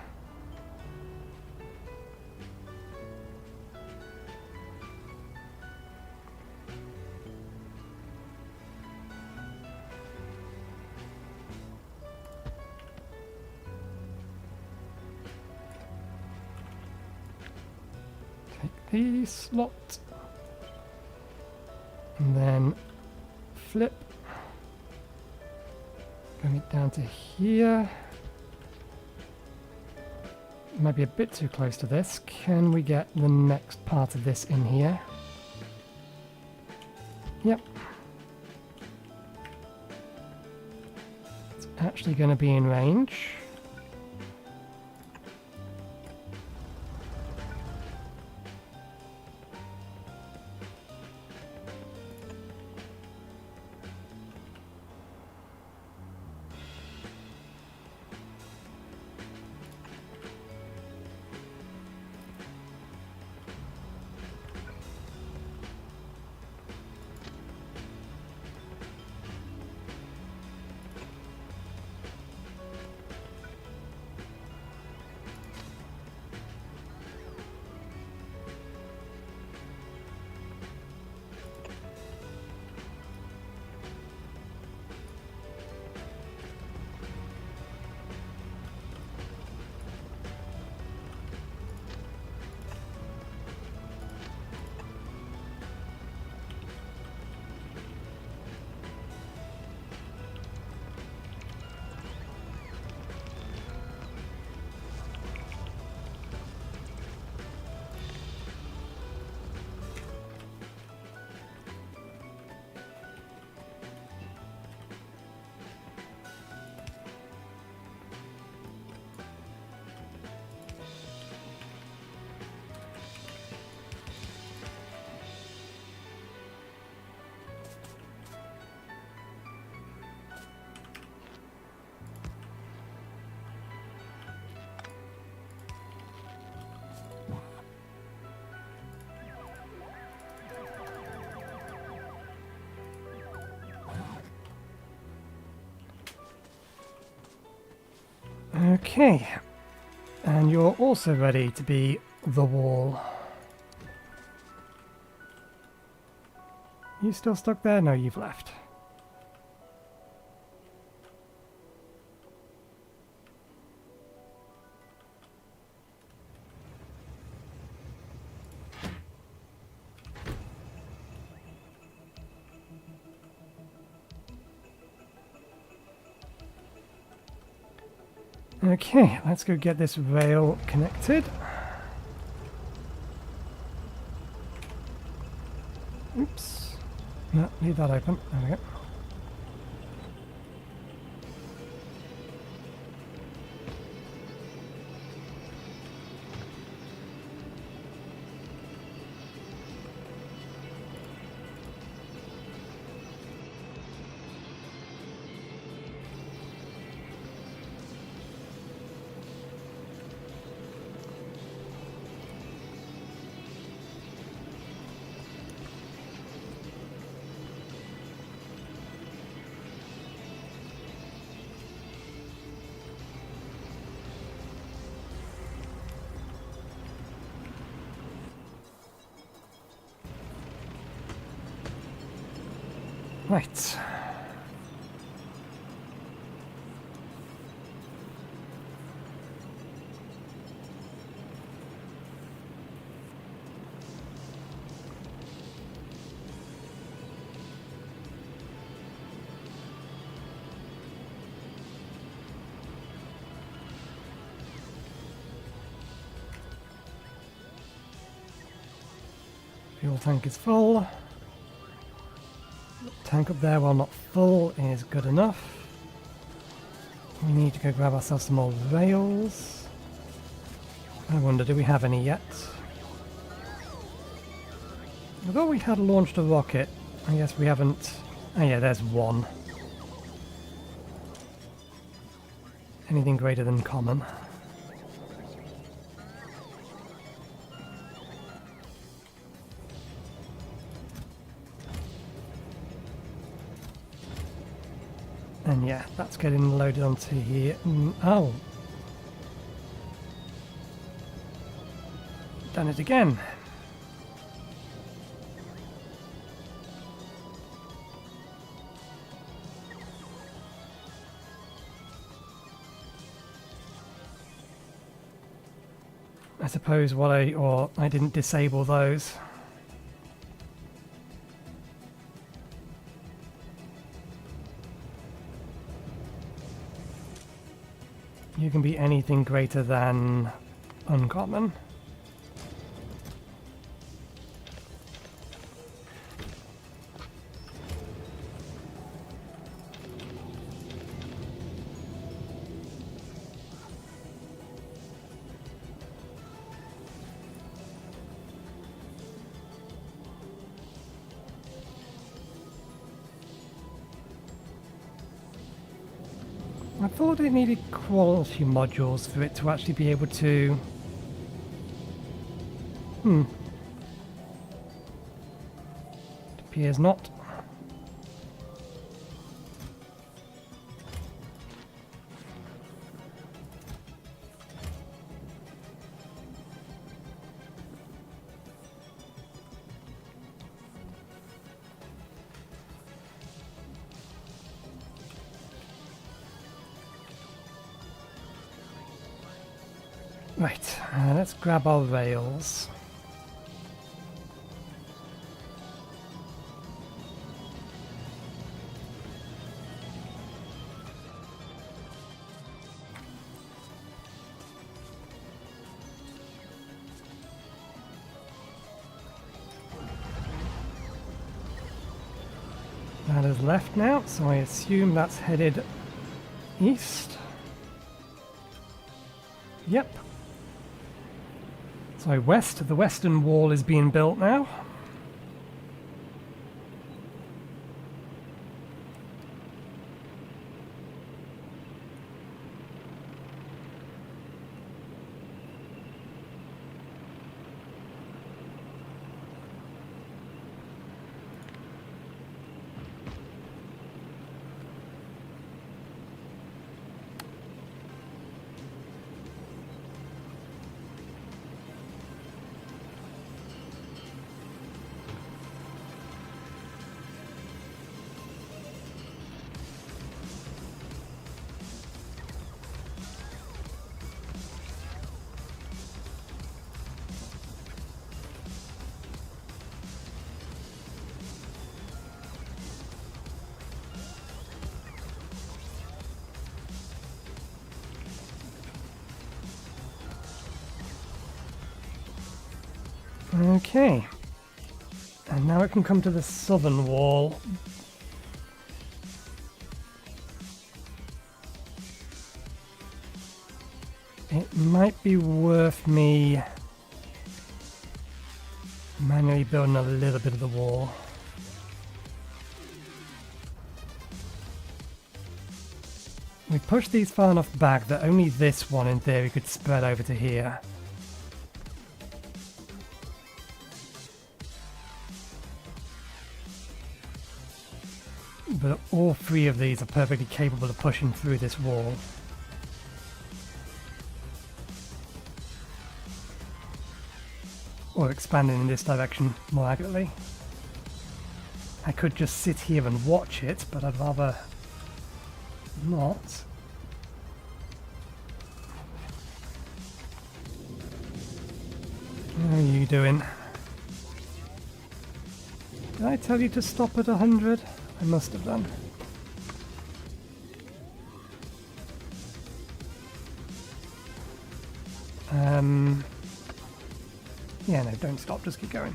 Take the slot. And then flip, bring it down to here. Might be a bit too close to this. Can we get the next part of this in here? Yep. It's actually going to be in range. Okay, and you're also ready to be the wall. You still stuck there? No, you've left. Okay, let's go get this rail connected. Oops. No, leave that open. There we go. Right. Fuel tank is full. Tank up there, while not full, is good enough. We need to go grab ourselves some more rails. I wonder, do we have any yet? I thought we had launched a rocket. I guess we haven't. Oh yeah, there's one. Anything greater than common. And yeah, that's getting loaded onto here. Oh! Done it again. I suppose I didn't disable those. You can be anything greater than uncommon. I thought it needed quality modules for it to actually be able to... It appears not. Right, let's grab our rails. That is left now, so I assume that's headed east. Yep. So west, the western wall is being built now. Okay. And now it can come to the southern wall. It might be worth me manually building a little bit of the wall. We pushed these far enough back that only this one in theory could spread over to here. But all three of these are perfectly capable of pushing through this wall. Or expanding in this direction more accurately. I could just sit here and watch it, but I'd rather not. How are you doing? Did I tell you to stop at 100? I must have done. Yeah, no, don't stop, just keep going.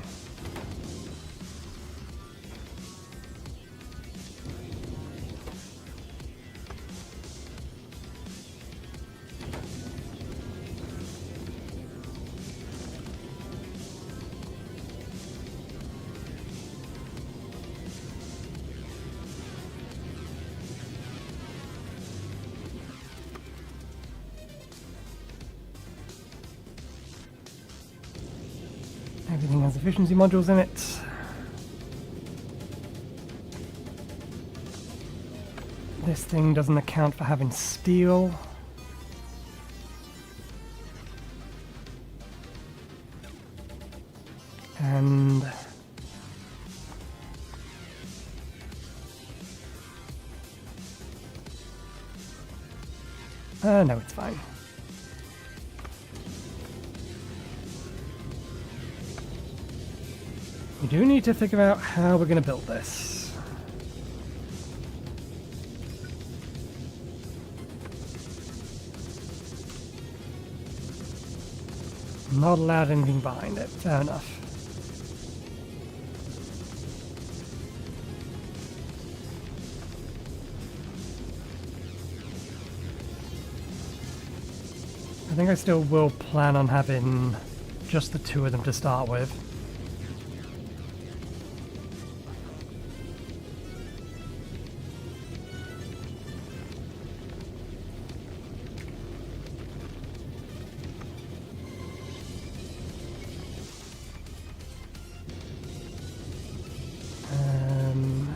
Everything has efficiency modules in it. This thing doesn't account for having steel. And no, it's fine. We do need to figure out how we're going to build this. Not allowed anything behind it. Fair enough. I think I still will plan on having just the two of them to start with.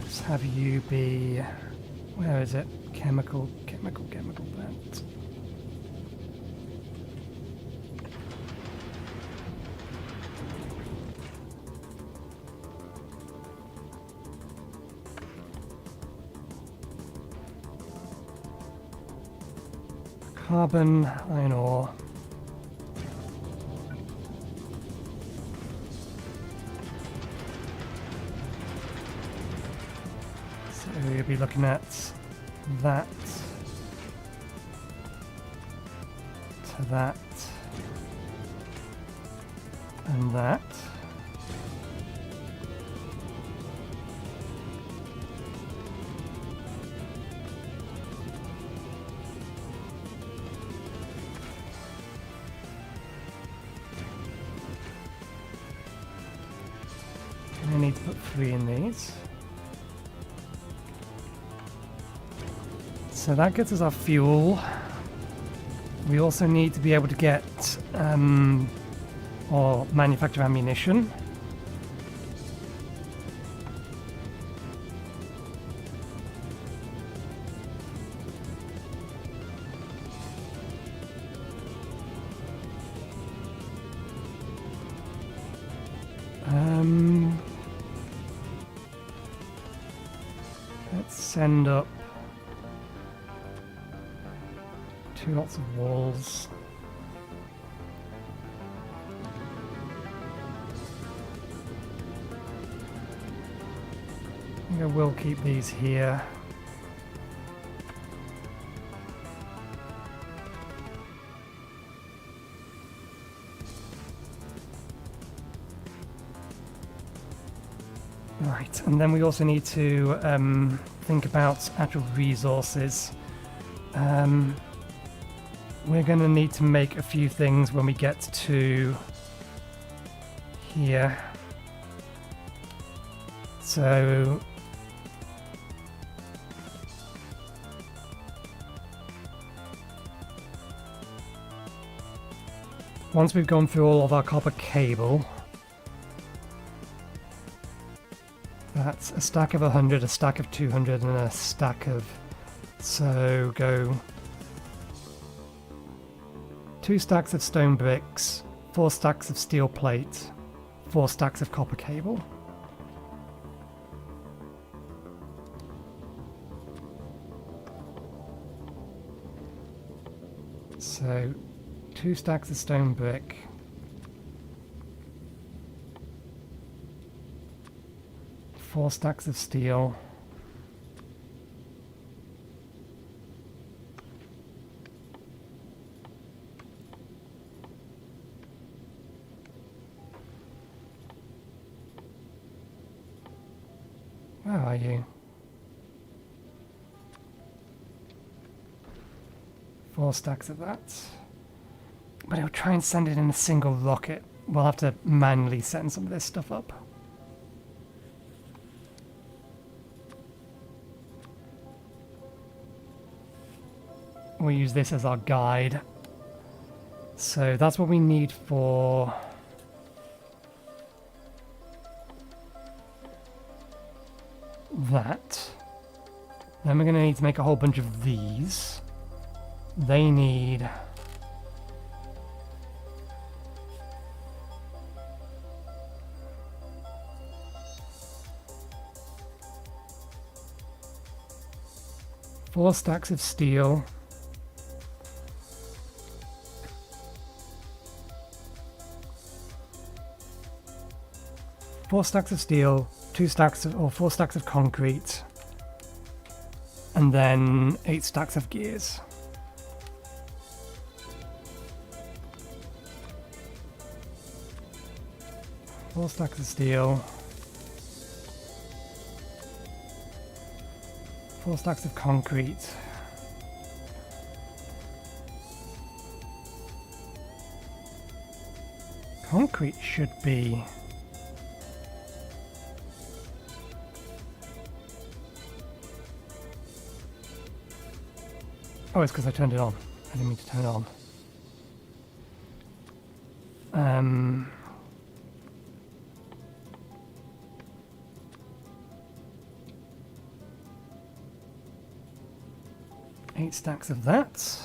Let's have you be... where is it? Chemical plant. Carbon, iron ore. So we'll be looking at that, to that, and that. I need to put 3 in these. So that gets us our fuel. We also need to be able to get or manufacture ammunition. Let's send up 2 lots of walls. I think I will keep these here. Right, and then we also need to think about actual resources. We're going to need to make a few things when we get to here. So once we've gone through all of our copper cable, that's a stack of 100, a stack of 200, and a stack of... so go 2 stacks of stone bricks, 4 stacks of steel plate, 4 stacks of copper cable. So 2 stacks of stone brick, 4 stacks of steel, where are you? 4 stacks of that. But it'll try and send it in a single rocket. We'll have to manually send some of this stuff up. We'll use this as our guide. So that's what we need for Then we're going to need to make a whole bunch of these. They need... four stacks of steel. Four stacks of steel, 4 stacks of concrete, and then 8 stacks of gears. Four stacks of steel, 4 stacks of concrete, concrete should be oh, it's because I turned it on. I didn't mean to turn it on. Eight stacks of that.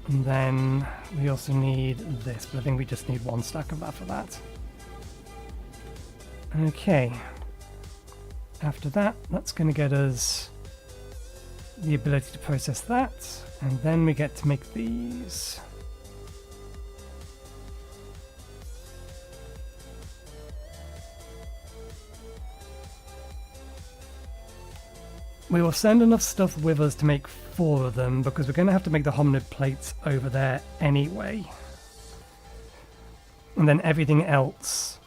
And then we also need this, but I think we just need 1 stack of that for that. Okay. After that, that's going to get us the ability to process that, and then we get to make these. We will send enough stuff with us to make 4 of them, because we're going to have to make the hominid plates over there anyway. And then everything else,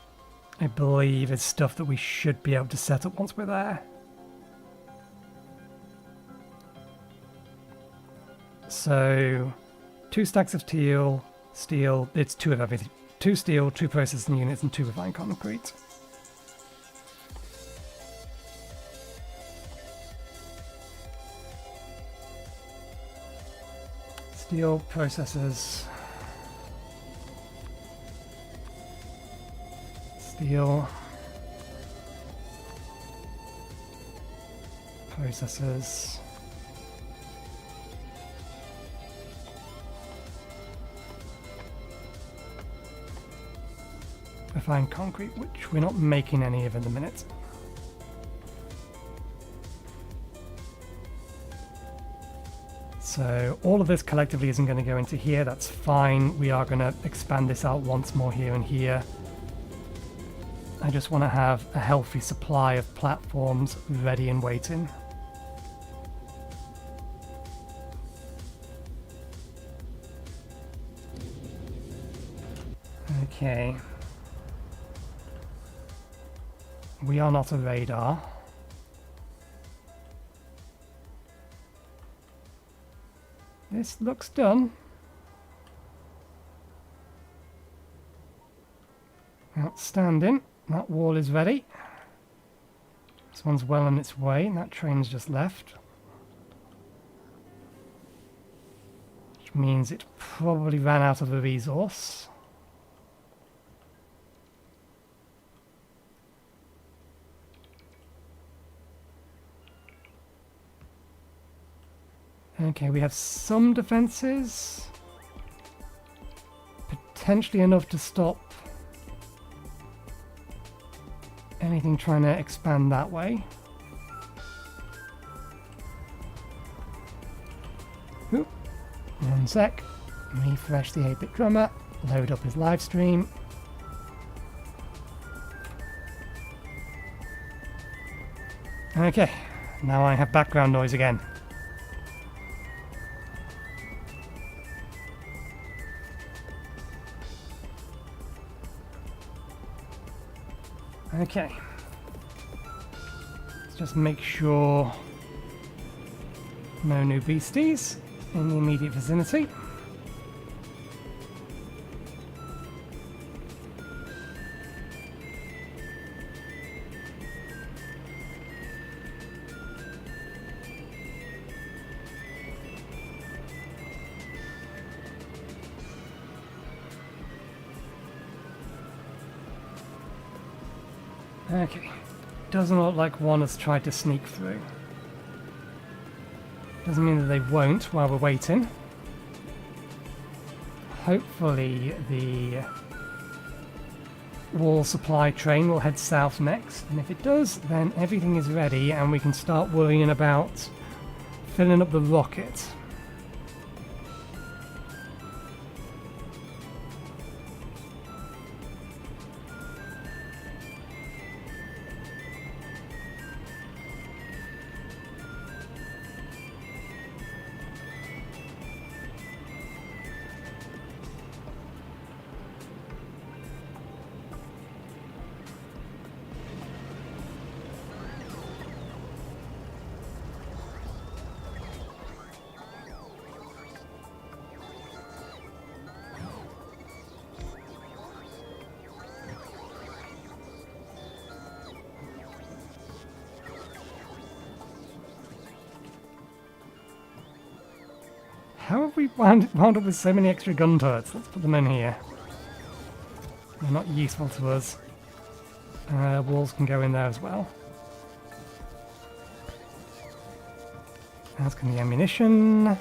I believe, is stuff that we should be able to set up once we're there. So, 2 stacks of steel, it's 2 of everything. 2 steel, 2 processing units, and 2 refined concrete. Steel processors. Steel processors. Refined concrete, which we're not making any of in the minute. So all of this collectively isn't going to go into here, that's fine. We are going to expand this out once more here and here. I just want to have a healthy supply of platforms ready and waiting. Okay. We are not a radar. This looks done. Outstanding. That wall is ready. This one's well on its way, and that train's just left. Which means it probably ran out of a resource. Okay, we have some defenses. Potentially enough to stop anything trying to expand that way. Oop. 1 sec. Refresh the 8-bit drummer. Load up his live stream. Okay, now I have background noise again. Okay, let's just make sure no new beasties. in the immediate vicinity. Okay, doesn't look like one has tried to sneak through. Doesn't mean that they won't while we're waiting. Hopefully the wall supply train will head south next, and if it does, then everything is ready and we can start worrying about filling up the rocket. How have we wound up with so many extra gun turrets? Let's put them in here. They're not useful to us. Walls can go in there as well. As can the ammunition.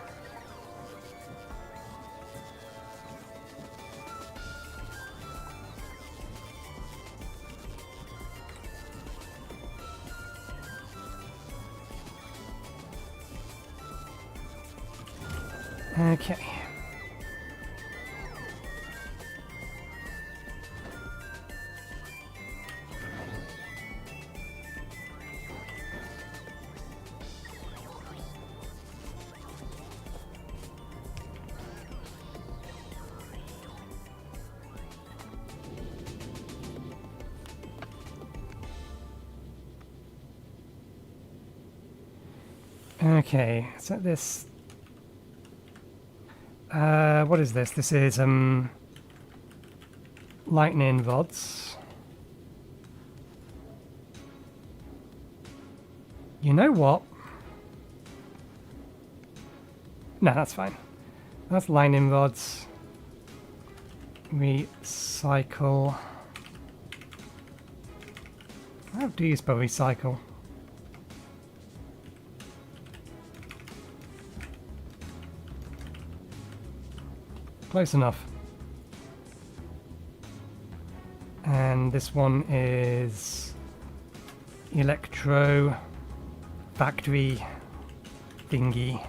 Okay. Okay, so this... what is this? This is, lightning rods. You know what? No, that's fine. That's lightning rods. Recycle. How do you spell recycle? Close enough. And this one is electro factory thingy.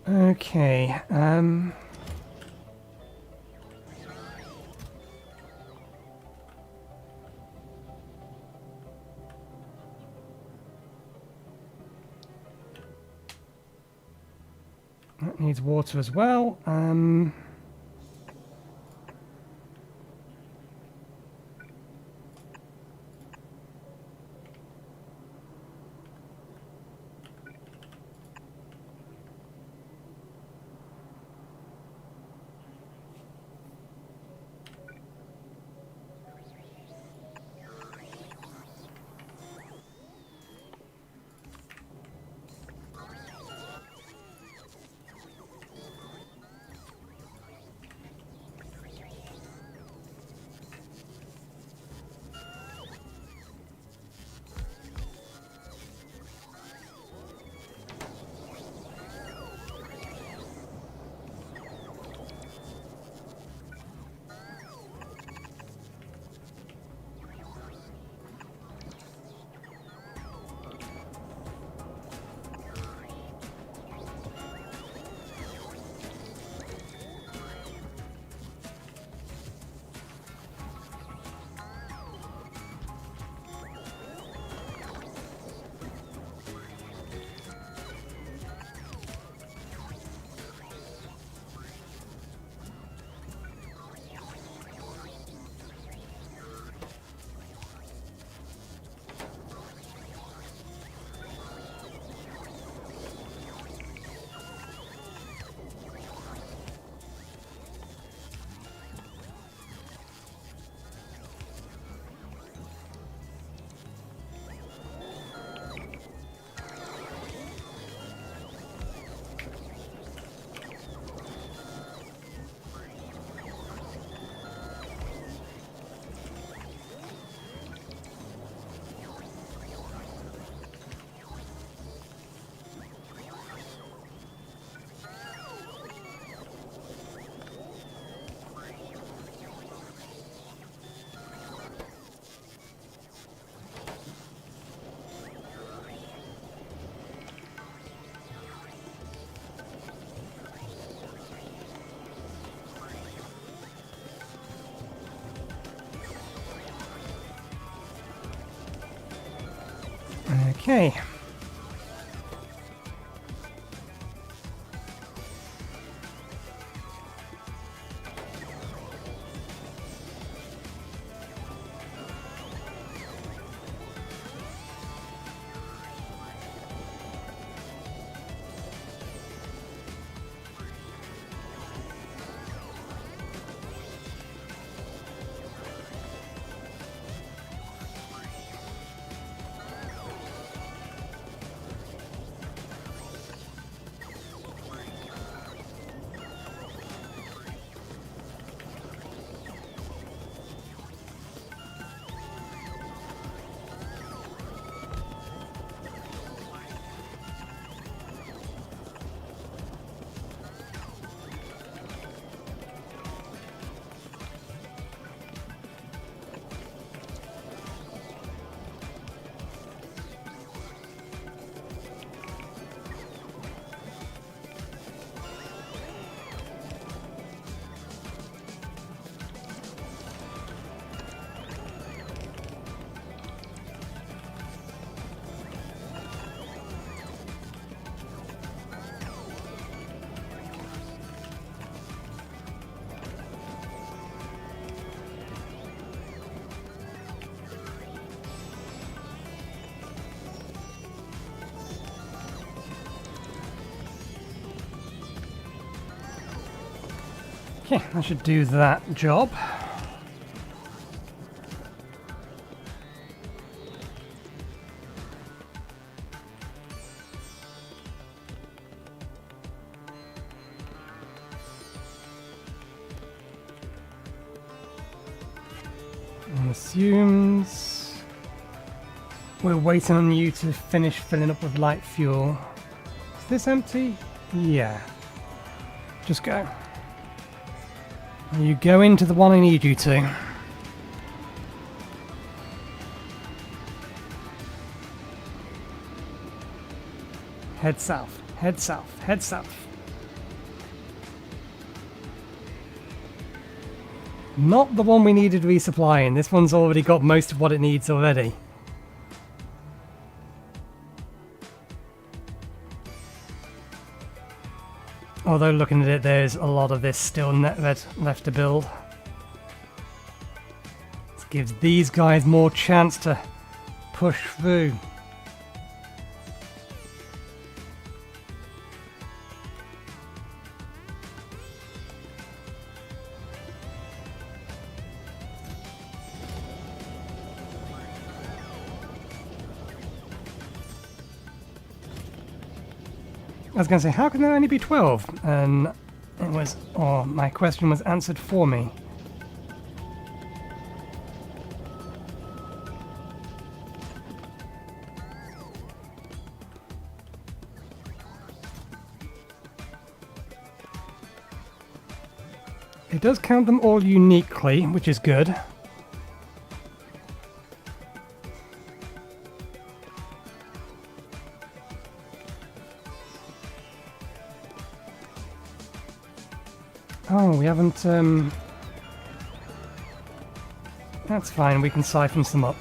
Okay, that needs water as well. Okay. Okay, I should do that job. And assumes we're waiting on you to finish filling up with light fuel. Is this empty? Yeah. Just go. You go into the one I need you to. Head south, head south, head south. Not the one we needed resupplying. This one's already got most of what it needs already. Although looking at it, there's a lot of this still left to build. This gives these guys more chance to push through. I was going to say, how can there only be 12? And it was, or my question was answered for me. It does count them all uniquely, which is good. Oh, we haven't, that's fine, we can siphon some up.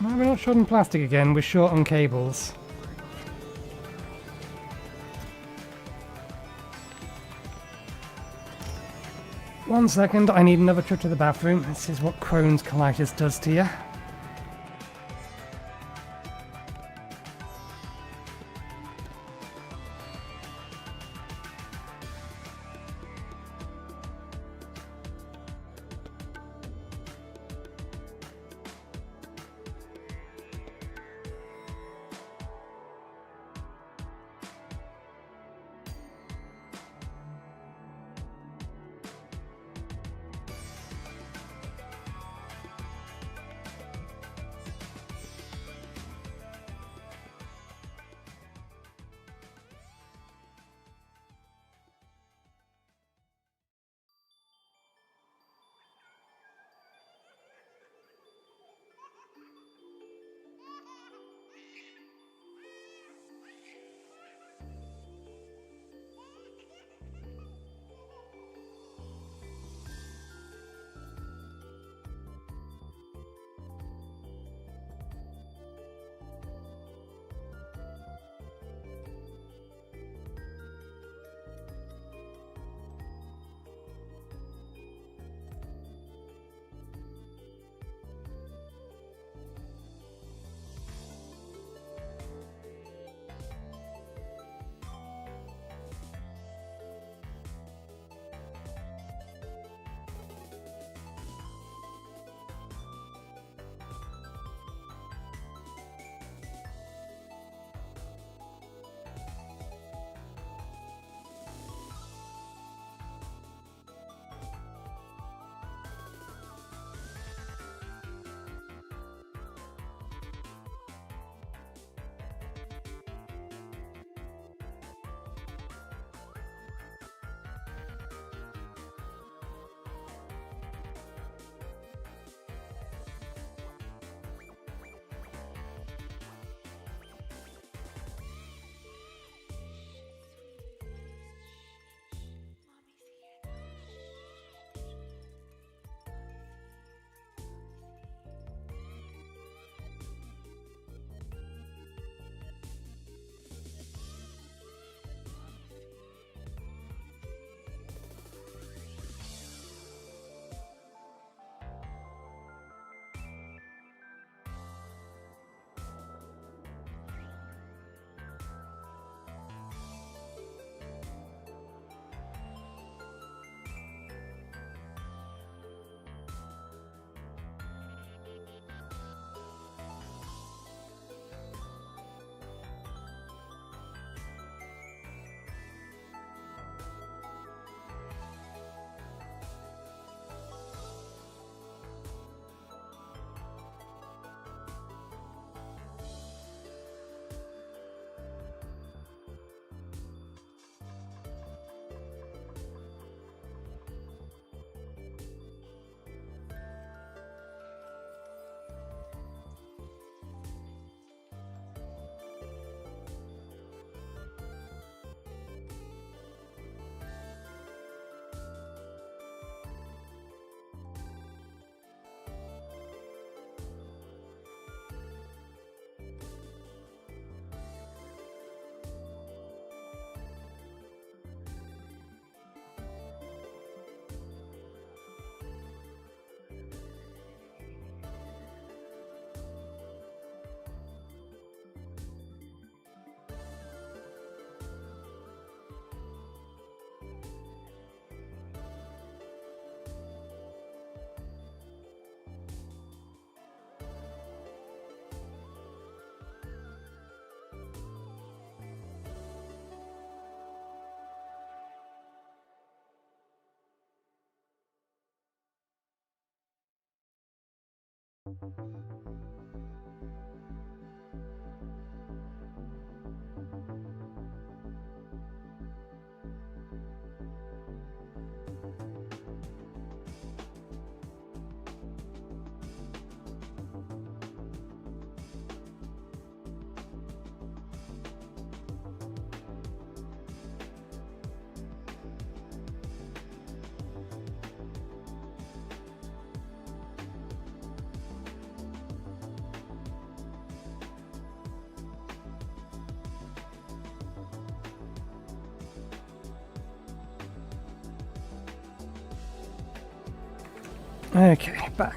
No, we're not short on plastic again, we're short on cables. One second, I need another trip to the bathroom. This is what Crohn's colitis does to you. Okay, back.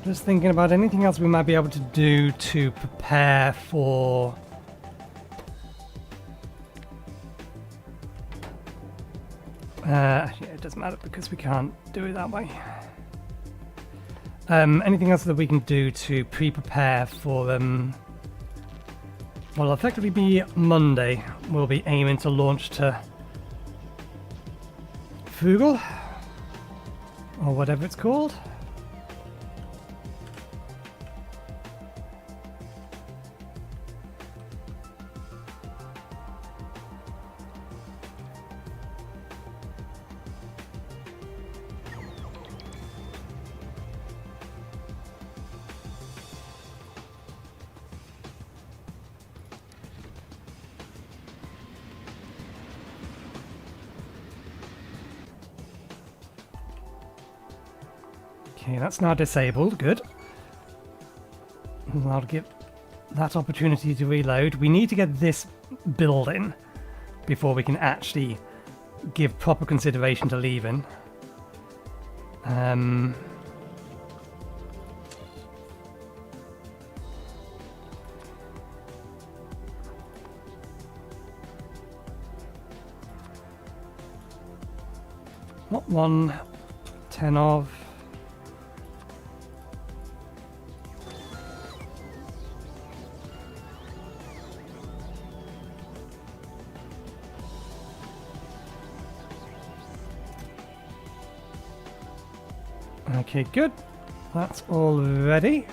Just thinking about anything else we might be able to do to prepare for yeah, it doesn't matter because we can't do it that way. Anything else that we can do to pre-prepare for well, it'll effectively be Monday. We'll be aiming to launch to Fulgora or whatever it's called. Okay, that's now disabled. Good. I'll give that opportunity to reload. We need to get this building before we can actually give proper consideration to leaving. What 110 of? Okay, good. That's all ready.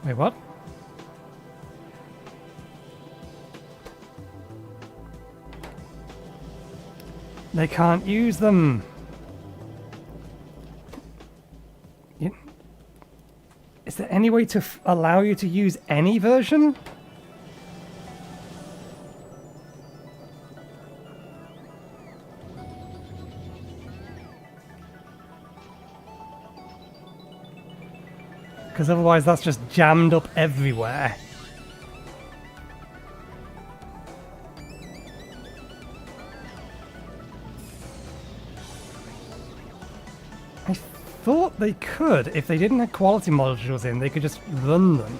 Wait, what? They can't use them. Is there any way to allow you to use any version? Because otherwise that's just jammed up everywhere. I thought they could. If they didn't have quality modules in, they could just run them.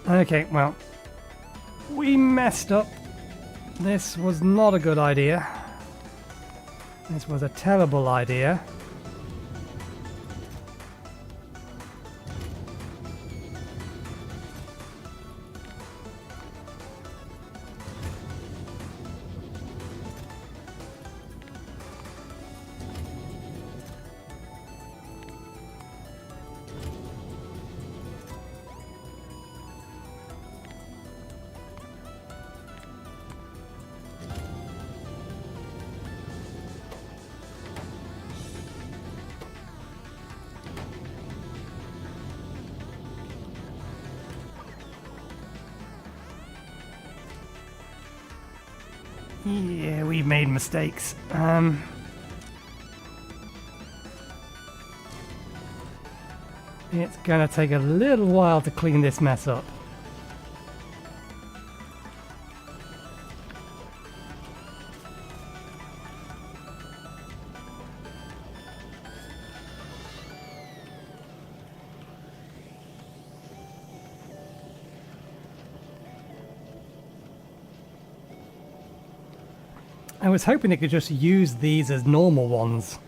Okay, well, we messed up. This was not a good idea. This was a terrible idea. Yeah, we've made mistakes. It's gonna take a little while to clean this mess up. I was hoping it could just use these as normal ones.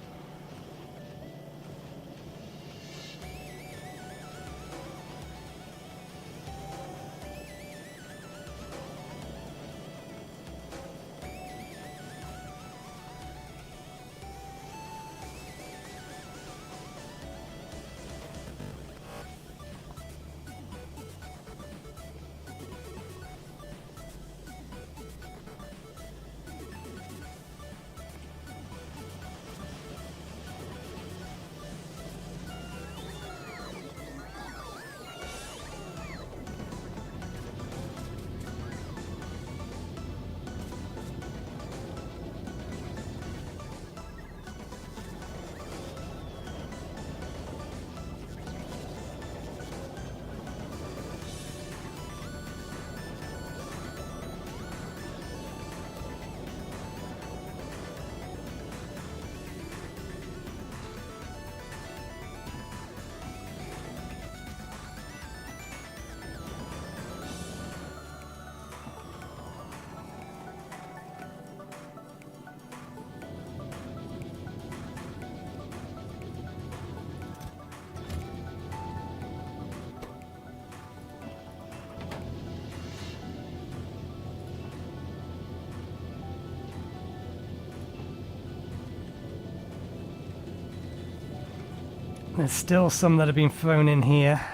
There's still some that have been thrown in here.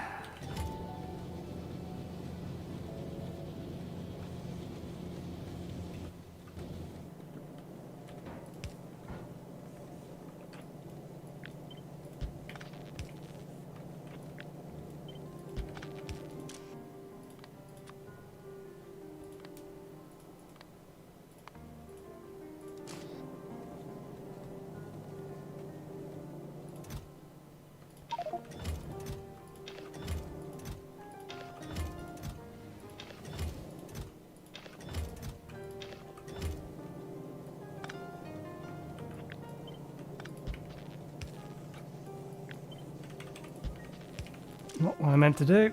Not what I meant to do.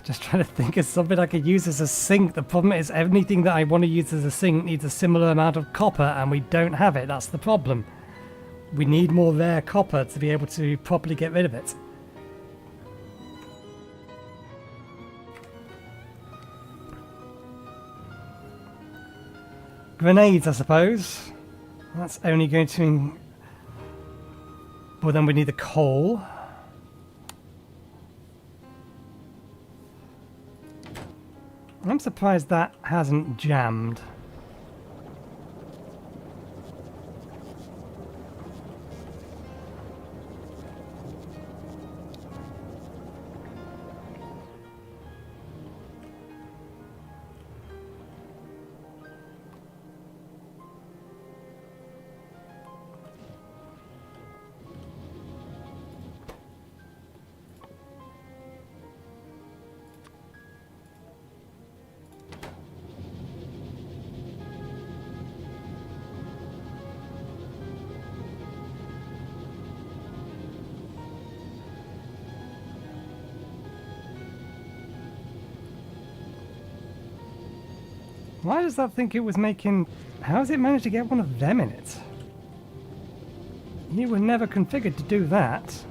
Just trying to think of something I could use as a sink. The problem is anything that I want to use as a sink needs a similar amount of copper, and we don't have it. That's the problem. We need more rare copper to be able to properly get rid of it. Grenades, I suppose. That's only going to... Well, then we need the coal. I'm surprised that hasn't jammed. Why does that think it was making... How has it managed to get one of them in it? You were never configured to do that.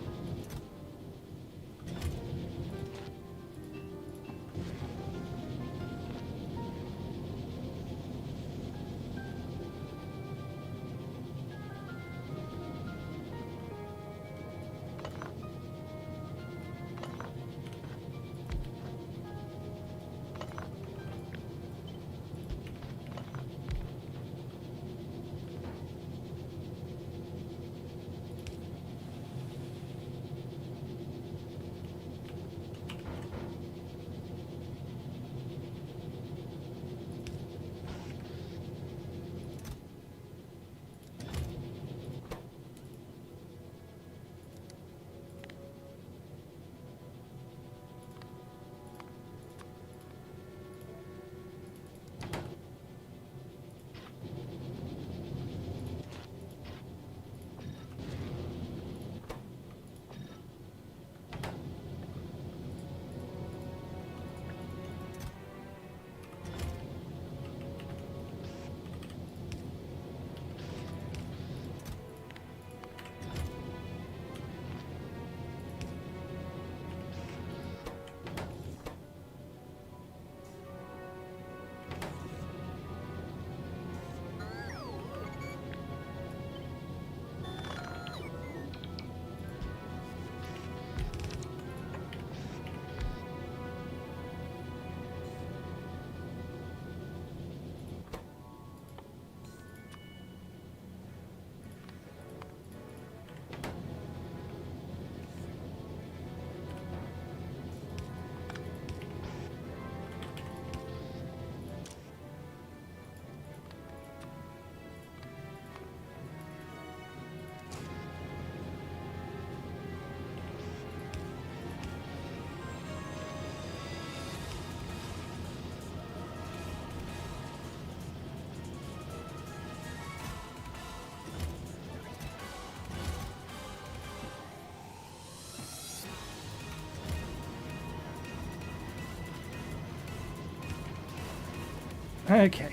Okay.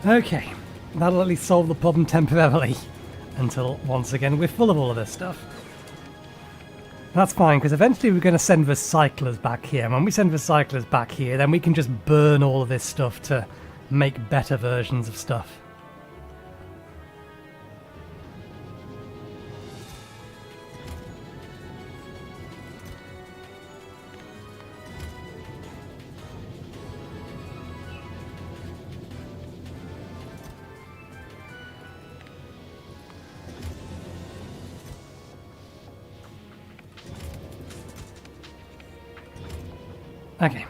Okay, that'll at least solve the problem temporarily, until once again we're full of all of this stuff. That's fine, because eventually we're going to send recyclers back here, and when we send recyclers back here, then we can just burn all of this stuff to make better versions of stuff. Okay.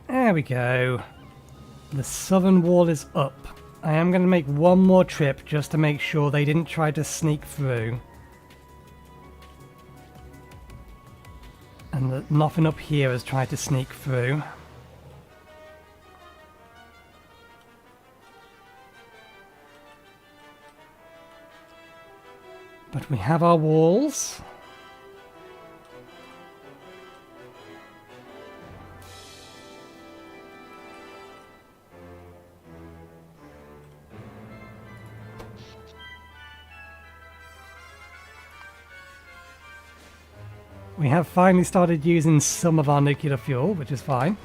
There we go. The southern wall is up. I am going to make one more trip just to make sure they didn't try to sneak through. And that nothing up here has tried to sneak through. But we have our walls. We have finally started using some of our nuclear fuel, which is fine.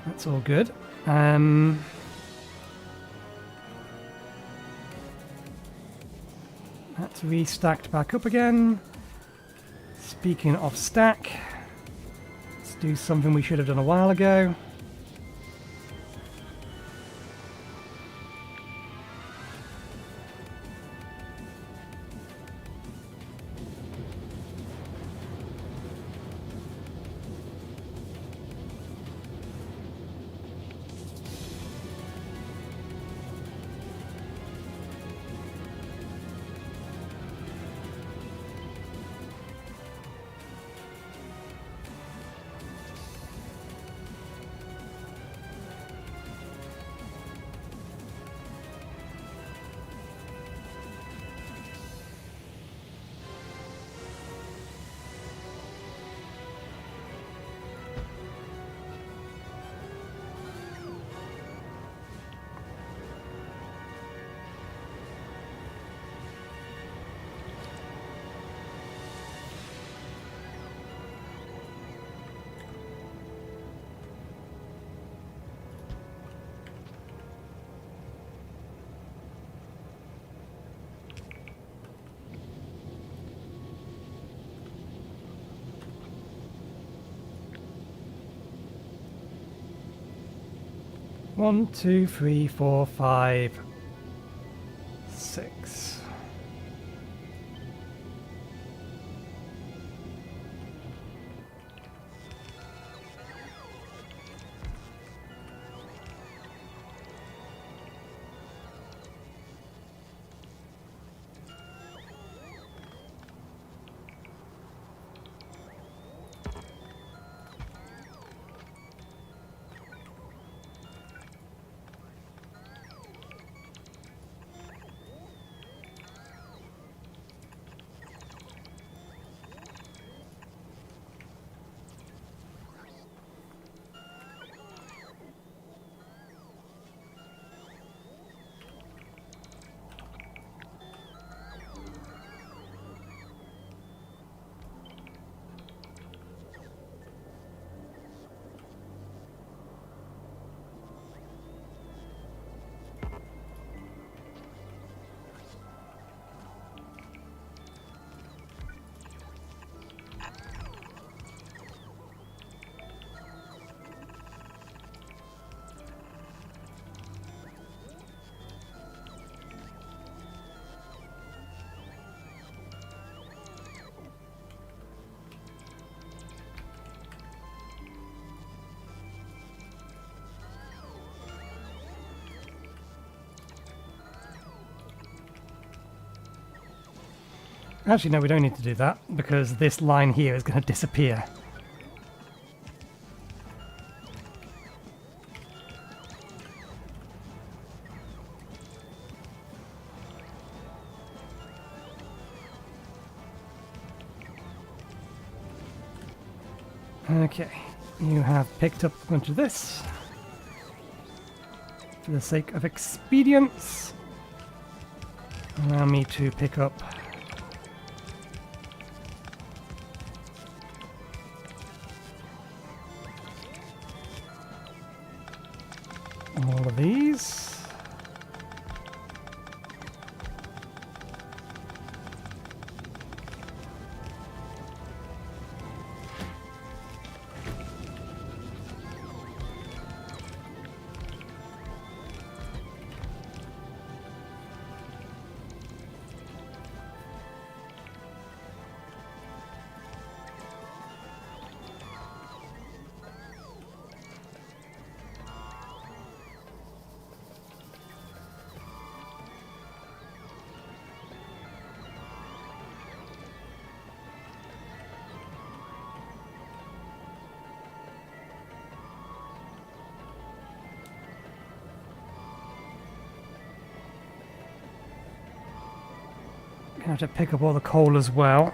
That's all good. That's restacked back up again. Speaking of stack, let's do something we should have done a while ago. One, two, three, four, five, six. Actually, no, we don't need to do that, because this line here is going to disappear. Okay, you have picked up a bunch of this. For the sake of expedience, allow me to pick up all of these. I have to pick up all the coal as well.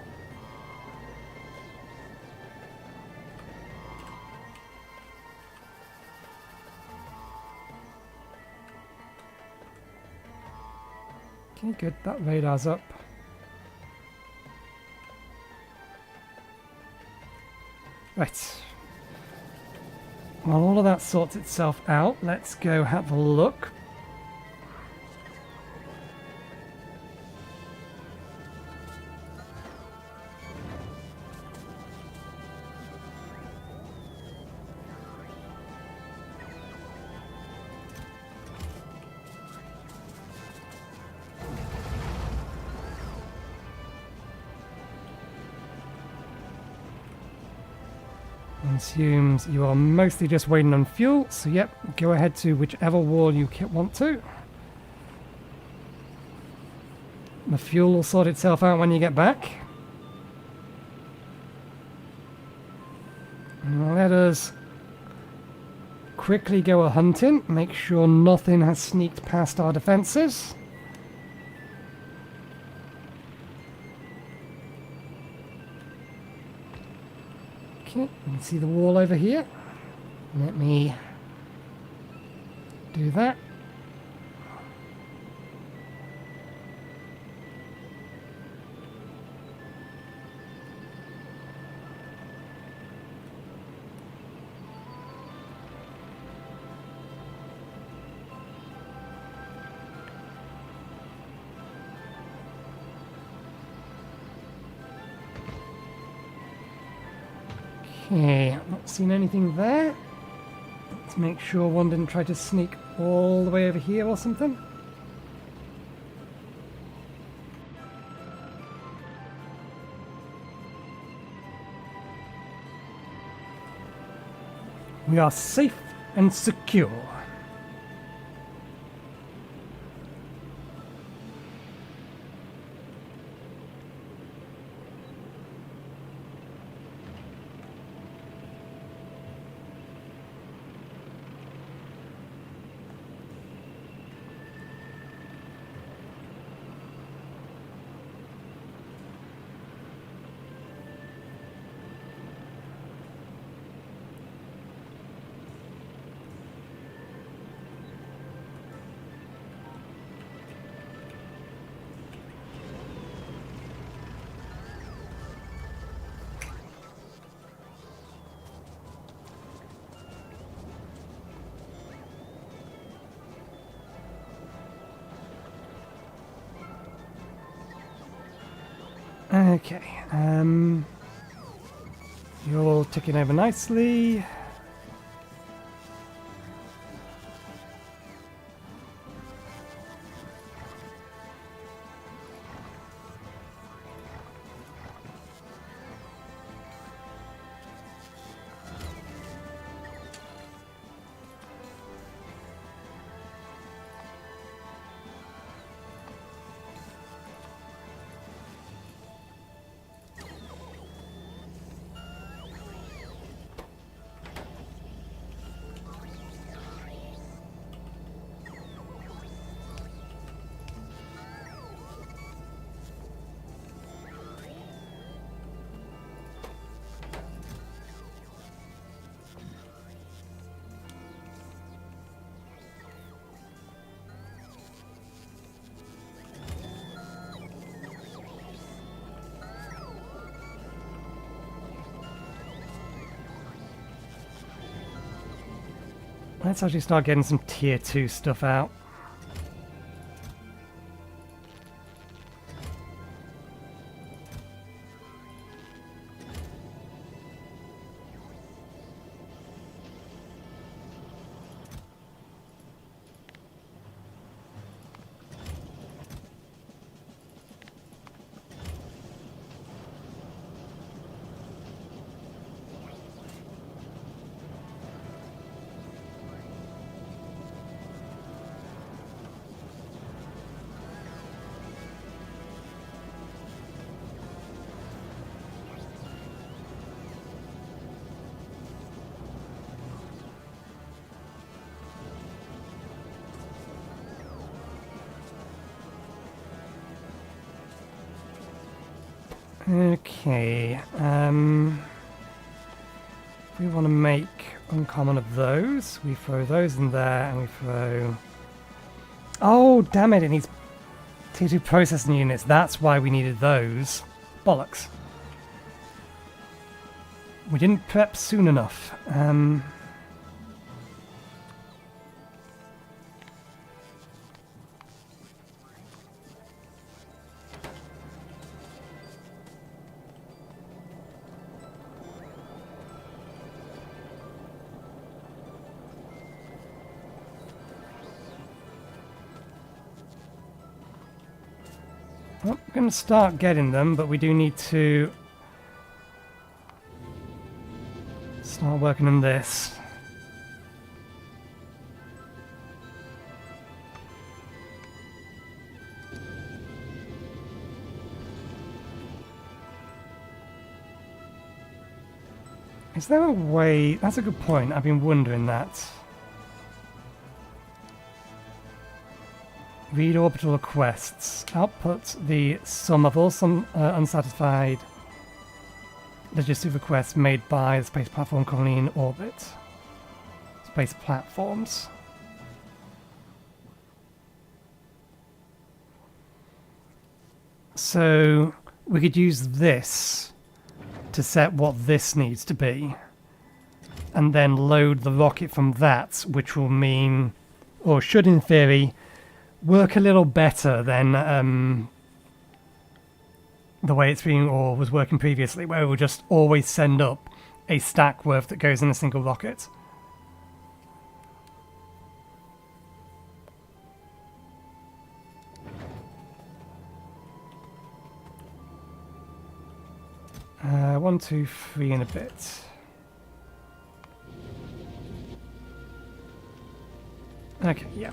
Okay, good. That radar's up. Right. While all of that sorts itself out, let's go have a look. Assumes you are mostly just waiting on fuel, so yep, go ahead to whichever wall you want to. The fuel will sort itself out when you get back. And let us quickly go a-hunting, make sure nothing has sneaked past our defences. Okay, you can see the wall over here. Let me do that. Okay, I've not seen anything there. Let's make sure one didn't try to sneak all the way over here or something. We are safe and secure. Okay, you're all ticking over nicely. Let's actually start getting some tier 2 stuff out. Okay, we want to make uncommon of those. We throw those in there and we throw... Oh, damn it, it needs tier 2 processing units. That's why we needed those. Bollocks. We didn't prep soon enough. Well, we're going to start getting them, but we do need to start working on this. Is there a way... That's a good point. I've been wondering that. Read orbital requests. Output the sum of all some unsatisfied logistic requests made by the space platform colony in orbit. Space platforms. So we could use this to set what this needs to be, and then load the rocket from that, which will mean, or should in theory, work a little better than the way it's been or was working previously, where it will just always send up a stack worth that goes in a single rocket. One, two, three and a bit. Okay, yeah.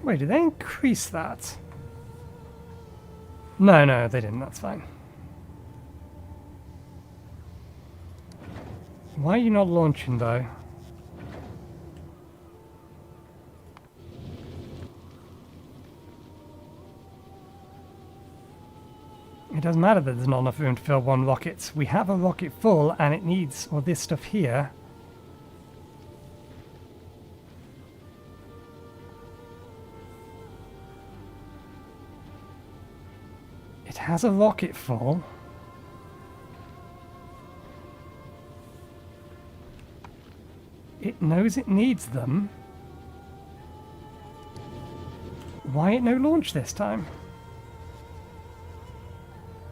Wait, did they increase that? No, no, they didn't. That's fine. Why are you not launching, though? It doesn't matter that there's not enough room to fill one rocket. We have a rocket full, and it needs all this stuff here. It has a rocket full. It knows it needs them. Why it no launch this time?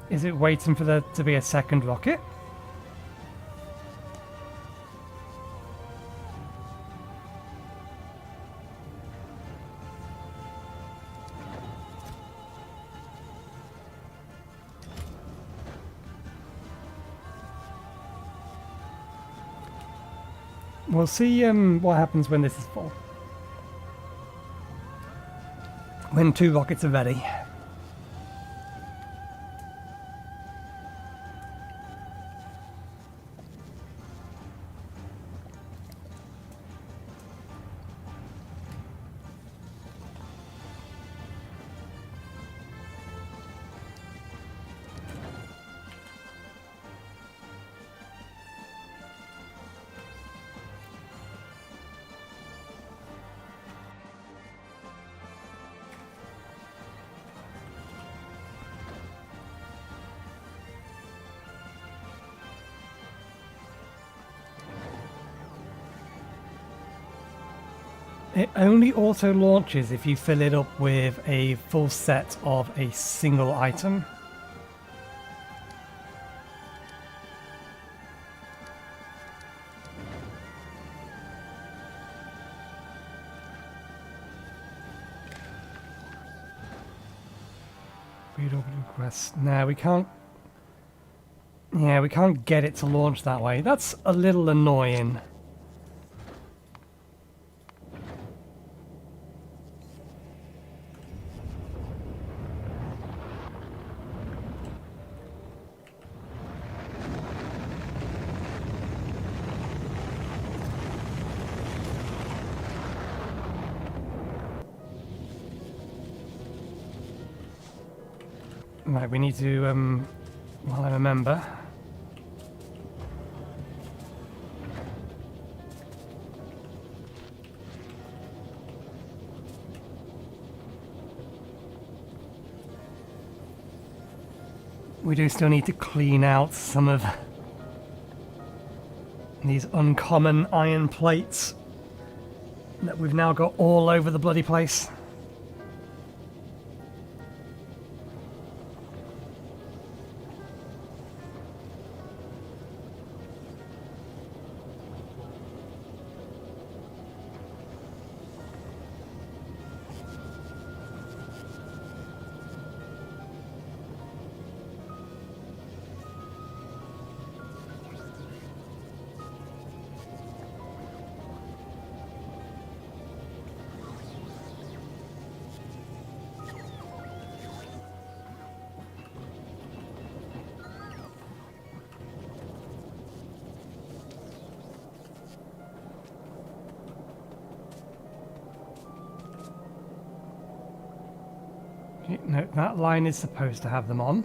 Is it waiting for there to be a second rocket? We'll see what happens when this is full. When 2 rockets are ready. It only auto launches if you fill it up with a full set of a single item. Quest. No, we can't... Yeah, we can't get it to launch that way. That's a little annoying. Right, we need to, while I remember... We do still need to clean out some of these uncommon iron plates that we've now got all over the bloody place. No, that line is supposed to have them on.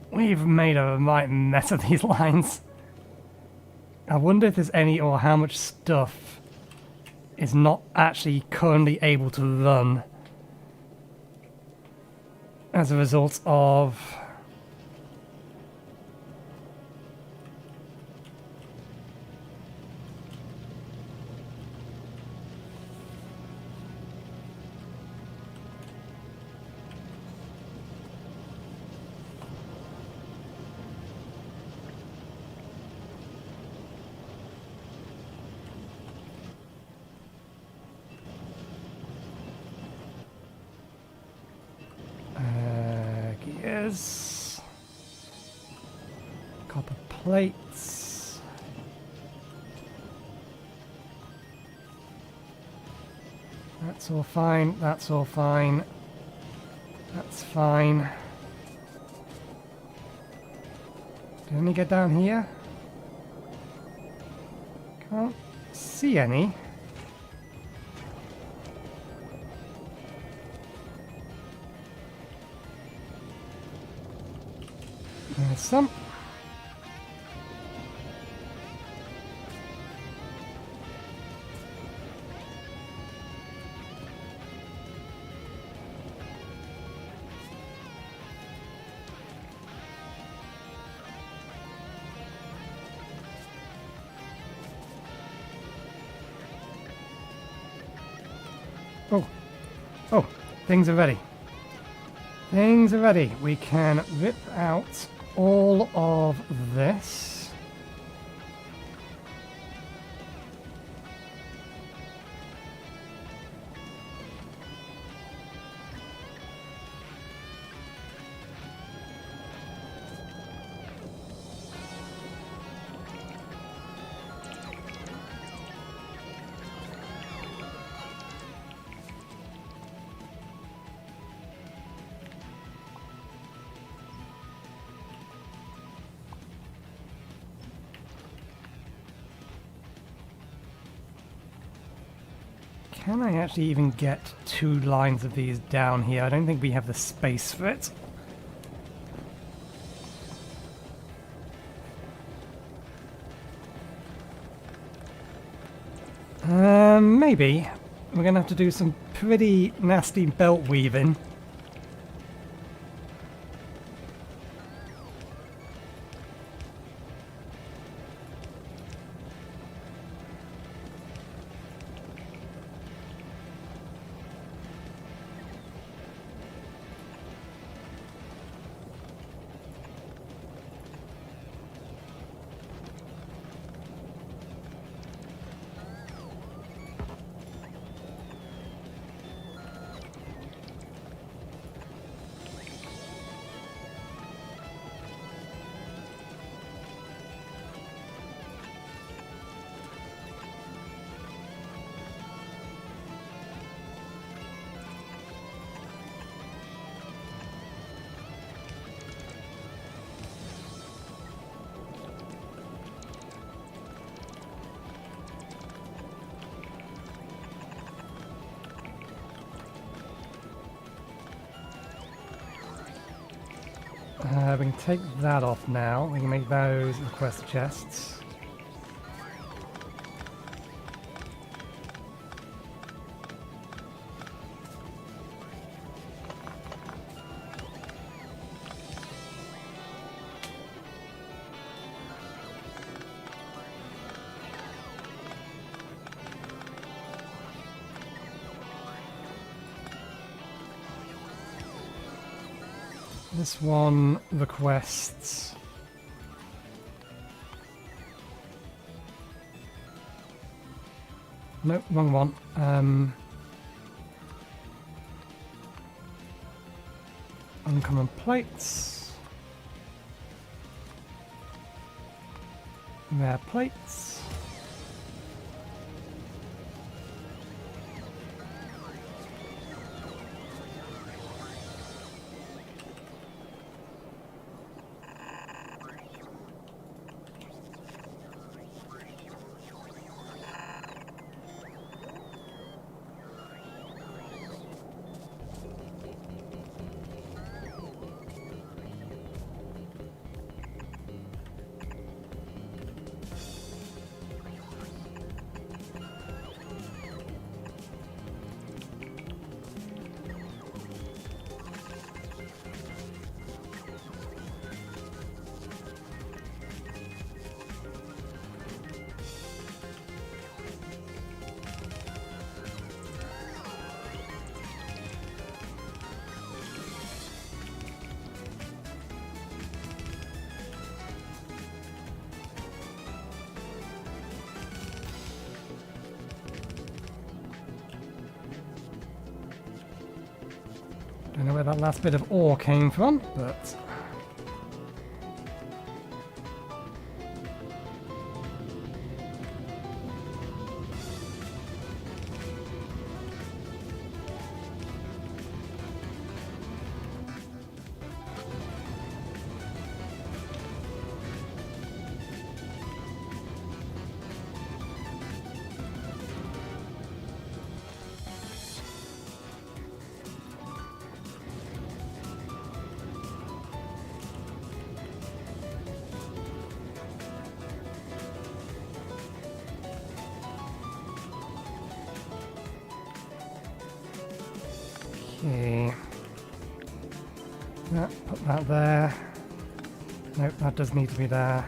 We've made a right mess of these lines. I wonder if there's any or how much stuff is not actually currently able to run as a result of gears, copper plates. That's all fine, that's all fine. That's fine. Did any get down here? Can't see any. There's some. Oh, things are ready. Things are ready. We can rip out all of this. Can I actually even get 2 lines of these down here? I don't think we have the space for it. Maybe. We're going to have to do some pretty nasty belt weaving. We can take that off now. We can make those request chests. This one requests nope, wrong one. Uncommon plates, rare plates. Don't know where that last bit of ore came from, but... Okay. Yeah, put that there. Nope, that does need to be there.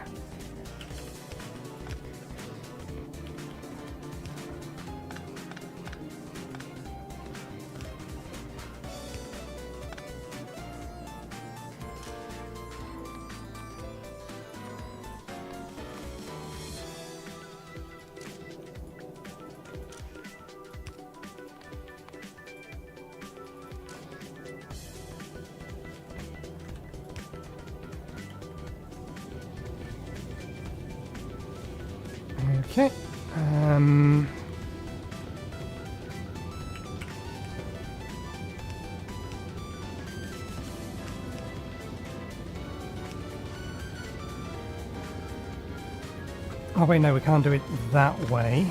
Okay. Oh wait, no, we can't do it that way.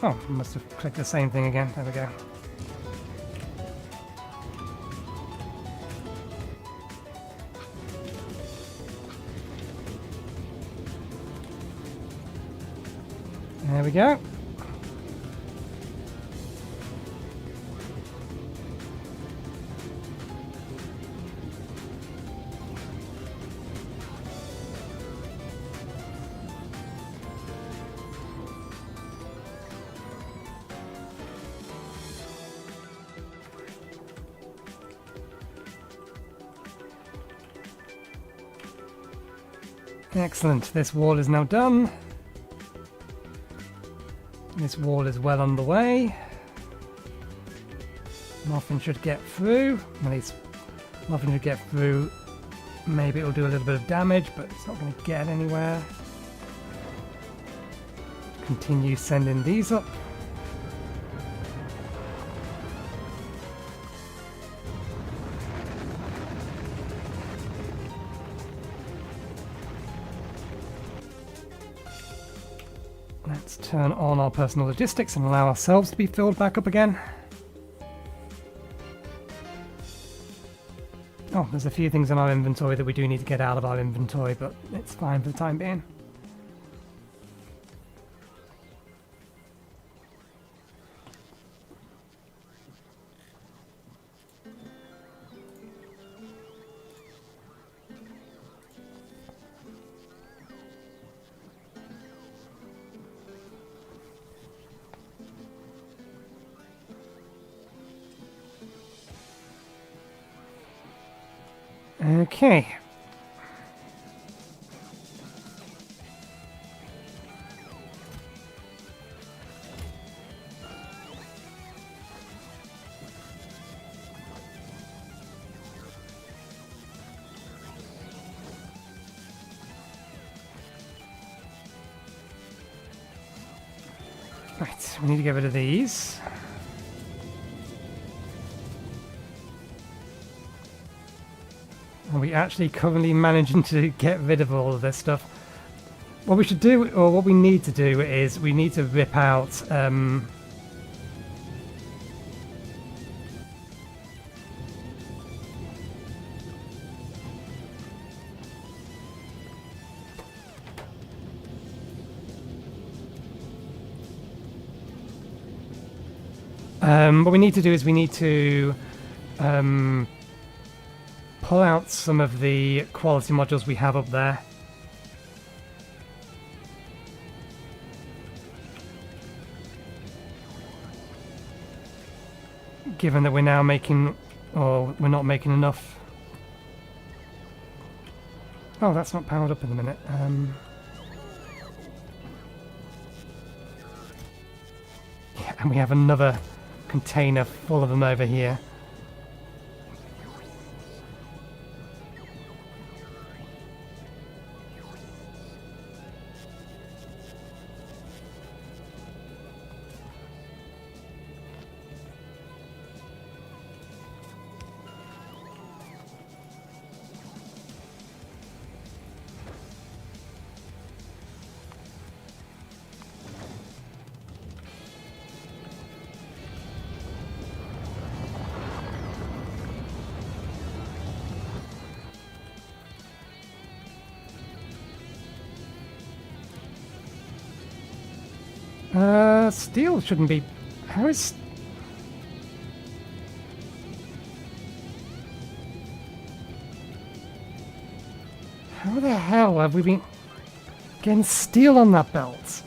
Oh, I must have clicked the same thing again. There we go. There we go. Excellent, this wall is now done. This wall is well underway. Nothing should get through. At least nothing should get through. Maybe it'll do a little bit of damage, but it's not going to get anywhere. Continue sending these up. Let's turn on our personal logistics and allow ourselves to be filled back up again. Oh, there's a few things in our inventory that we do need to get out of our inventory, but it's fine for the time being. Okay. Right, we need to get rid of these. Are we actually currently managing to get rid of all of this stuff? What we should do, or what we need to do, is we need to rip out what we need to do is we need to pull out some of the quality modules we have up there. Given that we're now making, or we're not making enough. Oh, that's not powered up in a minute. And we have another container full of them over here. Steel shouldn't be... How is... How the hell have we been getting steel on that belt?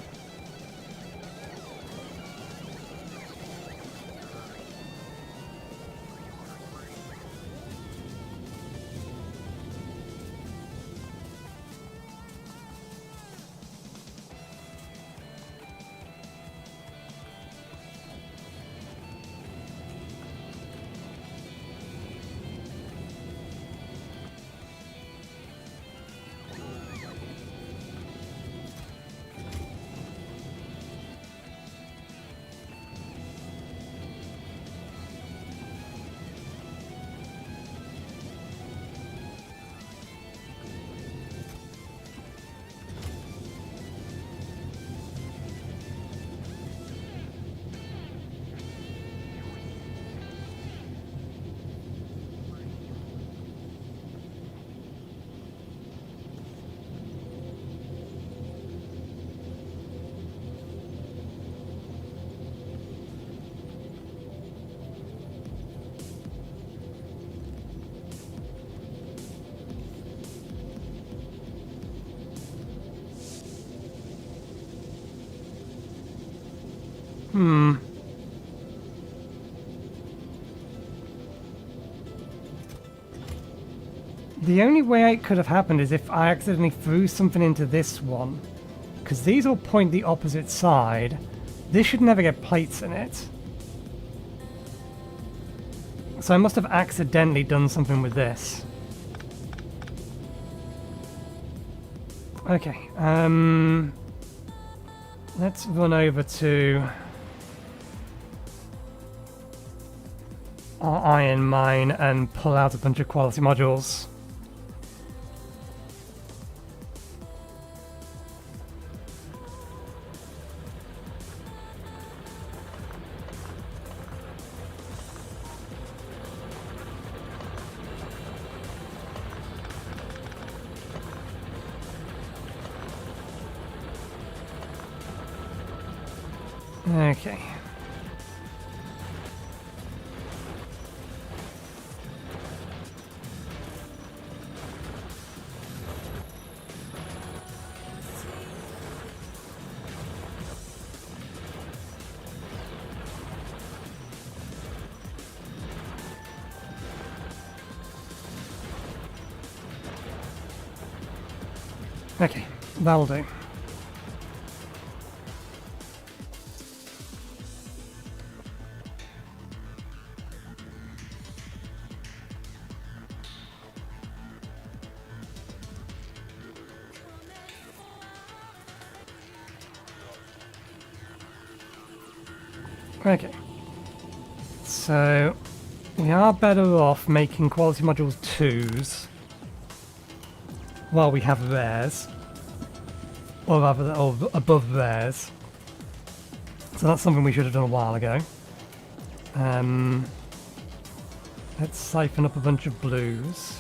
The only way it could have happened is if I accidentally threw something into this one. Because these all point the opposite side. This should never get plates in it. So I must have accidentally done something with this. Okay, let's run over to our iron mine and pull out a bunch of quality modules. Okay. Okay, that'll do. Okay, so we are better off making quality modules 2s while we have theirs, or rather, or above theirs. So that's something we should have done a while ago. Let's siphon up a bunch of blues.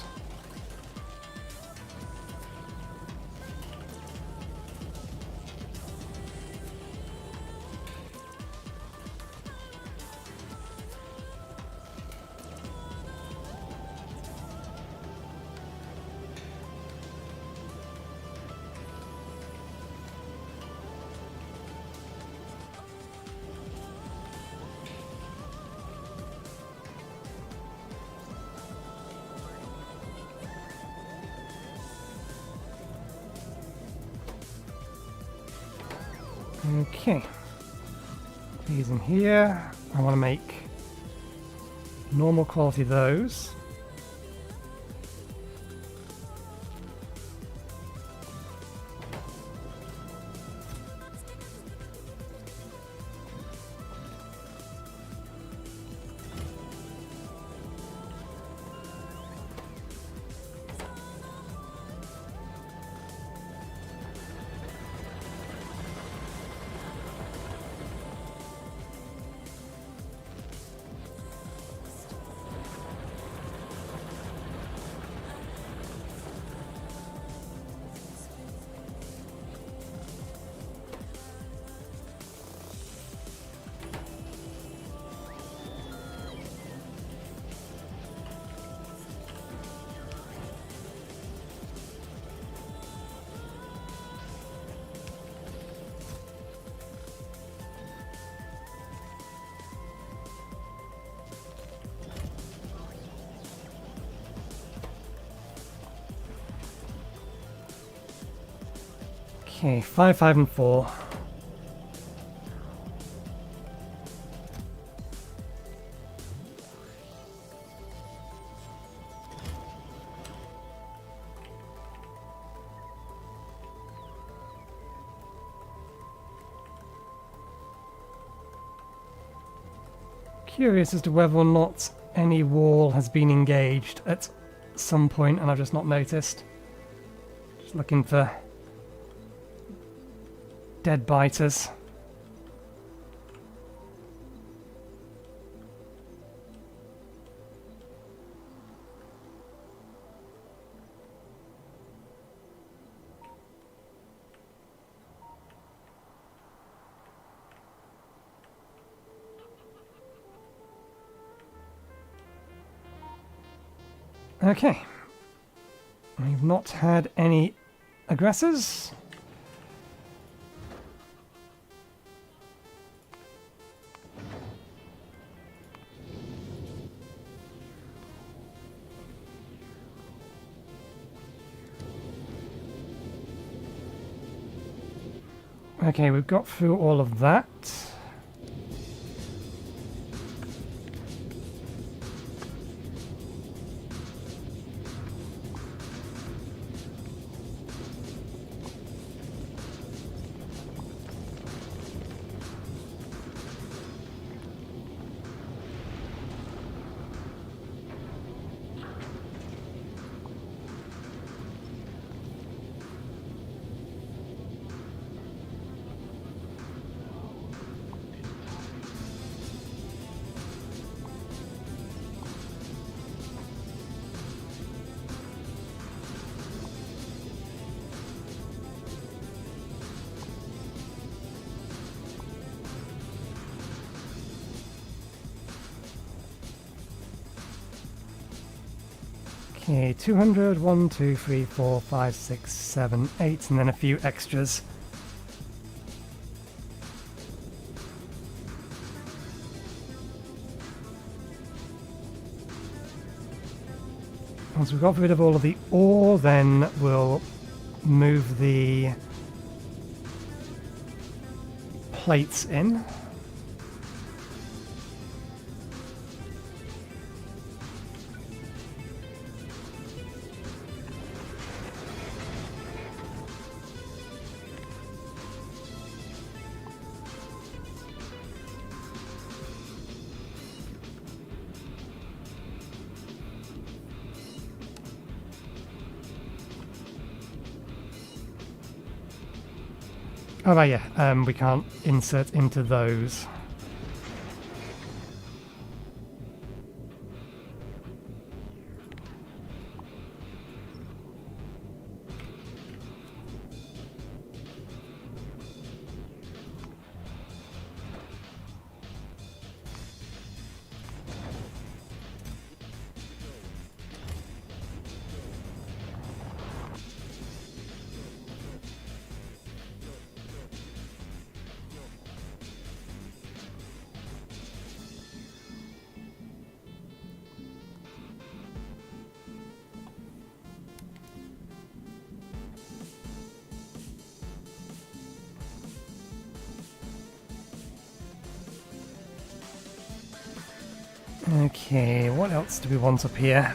Okay. these in here. I want to make normal quality those. Okay, 5, 5, and 4. Curious as to whether or not any wall has been engaged at some point and I've just not noticed. Just looking for dead biters. Okay. We've not had any aggressors. Okay, we've got through all of that. Okay, 200, 1, 2, 3, 4, 5, 6, 7, 8, and then a few extras. Once we've got rid of all of the ore, then we'll move the plates in. Oh right, yeah, we can't insert into those. Okay, what else do we want up here?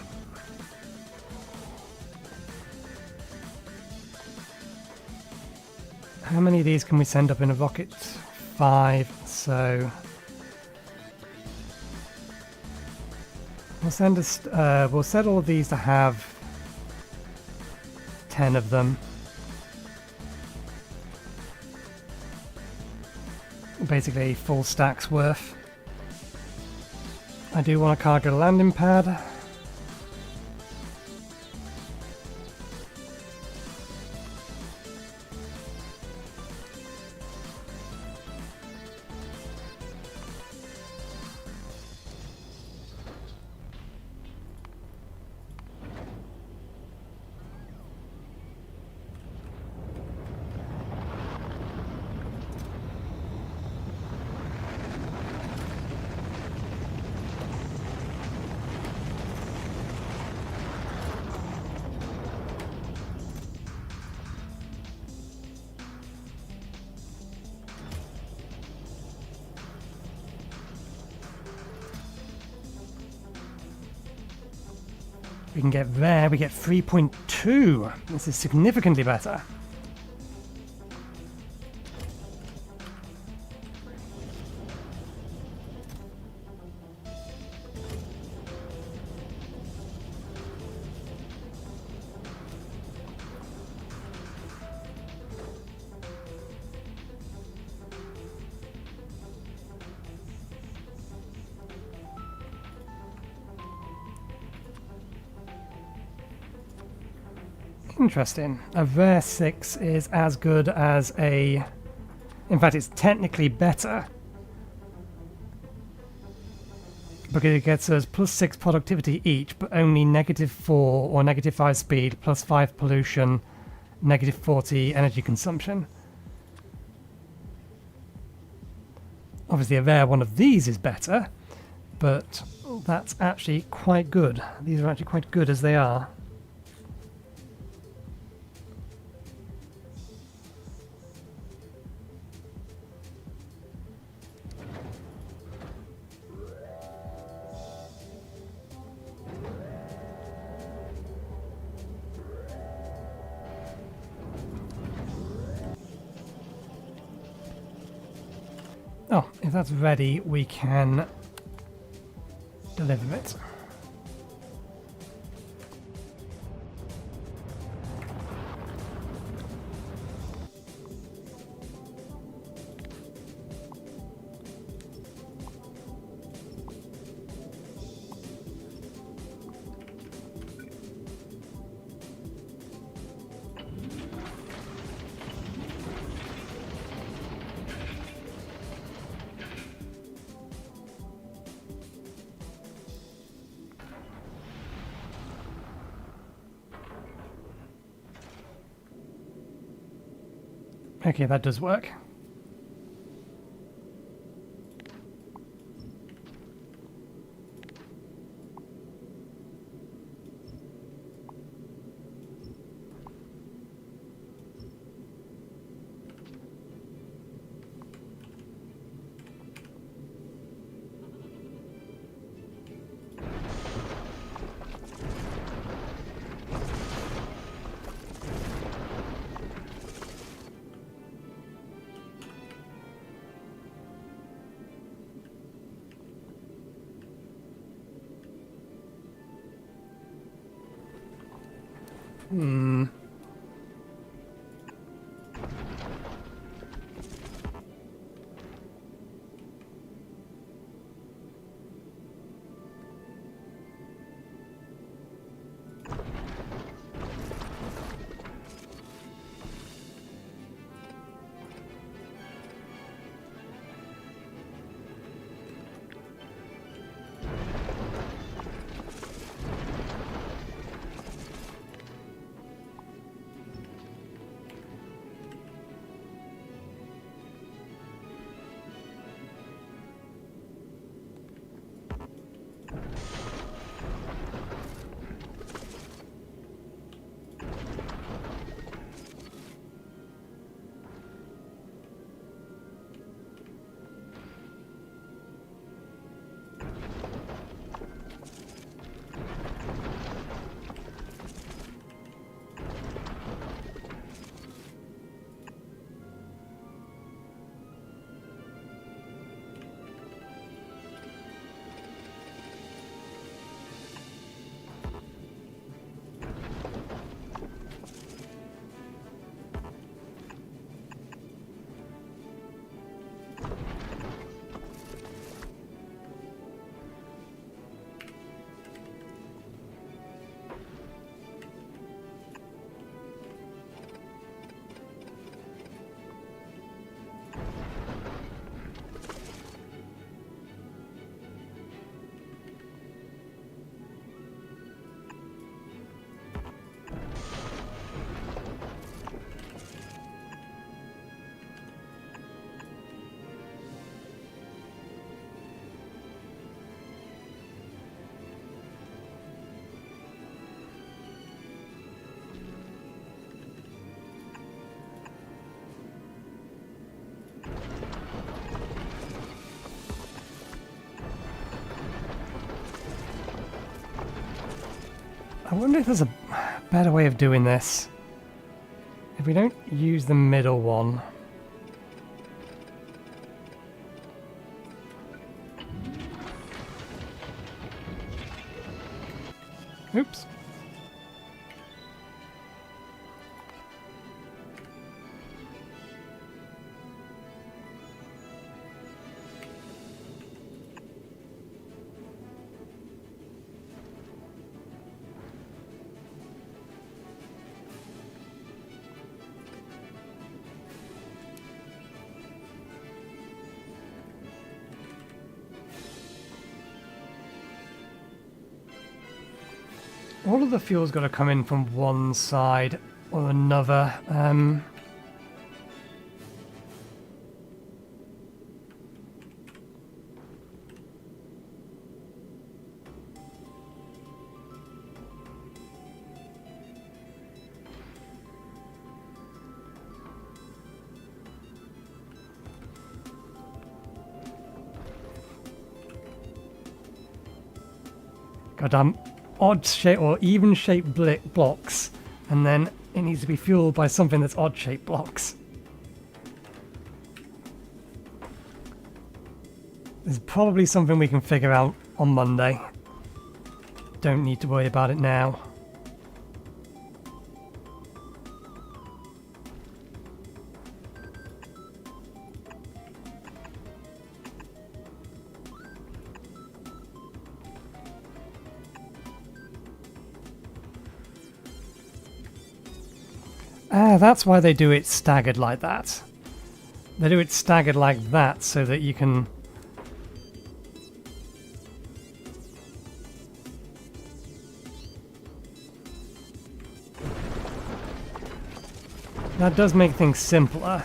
How many of these can we send up in a rocket? 5, so... we'll set all of these to have 10 of them. Basically full stack's worth. I do want a cargo landing pad. We can get there, we get 3.2. This is significantly better. Interesting. A rare 6 is as good as a... In fact, it's technically better. Because it gets us +6 productivity each, but only -4 or -5 speed, +5 pollution, -40 energy consumption. Obviously a rare one of these is better, but that's actually quite good. These are actually quite good as they are. Oh, if that's ready, we can deliver it. Okay, that does work. wonder if there's a better way of doing this. If we don't use the middle one. Oops. All of the fuel's got to come in from one side or another. Goddamn odd shape or even shaped blocks, and then it needs to be fueled by something that's odd shaped blocks. There's probably something we can figure out on Monday. Don't need to worry about it now. Ah, that's why they do it staggered like that. They do it staggered like that so that you can... That does make things simpler.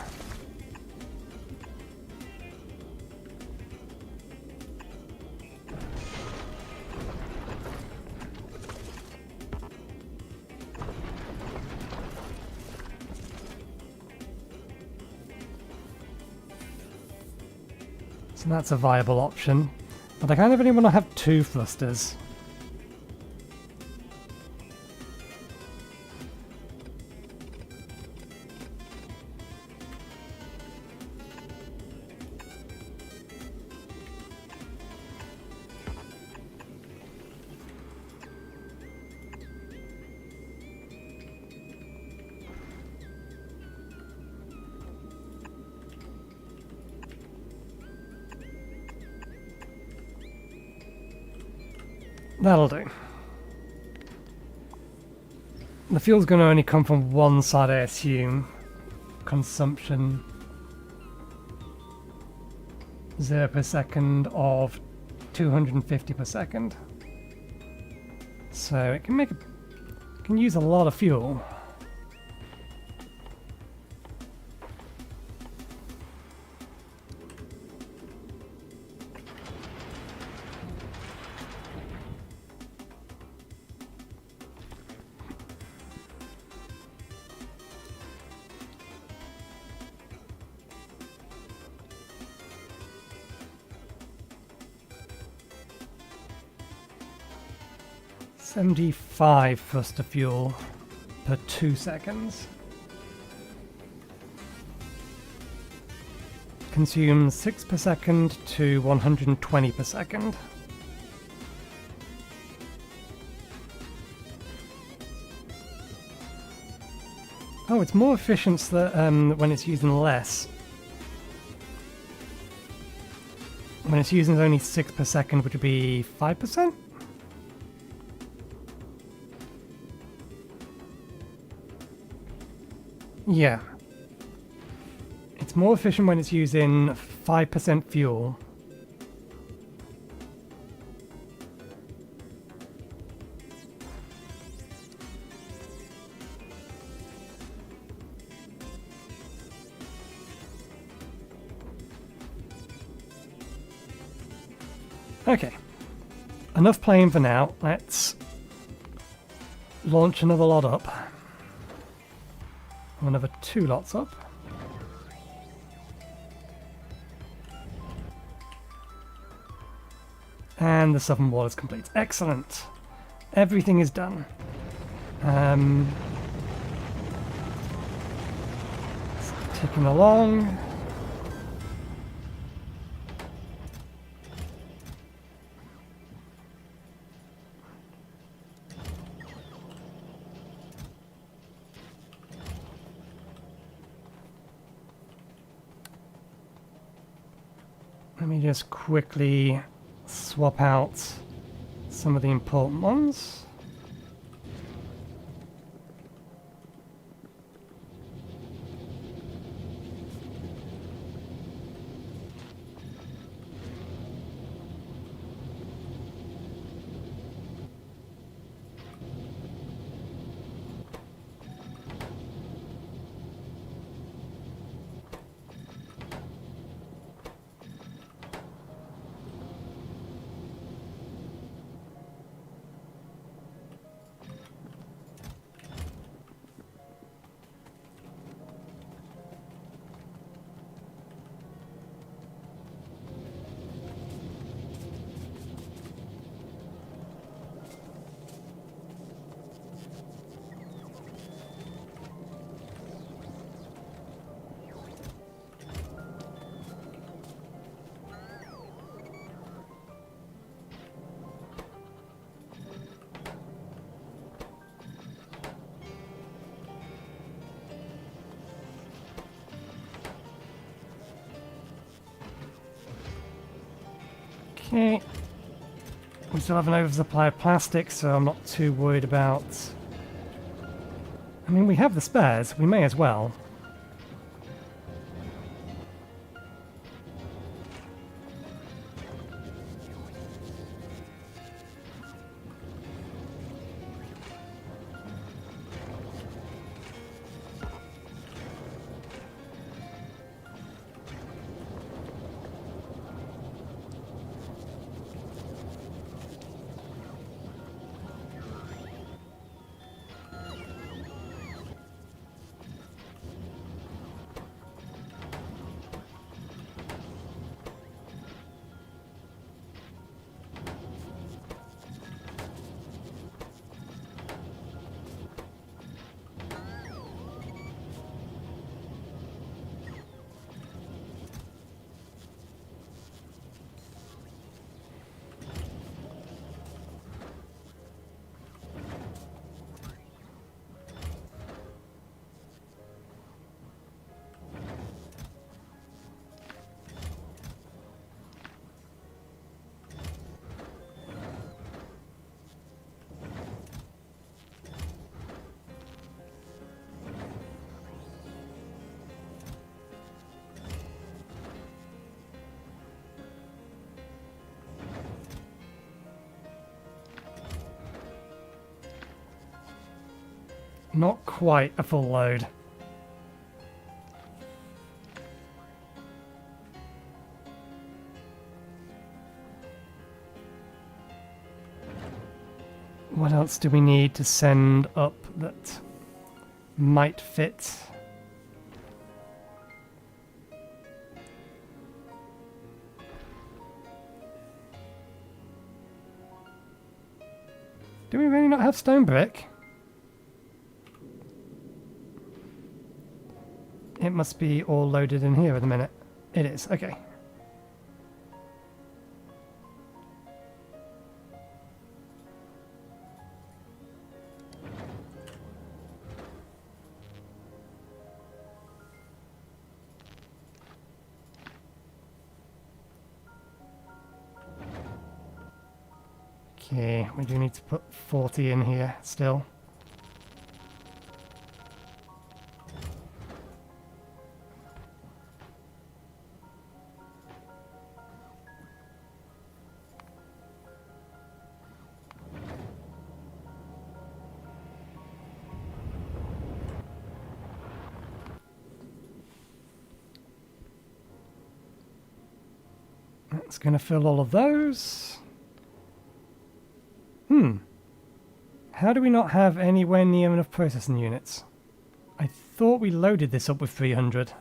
So that's a viable option, but I kind of only want to have 2 thrusters. That'll do. The fuel's going to only come from one side, I assume. Consumption 0 per second of 250 per second. So it can can use a lot of fuel. $75 thruster fuel per 2 seconds. Consumes 6 per second to 120 per second. Oh, it's more efficient when it's using less. When it's using only 6 per second, which would be 5%? Yeah. It's more efficient when it's using 5% fuel. Okay. Enough playing for now. Let's launch another lot up. Another 2 lots up. And the southern wall is complete. Excellent. Everything is done. It's ticking along. Let me just quickly swap out some of the important ones. Okay. We still have an oversupply of plastic, so I'm not too worried about... I mean, we have the spares. We may as well. Not quite a full load. What else do we need to send up that might fit? Do we really not have stone brick? It must be all loaded in here at the minute. It is, okay. Okay, we do need to put 40 in here still. That's going to fill all of those. How do we not have anywhere near enough processing units? I thought we loaded this up with 300.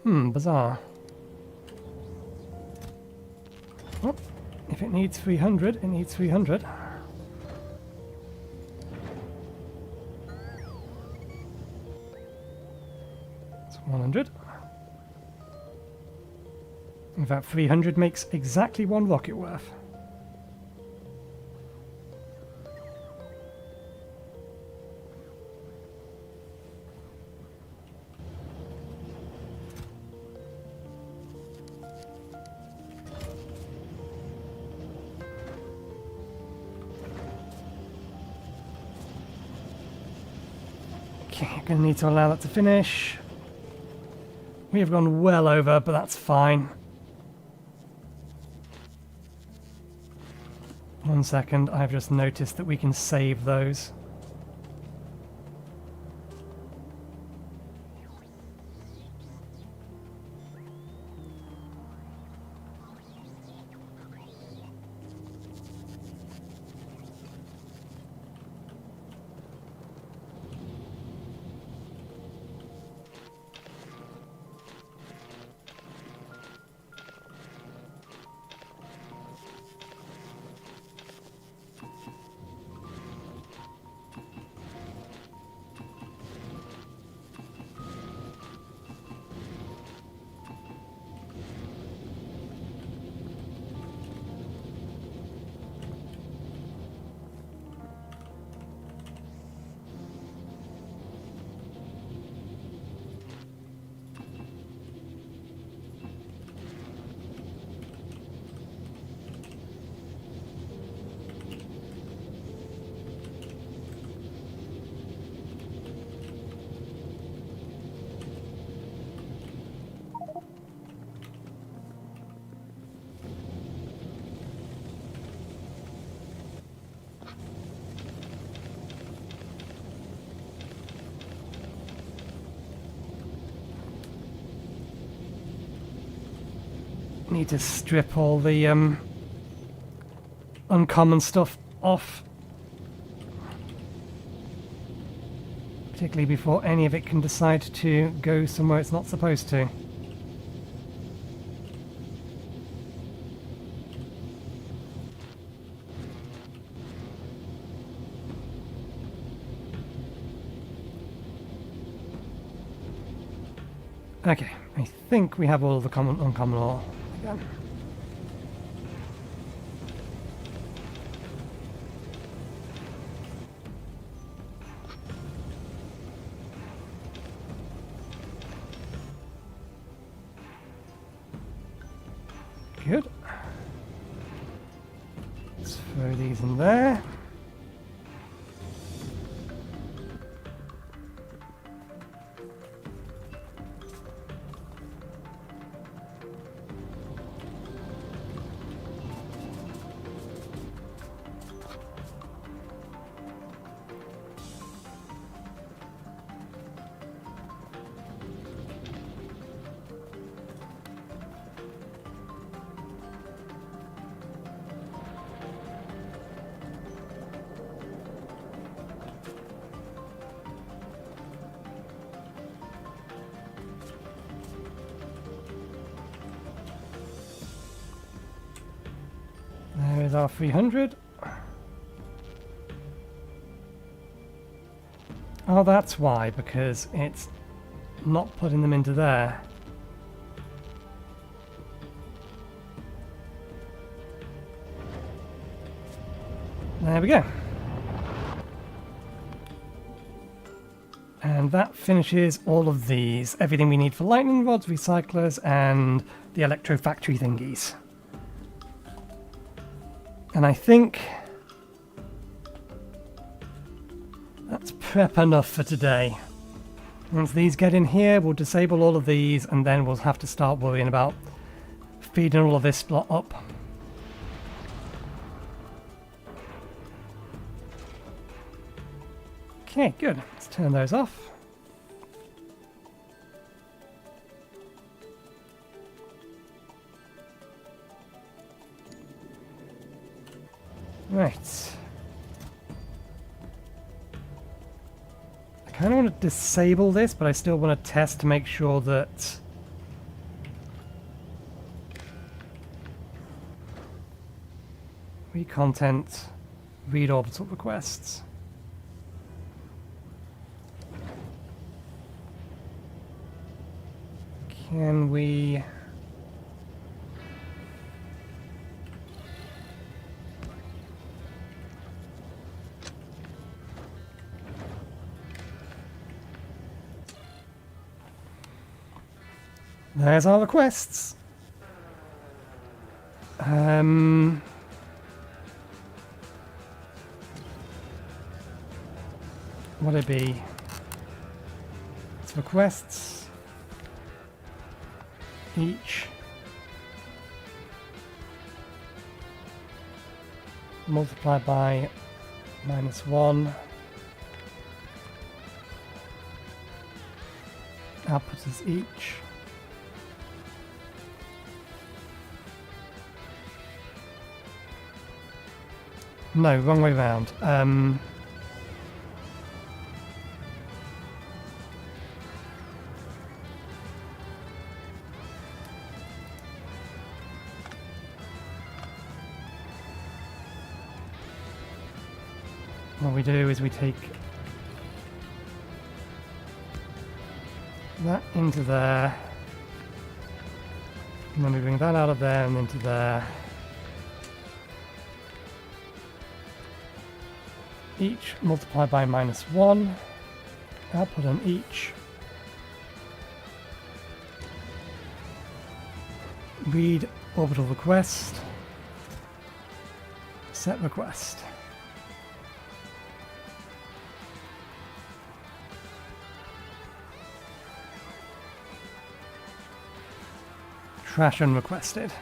Bizarre. If it needs 300, it needs 300. It's 100. In fact, 300 makes exactly one rocket worth. Okay, I'm going to need to allow that to finish. We have gone well over, but that's fine. 1 second, I've just noticed that we can save those. Need to strip all the uncommon stuff off, particularly before any of it can decide to go somewhere it's not supposed to. Okay, I think we have all of the uncommon ore again. Good. Let's throw these in there. There is our 300. Oh, that's why, because it's not putting them into there. There we go. And that finishes all of these. Everything we need for lightning rods, recyclers, and the electro factory thingies. And I think that's prep enough for today. Once these get in here, we'll disable all of these, and then we'll have to start worrying about feeding all of this lot up. Okay, good. Let's turn those off. Right. I kind of want to disable this, but I still want to test to make sure that Read content, read orbital requests. Can we... There's our requests. What'd it be? It's requests. Each. Multiplied by -1. Output is each. No, wrong way round. What we do is we take that into there, and then we bring that out of there and into there. Each multiplied by -1, output on each. Read orbital request, set request. Trash unrequested.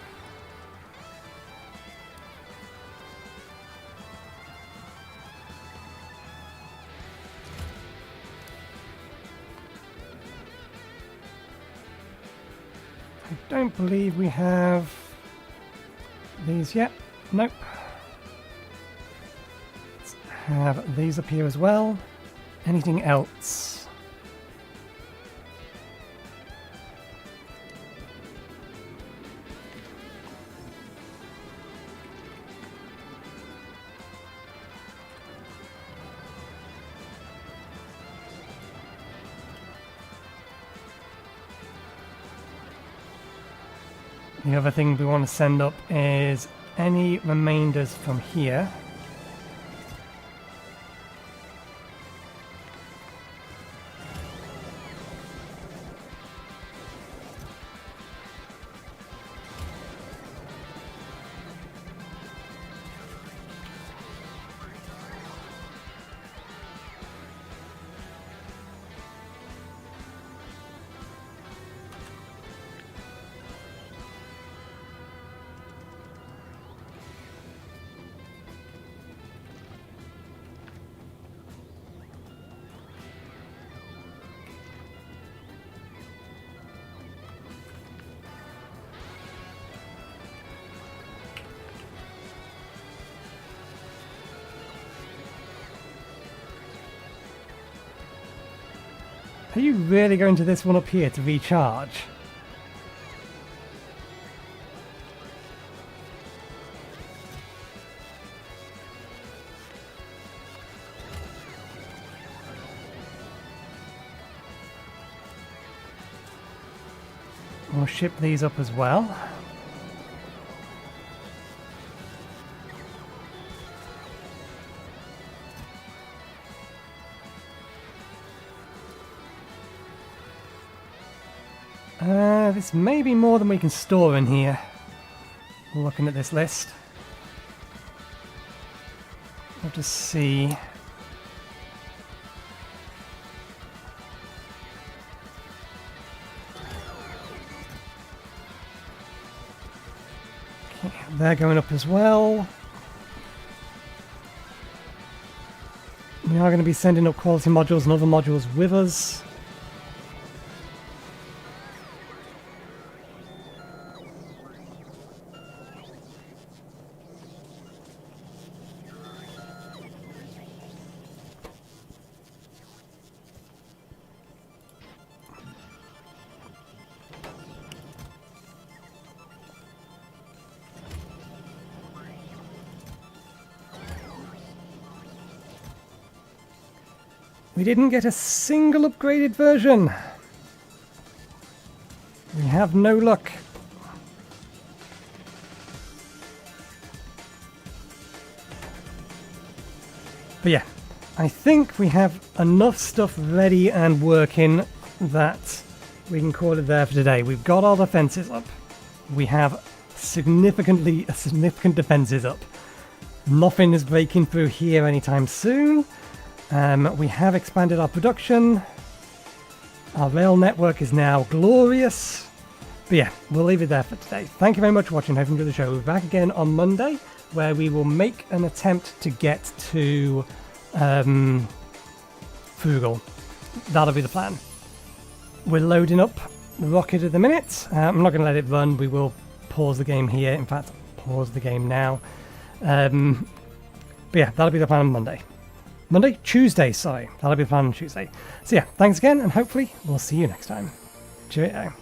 I don't believe we have these yet. Nope. Let's have these up here as well. Anything else? The other thing we want to send up is any remainders from here. Are you really going to this one up here to recharge? We'll ship these up as well. This may be more than we can store in here. Looking at this list. I'll just see. Okay, they're going up as well. We are going to be sending up quality modules and other modules with us. We didn't get a single upgraded version. We have no luck. But yeah, I think we have enough stuff ready and working that we can call it there for today. We've got our defenses up. We have significant defenses up. Nothing is breaking through here anytime soon. We have expanded our production. Our rail network is now glorious. But yeah, we'll leave it there for today. Thank you very much for watching. Hope you enjoyed the show. We'll be back again on Monday, where we will make an attempt to get to Frugal. That'll be the plan. We're loading up the rocket at the minute. I'm not going to let it run. We will pause the game here. In fact, pause the game now. But yeah, that'll be the plan on Tuesday, sorry. That'll be the plan on Tuesday. So yeah, thanks again, and hopefully we'll see you next time. Cheerio.